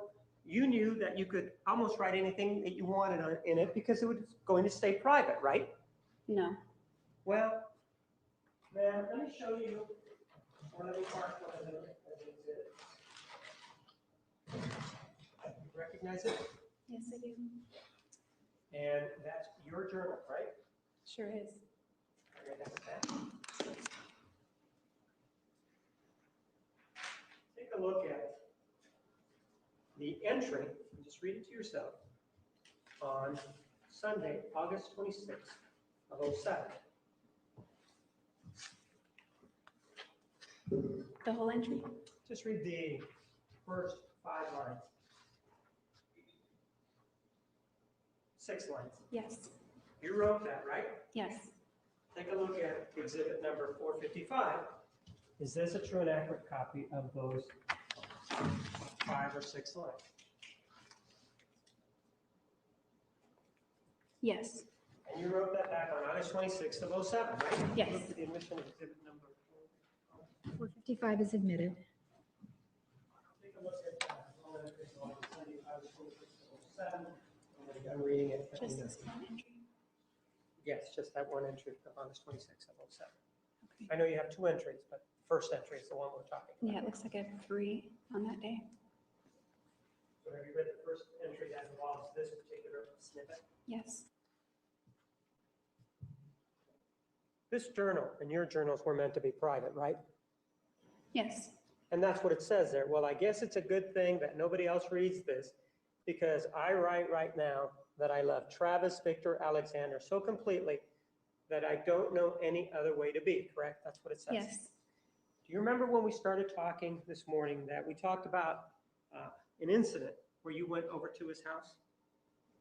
you knew that you could almost write anything that you wanted in it because it was going to stay private, right? No. Well, man, let me show you one of the parts of it. You recognize it? Yes, I do. And that's your journal, right? Sure is. Okay, that's that. Take a look at the entry, and just read it to yourself, on Sunday, August 26th of 07. The whole entry? Just read the first 5 lines. 6 lines. Yes. You wrote that, right? Yes. Take a look at exhibit number 455. Is this a true and accurate copy of those 5 or 6 lines? Yes. And you wrote that back on August 26th of 07, right? Yes. Look at the admission of exhibit number 455 is admitted. Take a look at that. August 26th of 07. I'm reading it. Just this one entry. Yes, just that one entry of August 26th of 07. Okay. I know you have 2 entries, but first entry is the one we're talking about. Yeah, it looks like I have 3 on that day. So have you read the first entry that involves this particular snippet? Yes. This journal and your journals were meant to be private, right? Yes. And that's what it says there. Well, I guess it's a good thing that nobody else reads this because I write right now that I love Travis Victor Alexander so completely that I don't know any other way to be, correct? That's what it says. Yes. Do you remember when we started talking this morning that we talked about an incident where you went over to his house?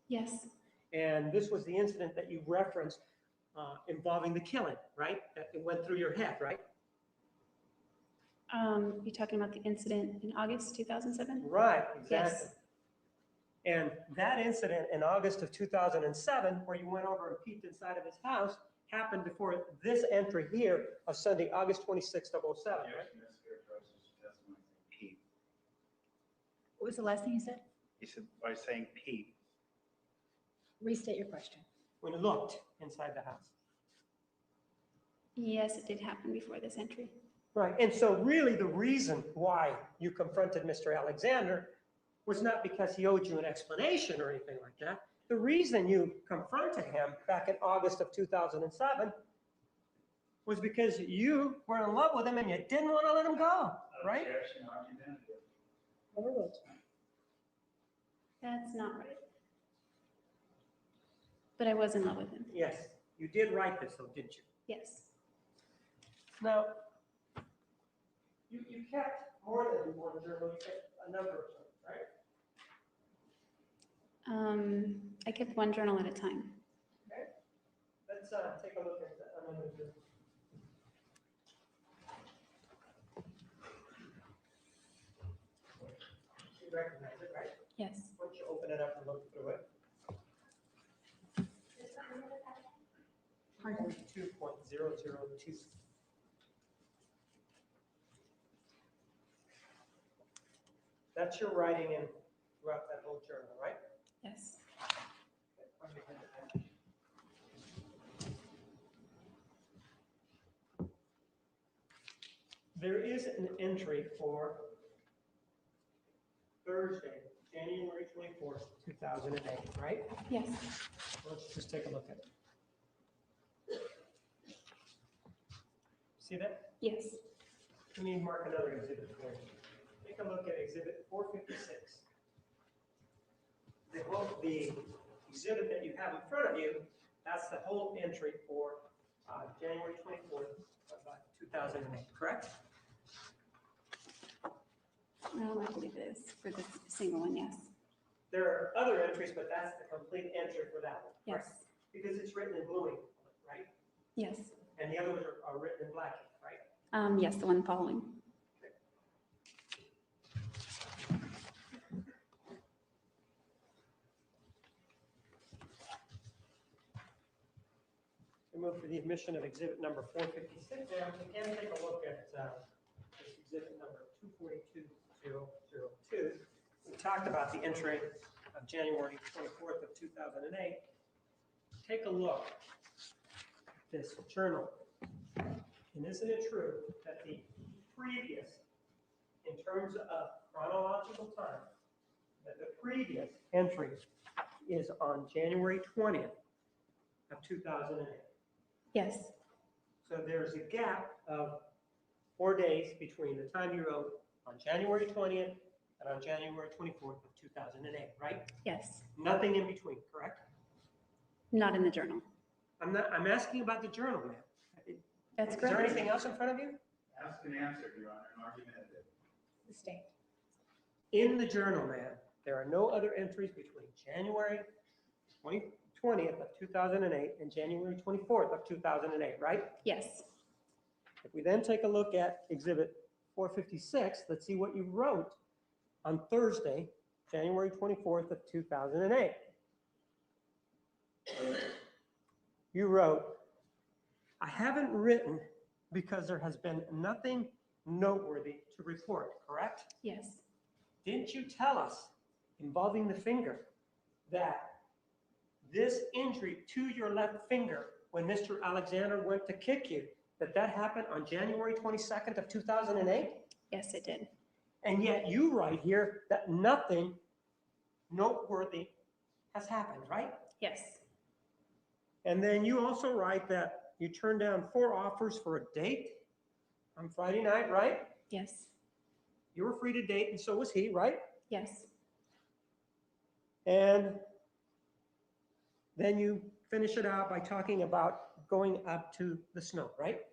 Yes. And this was the incident that you referenced involving the killing, right? That it went through your head, right? You talking about the incident in August 2007? Right, exactly. Yes. And that incident in August of 2007, where you went over and peeked inside of his house, happened before this entry here of Sunday, August 26th of 07, right? What was the last thing you said? He said, by saying Pete. Restate your question. When you looked inside the house. Yes, it did happen before this entry. Right, and so really the reason why you confronted Mr. Alexander was not because he owed you an explanation or anything like that. The reason you confronted him back in August of 2007 was because you were in love with him and you didn't want to let him go, right? That's not right. But I was in love with him. Yes, you did write this though, didn't you? Yes. Now, you kept more than one journal, you kept a number of them, right? I kept one journal at a time. Okay. Let's take a look at another journal. You recognize it, right? Yes. Why don't you open it up and look through it? 2.002. That's your writing in throughout that whole journal, right? Yes. There is an entry for Thursday, January 24th, 2008, right? Yes. Let's just take a look at it. See that? Yes. Let me mark another exhibit for you. Take a look at exhibit 456. The exhibit that you have in front of you, that's the whole entry for January 24th of 2008, correct? I believe it is for this single one, yes. There are other entries, but that's the complete entry for that one. Yes. correct? Because it's written in blue ink, right? Yes. And the others are written in black ink, right? Yes, the one following. We move to the admission of exhibit number 456. And we can take a look at this exhibit number 242002. We talked about the entry of January 24th of 2008. Take a look at this journal. And isn't it true that the previous, in terms of chronological time, that the previous entry is on January 20th of 2008? Yes. So there's a gap of 4 days between the time you wrote on January 20th and on January 24th of 2008, right? Yes. Nothing in between, correct? Not in the journal. I'm asking about the journal, ma'am. That's Is there correct. anything else in front of you? Ask and answer, Your Honor, an argumentative. Sustained. In the journal, ma'am, there are no other entries between January 20th of 2008 and January 24th of 2008, right? Yes. If we then take a look at exhibit 456, let's see what you wrote on Thursday, January 24th of 2008. You wrote, I haven't written because there has been nothing noteworthy to report, correct? Yes. Didn't you tell us, involving the finger, that this injury to your left finger, when Mr. Alexander went to kick you, that happened on January 22nd of 2008? Yes, it did. And yet you write here that nothing noteworthy has happened, right? Yes. And then you also write that you turned down 4 offers for a date on Friday night, right? Yes. You were free to date, and so was he, right? Yes. And then you finish it out by talking about going up to the snow, right?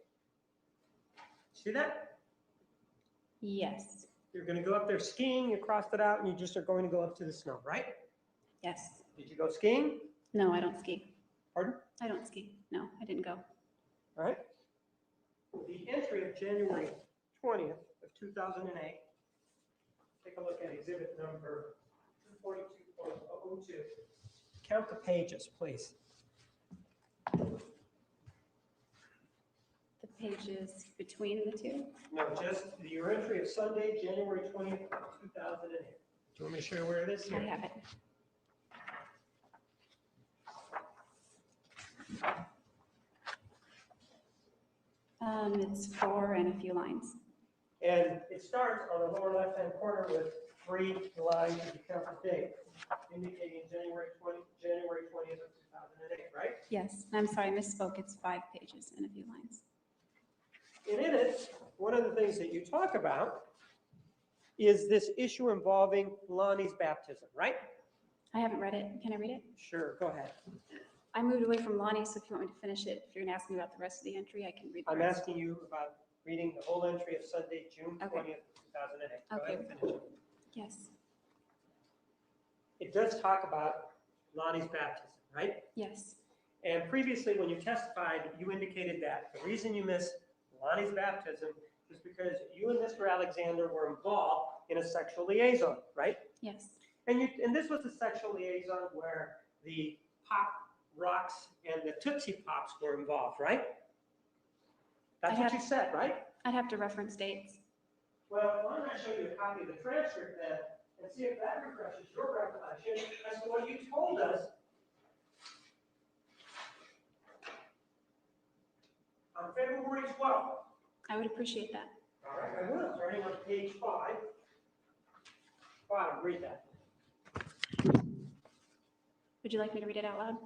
See that? Yes. You're going to go up there skiing, you crossed it out, and you just are going to go up to the snow, right? Yes. Did you go skiing? No, I don't ski. Pardon? I don't ski. No, I didn't go. All right. The entry of January 20th of of 2008. Take a look at exhibit number 242.002. Count the pages, please. The pages between the two. No, just your entry of Sunday, January 20th, 2008. Do you want me to show you where it is? I have it. It's 4 and a few lines. And it starts on the lower left-hand corner with 3 lines if you count the date, indicating January 20th of 2008, right? Yes, I'm sorry, I misspoke. It's 5 pages and a few lines. And in it, one of the things that you talk about is this issue involving Lonnie's baptism, right? I haven't read it. Can I read it? Sure, go ahead. I moved away from Lonnie, so if you want me to finish it, if you're gonna ask me about the rest of the entry, I can read the I'm rest. asking you about reading the whole entry of Sunday, June Okay. 20th, 2008. Go Okay. ahead and finish it. Yes, It does talk about Lonnie's baptism, right? yes, And previously, when you testified, you indicated that the reason you missed Lonnie's baptism is because you and Mr. Alexander were involved in a sexual liaison, right? yes, And this was a sexual liaison where the Pop Rocks and the Tootsie Pops were involved, right? That's what you said, right? I'd have to reference dates. Well, why don't I show you a copy of the transcript then and see if that refreshes your recollection as to what you told us on February 12th. I would appreciate that. All right, I will, starting on page 5. Bottom, read that. Would you like me to read it out loud?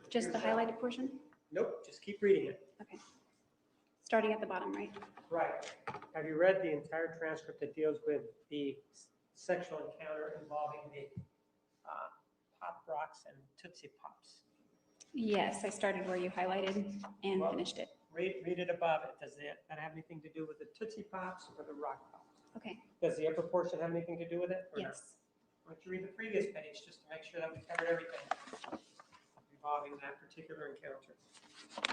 Just the highlighted portion? Nope, just keep reading it. Okay. Starting at the bottom, right? Right. Have you read the entire transcript that deals with the sexual encounter involving the Pop Rocks and Tootsie Pops? Yes, I started where you highlighted and Well, finished it. Read it above it. Does that have anything to do with the Tootsie Pops or the Rock Pops? Okay, Does the upper portion have anything to do with it? Or not? yes. Why don't you read the previous page just to make sure that we covered everything involving that particular encounter?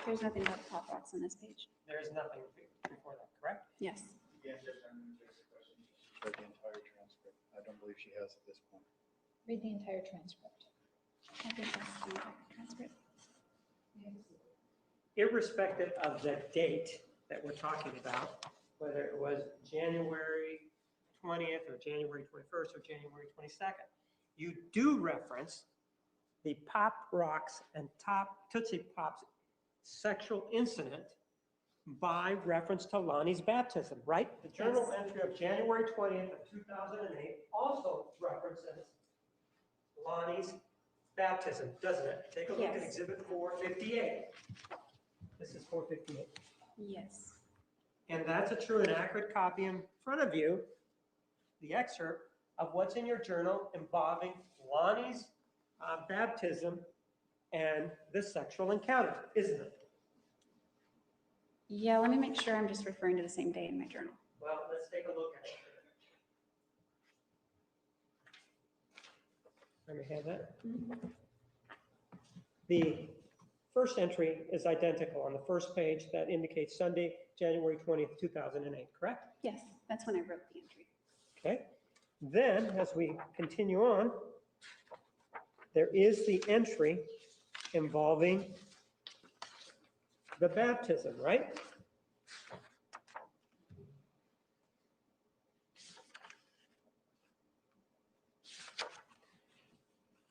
There's nothing about the pop rocks on this page. There is nothing before that, correct? Yes. Again, just I'm going to take the question. She read the entire transcript. I don't believe she has at this point. Read the entire transcript. I think that's the transcript. Irrespective of the date that we're talking about, whether it was January 20th or January 21st or January 22nd, you do reference the Pop Rocks and Tootsie Pops sexual incident by reference to Lonnie's baptism, right? The journal Yes. entry of January 20th of 2008 also references Lonnie's baptism, doesn't it? Take a look at Yes. exhibit 458. This is 458. Yes. And that's a true and accurate copy in front of you, the excerpt of what's in your journal involving Lonnie's baptism and the sexual encounter, isn't it? Yeah, let me make sure I'm just referring to the same day in my journal. Well, let's take a look at it. Let me have that. The first entry is identical on the first page that indicates Sunday, January 20th, 2008, correct? Yes, that's when I wrote the entry. Okay. Then, as we continue on, there is the entry involving the baptism, right?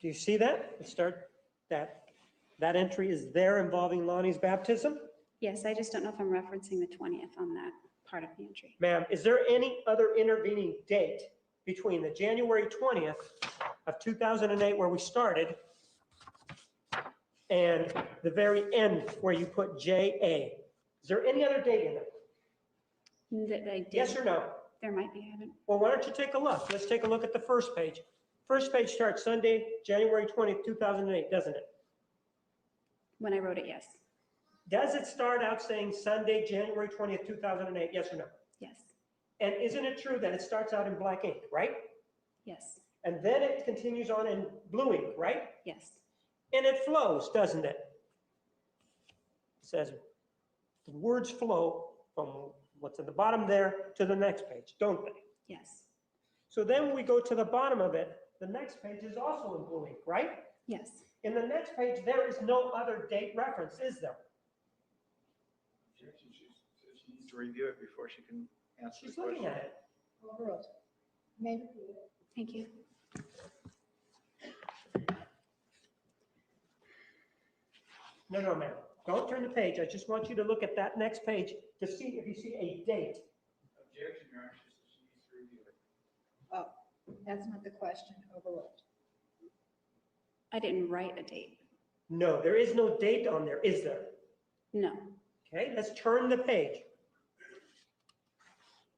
Do you see that? That entry is there involving Lonnie's baptism? Yes, I just don't know if I'm referencing the 20th on that part of the entry. Ma'am, is there any other intervening date between the January 20th of 2008 where we started and the very end where you put JA? Is there any other date in it? That I did. Yes or no? There might be, I haven't. Well, why don't you take a look? Let's take a look at the first page. First page starts Sunday, January 20th, 2008, doesn't it? When I wrote it, yes. Does it start out saying Sunday, January 20th, 2008? Yes or no? Yes. And isn't it true that it starts out in black ink, right? Yes. And then it continues on in blue ink, right? Yes. And it flows, doesn't it? It says the words flow from what's at the bottom there to the next page, don't they? Yes, So then when we go to the bottom of it, the next page is also in blue ink, right? yes. In the next page, there is no other date reference, is there? She needs to review it before she can answer the She's question. looking at it. Overruled. May repeat it. Thank you. No, ma'am. Don't turn the page. I just want you to look at that next page to see if you see a date. Objection, Your Honor, she needs to review it. Oh, that's not the question. Overruled. I didn't write a date. No, there is no date on there, is there? No, Okay, let's turn the page.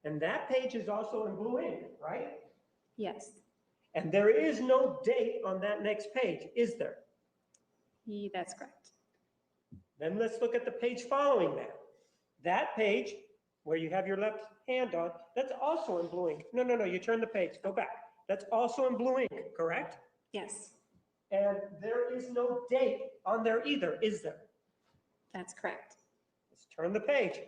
And that page is also in blue ink, right? yes. And there is no date on that next page, is there? That's correct. Then let's look at the page following that. That page, where you have your left hand on, that's also in blue ink. No, you turn the page, go back. That's also in blue ink, correct? Yes, And there is no date on there either, is there? that's correct. Let's turn the page.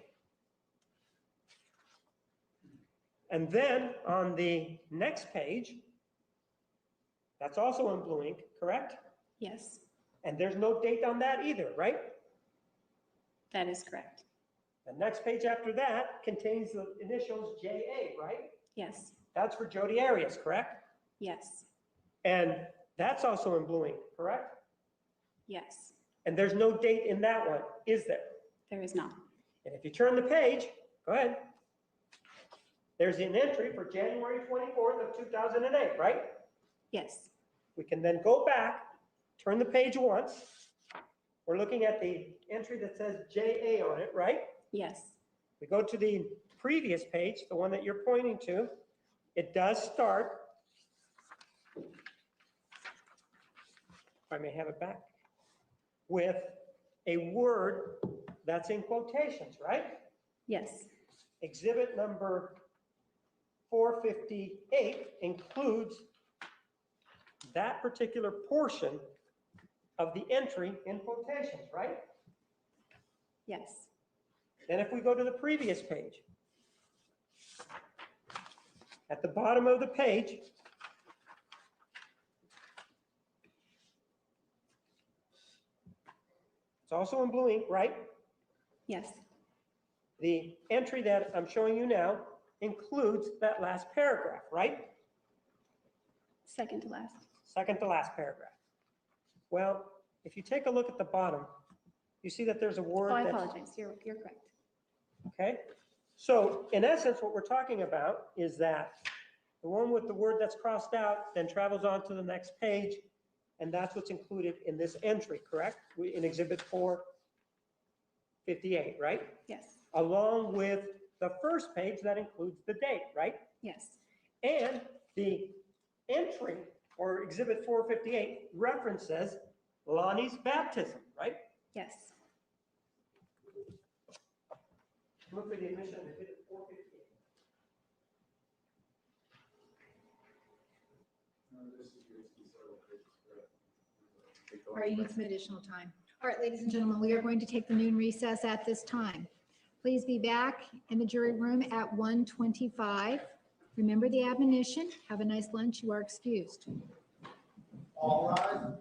And then on the next page, that's also in blue ink, correct? Yes, And there's no date on that either, right? that is correct. The next page after that contains the initials JA, right? Yes, That's for Jodi Arias, correct? yes, And that's also in blue ink, correct? yes. And there's no date in that one, is there? There is not. And if you turn the page, go ahead. There's an entry for January 24th of 2008, right? Yes, We can then go back, turn the page once. We're looking at the entry that says JA on it, right? yes, We go to the previous page, the one that you're pointing to. It does start, if I may have it back, with a word that's in quotations, right? yes, Exhibit number 458 includes that particular portion of the entry in quotations, right? yes, Then if we go to the previous page, at the bottom of the page, it's also in blue ink, right? yes, The entry that I'm showing you now includes that last paragraph, right? second to last. Second to last paragraph. Well, if you take a look at the bottom, you see that there's a word Oh, I that's, apologize. You're correct. okay? So in essence, what we're talking about is that the one with the word that's crossed out then travels on to the next page, and that's what's included in this entry, correct? In Exhibit 458, right? Yes, Along with the first page that includes the date, right? yes, And the entry, or Exhibit 458, references Lonnie's baptism, right? yes, Look for the admission of Exhibit 458. All right, you need some additional time. All right, ladies and gentlemen, we are going to take the noon recess at this time. Please be back in the jury room at 1:25. Remember the admonition. Have a nice lunch. You are excused. All rise.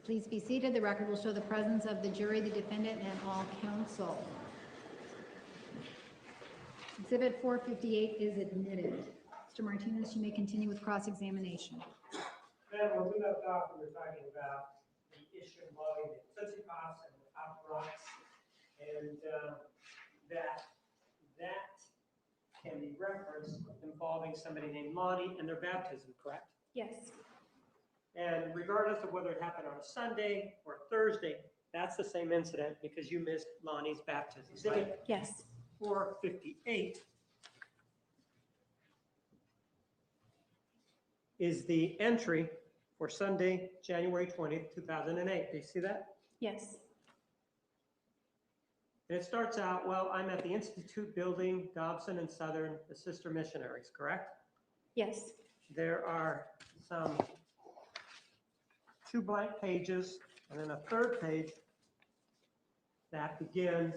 Please be seated. The record will show the presence of the jury, the defendant, and all counsel. Exhibit 458 is admitted. Mr. Martinez, you may continue with cross-examination. Then when we left off, we were talking about the issue involving the Tootsie Pops and the Pop Rocks, and that can be referenced involving somebody named Lonnie and their baptism, correct? yes, And regardless of whether it happened on a Sunday or a Thursday, that's the same incident because you missed Lonnie's baptism. Exhibit yes, 458 is the entry for Sunday, January 20th, 2008. Do you see that? yes, And it starts out, well, I'm at the Institute building, Dobson and Southern, the sister missionaries, correct? Yes, There are some 2 blank pages and then a 3rd page that begins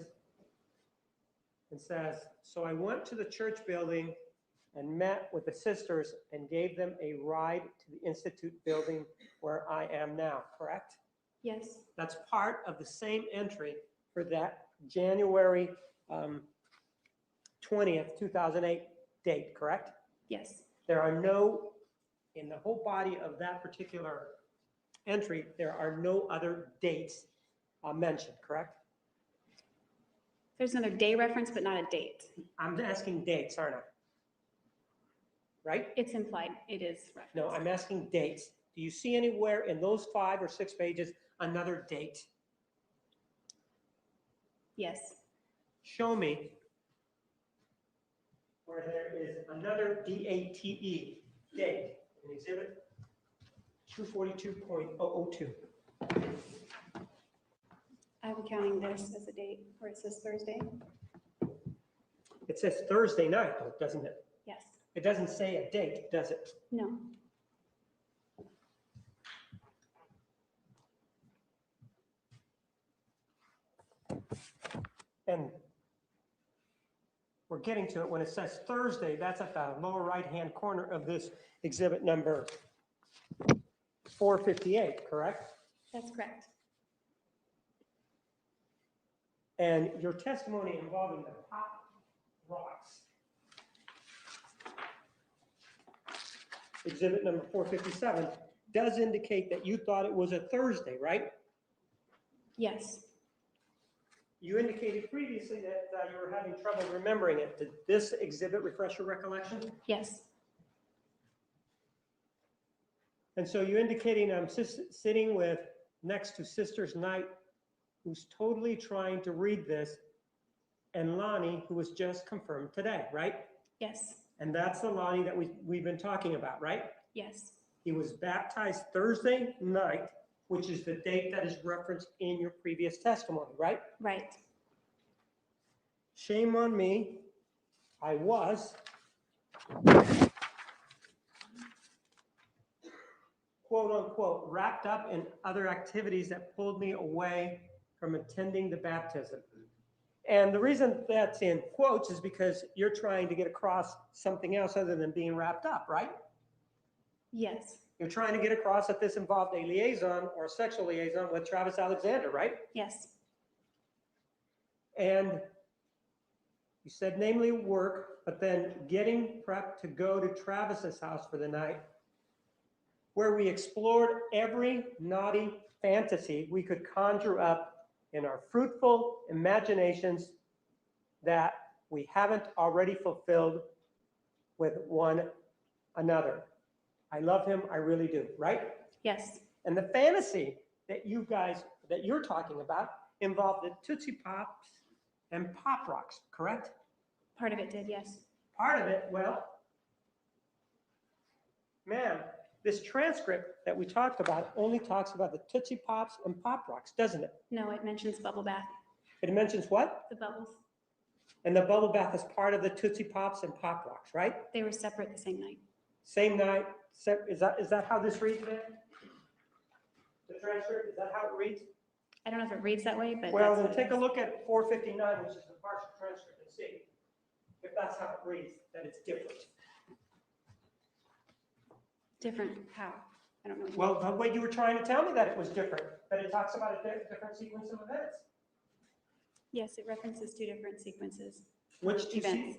and says, so I went to the church building and met with the sisters and gave them a ride to the Institute building where I am now, correct? yes, That's part of the same entry for that January 20th, 2008 date, correct? yes, There are no, in the whole body of that particular entry, there are no other dates mentioned, correct? there's another day reference, but not a date. I'm asking dates, aren't I? Right? It's implied, it is referenced. No, I'm asking dates. Do you see anywhere in those 5 or 6 pages another date? Yes, Show me where there is another DATE date in exhibit 242.002. I'm counting this as a date where it says Thursday. It says Thursday night, though, doesn't it? Yes, It doesn't say a date, does it? no, And we're getting to it when it says Thursday, that's at the lower right-hand corner of this exhibit number 458, correct? that's correct. And your testimony involving the pop rocks, exhibit number 457, does indicate that you thought it was a Thursday, right? Yes, You indicated previously that you were having trouble remembering it. Did this exhibit refresh your recollection? yes, And so you're indicating I'm sitting with next to Sister's Knight, who's totally trying to read this, and Lonnie, who was just confirmed today, right? yes, And that's the Lonnie that we've been talking about, right? yes, He was baptized Thursday night, which is the date that is referenced in your previous testimony, right? right, Shame on me. I was quote unquote wrapped up in other activities that pulled me away from attending the baptism. And the reason that's in quotes is because you're trying to get across something else other than being wrapped up, right? yes, You're trying to get across that this involved a liaison or a sexual liaison with Travis Alexander, right? yes, And you said namely work, but then getting prepped to go to Travis's house for the night, where we explored every naughty fantasy we could conjure up in our fruitful imaginations that we haven't already fulfilled with one another. I love him, I really do, right? yes, And the fantasy that you're talking about involved the Tootsie Pops and Pop Rocks, correct? part of it did, yes. Part of it, well, ma'am, this transcript that we talked about only talks about the Tootsie Pops and Pop Rocks, doesn't it? No, it mentions bubble bath, It mentions what? the bubbles. And the bubble bath is part of the Tootsie Pops and Pop Rocks, right? They were separate the same night. Same night, is that how this reads, ma'am? The transcript, is that how it reads? I don't know if it reads that way, but Well, that's then what it take a is. look at 459, which is the partial transcript, and see if that's how it reads, that it's different. Different how? I don't know. Well, the way you were trying to tell me that it was different, that it talks about a different sequence of events. Yes, it references 2 different sequences. Which do you see? Events.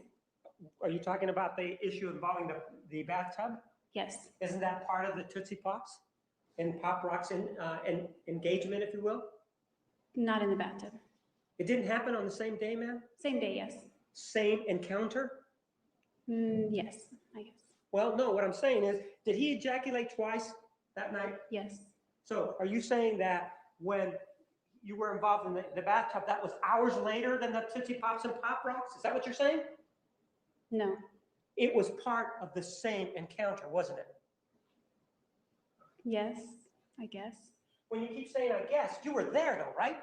Are you talking about the issue involving the bathtub? Yes, Isn't that part of the Tootsie Pops and Pop Rocks and engagement, if you will? not in the bathtub. It didn't happen on the same day, man? Same day, yes. Same encounter? Yes, I guess. Well, no, what I'm saying is, did he ejaculate twice that night? Yes, So are you saying that when you were involved in the bathtub, that was hours later than the Tootsie Pops and Pop Rocks? Is that what you're saying? no, It was part of the same encounter, wasn't it? yes, I guess. When you keep saying, I guess, you were there though, right?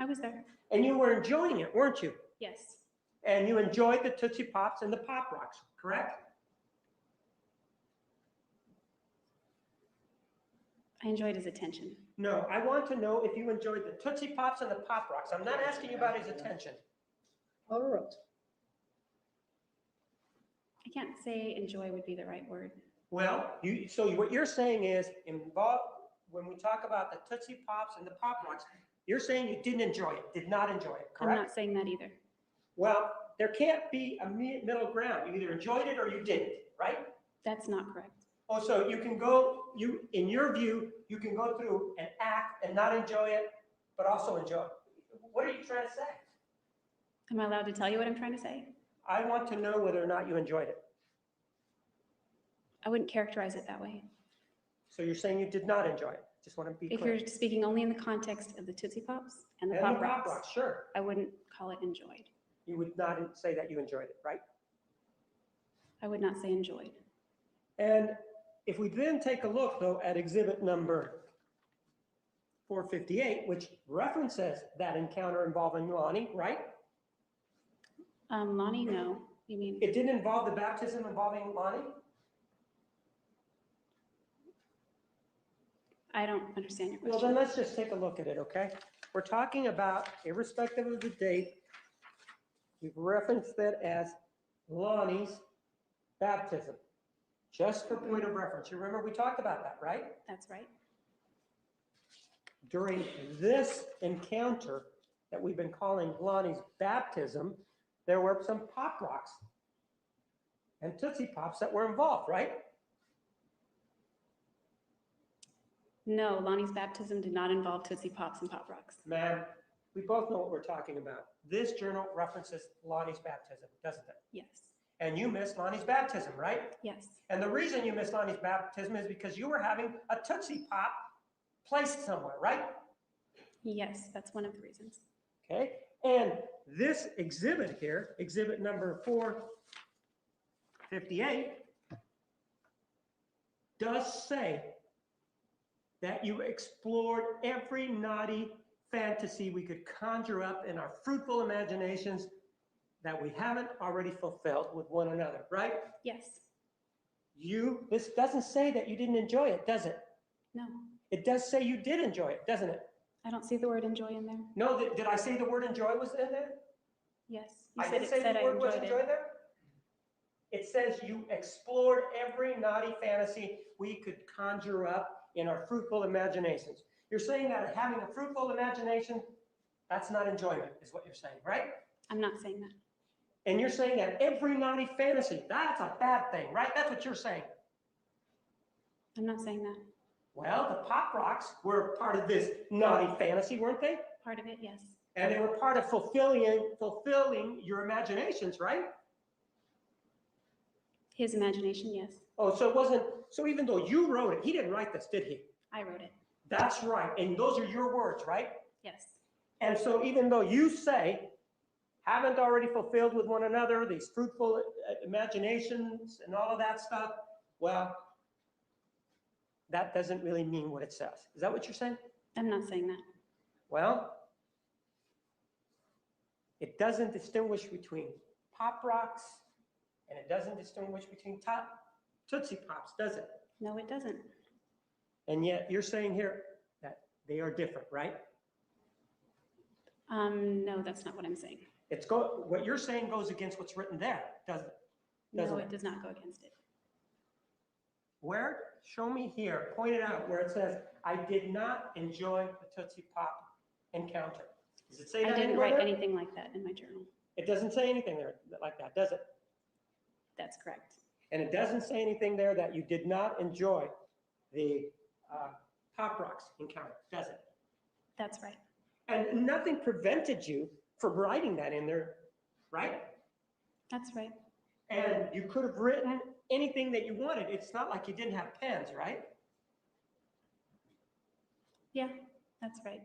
I was there. And you were enjoying it, weren't you? Yes. And you enjoyed the Tootsie Pops and the Pop Rocks, correct? I enjoyed his attention. No, I want to know if you enjoyed the Tootsie Pops and the Pop Rocks. I'm not asking you about his attention. Overruled. I can't say enjoy would be the right word. Well, so what you're saying is, when we talk about the Tootsie Pops and the Pop Rocks, you're saying you didn't enjoy it, did not enjoy it, I'm correct? not saying that either. Well, there can't be a middle ground. You either enjoyed it or you didn't, right? That's not correct. Oh, so you can go, in your view, you can go through and act and not enjoy it, but also enjoy it. What are you trying to say? Am I allowed to tell you what I'm trying to say? I want to know whether or not you enjoyed it. I wouldn't characterize it that way. So you're saying you did not enjoy it? Just want to be If clear. you're speaking only in the context of the Tootsie Pops and the And Pop the Pop Rocks, Rocks, sure. I wouldn't call it enjoyed. You would not say that you enjoyed it, right? I would not say enjoyed. And if we then take a look, though, at exhibit number 458, which references that encounter involving Lonnie, right? Lonnie, no. You mean, It didn't involve the baptism involving Lonnie? I don't understand your Well, then question. let's just take a look at it, okay? We're talking about, irrespective of the date, we've referenced it as Lonnie's baptism, just for point of reference. You remember we talked about that, right? That's right. During this encounter that we've been calling Lonnie's baptism, there were some Pop Rocks and Tootsie Pops that were involved, right? No, Lonnie's baptism did not involve Tootsie Pops and Pop Rocks. Ma'am, we both know what we're talking about. This journal references Lonnie's baptism, doesn't it? Yes. And you missed Lonnie's baptism, right? Yes. And the reason you missed Lonnie's baptism is because you were having a Tootsie Pop placed somewhere, right? Yes, that's one of the reasons. Okay, and this exhibit here, exhibit number 458, does say that you explored every naughty fantasy we could conjure up in our fruitful imaginations that we haven't already fulfilled with one another, right? Yes. This doesn't say that you didn't enjoy it, does it? No, It does say you did enjoy it, doesn't it? I don't see the word enjoy in there. No, did I say the word enjoy was in there? Yes. You I said did it say said the I word was enjoyed enjoy it. there? It says you explored every naughty fantasy we could conjure up in our fruitful imaginations. You're saying that having a fruitful imagination, that's not enjoyment, is what you're saying, right? I'm not saying that. And you're saying that every naughty fantasy, that's a bad thing, right? That's what you're saying. I'm not saying that. Well, the Pop Rocks were part of this naughty fantasy, weren't they? Part of it, yes. And they were part of fulfilling your imaginations, right? His imagination, yes. Oh, so it wasn't, so even though you wrote it, he didn't write this, did he? I wrote it. That's right. And those are your words, right? Yes. And so even though you say, haven't already fulfilled with one another these fruitful imaginations and all of that stuff, well, that doesn't really mean what it says. Is that what you're saying? I'm not saying that. Well, it doesn't distinguish between Pop Rocks and it doesn't distinguish between Tootsie Pops, does it? No, it doesn't. And yet you're saying here that they are different, right? No, that's not what I'm saying. What you're saying goes against what's written there, doesn't it? No, Doesn't it does not go against it. Where? Show me here. Point it out where it says, I did not enjoy the Tootsie Pop encounter. Does it say that I didn't anywhere write there? anything like that in my journal. It doesn't say anything there like that, does it? That's correct. And it doesn't say anything there that you did not enjoy the Pop Rocks encounter, does it? That's right. And nothing prevented you from writing that in there, right? That's right. And you could have written anything that you wanted. It's not like you didn't have pens, right? Yeah, that's right.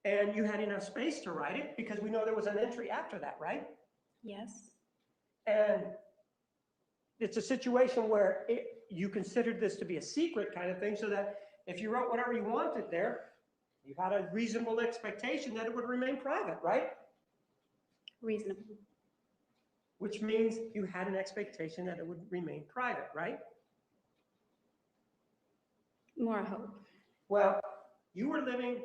And you had enough space to write it because we know there was an entry after that, right? Yes. And it's a situation where you considered this to be a secret kind of thing, so that if you wrote whatever you wanted there, You had a reasonable expectation that it would remain private, right? Reasonable. Which means you had an expectation that it would remain private, right? More hope. Well, you were living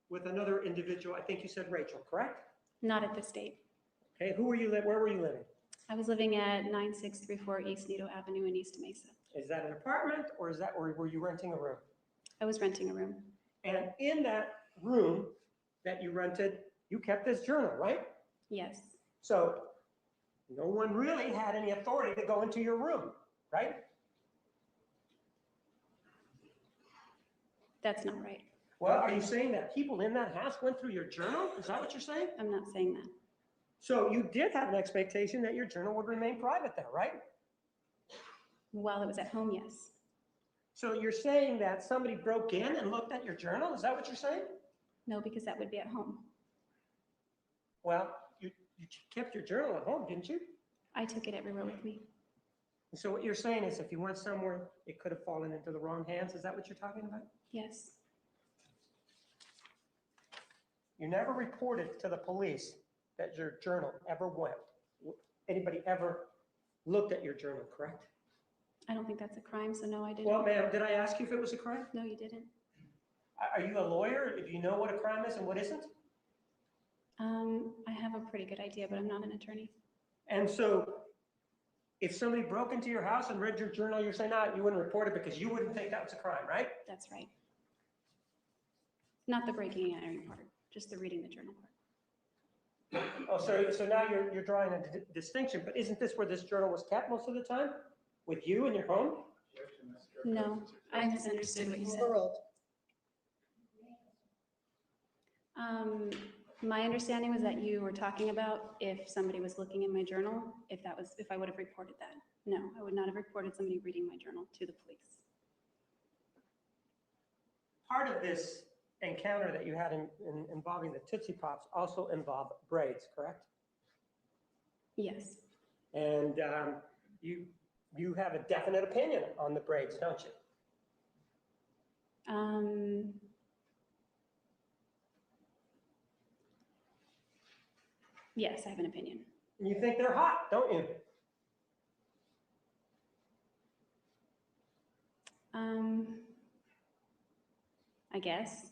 with another individual, I think you said Rachel, correct? Not at this date. Okay, where were you living? I was living at 9634 East Nido Avenue in East Mesa. Is that an apartment or were you renting a room? I was renting a room. And in that room that you rented, you kept this journal, right? Yes, So no one really had any authority to go into your room, right? that's not right. Well, are you saying that people in that house went through your journal? Is that what you're saying? I'm not saying that. So you did have an expectation that your journal would remain private there, right? While it was at home, yes. So you're saying that somebody broke in and looked at your journal? Is that what you're saying? No, because that would be at home. Well, you kept your journal at home, didn't you? I took it everywhere with me. And so what you're saying is if you went somewhere, it could have fallen into the wrong hands. Is that what you're talking about? Yes, You never reported to the police that your journal ever went. Anybody ever looked at your journal, correct? I don't think that's a crime, so no, I didn't. Well, ma'am, did I ask you if it was a crime? No, you didn't. Are you a lawyer? Do you know what a crime is and what isn't? I have a pretty good idea, but I'm not an attorney. And so if somebody broke into your house and read your journal, you're saying, you wouldn't report it because you wouldn't think that was a crime, right? That's right. Not the breaking and entering part, just the reading the journal part. Oh, so now you're drawing a distinction, but isn't this where this journal was kept most of the time? With you in your home? No, I misunderstood what you said. Overruled. My understanding was that you were talking about if somebody was looking in my journal, if I would have reported that. No, I would not have reported somebody reading my journal to the police. Part of this encounter that you had involving the Tootsie Pops also involved braids, correct? Yes, And you have a definite opinion on the braids, don't you? yes, I have an opinion. And you think they're hot, don't you? I guess.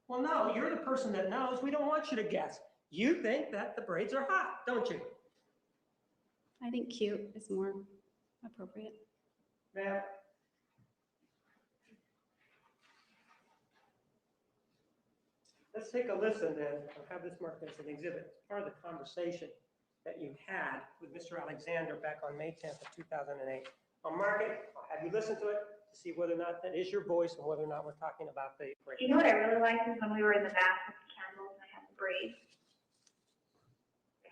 Well, no, you're the person that knows. We don't want you to guess. You think that the braids are hot, don't you? I think cute is more appropriate. Ma'am? Let's take a listen then. I'll have this marked as an exhibit. It's part of the conversation that you had with Mr. Alexander back on May 10th of 2008. I'll mark it. I'll have you listen to it to see whether or not that is your voice and whether or not we're talking about the braids. You know what I really liked is when we were in the bath with the candles and I had the braids.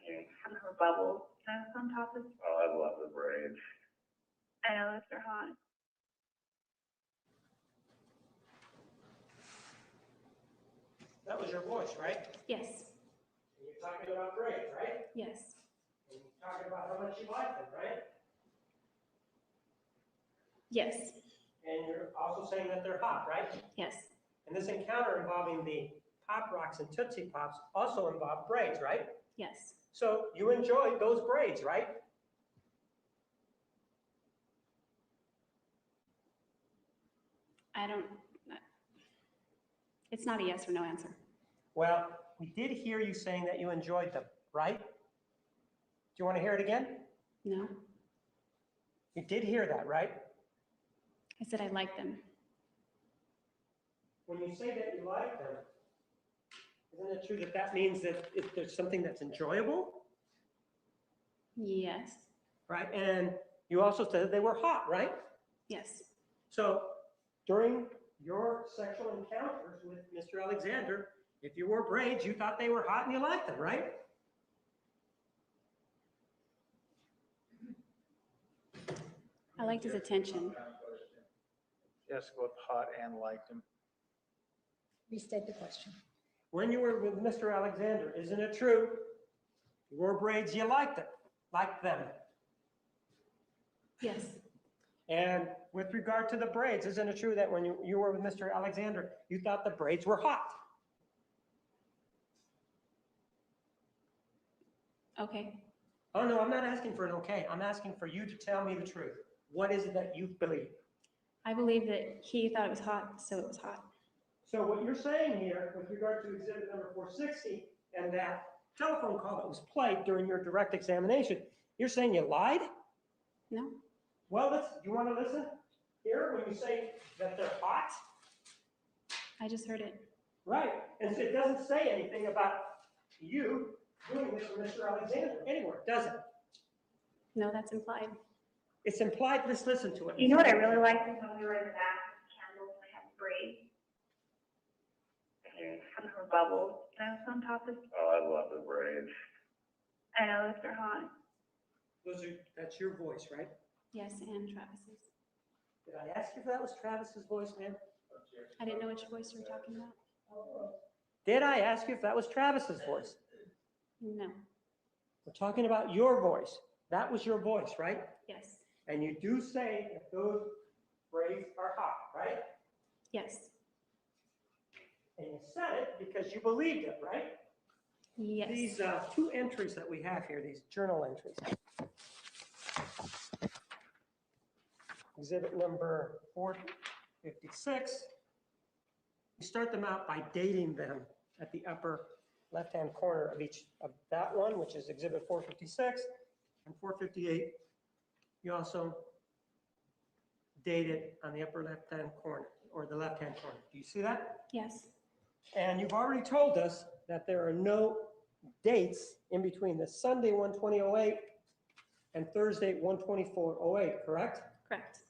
They have her bubbles. That was on top of. Oh, I love the braids. I know those are hot. That was your voice, right? Yes, And you're talking about braids, right? yes, And you're talking about how much you like them, right? yes, And you're also saying that they're hot, right? yes, And this encounter involving the Pop Rocks and Tootsie Pops also involved braids, right? yes. So you enjoyed those braids, right? It's not a yes or no answer. Well, we did hear you saying that you enjoyed them, right? Do you want to hear it again? No, You did hear that, right? I said I like them. When you say that you like them, isn't it true that that means that if there's something that's enjoyable, Yes, right? And you also said they were hot, right? yes, So during your sexual encounters with Mr. Alexander, if you wore braids, you thought they were hot and you liked them, right? I liked his attention. Yes, both hot and liked him. Restate the question. When you were with Mr. Alexander, isn't it true? You wore braids, you liked them. Yes, And with regard to the braids, isn't it true that when you were with Mr. Alexander, you thought the braids were hot? Okay. Oh, no, I'm not asking for an okay. I'm asking for you to tell me the truth. What is it that you believe? I believe that he thought it was hot, so it was hot. So what you're saying here with regard to exhibit number 460 and that telephone call that was played during your direct examination, you're saying you lied? No? Well, you want to listen here when you say that they're hot? I just heard it. Right, and it doesn't say anything about you doing this with Mr. Alexander anywhere, does it? No, that's implied. It's implied, let's listen to it. You know what I really liked is when we were in the bath with candles and I had braids. There's some of her bubbles that was on top of. Oh, I love the braids. I know if they're hot. That's your voice, right? Yes, and Travis's. Did I ask you if that was Travis's voice, ma'am? I didn't know which voice you were talking about. Did I ask you if that was Travis's voice? No. We're talking about your voice. That was your voice, right? Yes. And you do say that those braids are hot, right? Yes. And you said it because you believed it, right? Yes. These two entries that we have here, these journal entries. Exhibit number 456. You start them out by dating them at the upper left-hand corner of each of that one, which is exhibit 456 and 458. You also date it on the upper left-hand corner or the left-hand corner. Do you see that? Yes. And you've already told us that there are no dates in between the Sunday 12008 and Thursday 12408, correct? Correct.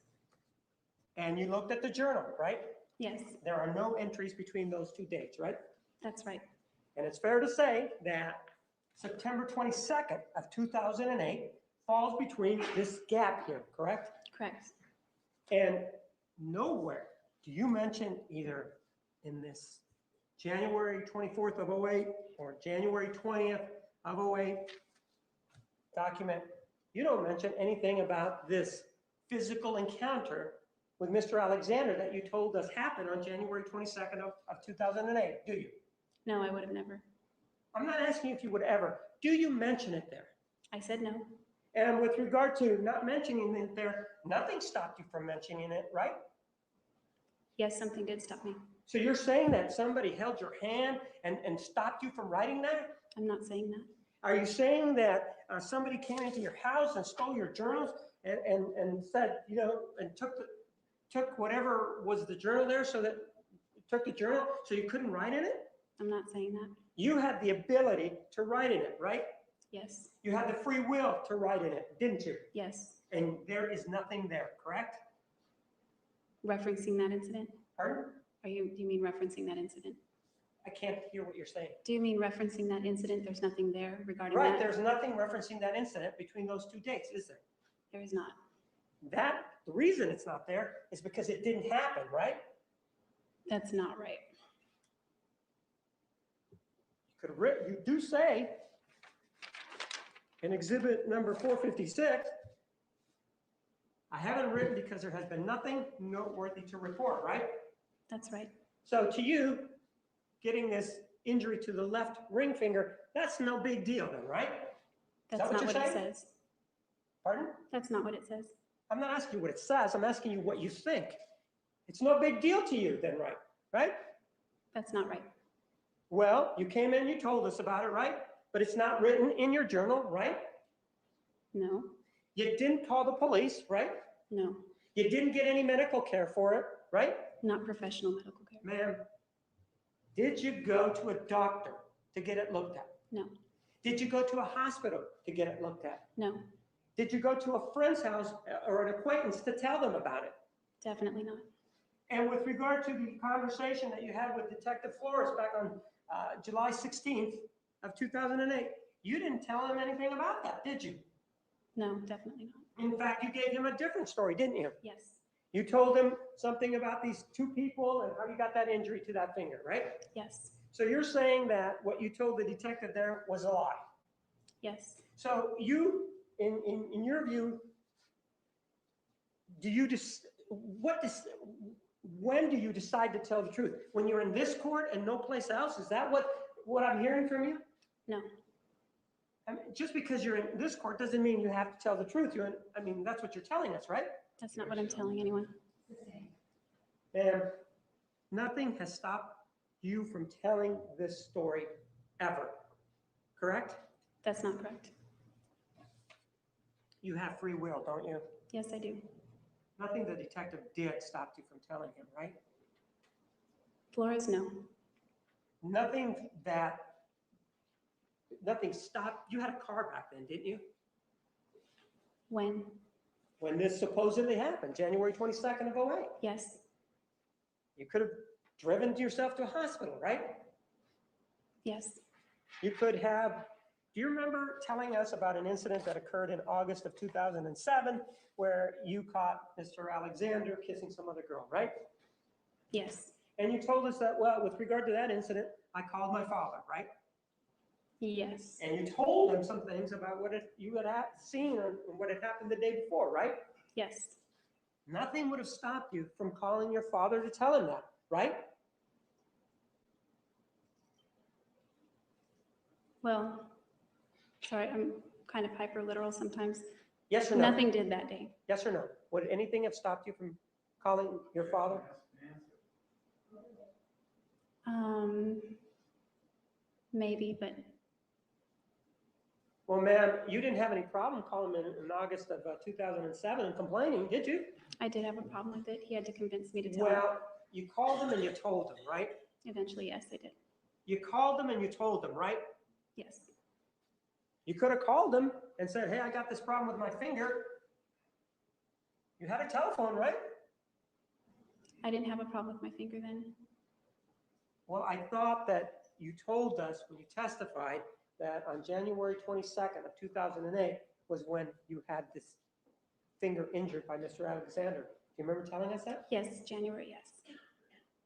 And you looked at the journal, right? Yes. There are no entries between those two dates, right? That's right. And it's fair to say that September 22nd of 2008 falls between this gap here, correct? Correct. And nowhere do you mention either in this January 24th of 08 or January 20th of 08 document, you don't mention anything about this physical encounter with Mr. Alexander that you told us happened on January 22nd of 2008, do you? No, I would have never. I'm not asking you if you would ever. Do you mention it there? I said no. And with regard to not mentioning it there, nothing stopped you from mentioning it, right? Yes, something did stop me. So you're saying that somebody held your hand and stopped you from writing that? I'm not saying that. Are you saying that somebody came into your house and stole your journals and said, you know, and took whatever was the journal there so that took the journal so you couldn't write in it? I'm not saying that. You had the ability to write in it, right? Yes. You had the free will to write in it, didn't you? Yes. And there is nothing there, correct? Referencing that incident? Pardon? Do you mean referencing that incident? I can't hear what you're saying. Do you mean referencing that incident? There's nothing there regarding Right, that? there's nothing referencing that incident between those two dates, is there? There is not. The reason it's not there is because it didn't happen, right? That's not right. You do say in exhibit number 456, I haven't written because there has been nothing noteworthy to report, right? That's right. So to you, getting this injury to the left ring finger, that's no big deal then, right? That's not what it says. Pardon? That's not what it says. I'm not asking you what it says, I'm asking you what you think. It's no big deal to you then, right? Right? That's not right. Well, you came in, you told us about it, right? But it's not written in your journal, right? No. You didn't call the police, right? No. You didn't get any medical care for it, right? Not professional medical care. Ma'am, did you go to a doctor to get it looked at? No. Did you go to a hospital to get it looked at? No. Did you go to a friend's house or an acquaintance to tell them about it? Definitely not. And with regard to the conversation that you had with Detective Flores back on July 16th of 2008, you didn't tell him anything about that, did you? No, definitely not. In fact, you gave him a different story, didn't you? Yes. You told him something about these two people and how you got that injury to that finger, right? Yes. So you're saying that what you told the detective there was a lie. Yes. So you, in your view, do you just, when do you decide to tell the truth? When you're in this court and no place else? Is that what I'm hearing from you? No, I mean, just because you're in this court doesn't mean you have to tell the truth. I mean, that's what you're telling us, right? that's not what I'm telling anyone. And nothing has stopped you from telling this story ever, correct? That's not correct. You have free will, don't you? Yes, I do. Nothing the detective did stopped you from telling him, right? Flores, no. Nothing stopped, you had a car back then, didn't you? When? When this supposedly happened, January 22nd of 08. Yes, You could have driven yourself to a hospital, right? yes, You could have, do you remember telling us about an incident that occurred in August of 2007 where you caught Mr. Alexander kissing some other girl, right? yes, And you told us that, well, with regard to that incident, I called my father, right? yes, And you told him some things about what you had seen and what had happened the day before, right? yes. Nothing would have stopped you from calling your father to tell him that, right? Well, sorry, I'm kind of hyper literal sometimes. Yes or no? Nothing did that day. Yes or no? Would anything have stopped you from calling your father? Maybe, but Well, ma'am, you didn't have any problem calling him in August of 2007 and complaining, did you? I did have a problem with it. He had to convince me to tell him. Well, you called him and you told him, right? Eventually, yes, I did. You called him and you told him, right? Yes, You could have called him and said, hey, I got this problem with my finger. You had a telephone, right? I didn't have a problem with my finger then. Well, I thought that you told us when you testified that on January 22nd of 2008 was when you had this finger injured by Mr. Alexander. Do you remember telling us that? Yes, January, yes.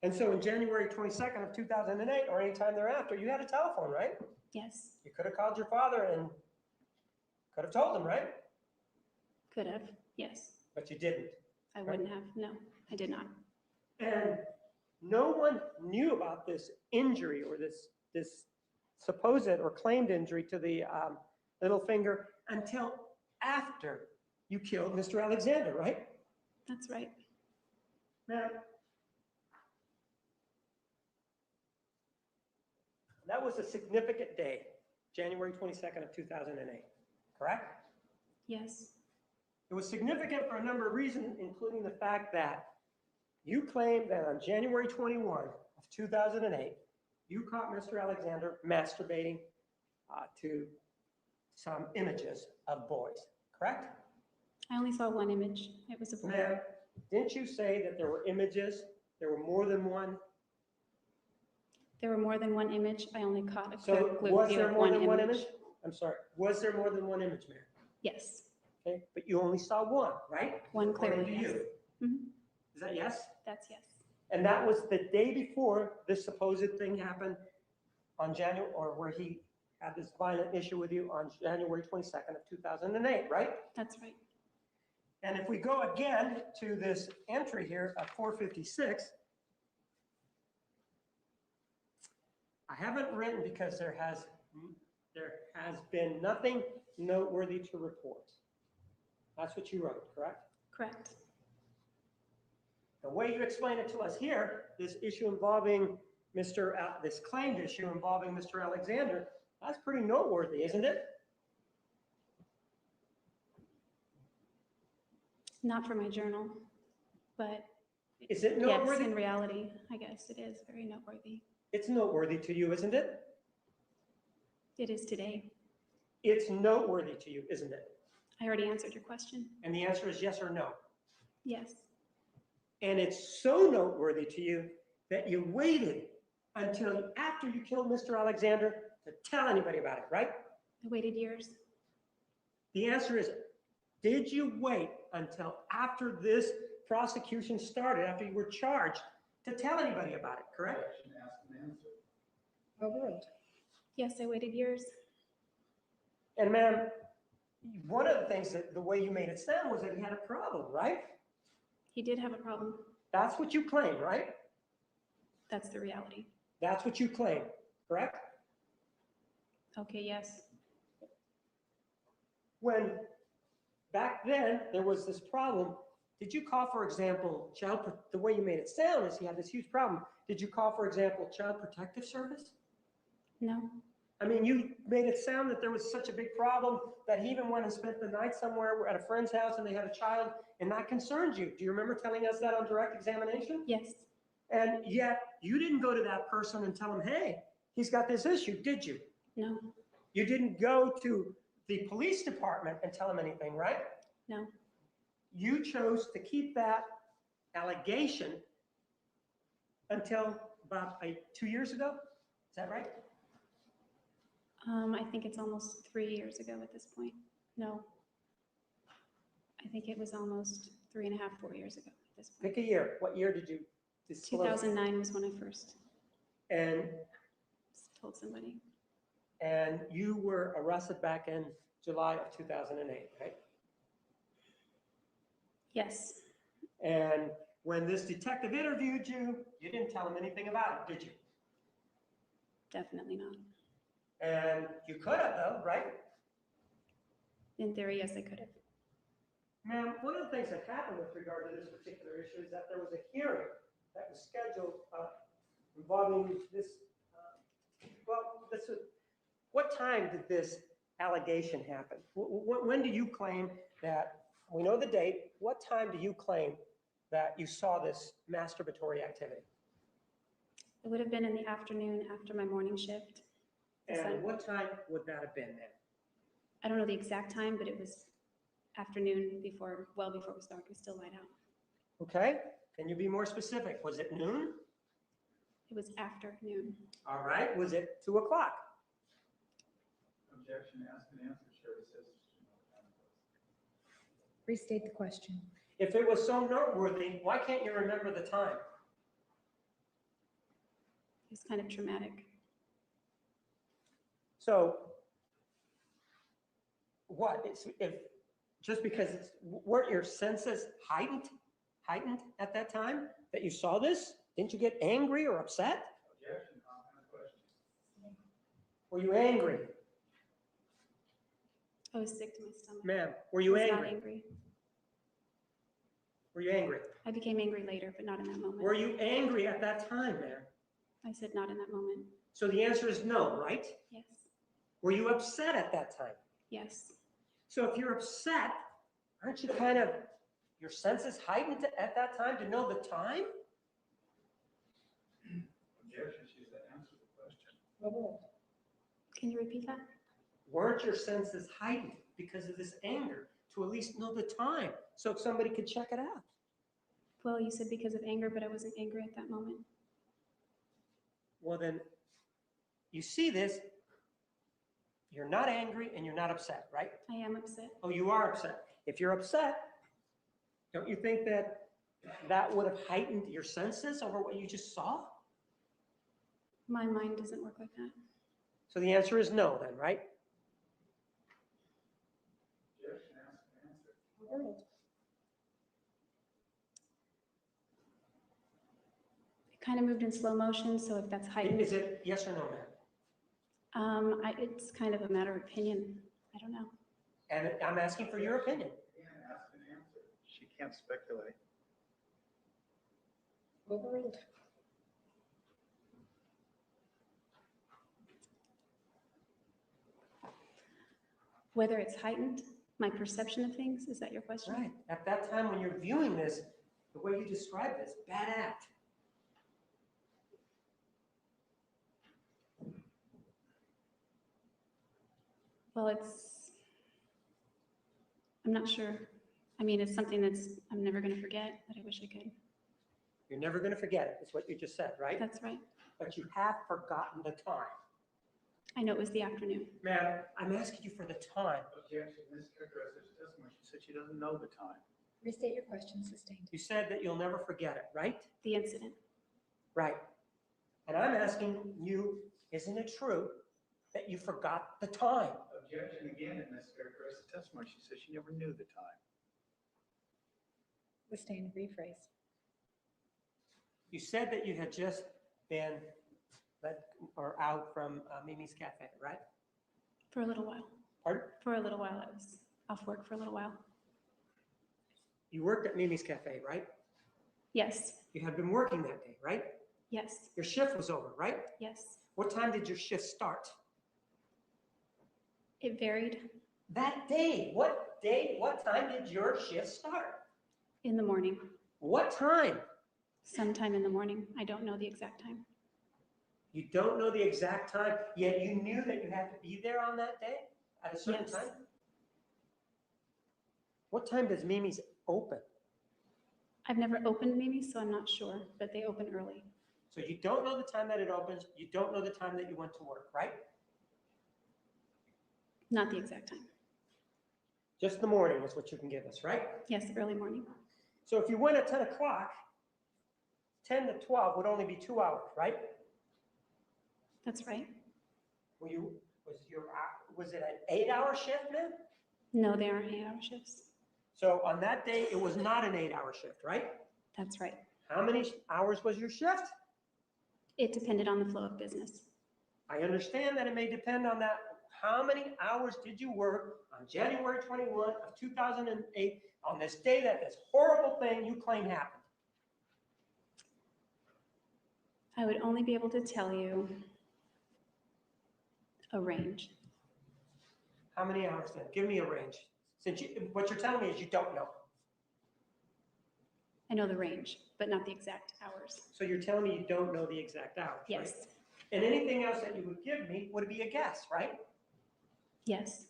And so in January 22nd of 2008 or any time thereafter, you had a telephone, right? Yes, You could have called your father and could have told him, right? could have, yes. But you didn't. I wouldn't have, no, I did not. And no one knew about this injury or this supposed or claimed injury to the little finger until after you killed Mr. Alexander, right? That's right. Now, that was a significant day, January 22nd of 2008, correct? Yes, It was significant for a number of reasons, including the fact that you claimed that on January 21 of 2008, you caught Mr. Alexander masturbating to some images of boys, correct? I only saw one image. It was a boy. Ma'am, didn't you say that there were images? There were more than one? There were more than one image. I only caught a So quick was view there of more one than one image. image? I'm sorry, was there more than one image, ma'am? Yes, Okay, but you only saw one, right? one According clearly, to yes. you. Mhm. Is that yes? That's yes. And that was the day before this supposed thing happened on January, or where he had this violent issue with you on January 22nd of 2008, right? That's right. And if we go again to this entry here at 456, I haven't written because there has been nothing noteworthy to report. That's what you wrote, correct? Correct. The way you explain it to us here, this issue involving this claimed issue involving Mr. Alexander, that's pretty noteworthy, isn't it? Not for my journal, but Is it yes, noteworthy? in reality, I guess it is very noteworthy. It's noteworthy to you, isn't it? It is today. It's noteworthy to you, isn't it? I already answered your question. And the answer is yes or no. Yes, And it's so noteworthy to you that you waited until after you killed Mr. Alexander to tell anybody about it, right? I waited years. The answer is, did you wait until after this prosecution started, after you were charged, to tell anybody about it, correct? Overruled. Yes, I waited years. And ma'am, one of the things that the way you made it sound was that he had a problem, right? He did have a problem. That's what you claim, right? That's the reality. That's what you claim, correct? Okay, yes. When back then there was this problem, did you call, for example, the way you made it sound is he had this huge problem. Did you call, for example, Child Protective Service? No, I mean, you made it sound that there was such a big problem that he even went and spent the night somewhere at a friend's house and they had a child, and that concerned you. Do you remember telling us that on direct examination? yes, And yet you didn't go to that person and tell him, hey, he's got this issue, did you? no, You didn't go to the police department and tell him anything, right? no. You chose to keep that allegation until about 2 years ago. Is that right? I think it's almost 3 years ago at this point. No. I think it was almost 3.5, 4 years ago at this point. Pick a year. What year did you disclose? 2009 was when I first And told somebody. and you were arrested back in July of 2008, right? Yes, And when this detective interviewed you, you didn't tell him anything about it, did you? definitely not. And you could have, though, right? In theory, yes, I could have. Ma'am, one of the things that happened with regard to this particular issue is that there was a hearing that was scheduled involving this, what time did this allegation happen? When do you claim that, we know the date, what time do you claim that you saw this masturbatory activity? It would have been in the afternoon after my morning shift. And what time would that have been then? I don't know the exact time, but it was afternoon before, well before it was dark. It was still light out. Okay, can you be more specific? Was it noon? It was afternoon. All right, was it 2 o'clock? Objection, ask and answer, Sherry says. Restate the question. If it was so noteworthy, why can't you remember the time? It was kind of traumatic. So what, if, just because weren't your senses heightened at that time that you saw this? Didn't you get angry or upset? Objection, comment, question. Were you angry? I was sick to my stomach. Ma'am, were I you was not angry? angry. Were you angry? I became angry later, but not in that moment. Were you angry at that time, ma'am? I said not in that moment. So the answer is no, right? Yes, Were you upset at that time? yes, So if you're upset, aren't you kind of, your senses heightened at that time to know the time? Objection, she said answer the question. can you repeat that? Weren't your senses heightened because of this anger to at least know the time so if somebody could check it out? Well, you said because of anger, but I wasn't angry at that moment. Well, then you see this, you're not angry and you're not upset, right? I am upset. Oh, you are upset. If you're upset, don't you think that that would have heightened your senses over what you just saw? My mind doesn't work like that. So the answer is no then, right? Objection, ask and answer. It kind of moved in slow motion, so if that's heightened, Is it yes or no, ma'am? it's kind of a matter of opinion. I don't know. And I'm asking for your opinion. Again, ask and answer. She can't speculate. Overruled. Whether it's heightened, my perception of things, is that your question? Right. At that time when you're viewing this, the way you describe this, bad act. Well, I'm not sure. I mean, it's something I'm never going to forget, but I wish I could. You're never going to forget it, is what you just said, right? That's right. But you have forgotten the time. I know it was the afternoon. Ma'am, I'm asking you for the time. Objection, mischaracterized her testimony. She said she doesn't know the time. Restate your question, sustained. You said that you'll never forget it, right? The incident. Right. And I'm asking you, isn't it true that you forgot the time? Objection again, and mischaracterized the testimony. She said she never knew the time. Sustained, rephrase. You said that you had just been let or out from Mimi's Cafe, right? For a little while. Pardon? For a little while, I was off work for a little while. You worked at Mimi's Cafe, right? Yes, You had been working that day, right? yes, Your shift was over, right? yes. What time did your shift start? It varied That day, what time did your shift start? in the morning, What time? sometime in the morning. I don't know the exact time. You don't know the exact time, yet you knew that you had to be there on that day at a certain Yes. time? What time does Mimi's open? I've never opened Mimi, so I'm not sure, but they open early. So you don't know the time that it opens, you don't know the time that you went to work, right? Not the exact time. Just the morning is what you can give us, right? Yes, early morning. So if you went at 10 o'clock, 10 to 12 would only be 2 hours, right? That's right. Was it an 8-hour shift, man? No, they aren't 8-hour shifts. So on that day, it was not an 8-hour shift, right? That's right. How many hours was your shift? It depended on the flow of business. I understand that it may depend on that. How many hours did you work on January 21 of 2008 on this day that this horrible thing you claim happened? I would only be able to tell you a range. How many hours then? Give me a range. Since what you're telling me is you don't know. I know the range, but not the exact hours. So you're telling me you don't know the exact hours, right? Yes, And anything else that you would give me would be a guess, right? yes.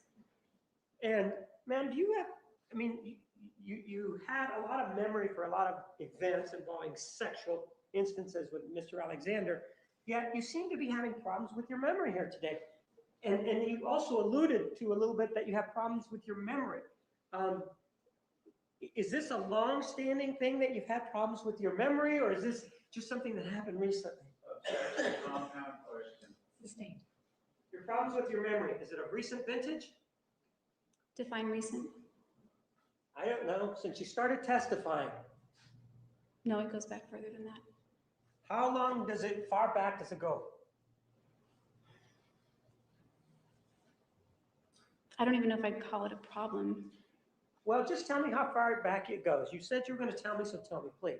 And man, do you have, I mean, you had a lot of memory for a lot of events involving sexual instances with Mr. Alexander, yet you seem to be having problems with your memory here today. And you also alluded to a little bit that you have problems with your memory. Is this a long-standing thing that you've had problems with your memory, or is this just something that happened recently? Compound question. Sustained. Your problems with your memory, is it of recent vintage? Define recent? I don't know, since you started testifying. No, it goes back further than that. How long far back does it go? I don't even know if I'd call it a problem. Well, just tell me how far back it goes. You said you were going to tell me, so tell me, please.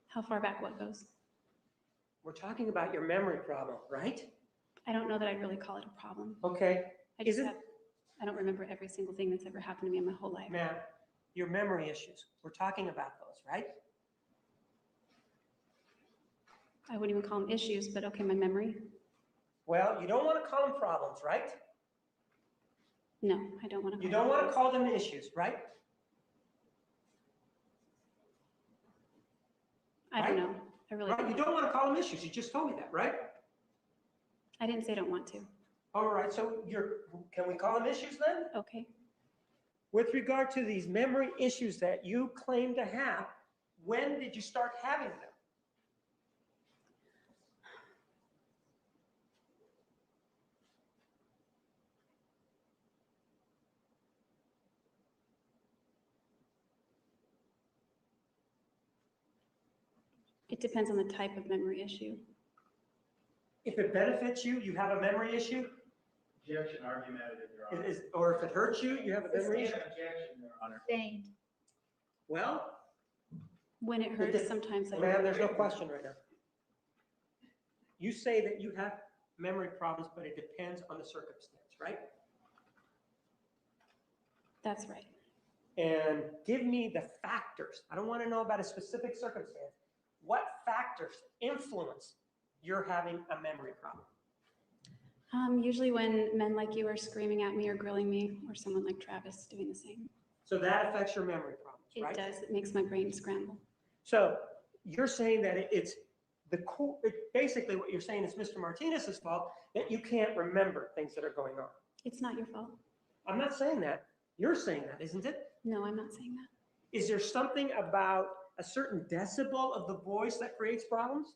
How far back what goes? We're talking about your memory problem, right? I don't know that I'd really call it a problem. Okay. I just Is it- have, I don't remember every single thing that's ever happened to me in my whole life. Ma'am, your memory issues. We're talking about those, right? I wouldn't even call them issues, but okay, my memory. Well, you don't want to call them problems, right? No, I don't want to. You don't want to call them issues, right? I don't know. I really Right? You don't. don't want to call them issues. You just told me that, right? I didn't say I don't want to. All right, so can we call them issues then? Okay. With regard to these memory issues that you claim to have, when did you start having them? It depends on the type of memory issue. If it benefits you, you have a memory issue? Objection, argumentative, Your Honor. Or if it hurts you, you have a memory issue? Objection, Your Honor. Sustained. Well, When it hurts, sometimes I ma'am, there's no question right now. You say that you have memory problems, but it depends on the circumstance, right? That's right. And give me the factors. I don't want to know about a specific circumstance. What factors influence your having a memory problem? Usually when men like you are screaming at me or grilling me, or someone like Travis doing the same. So that affects your memory problems, It right? does. It makes my brain scramble. So you're saying that it's basically what you're saying is Mr. Martinez's fault that you can't remember things that are going on. It's not your fault. I'm not saying that. You're saying that, isn't it? No, I'm not saying that. Is there something about a certain decibel of the voice that creates problems?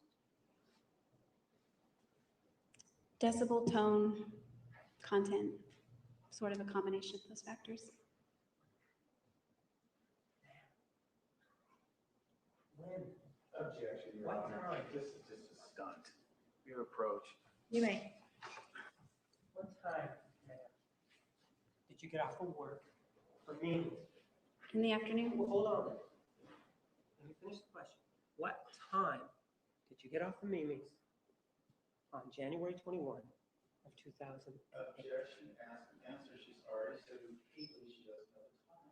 Decibel, tone, content, sort of a combination of those factors. Objection, Your What Honor. time? This is just a stunt. Your approach. You may. What time, ma'am, did you get off of work for meetings? In the afternoon, Well, hold on. Let me finish the question. What time did you get off the meetings on January 21 of 2008? Objection, ask and answer. She's already said repeatedly she doesn't know the time.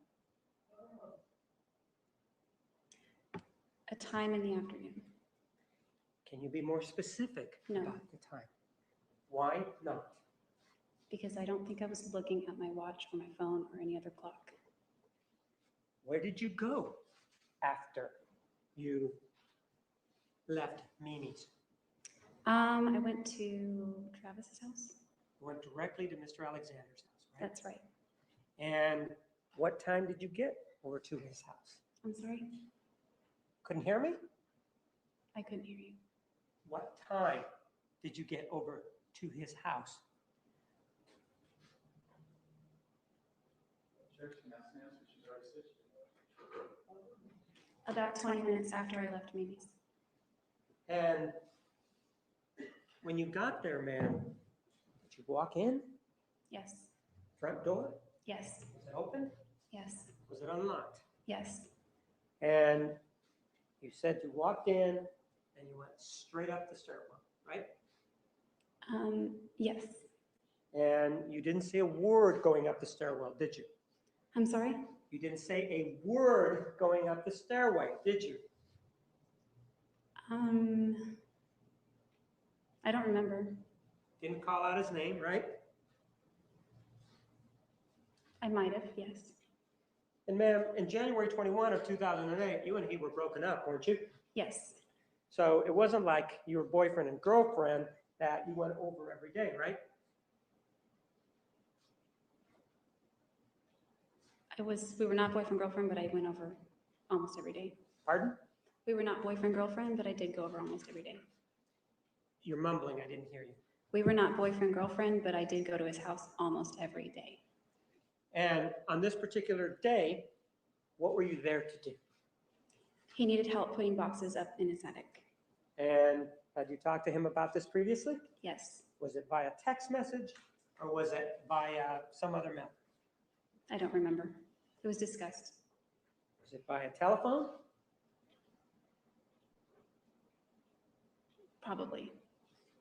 a time in the afternoon. Can you be more specific No. about the time? Why not? Because I don't think I was looking at my watch or my phone or any other clock. Where did you go after you left Mimi's? I went to Travis's house. You went directly to Mr. Alexander's house, right? That's right. And what time did you get over to his house? I'm sorry, Couldn't hear me? I couldn't hear you. What time did you get over to his house? Objection, ask and answer. She's already said she About 20 minutes after I left Mimi's. And when you got there, ma'am, did you walk in? Yes, Front door? yes, Was it open? yes, Was it unlocked? yes, And you said you walked in and you went straight up the stairwell, right? yes. And you didn't say a word going up the stairwell, did you? I'm sorry, You didn't say a word going up the stairway, did you? I don't remember. Didn't call out his name, right? I might have, yes, And ma'am, in January 21 of 2008, you and he were broken up, weren't you? yes, So it wasn't like you were boyfriend and girlfriend that you went over every day, right? we were not boyfriend, girlfriend, but I went over almost every day. Pardon? We were not boyfriend, girlfriend, but I did go over almost every day. You're mumbling, I didn't hear you. We were not boyfriend, girlfriend, but I did go to his house almost every day. And on this particular day, what were you there to do? He needed help putting boxes up in his attic. And had you talked to him about this previously? Yes, Was it via text message or was it via some other method? I don't remember. It was discussed. Was it via telephone? Probably.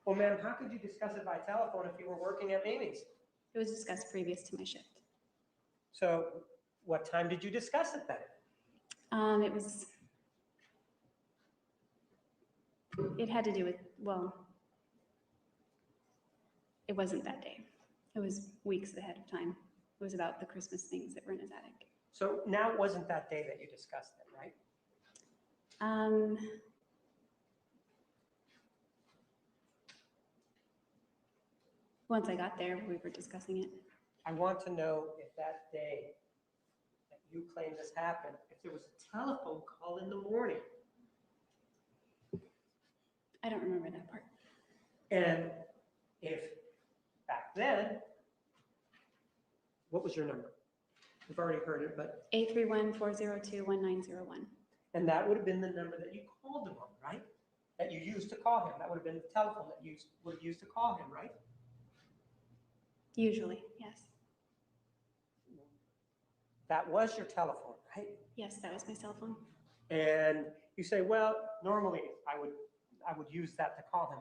Well, ma'am, how could you discuss it by telephone if you were working at Mimi's? It was discussed previous to my shift. So what time did you discuss it then? It had to do with, well, it wasn't that day. It was weeks ahead of time. It was about the Christmas things that were in his attic. So now it wasn't that day that you discussed it, right? Once I got there, we were discussing it. I want to know if that day that you claim this happened, if there was a telephone call in the morning. I don't remember that part. And if back then, what was your number? We've already heard it, but, 831-402-1901. and that would have been the number that you called him on, right? That you used to call him. That would have been the telephone that you would have used to call him, right? Usually, yes. That was your telephone, right? Yes, that was my cell phone. And you say, well, normally I would use that to call him.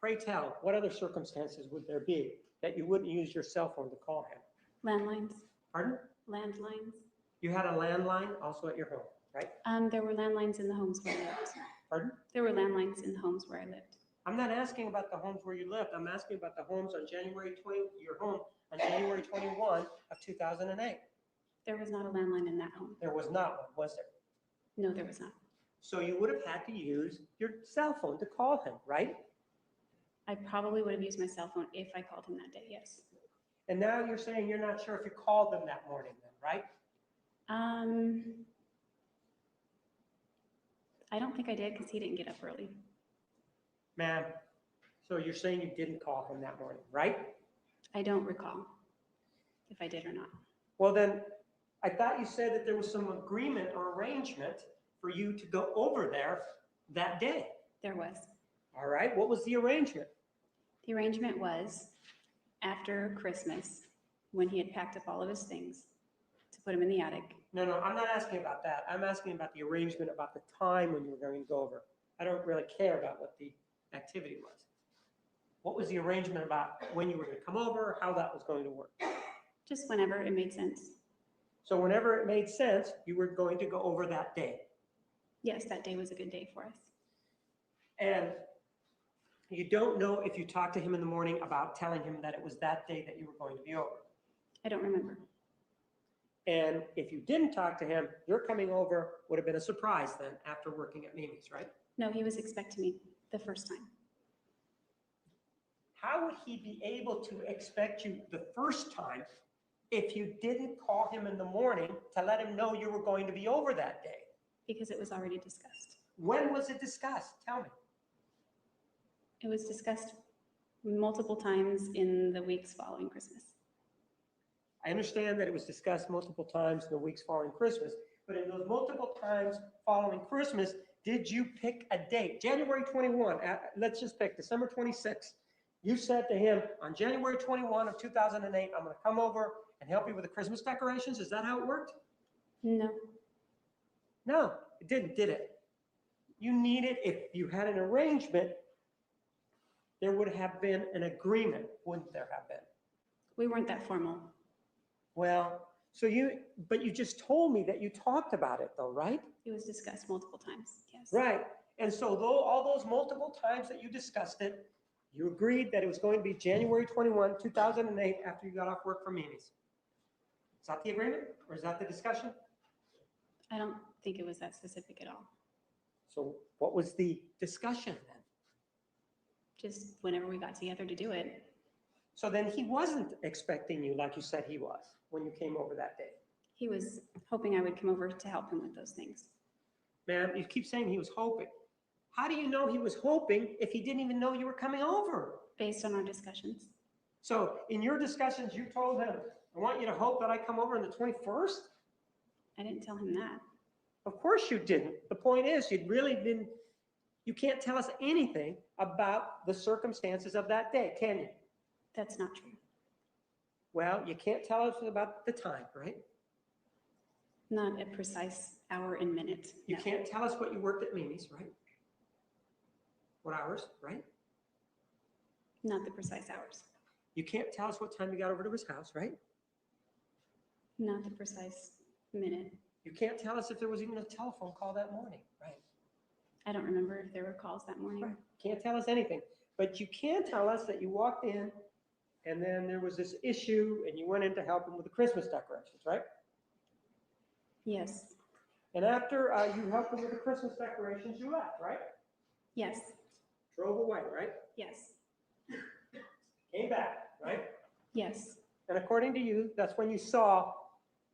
Pray tell, what other circumstances would there be that you wouldn't use your cell phone to call him? Landlines, Pardon? landlines. You had a landline also at your home, right? There were landlines in the homes where I lived. Pardon? There were landlines in the homes where I lived. I'm not asking about the homes where you lived. I'm asking about the homes on January 20, your home on January 21 of 2008. There was not a landline in that home. There was not one, was there? No, there was not. So you would have had to use your cell phone to call him, right? I probably would have used my cell phone if I called him that day, yes. And now you're saying you're not sure if you called them that morning then, right? I don't think I did because he didn't get up early. Ma'am, so you're saying you didn't call him that morning, right? I don't recall if I did or not. Well, then I thought you said that there was some agreement or arrangement for you to go over there that day? There was. All right, what was the arrangement? The arrangement was after Christmas, when he had packed up all of his things to put them in the attic. No, I'm not asking about that. I'm asking about the arrangement, about the time when you were going to go over. I don't really care about what the activity was. What was the arrangement about when you were going to come over, how that was going to work? Just whenever it made sense. So whenever it made sense, you were going to go over that day. Yes, that day was a good day for us. And you don't know if you talked to him in the morning about telling him that it was that day that you were going to be over. I don't remember. And if you didn't talk to him, your coming over would have been a surprise then after working at Mimi's, right? No, he was expecting me the first time. How would he be able to expect you the first time if you didn't call him in the morning to let him know you were going to be over that day? Because it was already discussed. When was it discussed? Tell me. It was discussed multiple times in the weeks following Christmas. I understand that it was discussed multiple times in the weeks following Christmas, but in those multiple times following Christmas, did you pick a date? January 21, let's just pick December 26th. You said to him on January 21 of 2008, I'm going to come over and help you with the Christmas decorations. Is that how it worked? No. No, it didn't, did it? You needed, if you had an arrangement, there would have been an agreement, wouldn't there have been? We weren't that formal. Well, but you just told me that you talked about it though, right? It was discussed multiple times, yes. Right. And so though all those multiple times that you discussed it, you agreed that it was going to be January 21, 2008 after you got off work from Mimi's. Is that the agreement or is that the discussion? I don't think it was that specific at all. So what was the discussion then? Just whenever we got together to do it. So then he wasn't expecting you like you said he was when you came over that day. He was hoping I would come over to help him with those things. Ma'am, you keep saying he was hoping. How do you know he was hoping if he didn't even know you were coming over? Based on our discussions. So in your discussions, you told him, I want you to hope that I come over on the 21st? I didn't tell him that. Of course you didn't. The point is, you can't tell us anything about the circumstances of that day, can you? That's not true. Well, you can't tell us about the time, right? Not a precise hour and minute. You No. can't tell us what you worked at Mimi's, right? What hours, right? Not the precise hours. You can't tell us what time you got over to his house, right? Not the precise minute. You can't tell us if there was even a telephone call that morning, right? I don't remember if there were calls that morning. Right. Can't tell us anything. But you can tell us that you walked in and then there was this issue and you went in to help him with the Christmas decorations, right? Yes. And after you helped him with the Christmas decorations, you left, right? Yes. Drove away, right? Yes. Came back, right? Yes. And according to you, that's when you saw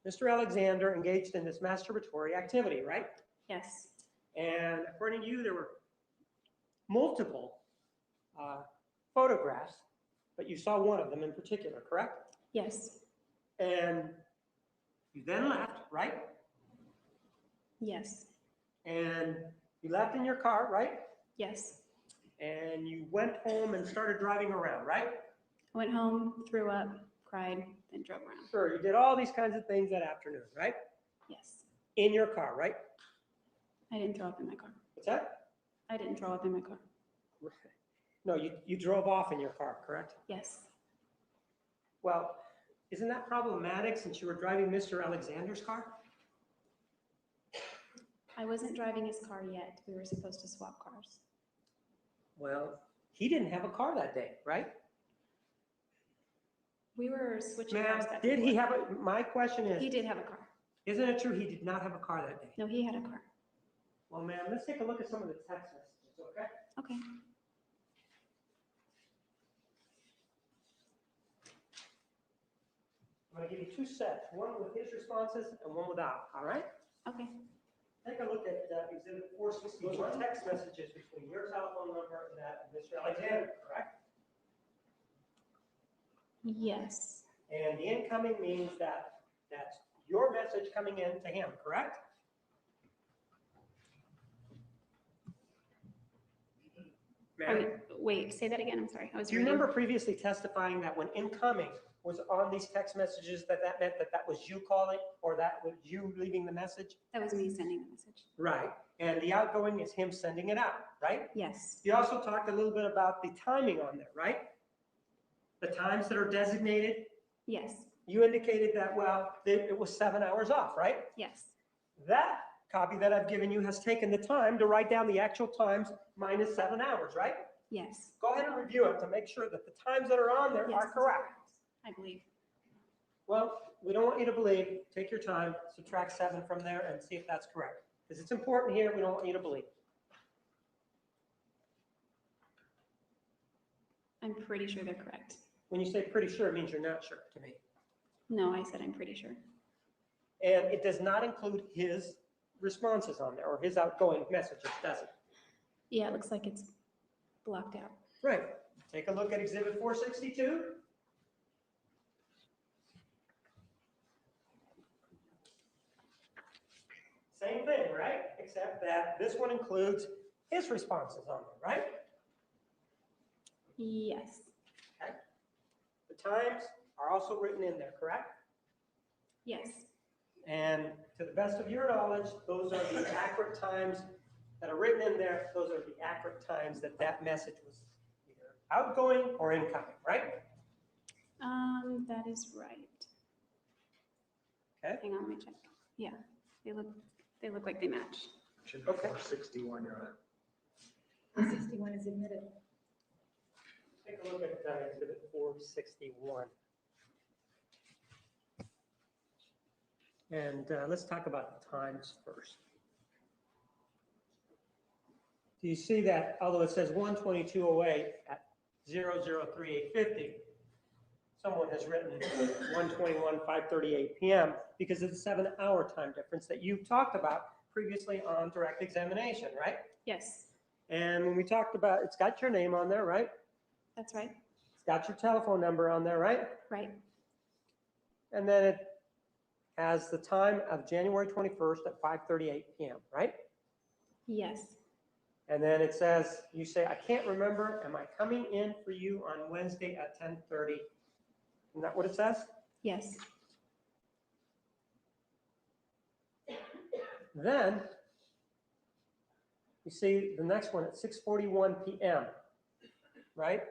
Mr. Alexander engaged in this masturbatory activity, right? Yes. And according to you, there were multiple photographs, but you saw one of them in particular, correct? Yes. And you then left, right? Yes. And you left in your car, right? Yes. And you went home and started driving around, right? I went home, threw up, cried, then drove around. Sure, you did all these kinds of things that afternoon, right? Yes. In your car, right? I didn't throw up in my car. What's that? I didn't throw up in my car. No, you drove off in your car, correct? Yes. Well, isn't that problematic since you were driving Mr. Alexander's car? I wasn't driving his car yet. We were supposed to swap cars. Well, he didn't have a car that day, right? We were switching Ma'am, cars back did and he forth. have my question He is, did have a car. isn't it true he did not have a car that day? No, he had a car. Well, ma'am, let's take a look at some of the text messages, okay? Okay. I'm gonna give you two sets, one with his responses and one without, all right? Okay. Take a look at exhibit 461, text messages between your telephone number and that of Mr. Alexander, correct? Yes. And the incoming means that that's your message coming in to him, correct? Ma'am, Wait, say that again. I'm sorry. I was do you reading. remember previously testifying that when incoming was on these text messages, that meant that was you calling or that was you leaving the message? That was me sending the message. Right. And the outgoing is him sending it out, right? Yes. You also talked a little bit about the timing on there, right? The times that are designated. Yes. You indicated that, well, it was 7 hours off, right? Yes. That copy that I've given you has taken the time to write down the actual times minus 7 hours, right? Yes. Go ahead and review it to make sure that the times that are on there Yes, are correct. I believe. Well, we don't want you to believe. Take your time, subtract 7 from there and see if that's correct. Because it's important here, we don't want you to believe. I'm pretty sure they're correct. When you say pretty sure, it means you're not sure to me. No, I said I'm pretty sure. And it does not include his responses on there or his outgoing messages, does it? Yeah, it looks like it's blocked out. Right. Take a look at Exhibit 462. Same thing, right? Except that this one includes his responses on there, right? Yes. Okay. The times are also written in there, correct? Yes. And to the best of your knowledge, those are the accurate times that are written in there. Those are the accurate times that that message was either outgoing or incoming, right? That is right. Okay. Hang on, let me check. Yeah, they look like they match. Okay. 461, Your The 61 is admitted. Take a look at Exhibit 461. And let's talk about the times first. Do you see that, although it says 122:08 at 003850, someone has written 121:538 p.m. because of the 7-hour time difference that you talked about previously on direct examination, right? Yes, And when we talked about, it's got your name on there, right? that's right. It's got your telephone number on there, right? Right. And then it has the time of January 21st at 5:38 p.m., right? Yes. And then it says, you say, I can't remember, am I coming in for you on Wednesday at 10:30? Isn't that what it says? Yes. Then you see the next one at 6:41 p.m., right?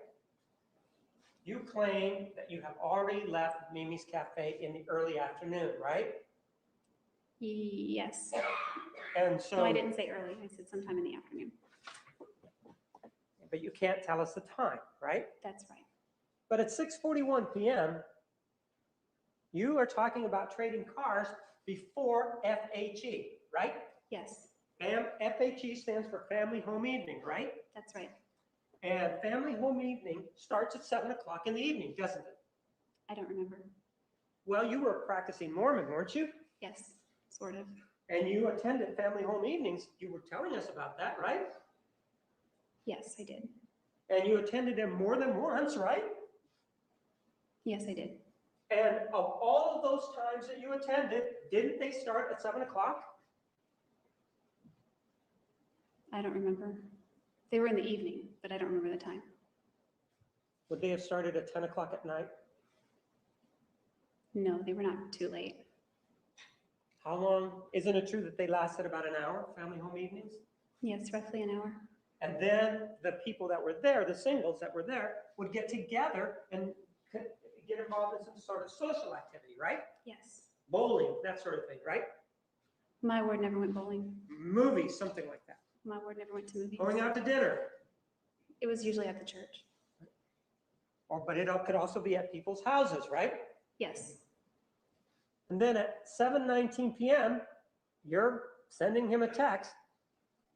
You claim that you have already left Mimi's Cafe in the early afternoon, right? Yes. And so, No, I didn't say early. I said sometime in the afternoon. but you can't tell us the time, right? That's right. But at 6:41 p.m., you are talking about trading cars before FHE, right? Yes, FHE stands for Family Home Evening, right? that's right. And Family Home Evening starts at 7 o'clock in the evening, doesn't it? I don't remember. Well, you were practicing Mormon, weren't you? Yes, sort of. And you attended Family Home Evenings. You were telling us about that, right? Yes, I did. And you attended them more than once, right? Yes, I did. And of all of those times that you attended, didn't they start at 7 o'clock? I don't remember. They were in the evening, but I don't remember the time. Would they have started at 10 o'clock at night? No, they were not too late. How long? Isn't it true that they lasted about an hour, Family Home Evenings? Yes, roughly an hour. And then the people that were there, the singles that were there, would get together and get involved in some sort of social activity, right? Yes. Bowling, that sort of thing, right? My ward never went bowling. Movies, something like that. My ward never went to movies. Going out to dinner. It was usually at the church. But it could also be at people's houses, right? Yes. And then at 7:19 p.m., you're sending him a text.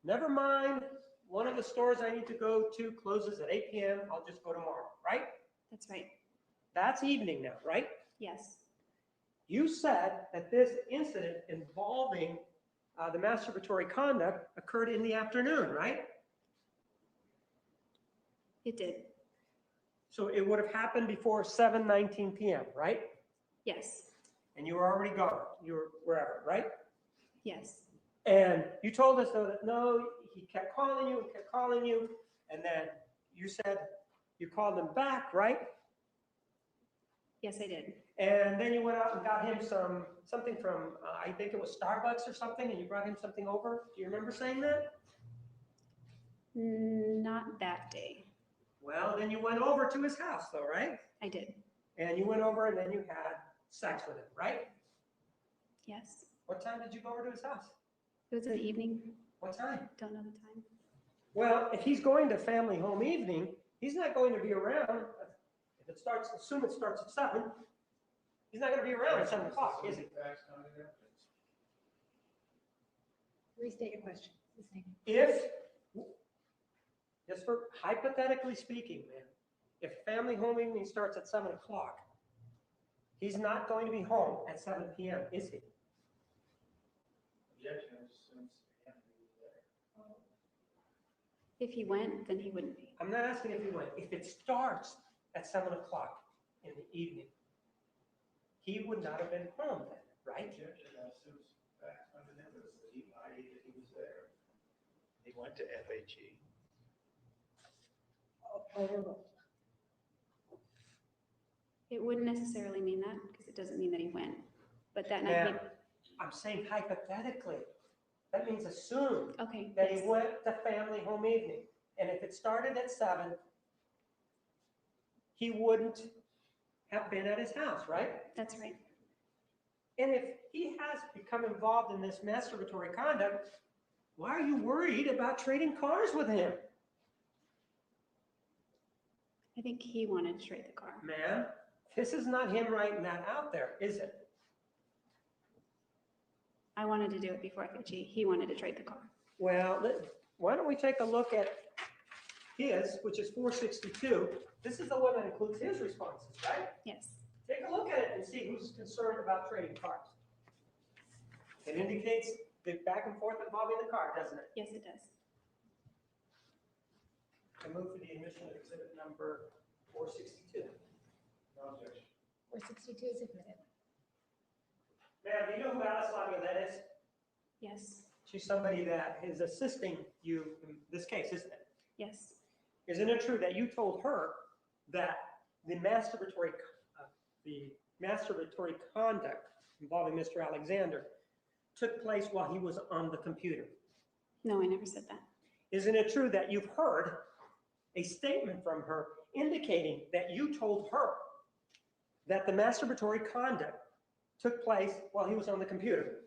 Never mind, one of the stores I need to go to closes at 8 p.m. I'll just go tomorrow, right? That's right. That's evening now, right? Yes. You said that this incident involving the masturbatory conduct occurred in the afternoon, right? It did. So it would have happened before 7:19 p.m., right? Yes. And you were already gone. You were wherever, right? Yes. And you told us, though, that no, he kept calling you, And then you said you called him back, right? Yes, I did. And then you went out and got him something from, I think it was Starbucks or something, and you brought him something over. Do you remember saying that? Not that day. Well, then you went over to his house though, right? I did. And you went over and then you had sex with him, right? Yes. What time did you go over to his house? It was in the evening. What time? Don't know the time. Well, if he's going to family home evening, he's not going to be around. If it starts, assume it starts at 7. He's not going to be around at 7 o'clock, is he? Restate your question. Restate it. If, just for hypothetically speaking, man, if family home evening starts at 7 o'clock, he's not going to be home at 7 p.m., is he? If he went, then he wouldn't be. I'm not asking if he went. If it starts at 7 o'clock in the evening, he would not have been home then, right? He went to FHE. It wouldn't necessarily mean that because it doesn't mean that he went. But that night, Now, I'm saying hypothetically. That means assume okay. that Yes. he went to family home evening. And if it started at 7, he wouldn't have been at his house, right? That's right. And if he has become involved in this masturbatory conduct, why are you worried about trading cars with him? I think he wanted to trade the car. Man, this is not him writing that out there, is it? I wanted to do it before FHE. He wanted to trade the car. Well, why don't we take a look at his, which is 462. This is the one that includes his responses, right? Yes. Take a look at it and see who's concerned about trading cars. It indicates the back and forth involving the car, doesn't it? Yes, it does. I move for the admission of exhibit number 462. No objection. 462 is admitted. Ma'am, do you know who Alice that is? Yes. She's somebody that is assisting you in this case, isn't it? Yes. Isn't it true that you told her that the masturbatory conduct involving Mr. Alexander took place while he was on the computer? No, I never said that. Isn't it true that you've heard a statement from her indicating that you told her that the masturbatory conduct took place while he was on the computer?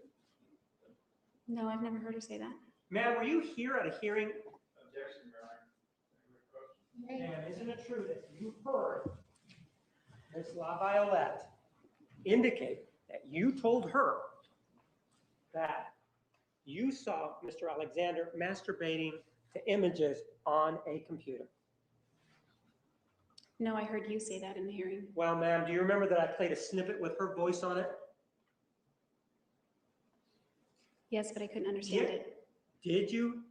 No, I've never heard her say that. Ma'am, were you here at a hearing? Objection, Your Honor. And isn't it true that you heard Ms. LaViolette indicate that you told her that you saw Mr. Alexander masturbating to images on a computer? No, I heard you say that in the hearing. Well, ma'am, do you remember that I played a snippet with her voice on it? Yes, but I couldn't understand it. Did you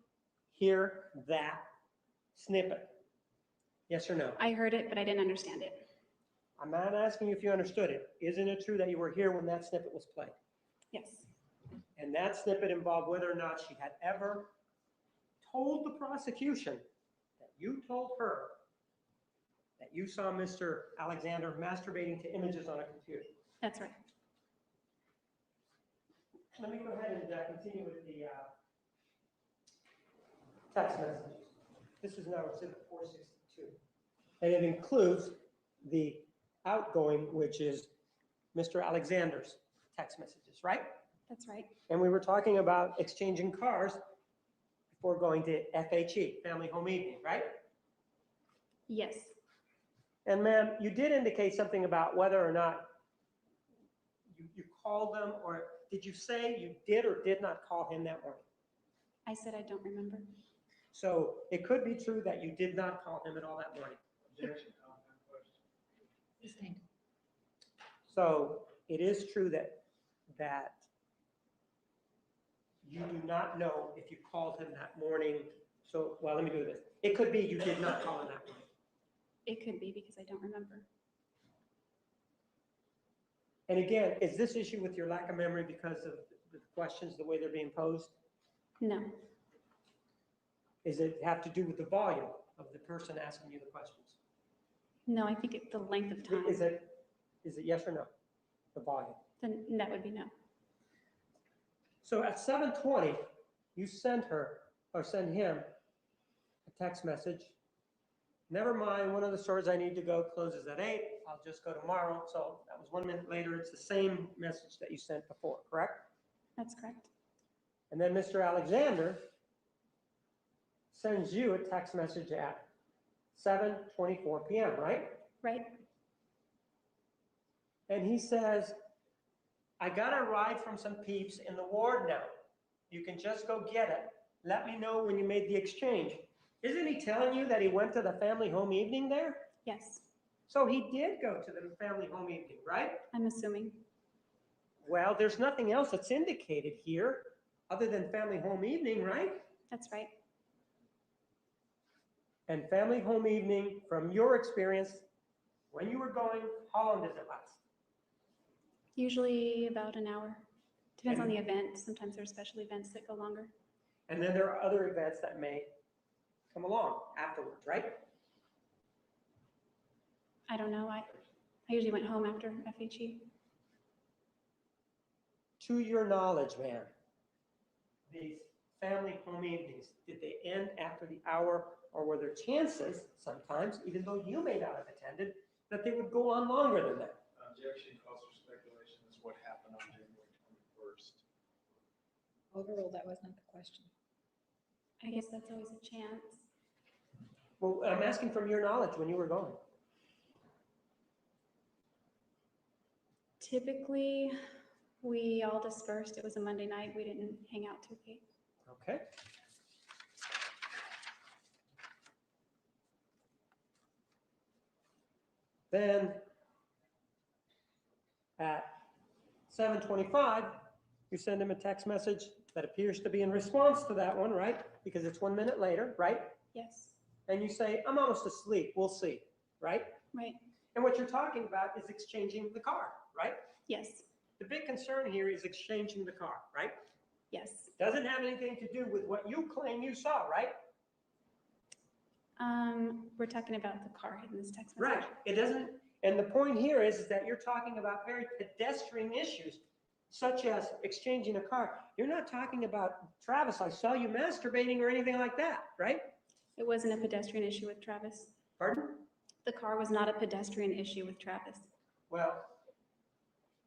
hear that snippet? Yes or no? I heard it, but I didn't understand it. I'm not asking you if you understood it. Isn't it true that you were here when that snippet was played? Yes. And that snippet involved whether or not she had ever told the prosecution that you told her that you saw Mr. Alexander masturbating to images on a computer. That's right. Let me go ahead and continue with the text messages. This is now exhibit 462. And it includes the outgoing, which is Mr. Alexander's text messages, right? That's right. And we were talking about exchanging cars before going to FHE, Family Home Evening, right? Yes. And ma'am, you did indicate something about whether or not you called them, or did you say you did or did not call him that morning? I said I don't remember. So it could be true that you did not call him at all that morning. Objection, comment, question. Sustained. So it is true that you do not know if you called him that morning. So, well, let me do this. It could be you did not call him that morning. It could be because I don't remember. And again, is this issue with your lack of memory because of the questions, the way they're being posed? No. Is it have to do with the volume of the person asking you the questions? No, I think it's the length of time. Is it yes or no? The volume. Then that would be no. So at 7:20, you send her or send him a text message. Never mind, one of the stores I need to go closes at 8. I'll just go tomorrow. So that was 1 minute later. It's the same message that you sent before, correct? That's correct. And then Mr. Alexander sends you a text message at 7:24 p.m., right? Right. And he says, I got a ride from some peeps in the ward now. You can just go get it. Let me know when you made the exchange. Isn't he telling you that he went to the family home evening there? Yes, So he did go to the family home evening, right? I'm assuming. Well, there's nothing else that's indicated here other than family home evening, right? That's right. And family home evening, from your experience, when you were going, how long does it last? Usually about an hour. Depends on And- the event. Sometimes there are special events that go longer. And then there are other events that may come along afterwards, right? I don't know. I usually went home after FHE. To your knowledge, man, these family home evenings, did they end after the hour, or were there chances sometimes, even though you may not have attended, that they would go on longer than that? Objection calls for speculation is what happened on January 21st. Overruled, that was not the question. I guess that's always a chance. Well, I'm asking from your knowledge when you were going. Typically, we all dispersed. It was a Monday night. We didn't hang out too late. Okay. Then at 7:25, you send him a text message that appears to be in response to that one, right? Because it's 1 minute later, right? Yes, And you say, I'm almost asleep, we'll see, right? right. And what you're talking about is exchanging the car, right? Yes, The big concern here is exchanging the car, right? yes. Doesn't have anything to do with what you claim you saw, right? We're talking about the car in this text message. Right, it doesn't, and the point here is that you're talking about very pedestrian issues, such as exchanging a car. You're not talking about, Travis, I saw you masturbating or anything like that, right? It wasn't a pedestrian issue with Travis. Pardon? The car was not a pedestrian issue with Travis. Well,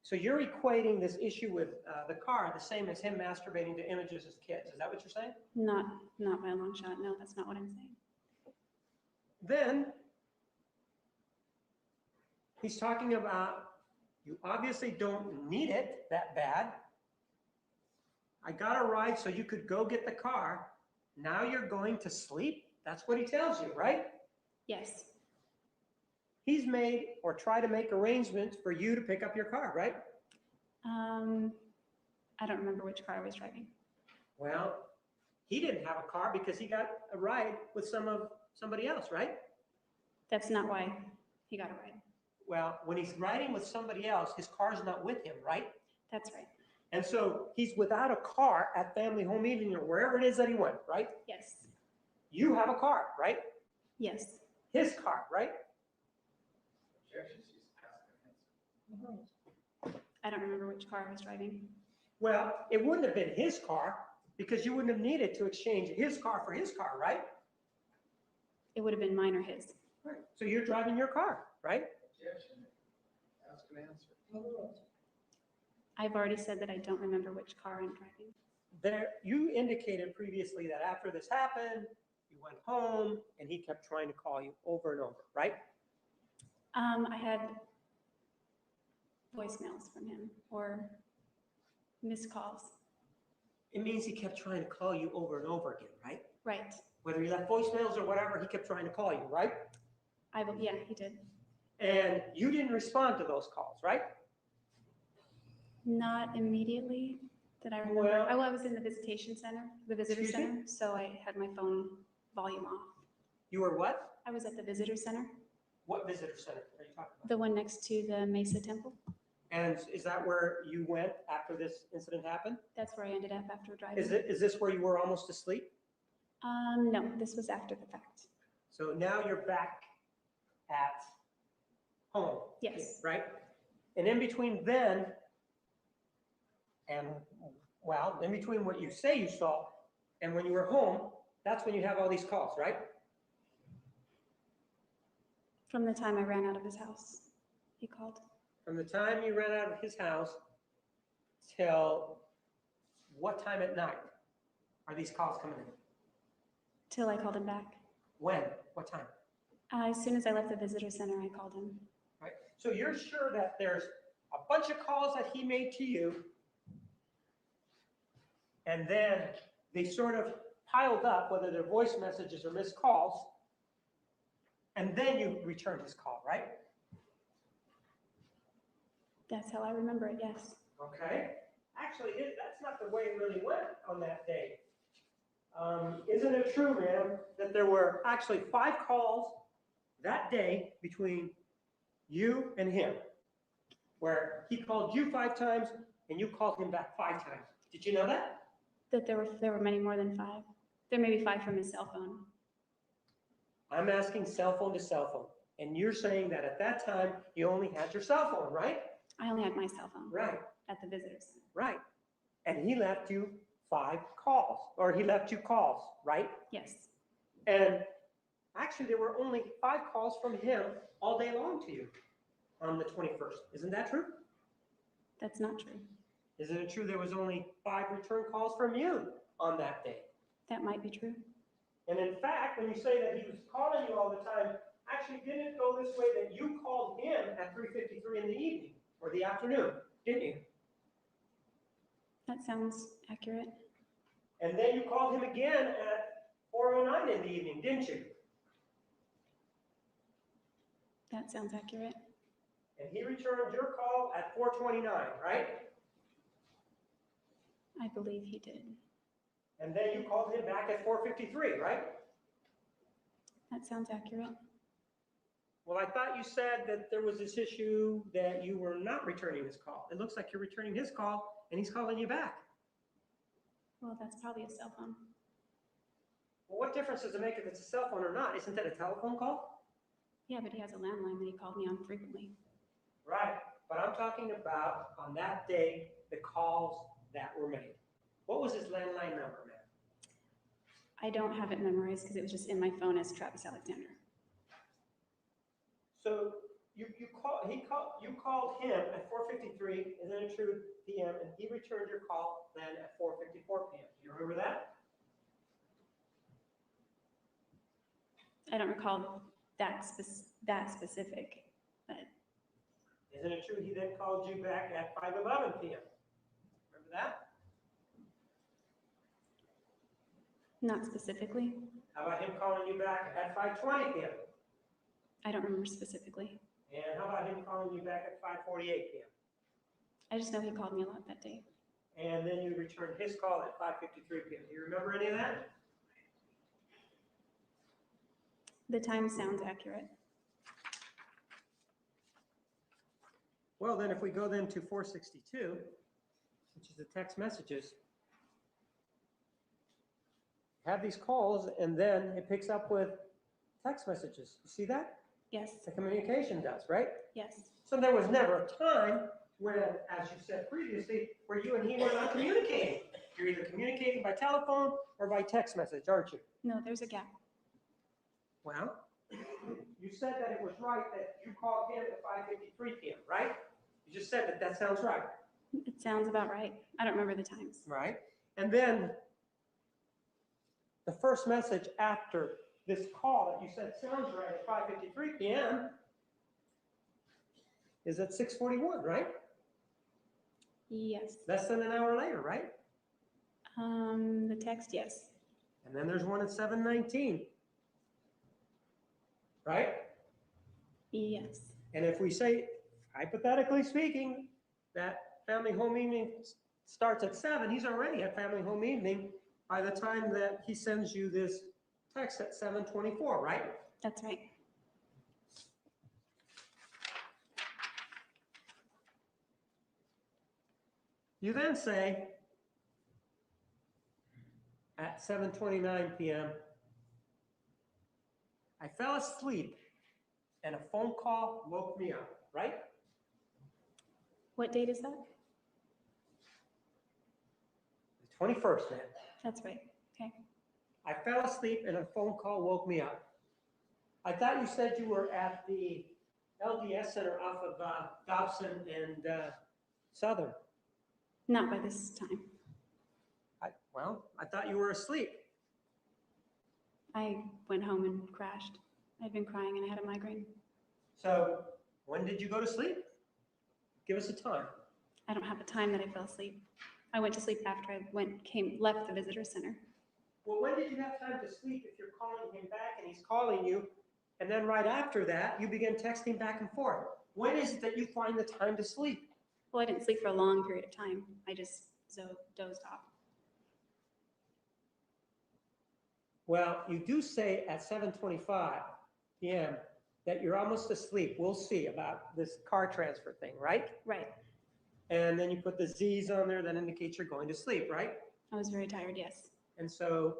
so you're equating this issue with the car the same as him masturbating to images as kids. Is that what you're saying? Not by a long shot. No, that's not what I'm saying. Then he's talking about, you obviously don't need it that bad. I got a ride so you could go get the car. Now you're going to sleep? That's what he tells you, right? Yes, He's made or tried to make arrangements for you to pick up your car, right? I don't remember which car I was driving. Well, he didn't have a car because he got a ride with somebody else, right? That's not why he got a ride. Well, when he's riding with somebody else, his car's not with him, right? That's right. And so he's without a car at family home evening or wherever it is that he went, right? Yes, You have a car, right? yes. His car, right? Objections, he's asking answer. I don't remember which car I was driving. Well, it wouldn't have been his car because you wouldn't have needed to exchange his car for his car, right? It would have been mine or his. Right. So you're driving your car, right? Objection, ask and answer. I've already said that I don't remember which car I'm driving. There, you indicated previously that after this happened, you went home and he kept trying to call you over and over, right? I had voicemails from him or missed calls. It means he kept trying to call you over and over again, right? Right. Whether you left voicemails or whatever, he kept trying to call you, right? Yeah, he did. And you didn't respond to those calls, right? Not immediately that I remember. Well- I was in the visitation center, the visitor Excuse me? center, so I had my phone volume off. You were what? I was at the visitor center, What visitor center are you talking about? the one next to the Mesa Temple. And is that where you went after this incident happened? That's where I ended up after driving. Is this where you were almost asleep? No, this was after the fact. So now you're back at home. Yes. Right? And in between then and, well, in between what you say you saw and when you were home, that's when you have all these calls, right? From the time I ran out of his house, he called. From the time you ran out of his house till what time at night are these calls coming in? Till I called him back. When? What time? As soon as I left the visitor center, I called him. Right? So you're sure that there's a bunch of calls that he made to you, and then they sort of piled up, whether they're voice messages or missed calls, and then you returned his call, right? That's how I remember it, yes. Okay. Actually, that's not the way it really went on that day. Isn't it true, ma'am, that there were actually 5 calls that day between you and him, where he called you 5 times and you called him back 5 times? Did you know that? That there were many more than 5. There may be 5 from his cell phone. I'm asking cell phone to cell phone, and you're saying that at that time you only had your cell phone, right? I only had my cell phone. Right. At the visitor center. Right. And he left you 5 calls, or he left you calls, right? Yes. And actually, there were only 5 calls from him all day long to you on the 21st. Isn't that true? That's not true. Isn't it true there was only 5 return calls from you on that day? That might be true. And in fact, when you say that he was calling you all the time, actually didn't it go this way that you called him at 3:53 in the evening or the afternoon, didn't you? That sounds accurate. And then you called him again at 4:09 in the evening, didn't you? That sounds accurate. And he returned your call at 4:29, right? I believe he did. And then you called him back at 4:53, right? That sounds accurate. Well, I thought you said that there was this issue that you were not returning his call. It looks like you're returning his call and he's calling you back. Well, that's probably a cell phone. Well, what difference does it make if it's a cell phone or not? Isn't that a telephone call? Yeah, but he has a landline that he called me on frequently. Right, but I'm talking about on that day, the calls that were made. What was his landline number, ma'am? I don't have it memorized because it was just in my phone as Travis Alexander. So you called him at 4:53, isn't it true, p.m., and he returned your call then at 4:54 p.m. Do you remember that? I don't recall that specific, but Isn't it true he then called you back at 5:11 p.m.? Remember that? not specifically. How about him calling you back at 5:20 p.m.? I don't remember specifically. And how about him calling you back at 5:48 p.m.? I just know he called me a lot that day. And then you returned his call at 5:53 p.m. Do you remember any of that? The time sounds accurate. Well, then if we go then to 462, which is the text messages, have these calls and then it picks up with text messages. You see that? Yes, The communication does, right? yes. So there was never a time when, as you said previously, where you and he were not communicating. You're either communicating by telephone or by text message, aren't you? No, there's a gap. Well, you said that it was right that you called him at 5:53 p.m., right? You just said that that sounds right. It sounds about right. I don't remember the times. Right. And then the first message after this call that you said sounds right at 5:53 p.m. is at 6:41, right? Yes. Less than an hour later, right? The text, yes. And then there's one at 7:19, right? Yes. And if we say, hypothetically speaking, that family home evening starts at 7, he's already at family home evening by the time that he sends you this text at 7:24, right? That's right. You then say at 7:29 p.m., I fell asleep and a phone call woke me up, right? What date is that? The 21st, man. That's right. Okay. I fell asleep and a phone call woke me up. I thought you said you were at the LDS Center off of Dobson and Southern. Not by this time. I thought you were asleep. I went home and crashed. I'd been crying and I had a migraine. So when did you go to sleep? Give us a time. I don't have a time that I fell asleep. I went to sleep after I left the visitor center. Well, when did you have time to sleep if you're calling him back and he's calling you? And then right after that, you begin texting back and forth. When is it that you find the time to sleep? Well, I didn't sleep for a long period of time. I just dozed off. Well, you do say at 7:25 p.m. that you're almost asleep. We'll see about this car transfer thing, right? Right. And then you put the Z's on there that indicates you're going to sleep, right? I was very tired, yes. And so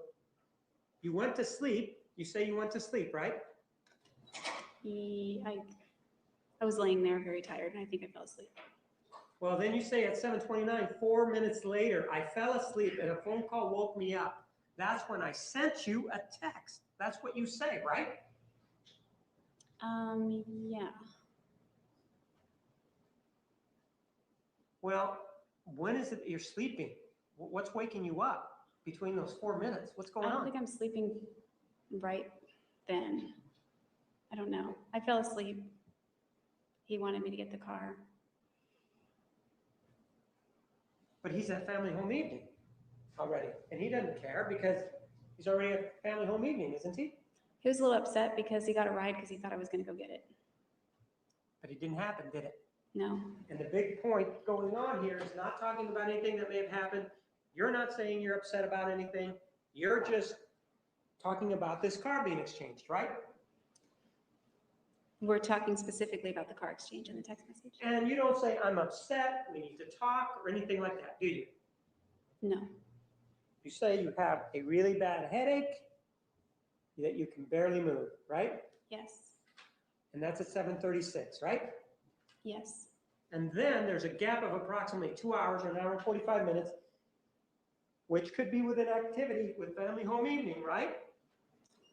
you went to sleep. You say you went to sleep, right? I was laying there very tired and I think I fell asleep. Well, then you say at 7:29, 4 minutes later, I fell asleep and a phone call woke me up. That's when I sent you a text. That's what you say, right? Yeah. Well, when is it that you're sleeping? What's waking you up between those 4 minutes? What's going I don't on? think I'm sleeping right then. I don't know. I fell asleep. He wanted me to get the car. But he's at family home evening already, and he doesn't care because he's already at family home evening, isn't he? He was a little upset because he got a ride because he thought I was going to go get it. But it didn't happen, did it? No. And the big point going on here is not talking about anything that may have happened. You're not saying you're upset about anything. You're just talking about this car being exchanged, right? We're talking specifically about the car exchange in the text message. And you don't say, I'm upset, we need to talk, or anything like that, do you? No. You say you have a really bad headache, that you can barely move, right? Yes. And that's at 7:36, right? Yes. And then there's a gap of approximately 2 hours or an hour and 45 minutes, which could be with an activity with family home evening, right?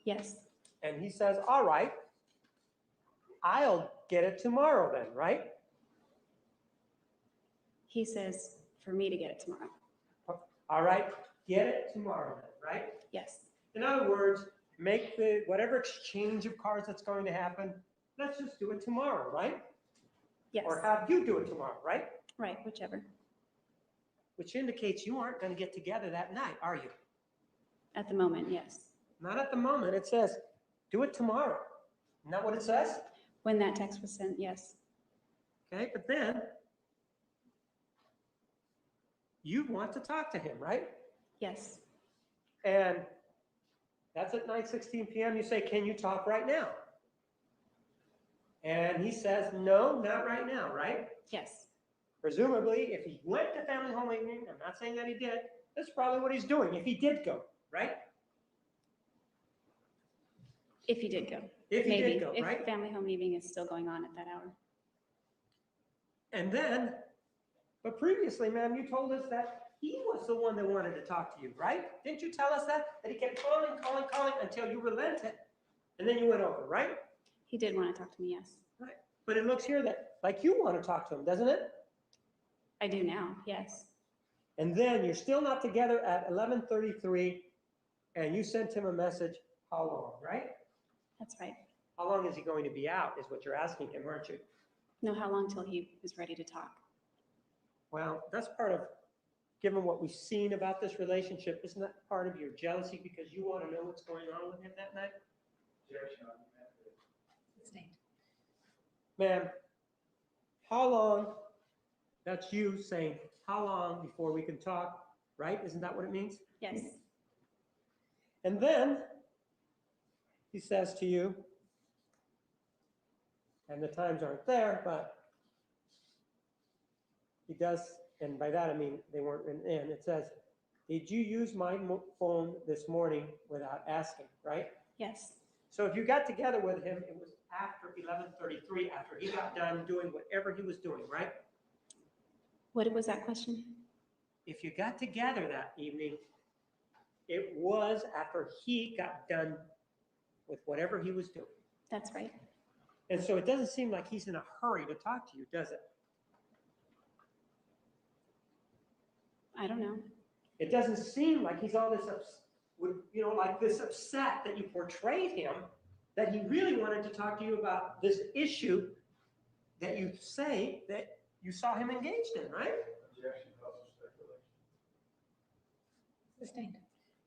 Yes. And he says, all right, I'll get it tomorrow then, right? He says for me to get it tomorrow. All right, get it tomorrow then, right? Yes. In other words, make the whatever exchange of cars that's going to happen, let's just do it tomorrow, right? Yes. Or have you do it tomorrow, right? Right, whichever. Which indicates you aren't going to get together that night, are you? At the moment, yes. Not at the moment. It says, do it tomorrow. Isn't that what it says? When that text was sent, yes. Okay, but then you want to talk to him, right? Yes. And that's at 9:16 p.m. You say, can you talk right now? And he says, no, not right now, right? Yes. Presumably, if he went to family home evening, I'm not saying that he did, that's probably what he's doing, if he did go, right? If he did go. If he Maybe. did go, If right? family home evening is still going on at that hour. And then, but previously, ma'am, you told us that he was the one that wanted to talk to you, right? Didn't you tell us that? That he kept calling until you relented. And then you went over, right? He did want to talk to me, yes. Right. But it looks here that, like you want to talk to him, doesn't it? I do now, yes. And then you're still not together at 11:33, and you sent him a message, how long, right? That's right. How long is he going to be out, is what you're asking him, aren't you? No, how long till he was ready to talk? Well, that's part of, given what we've seen about this relationship, isn't that part of your jealousy because you want to know what's going on with him that night? Sustained. Ma'am, how long, that's you saying, how long before we can talk, right? Isn't that what it means? Yes. And then he says to you, and the times aren't there, but he does, and by that I mean they weren't written in. It says, did you use my phone this morning without asking, right? Yes. So if you got together with him, it was after 11:33, after he got done doing whatever he was doing, right? What was that question? If you got together that evening, it was after he got done with whatever he was doing. That's right. And so it doesn't seem like he's in a hurry to talk to you, does it? I don't know. It doesn't seem like he's all this, like this upset that you portrayed him, that he really wanted to talk to you about this issue that you say that you saw him engaged in, right? Sustained.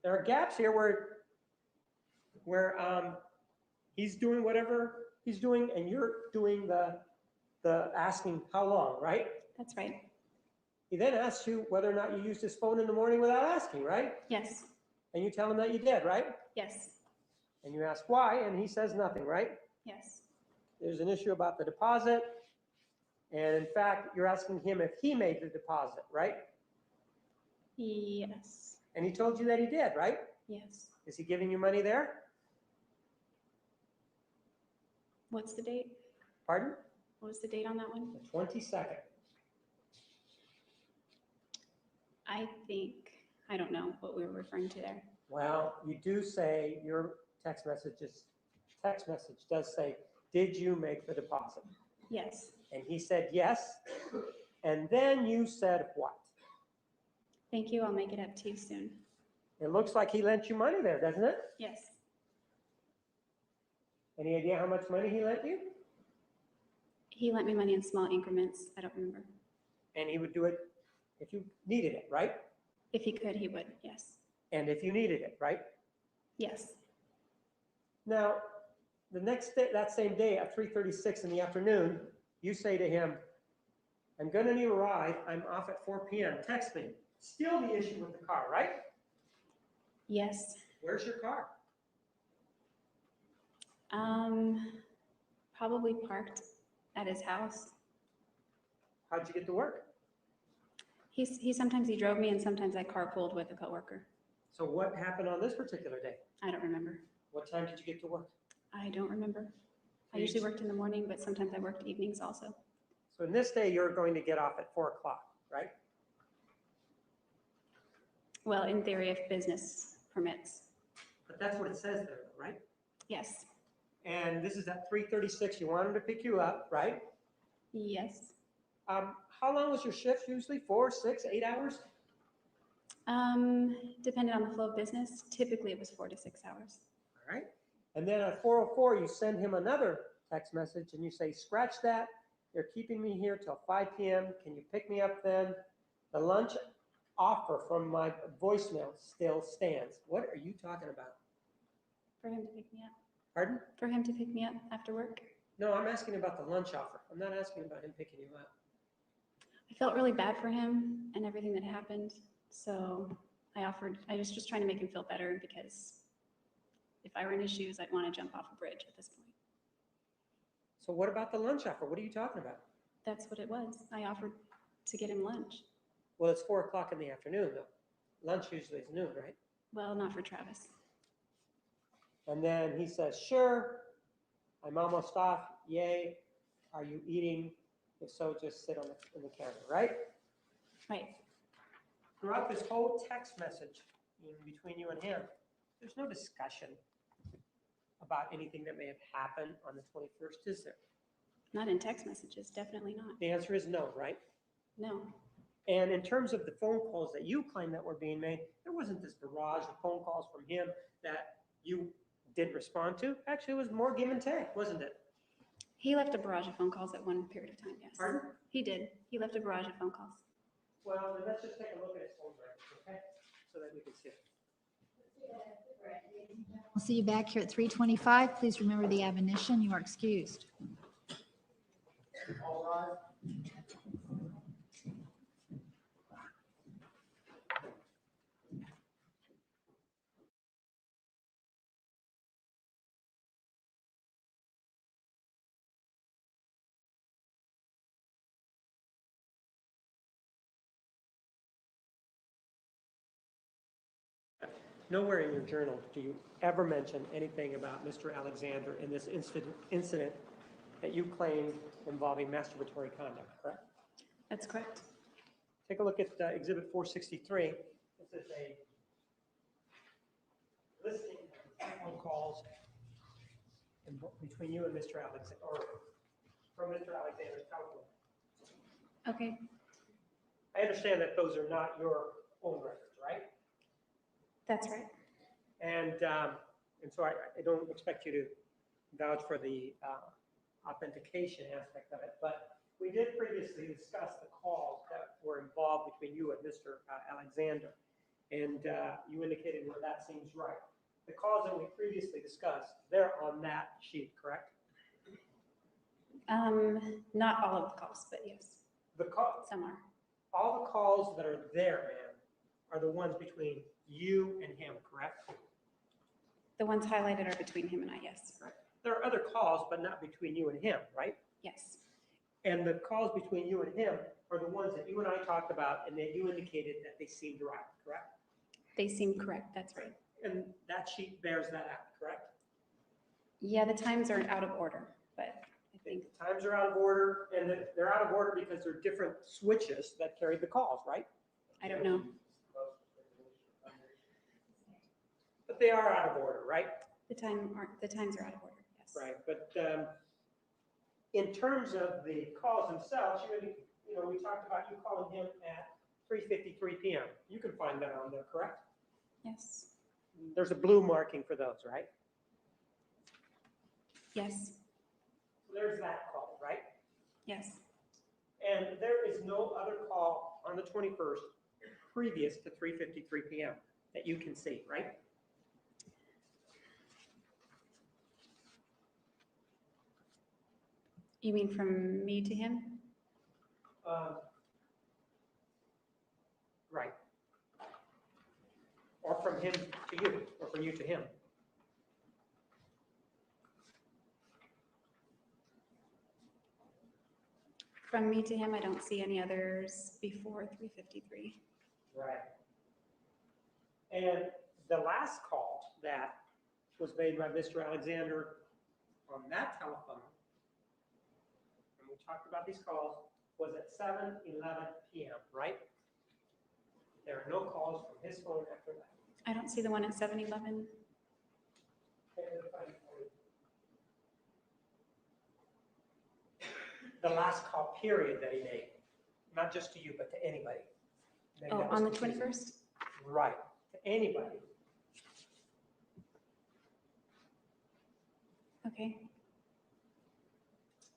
There are gaps here where he's doing whatever he's doing, and you're doing the asking how long, right? That's right. He then asks you whether or not you used his phone in the morning without asking, right? Yes. And you tell him that you did, right? Yes. And you ask why, and he says nothing, right? Yes. There's an issue about the deposit, and in fact, you're asking him if he made the deposit, right? Yes. And he told you that he did, right? Yes. Is he giving you money there? What's the date? Pardon? What was the date on that one? The 22nd. I don't know what we were referring to there. Well, you do say your text message does say, did you make the deposit? Yes. And he said yes. And then you said what? Thank you. I'll make it up to you soon. It looks like he lent you money there, doesn't it? Yes. Any idea how much money he lent you? He lent me money in small increments. I don't remember. And he would do it if you needed it, right? If he could, he would. Yes. And if you needed it, right? Yes. Now, the next day, that same day at 3:36 in the afternoon, you say to him, I'm going to need a ride. I'm off at 4 p.m. Text me. Still the issue with the car, right? Yes. Where's your car? Probably parked at his house. How'd you get to work? Sometimes he drove me and sometimes I carpooled with a coworker. So what happened on this particular day? I don't remember. What time did you get to work? I don't remember. I usually worked in the morning, but sometimes I worked evenings also. So in this day, you're going to get off at 4 o'clock, right? Well, in theory, if business permits. But that's what it says there, right? Yes. And this is at 3:36. You want him to pick you up, right? Yes. How long was your shift usually? 4, 6, 8 hours? Depending on the flow of business, typically it was 4 to 6 hours. All right. And then at 4:04, you send him another text message and you say, scratch that. They're keeping me here till 5 p.m. Can you pick me up then? The lunch offer from my voicemail still stands. What are you talking about? For him to pick me up. Pardon? For him to pick me up after work. No, I'm asking about the lunch offer. I'm not asking about him picking you up. I felt really bad for him and everything that happened. So I was just trying to make him feel better because if I were in his shoes, I'd want to jump off a bridge at this point. So what about the lunch offer? What are you talking about? That's what it was. I offered to get him lunch. Well, it's 4 o'clock in the afternoon though. Lunch usually is noon, right? Well, not for Travis. And then he says, sure, I'm almost off. Yay. Are you eating? If so, just sit in the counter, right? Right. Throughout this whole text message between you and him, there's no discussion about anything that may have happened on the 21st, is there? Not in text messages, definitely not. The answer is no, right? No. And in terms of the phone calls that you claim that were being made, there wasn't this barrage of phone calls from him that you didn't respond to. Actually, it was more give and take, wasn't it? He left a barrage of phone calls at one period of time, yes. Pardon? He did. He left a barrage of phone calls. Well, then let's just take a look at his phone records, okay? So that we can see it. We'll see you back here at 3:25. Please remember the admonition. You are excused. nowhere in your journal do you ever mention anything about Mr. Alexander in this incident that you claimed involving masturbatory conduct, correct? That's correct. Take a look at Exhibit 463. This is a listing of telephone calls between you and Mr. Alexander, or from Mr. Alexander's telephone. Okay. I understand that those are not your phone records, right? That's right. And so I don't expect you to vouch for the authentication aspect of it, but we did previously discuss the calls that were involved between you and Mr. Alexander, and you indicated where that seems right. The calls that we previously discussed, they're on that sheet, correct? Not all of the calls, but yes, The call, some are. all the calls that are there, ma'am, are the ones between you and him, correct? The ones highlighted are between him and I, yes. There are other calls, but not between you and him, right? Yes. And the calls between you and him are the ones that you and I talked about and that you indicated that they seemed right, correct? They seem correct, that's right. And that sheet bears that out, correct? Yeah, the times are out of order, but I think, The times are out of order, and they're out of order because they're different switches that carry the calls, right? I don't know. But they are out of order, right? The times are out of order, yes. Right, but in terms of the calls themselves, you know, we talked about you calling him at 3:53 p.m. You can find that on there, correct? Yes. There's a blue marking for those, right? Yes. So there's that call, right? Yes. And there is no other call on the 21st previous to 3:53 p.m. that you can see, right? You mean from me to him? Right. Or from him to you, or from you to him. From me to him, I don't see any others before 3:53. Right. And the last call that was made by Mr. Alexander on that telephone, and we talked about these calls, was at 7:11 p.m., right? There are no calls from his phone after that. I don't see the one at 7-Eleven. The last call period that he made, not just to you, but to anybody. Maybe Oh, that was on the confusing. 21st? Right, to anybody. Okay.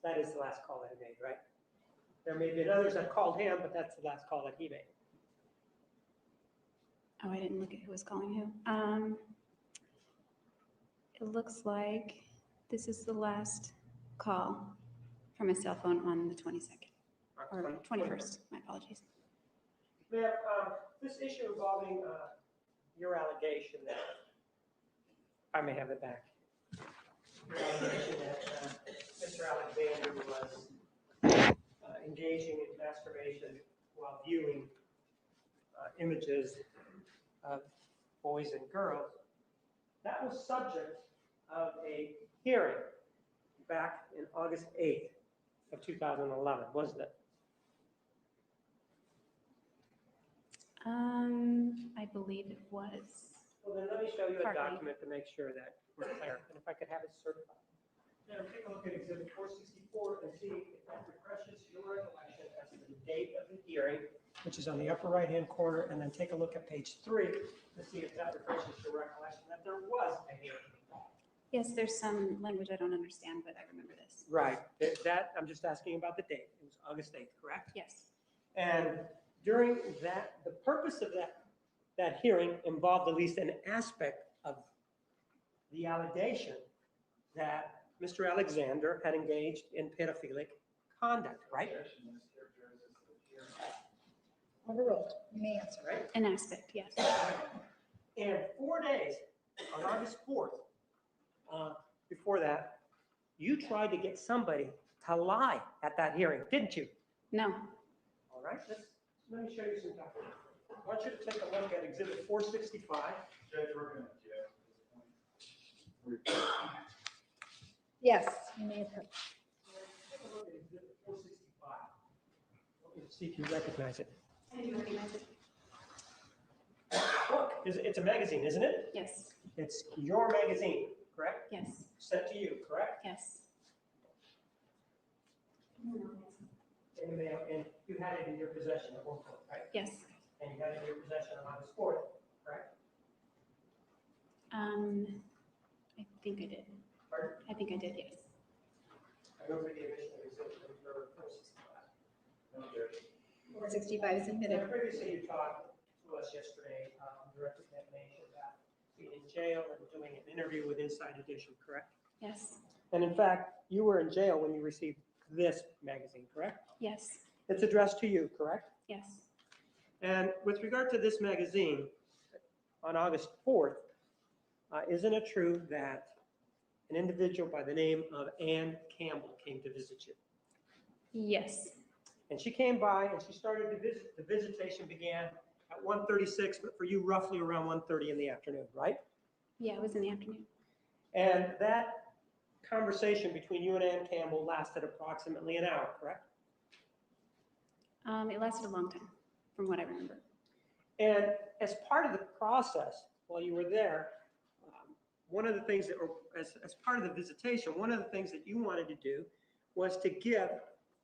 That is the last call that he made, right? There may be others that called him, but that's the last call that he made. Oh, I didn't look at who was calling who. It looks like this is the last call from his cell phone on the 22nd, or 21st, my apologies. Ma'am, this issue involving your allegation that, I may have it back. Your allegation that Mr. Alexander was engaging in masturbation while viewing images of boys and girls, that was subject of a hearing back in August 8th of 2011, wasn't it? I believe it was. Well, then let me show you a Partly. document to make sure that we're clear, and if I could have it certified. Now, take a look at Exhibit 464 and see if that refreshes your recollection as to the date of the hearing, which is on the upper right-hand corner, and then take a look at page 3 to see if that refreshes your recollection that there was a hearing. Yes, there's some language I don't understand, but I remember this. Right, that, I'm just asking about the date. It was August 8th, correct? Yes. And during that, the purpose of that hearing involved at least an aspect of the allegation that Mr. Alexander had engaged in pedophilic conduct, right? Overruled. You may answer. Right? An aspect, yes. And 4 days, on August 4th, before that, you tried to get somebody to lie at that hearing, didn't you? No. All right, let me show you some documents. want you to take a look at Exhibit 465. Yes, you may have heard. Take a look at Exhibit 465. Let me see if you recognize it. I do recognize it. Look, it's a magazine, isn't it? Yes, It's your magazine, correct? yes, Sent to you, correct? yes. And you had it in your possession at one point, right? Yes. And you had it in your possession on August 4th, correct? I think I did. Pardon? I think I did, yes. I go for the admission of exhibit number 465. 465 is Now, admitted. previously, you talked to us yesterday, direct examination about being in jail and doing an interview with Inside Edition, correct? Yes, And in fact, you were in jail when you received this magazine, correct? yes, It's addressed to you, correct? yes, And with regard to this magazine, on August 4th, isn't it true that an individual by the name of Ann Campbell came to visit you? yes, And she came by and she started to visit. The visitation began at 1:36, but for you, roughly around 1:30 in the afternoon, right? yeah, it was in the afternoon. And that conversation between you and Ann Campbell lasted approximately an hour, correct? It lasted a long time, from what I remember. And as part of the process, while you were there, one of the things that, or as part of the visitation, one of the things that you wanted to do was to give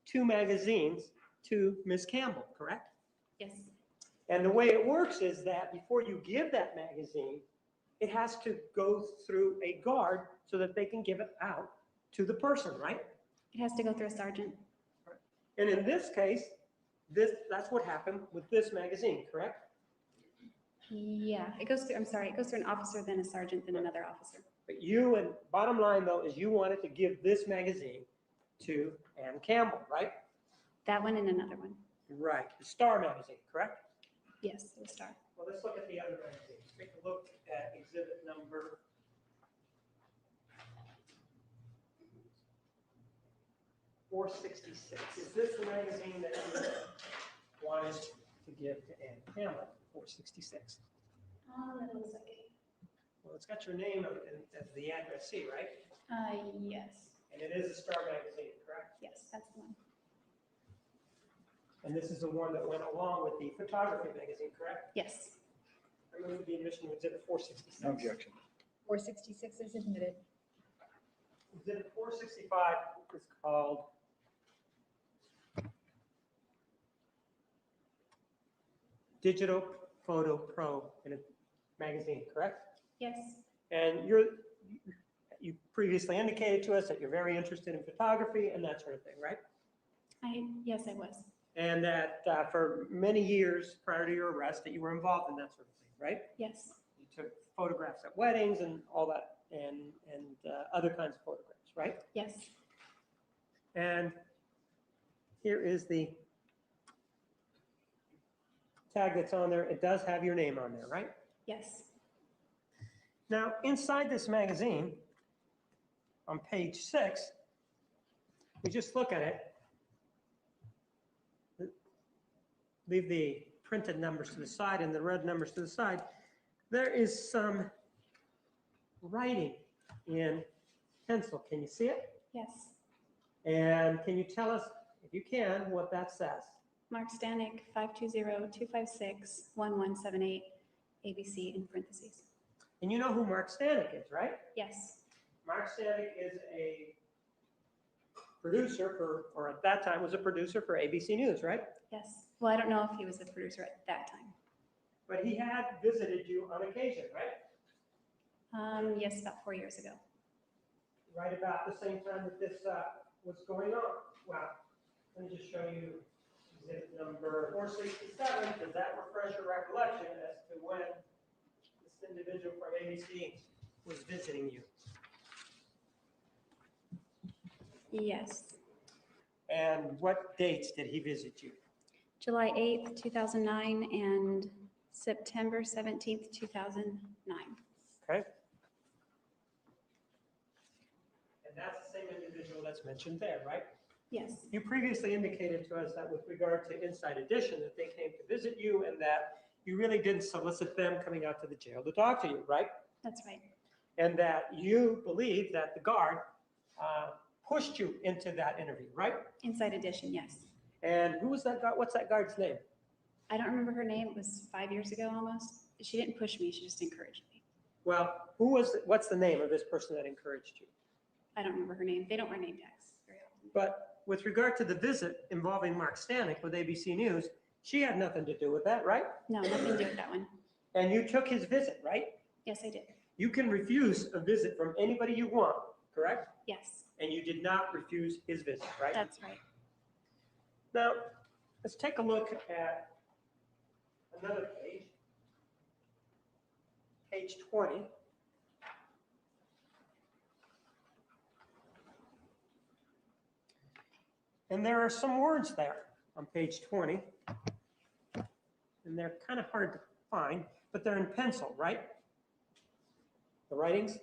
2 magazines to Ms. Campbell, correct? Yes, And the way it works is that before you give that magazine, it has to go through a guard so that they can give it out to the person, right? it has to go through a sergeant. And in this case, that's what happened with this magazine, correct? Yeah, it goes through, I'm sorry, it goes through an officer, then a sergeant, then another officer. But you, and bottom line though, is you wanted to give this magazine to Ann Campbell, right? That one and another one. Right, the Star magazine, correct? Yes, it was Star. Well, let's look at the other magazines. Take a look at exhibit number 466. Is this the magazine that you wanted to give to Ann Campbell? 466. That looks like Well, it's got your name as the addressee, right? yes, And it is a Star magazine, correct? yes, that's the one. And this is the one that went along with the photography magazine, correct? Yes, I move the admission of exhibit 466. No objection. 466 is admitted. Exhibit 465 is called Digital Photo Pro in a magazine, correct? yes, And you previously indicated to us that you're very interested in photography and that sort of thing, right? yes, I was. And that for many years prior to your arrest that you were involved in that sort of thing, right? Yes, You took photographs at weddings and all that, and other kinds of photographs, right? yes, And here is the tag that's on there. It does have your name on there, right? yes, Now, inside this magazine, on page 6, we just look at it. Leave the printed numbers to the side and the red numbers to the side. There is some writing in pencil. Can you see it? yes. And can you tell us, if you can, what that says? Mark Stanek, 520-256-1178, ABC in parentheses. And you know who Mark Stanek is, right? Yes, Mark Stanek is a producer for, or at that time was a producer for ABC News, right? yes. Well, I don't know if he was a producer at that time. But he had visited you on occasion, right? Yes, about 4 years ago. Right about the same time that this was going on. Well, let me just show you exhibit number 467. Does that refresh your recollection as to when this individual from ABC was visiting you? Yes, And what dates did he visit you? July 8th, 2009 and September 17th, 2009. Okay. And that's the same individual that's mentioned there, right? Yes, You previously indicated to us that with regard to Inside Edition, that they came to visit you and that you really didn't solicit them coming out to the jail to talk to you, right? That's right. And that you believe that the guard pushed you into that interview, right? Inside edition, yes. And who was that guard? What's that guard's name? I don't remember her name. It was 5 years ago almost. She didn't push me. She just encouraged me. Well, what's the name of this person that encouraged you? I don't remember her name. They don't wear name tags very often. But with regard to the visit involving Mark Stanek with ABC News, she had nothing to do with that, right? No, nothing to do with that one. And you took his visit, right? Yes, I did. You can refuse a visit from anybody you want, correct? Yes, And you did not refuse his visit, right? that's right. Now, let's take a look at another page, page 20. And there are some words there on page 20. And they're kind of hard to find, but they're in pencil, right? The writings,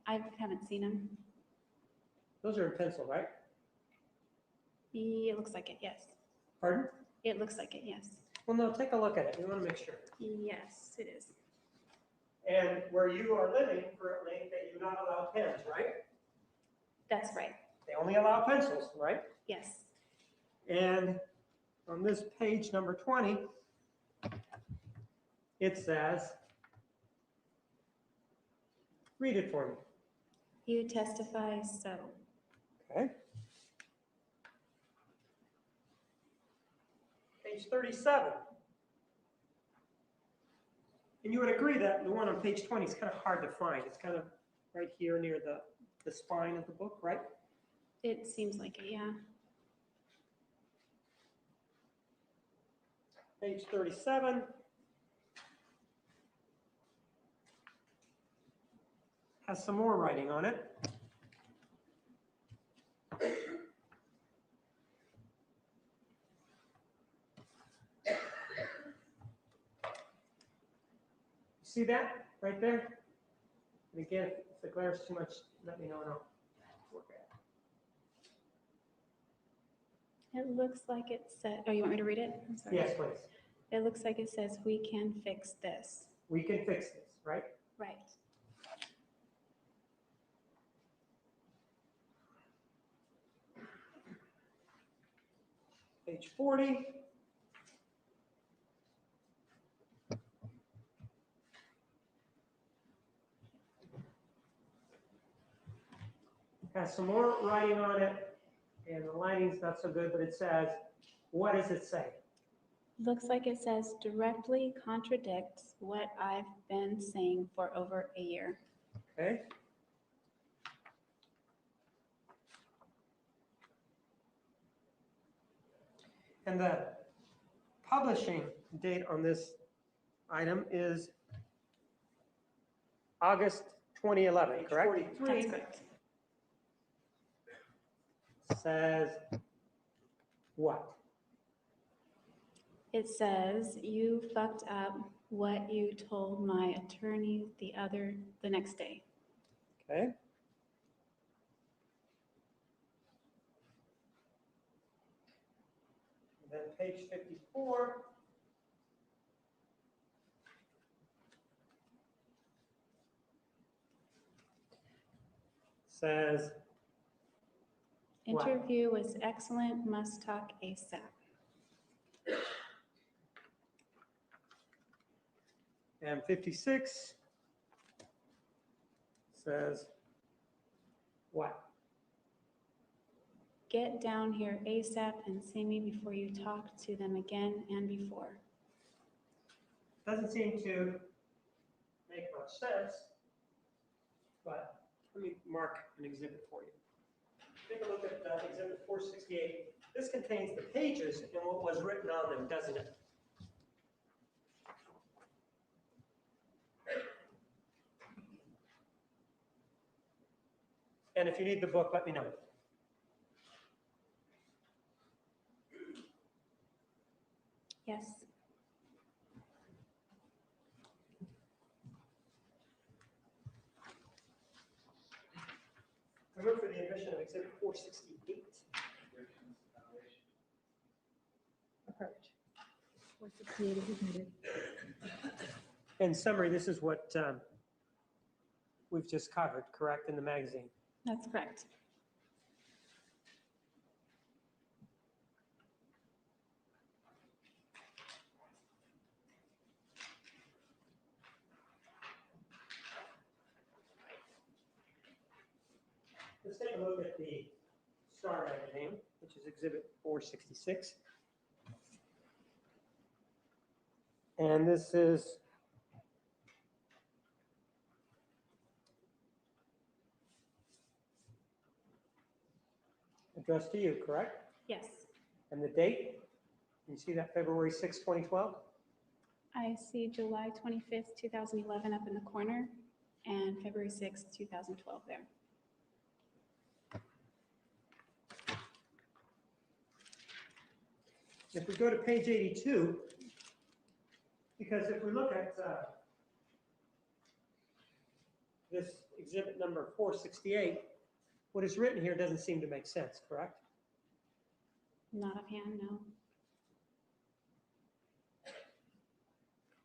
I haven't seen them. those are in pencil, right? It looks like it, yes. Pardon? It looks like it, yes. Well, no, take a look at it. We want to make sure. Yes, it is. And where you are living currently, they do not allow pens, right? That's right. They only allow pencils, right? Yes. And on this page number 20, it says, read it for me. You testify so. Okay. Page 37. And you would agree that the one on page 20 is kind of hard to find. It's kind of right here near the spine of the book, right? It seems like it, yeah. Page 37. Has some more writing on it. See that right there? And again, if the glare is too much, let me know and I'll work it. It looks like it said, oh, you want me to read it? I'm sorry. Yes, please. It looks like it says, we can fix this. We can fix this, right? Right. Page 40. Has some more writing on it, and the lighting's not so good, but it says, what does it say? Looks like it says directly contradicts what I've been saying for over a year. Okay. And the publishing date on this item is August 2011, correct? That's correct. Says what? It says, you fucked up what you told my attorney the next day. Okay. And then page 54. Says what? Interview was excellent, must talk ASAP. And 56 says what? Get down here ASAP and see me before you talk to them again and before. Doesn't seem to make much sense, but let me mark an exhibit for you. Take a look at exhibit 468. This contains the pages and what was written on them, doesn't it? And if you need the book, let me know. Yes. I move for the admission of exhibit 468. 468 is admitted. In summary, this is what we've just covered, correct, in the magazine? That's correct. Let's take a look at the Star magazine, which is Exhibit 466. And this is addressed to you, correct? Yes. And the date? You see that February 6, 2012? I see July 25th, 2011 up in the corner and February 6th, 2012 there. If we go to page 82, because if we look at this exhibit number 468, what is written here doesn't seem to make sense, correct? Not offhand, no.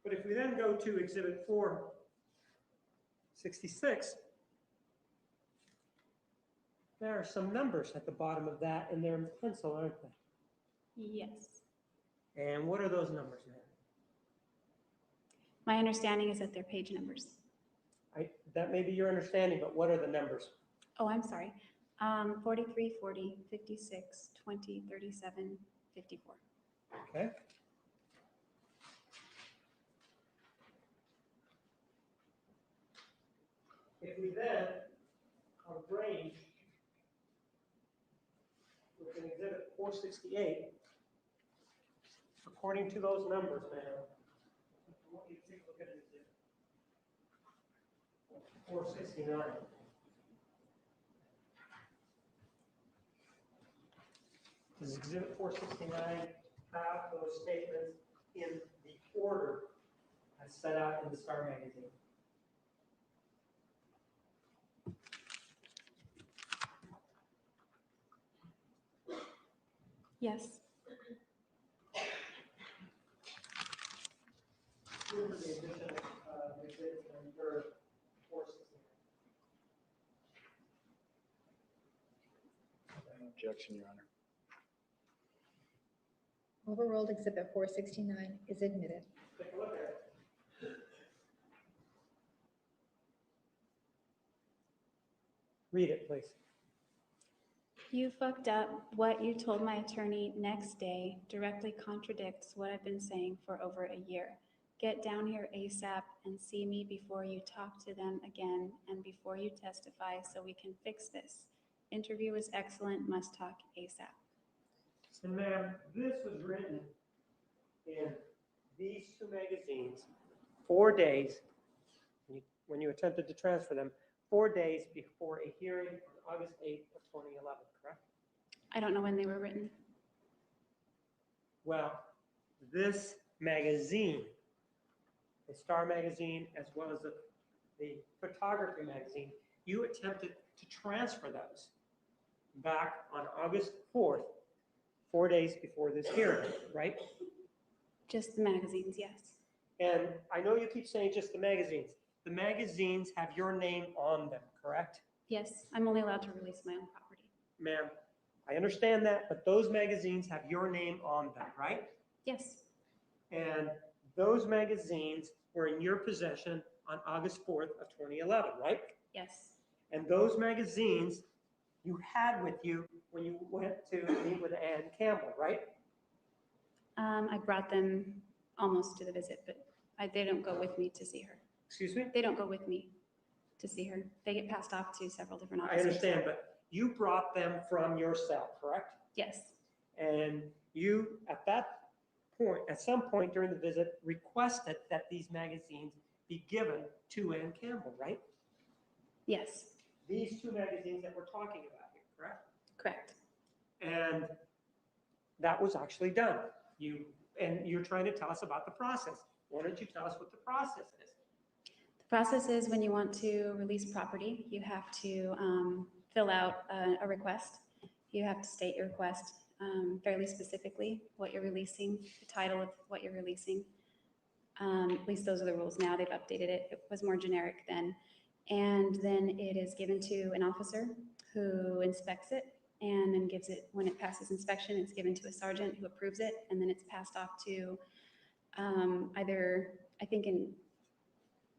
But if we then go to exhibit 466, there are some numbers at the bottom of that, and they're in pencil, aren't they? Yes. And what are those numbers, man? My understanding is that they're page numbers. That may be your understanding, but what are the numbers? Oh, I'm sorry. 43, 40, 56, 20, 37, 54. Okay. If we then arrange with an exhibit 468, according to those numbers, man, I want you to take a look at exhibit 469. Does exhibit 469 have those statements in the order as set out in the Star magazine? Yes. With the addition of exhibit number 469. No objection, Your Honor. Overruled exhibit 469 is admitted. Take a look at it. Read it, please. You fucked up. What you told my attorney next day directly contradicts what I've been saying for over a year. Get down here ASAP and see me before you talk to them again and before you testify so we can fix this. Interview was excellent. Must talk ASAP. And ma'am, this was written in these two magazines 4 days, when you attempted to transfer them, 4 days before a hearing on August 8th of 2011, correct? I don't know when they were written. Well, this magazine, the Star magazine, as well as the photography magazine, you attempted to transfer those back on August 4th, 4 days before this hearing, right? Just the magazines, yes. And I know you keep saying just the magazines. The magazines have your name on them, correct? Yes, I'm only allowed to release my own property. Ma'am, I understand that, but those magazines have your name on them, right? Yes, And those magazines were in your possession on August 4th of 2011, right? yes, And those magazines you had with you when you went to meet with Ann Campbell, right? I brought them almost to the visit, but they don't go with me to see her. Excuse me? They don't go with me to see her. They get passed off to several different I officers. understand, but you brought them from your cell, correct? Yes, And you, at that point, at some point during the visit, requested that these magazines be given to Ann Campbell, right? yes, These two magazines that we're talking about here, correct? correct. And that was actually done. And you're trying to tell us about the process. Why don't you tell us what the process is? The process is when you want to release property, you have to fill out a request. You have to state your request. fairly specifically what you're releasing, the title of what you're releasing. At least those are the rules now. They've updated it. It was more generic then. And then it is given to an officer who inspects it and then gives it, when it passes inspection, it's given to a sergeant who approves it, and then it's passed off to either, I think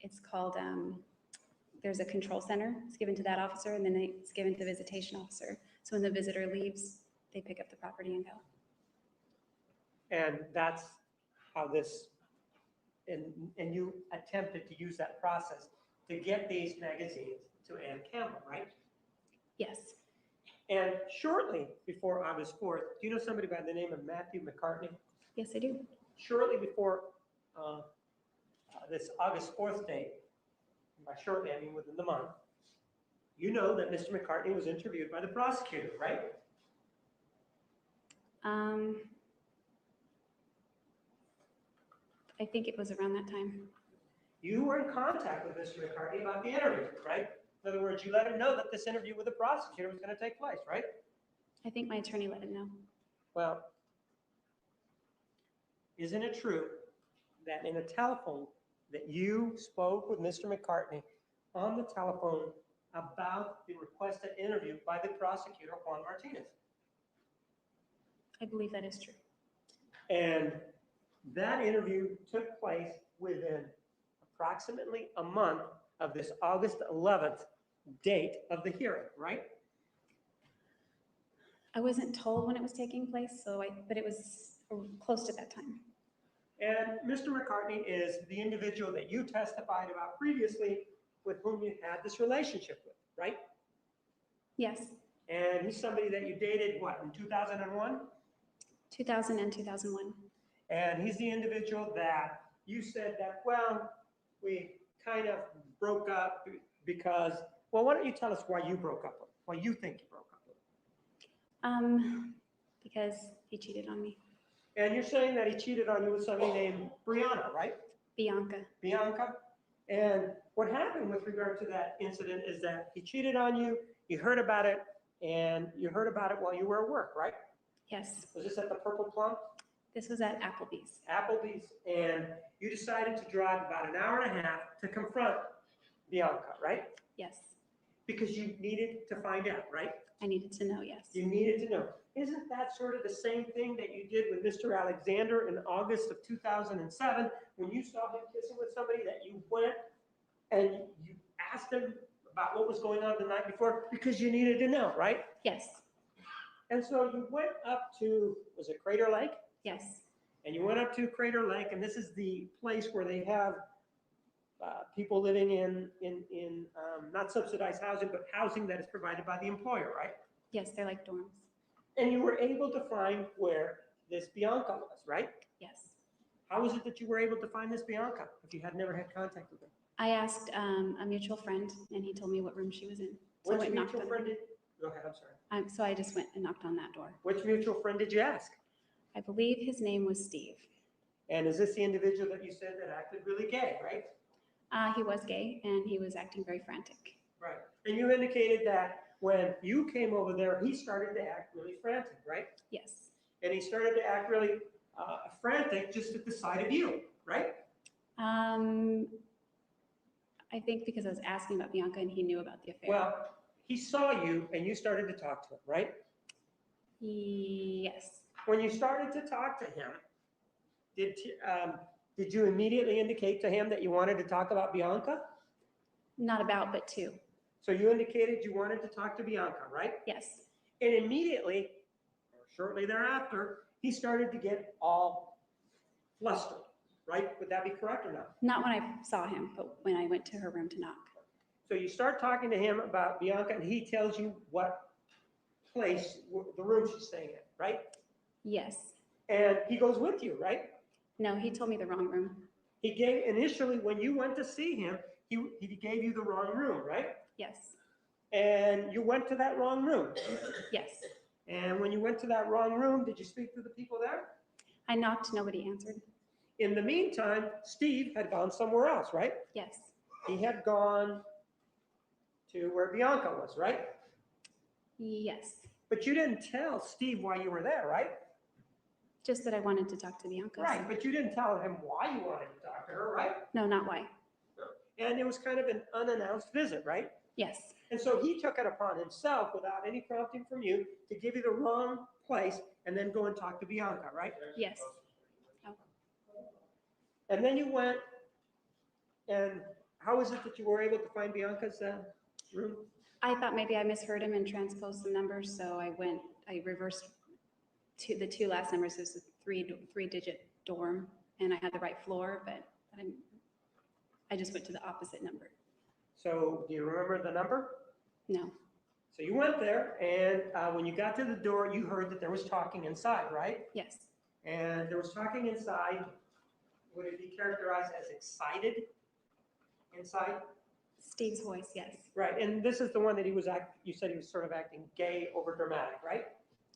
it's called, there's a control center. It's given to that officer, and then it's given to the visitation officer. So when the visitor leaves, they pick up the property and go. And that's how this, and you attempted to use that process to get these magazines to Ann Campbell, right? Yes, And shortly before August 4th, do you know somebody by the name of Matthew McCartney? yes, I do. Shortly before this August 4th date, by shortly I mean within the month, you know that Mr. McCartney was interviewed by the prosecutor, right? I think it was around that time. You were in contact with Mr. McCartney about the interview, right? In other words, you let him know that this interview with the prosecutor was going to take place, right? I think my attorney let him know. Well, isn't it true that in a telephone that you spoke with Mr. McCartney on the telephone about the requested interview by the prosecutor, Juan Martinez? I believe that is true. And that interview took place within approximately a month of this August 11th date of the hearing, right? I wasn't told when it was taking place, but it was close to that time. And Mr. McCartney is the individual that you testified about previously with whom you had this relationship with, right? Yes, And he's somebody that you dated, what, in 2001? 2000 and 2001. And he's the individual that you said that, well, we kind of broke up because, well, why don't you tell us why you broke up with him? Why you think you broke up with him? Because he cheated on me. And you're saying that he cheated on you with somebody named Brianna, right? Bianca. Bianca. And what happened with regard to that incident is that he cheated on you, you heard about it, and you heard about it while you were at work, right? Yes, Was this at the Purple Plum? this was at Applebee's. Applebee's, and you decided to drive about an hour and a half to confront Bianca, right? Yes, Because you needed to find out, right? I needed to know, yes. You needed to know. Isn't that sort of the same thing that you did with Mr. Alexander in August of 2007 when you saw him kissing with somebody that you went and you asked him about what was going on the night before because you needed to know, right? Yes, And so you went up to, was it Crater Lake? yes, And you went up to Crater Lake, and this is the place where they have people living in not subsidized housing, but housing that is provided by the employer, right? yes, they're like dorms. And you were able to find where this Bianca was, right? Yes. How was it that you were able to find this Bianca if you had never had contact with her? I asked a mutual friend, and he told me what room she was in. So I Which went and knocked mutual on friend it. did, go ahead, I'm sorry. So I just went and knocked on that door. Which mutual friend did you ask? I believe his name was Steve. And is this the individual that you said that acted really gay, right? He was gay, and he was acting very frantic. Right. And you indicated that when you came over there, he started to act really frantic, right? Yes, And he started to act really frantic just at the sight of you, right? I think because I was asking about Bianca, and he knew about the affair. Well, he saw you and you started to talk to him, right? Yes, When you started to talk to him, did you immediately indicate to him that you wanted to talk about Bianca? not about, but to. So you indicated you wanted to talk to Bianca, right? Yes, And immediately, or shortly thereafter, he started to get all flustered, right? Would that be correct or not? not when I saw him, but when I went to her room to knock. So you start talking to him about Bianca and he tells you what place, the room she's staying in, right? Yes. And he goes with you, right? No, he told me the wrong room. He gave, initially, when you went to see him, he gave you the wrong room, right? Yes, And you went to that wrong room. yes. And when you went to that wrong room, did you speak to the people there? I knocked, nobody answered. In the meantime, Steve had gone somewhere else, right? Yes, He had gone to where Bianca was, right? yes, But you didn't tell Steve why you were there, right? Just that I wanted to talk to Bianca. Right, but you didn't tell him why you wanted to talk to her, right? No, not why. And it was kind of an unannounced visit, right? Yes, And so he took it upon himself without any prompting from you to give you the wrong place and then go and talk to Bianca, right? yes. And then you went, and how is it that you were able to find Bianca's room? I thought maybe I misheard him and transposed some numbers, so I reversed the two last numbers. It was a three-digit dorm, and I had the right floor, but I just went to the opposite number. So do you remember the number? No, So you went there, and when you got to the door, you heard that there was talking inside, right? yes, And there was talking inside. Would it be characterized as excited inside? Steve's voice, yes, Right, and this is the one that you said he was sort of acting gay over dramatic, right?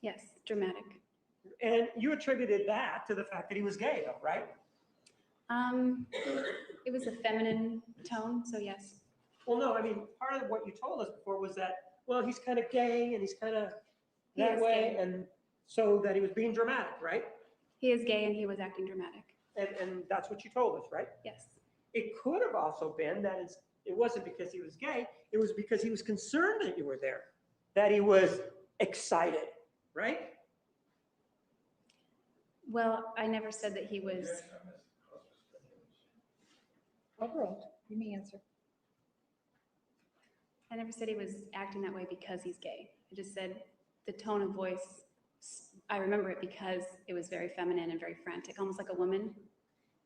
yes, dramatic. And you attributed that to the fact that he was gay, though, right? It was a feminine tone, so yes, Well, no, I mean, part of what you told us before was that, well, he's kind of gay and he's kind of He that is way, gay. and so that he was being dramatic, right? he is gay and he was acting dramatic, And that's what you told us, right? yes. It could have also been that it wasn't because he was gay, it was because he was concerned that you were there, that he was excited, right? Well, I never said that he was, Overall, you may answer. I never said he was acting that way because he's gay. I just said the tone of voice, I remember it because it was very feminine and very frantic, almost like a woman.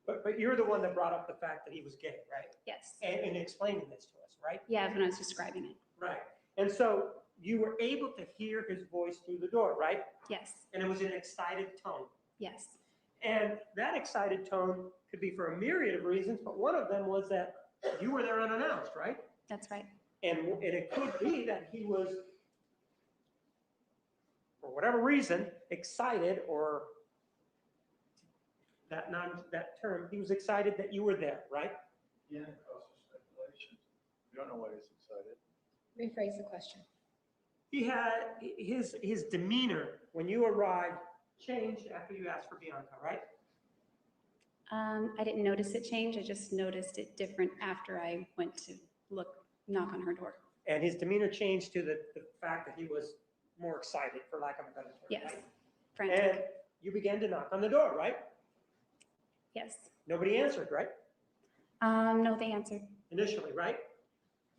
But you're the one that brought up the fact that he was gay, right? Yes. And explaining this to us, right? Yeah, when I was describing it. Right. And so you were able to hear his voice through the door, right? Yes, And it was an excited tone. yes, And that excited tone could be for a myriad of reasons, but one of them was that you were there unannounced, right? that's right. And it could be that he was, for whatever reason, excited, or that term, he was excited that you were there, right? Yeah, it causes speculation. You don't know why he's excited. Rephrase the question. He had his demeanor when you arrived changed after you asked for Bianca, right? I didn't notice it change. I just noticed it different after I went to knock on her door. And his demeanor changed to the fact that he was more excited, for lack of a better term. Yes, right? frantic. And you began to knock on the door, right? Yes. Nobody answered, right? No, they answered. Initially, right?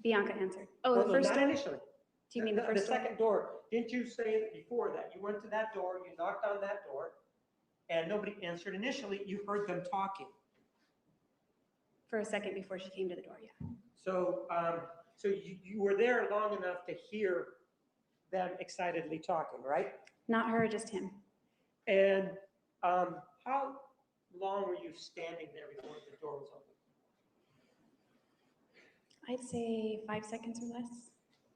Bianca answered. Oh, Well, the no, first not door? initially. Do you mean the first door? second door? Didn't you say before that you went to that door, you knocked on that door, and nobody answered initially? You heard them talking. For a second before she came to the door, yeah. So, so you were there long enough to hear them excitedly talking, right? Not her, just him. And how long were you standing there before the door was open? I'd say 5 seconds or less.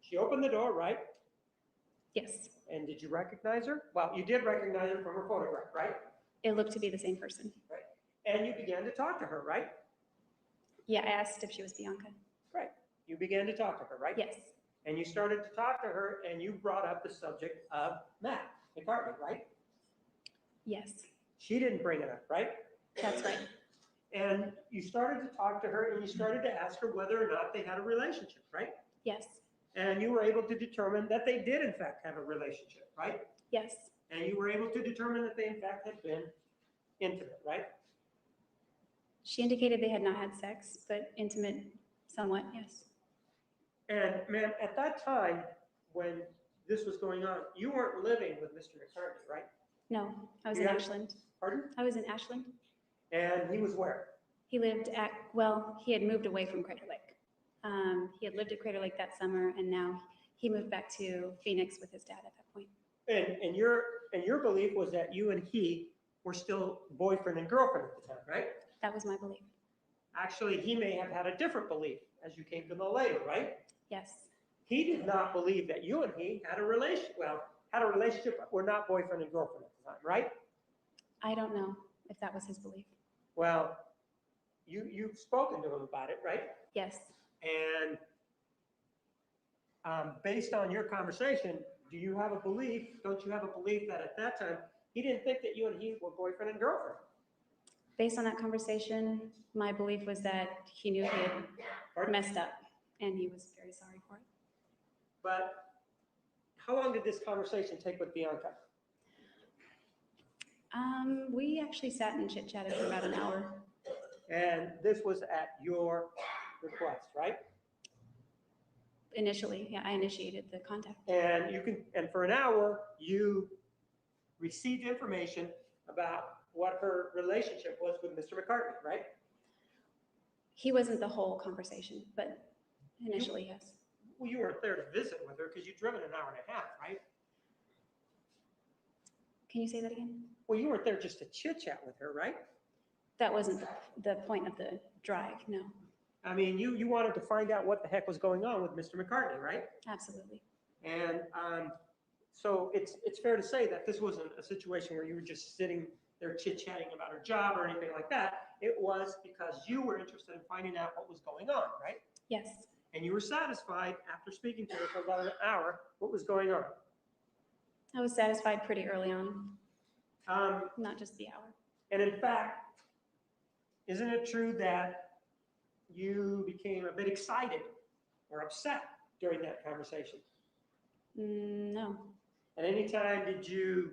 She opened the door, right? Yes. And did you recognize her? Well, you did recognize her from her photograph, right? It looked to be the same person. And you began to talk to her, right? Yeah, I asked if she was Bianca. Right. You began to talk to her, right? Yes. And you started to talk to her, and you brought up the subject of Matt McCartney, right? Yes, She didn't bring it up, right? that's right. And you started to talk to her, and you started to ask her whether or not they had a relationship, right? Yes, And you were able to determine that they did, in fact, have a relationship, right? yes, And you were able to determine that they, in fact, had been intimate, right? she indicated they had not had sex, but intimate somewhat, yes. And ma'am, at that time, when this was going on, you weren't living with Mr. McCartney, right? No, I was You in had- Ashland. Pardon? I was in Ashland. And he was where? He lived at, well, he had moved away from Crater Lake. He had lived at Crater Lake that summer, and now he moved back to Phoenix with his dad at that point. And your belief was that you and he were still boyfriend and girlfriend at the time, right? That was my belief. Actually, he may have had a different belief as you came to know later, right? Yes, He did not believe that you and he had a relationship, but were not boyfriend and girlfriend at the time, right? I don't know if that was his belief. Well, you've spoken to him about it, right? Yes, And based on your conversation, do you have a belief, don't you have a belief that at that time, he didn't think that you and he were boyfriend and girlfriend? Based on that conversation, my belief was that he knew he had Pardon? messed up and he was very sorry for it. But how long did this conversation take with Bianca? We actually sat and chit-chatted for about an hour. And this was at your request, right? Initially, yeah, I initiated the contact. And for an hour, you received information about what her relationship was with Mr. McCartney, right? He wasn't the whole conversation, but initially, yes. Well, you weren't there to visit with her because you'd driven an hour and a half, right? Can you say that again? Well, you weren't there just to chit chat with her, right? That wasn't the point of the drive, no. I mean, you wanted to find out what the heck was going on with Mr. McCartney, right? Absolutely. And so it's fair to say that this wasn't a situation where you were just sitting there chit-chatting about her job or anything like that. It was because you were interested in finding out what was going on, right? Yes. And you were satisfied after speaking to her for about an hour, what was going on? I was satisfied pretty early on, not just the hour. And in fact, isn't it true that you became a bit excited or upset during that conversation? No. At any time did you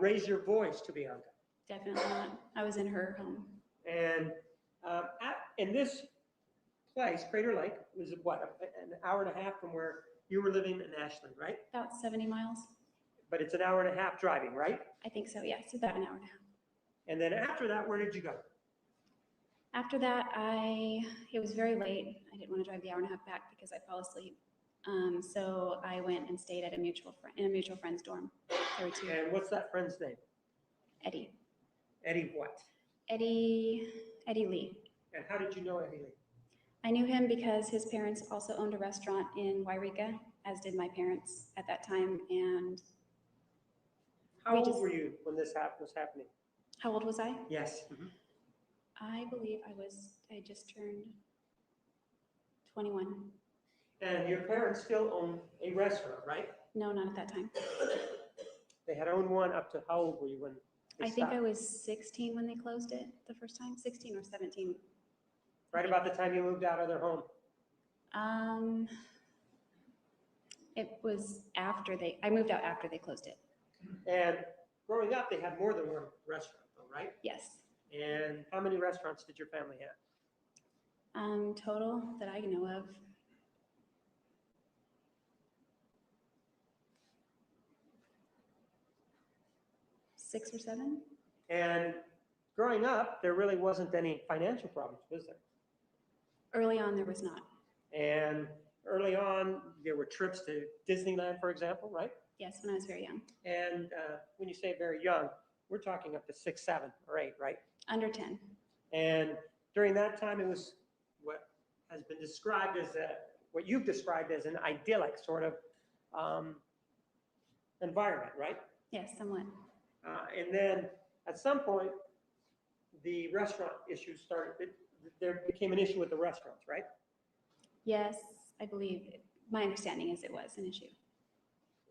raise your voice to Bianca? Definitely not. I was in her home. And in this place, Crater Lake, was what, an hour and a half from where you were living in Ashland, right? About 70 miles. But it's an hour and a half driving, right? I think so, yes, about an hour and a half. And then after that, where did you go? After that, it was very late. I didn't want to drive the hour and a half back because I'd fall asleep. So I went and stayed at in a mutual friend's dorm. There were two. And what's that friend's name? Eddie. Eddie what? Eddie Lee. And how did you know Eddie Lee? I knew him because his parents also owned a restaurant in Wairika, as did my parents at that time. And how old were you when this was happening? How old was I? Yes. I believe I just turned 21. And your parents still own a restaurant, right? No, not at that time. They had owned one up to how old were you when they I think stopped? I was 16 when they closed it the first time, 16 or 17. Right about the time you moved out of their home. It was I moved out after they closed it. And growing up, they had more than one restaurant, though, right? Yes. And how many restaurants did your family have? Total that I know of, 6 or 7. And growing up, there really wasn't any financial problems, was there? Early on, there was not. And early on, there were trips to Disneyland, for example, right? Yes, when I was very young. And when you say very young, we're talking up to 6, 7, or 8, right? Under 10. And during that time, it was what has been described as what you've described as an idyllic sort of environment, right? Yes, somewhat. And then at some point, the restaurant issue started. There became an issue with the restaurants, right? Yes, I believe. My understanding is it was an issue.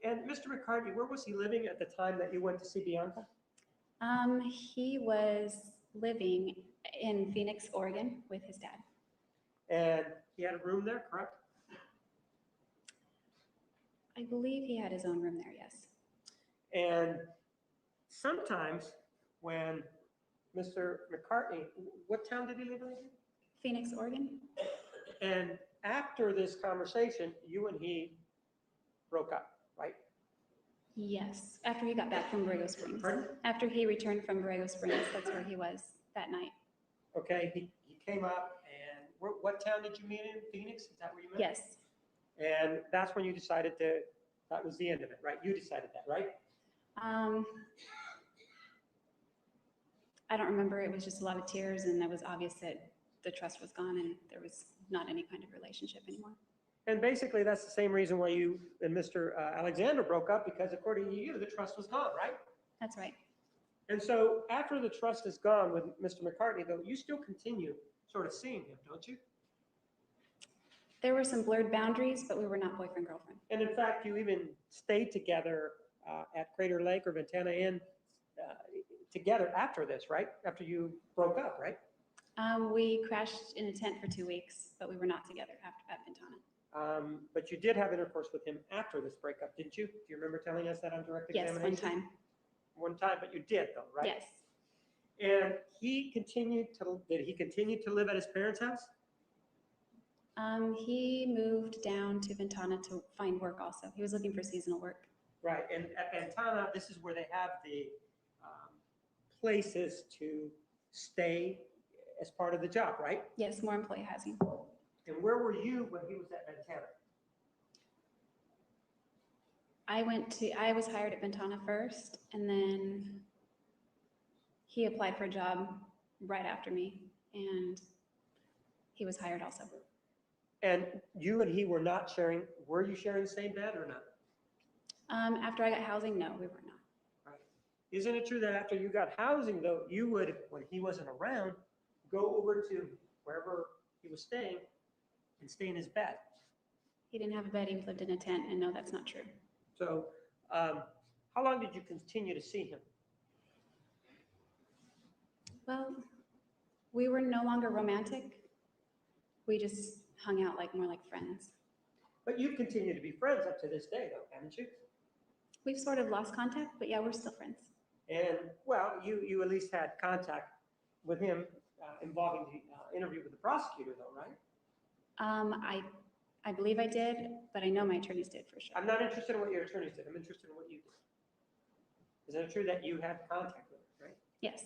And Mr. McCartney, where was he living at the time that you went to see Bianca? He was living in Phoenix, Oregon with his dad. And he had a room there, correct? I believe he had his own room there, yes. And sometimes when Mr. McCartney, what town did he live in again? Phoenix, Oregon? And after this conversation, you and he broke up, right? Yes, after he got back from Borrego Springs. Pardon? After he returned from Borrego Springs, that's where he was that night. Okay, he came up, and what town did you meet in? Phoenix? Is that where you met? Yes, And that's when you decided that was the end of it, right? You decided that, right? I don't remember. It was just a lot of tears, and it was obvious that the trust was gone and there was not any kind of relationship anymore. And basically, that's the same reason why you and Mr. Alexander broke up, because according to you, the trust was gone, right? That's right. And so after the trust is gone with Mr. McCartney, though, you still continue sort of seeing him, don't you? There were some blurred boundaries, but we were not boyfriend, girlfriend. And in fact, you even stayed together at Crater Lake or Ventana Inn together after this, right? After you broke up, right? We crashed in a tent for 2 weeks, but we were not together after at Ventana. But you did have intercourse with him after this breakup, didn't you? Do you remember telling us that on direct Yes, examination? one time. One time, but you did though, right? Yes. And did he continue to live at his parents' house? He moved down to Ventana to find work also. He was looking for seasonal work. Right, and at Ventana, this is where they have the places to stay as part of the job, right? Yes, more employee housing. And where were you when he was at Ventana? I was hired at Ventana first, and then he applied for a job right after me, and he was hired also. And you and he were not sharing, were you sharing the same bed or not? After I got housing, no, we were not. Right. Isn't it true that after you got housing though, you would, when he wasn't around, go over to wherever he was staying and stay in his bed? He didn't have a bed, he lived in a tent, and no, that's not true. So how long did you continue to see him? Well, we were no longer romantic. We just hung out more like friends. But you continue to be friends up to this day though, haven't you? We've sort of lost contact, but yeah, we're still friends. And well, you at least had contact with him involving the interview with the prosecutor though, right? I believe I did, but I know my attorneys did for sure. I'm not interested in what your attorneys did. I'm interested in what you did. Isn't it true that you had contact with him, right? Yes.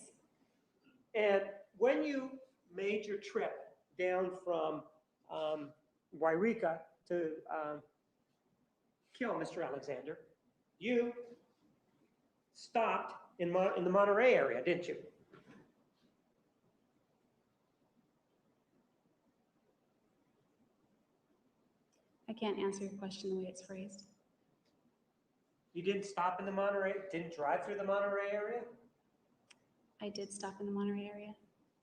And when you made your trip down from Wairika to kill Mr. Alexander, you stopped in the Monterey area, didn't you? I can't answer your question the way it's phrased. You didn't stop in the Monterey, didn't drive through the Monterey area? I did stop in the Monterey area.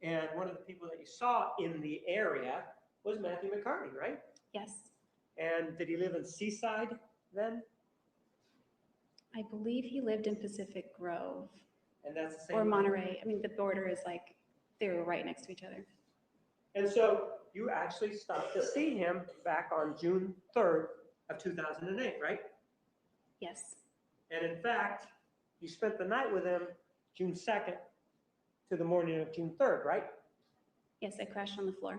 And one of the people that you saw in the area was Matthew McCartney, right? Yes. And did he live in Seaside then? I believe he lived in Pacific Grove. And that's the same. Or Monterey. I mean, the border is they were right next to each other. And so you actually stopped to see him back on June 3rd of 2008, right? Yes. And in fact, you spent the night with him June 2nd to the morning of June 3rd, right? Yes, I crashed on the floor.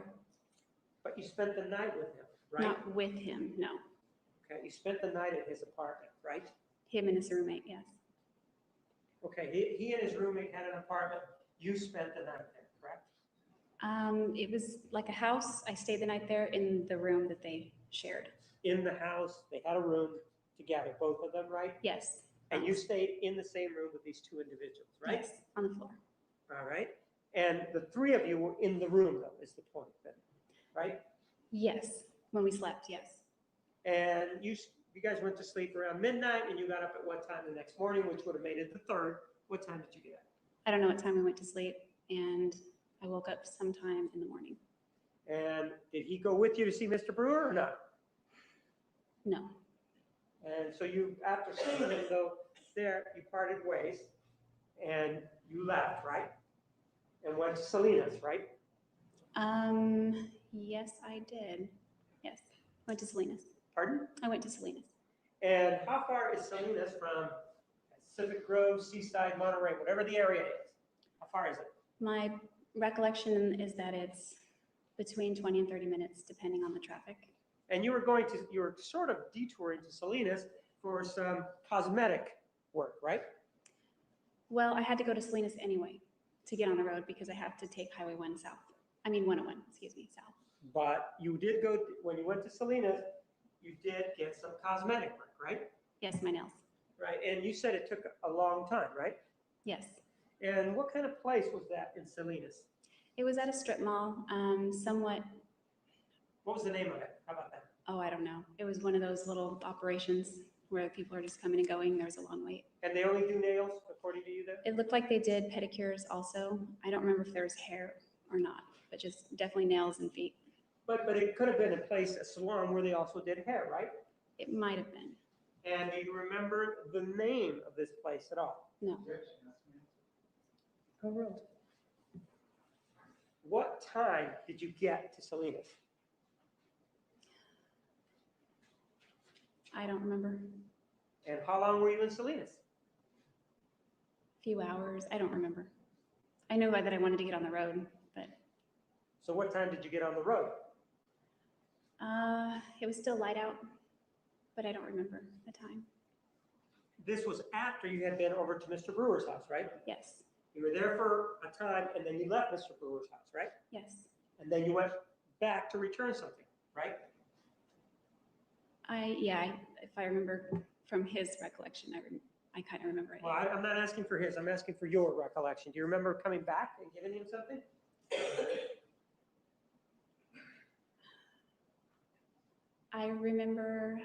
But you spent the night with him, right? Not with him, no. Okay, you spent the night at his apartment, right? Him and his roommate, yes. Okay, he and his roommate had an apartment. You spent the night there, correct? It was like a house. I stayed the night there in the room that they shared. In the house, they had a room together, both of them, right? Yes. And you stayed in the same room with these two individuals, right? Yes, on the floor. All right. And the three of you were in the room, though, is the point then, right? Yes, when we slept, yes. And you guys went to sleep around midnight, and you got up at what time the next morning, which would have made it the 3rd. What time did you get up? I don't know what time we went to sleep, and I woke up sometime in the morning. And did he go with you to see Mr. Brewer or not? No. And so you, after seeing him though, there, you parted ways and you left, right? And went to Salinas, right? Yes, I did. Yes, went to Salinas. Pardon? I went to Salinas. And how far is Salinas from Pacific Grove, Seaside, Monterey, whatever the area is? How far is it? My recollection is that it's between 20 and 30 minutes, depending on the traffic. And you were sort of detouring to Salinas for some cosmetic work, right? Well, I had to go to Salinas anyway to get on the road because I have to take Highway 1 south. I mean, 101, excuse me, south. But you did go, when you went to Salinas, you did get some cosmetic work, right? Yes, my nails. Right, and you said it took a long time, right? Yes. And what kind of place was that in Salinas? It was at a strip mall, somewhat. What was the name of it? How about that? Oh, I don't know. It was one of those little operations where people are just coming and going. There's a long wait. And they only do nails, according to you then? It looked like they did pedicures also. I don't remember if there was hair or not, but just definitely nails and feet. But it could have been a place, a salon where they also did hair, right? It might have been. And do you remember the name of this place at all? No. Overruled. What time did you get to Salinas? I don't remember. And how long were you in Salinas? Few hours. I don't remember. I know that I wanted to get on the road, but So what time did you get on the road? it was still light out, but I don't remember the time. This was after you had been over to Mr. Brewer's house, right? Yes. You were there for a time and then you left Mr. Brewer's house, right? Yes. And then you went back to return something, right? If I remember from his recollection, I kind of remember it. Well, I'm not asking for his, I'm asking for your recollection. Do you remember coming back and giving him something? I remember,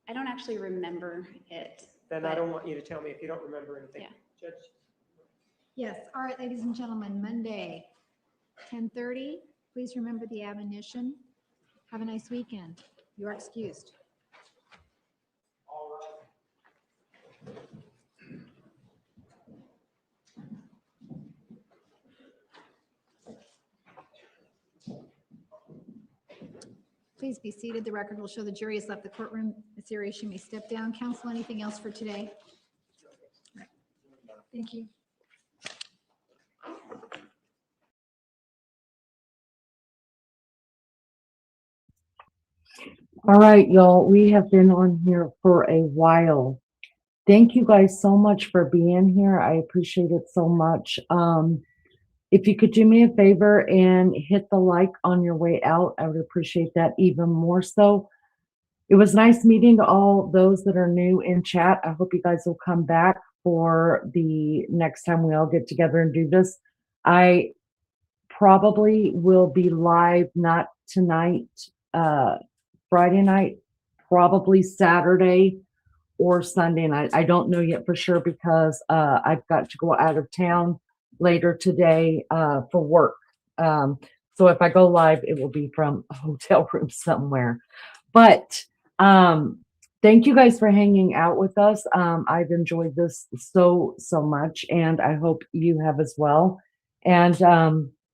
I don't actually remember it. Then I don't want you to tell me if you don't remember anything. Yeah. Judge? Yes, all right, ladies and gentlemen, Monday, 10:30. Please remember the admonition. Have a nice weekend. You are excused. Please be seated. The record will show the jury has left the courtroom. Ms. Arias, you may step down. Counsel, anything else for today? Thank you. All right, y'all, we have been on here for a while. Thank you guys so much for being here. I appreciate it so much. If you could do me a favor and hit the like on your way out, I would appreciate that even more so. It was nice meeting all those that are new in chat. I hope you guys will come back for the next time we all get together and do this. I probably will be live, not tonight, Friday night, probably Saturday or Sunday night. I don't know yet for sure because I've got to go out of town later today for work. So if I go live, it will be from a hotel room somewhere. But thank you guys for hanging out with us. I've enjoyed this so much, and I hope you have as well. And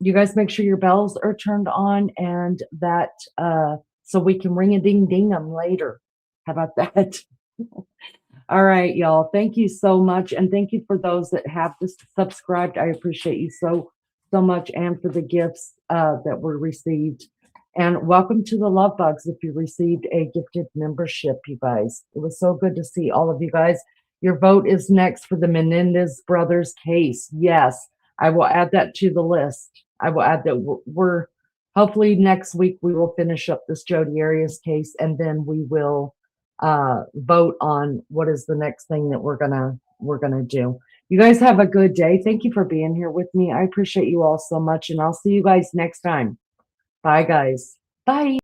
you guys make sure your bells are turned on and that so we can ring a ding ding them later. How about that? All right, y'all. Thank you so much. And thank you for those that have subscribed. I appreciate you so much, and for the gifts that were received. And welcome to the Love Bugs if you received a gifted membership, you guys. It was so good to see all of you guys. Your vote is next for the Menendez brothers case. Yes, I will add that to the list. I will add that we're hopefully next week we will finish up this Jodi Arias case, and then we will vote on what is the next thing that we're gonna do. You guys have a good day. Thank you for being here with me. I appreciate you all so much, and I'll see you guys next time. Bye, guys. Bye.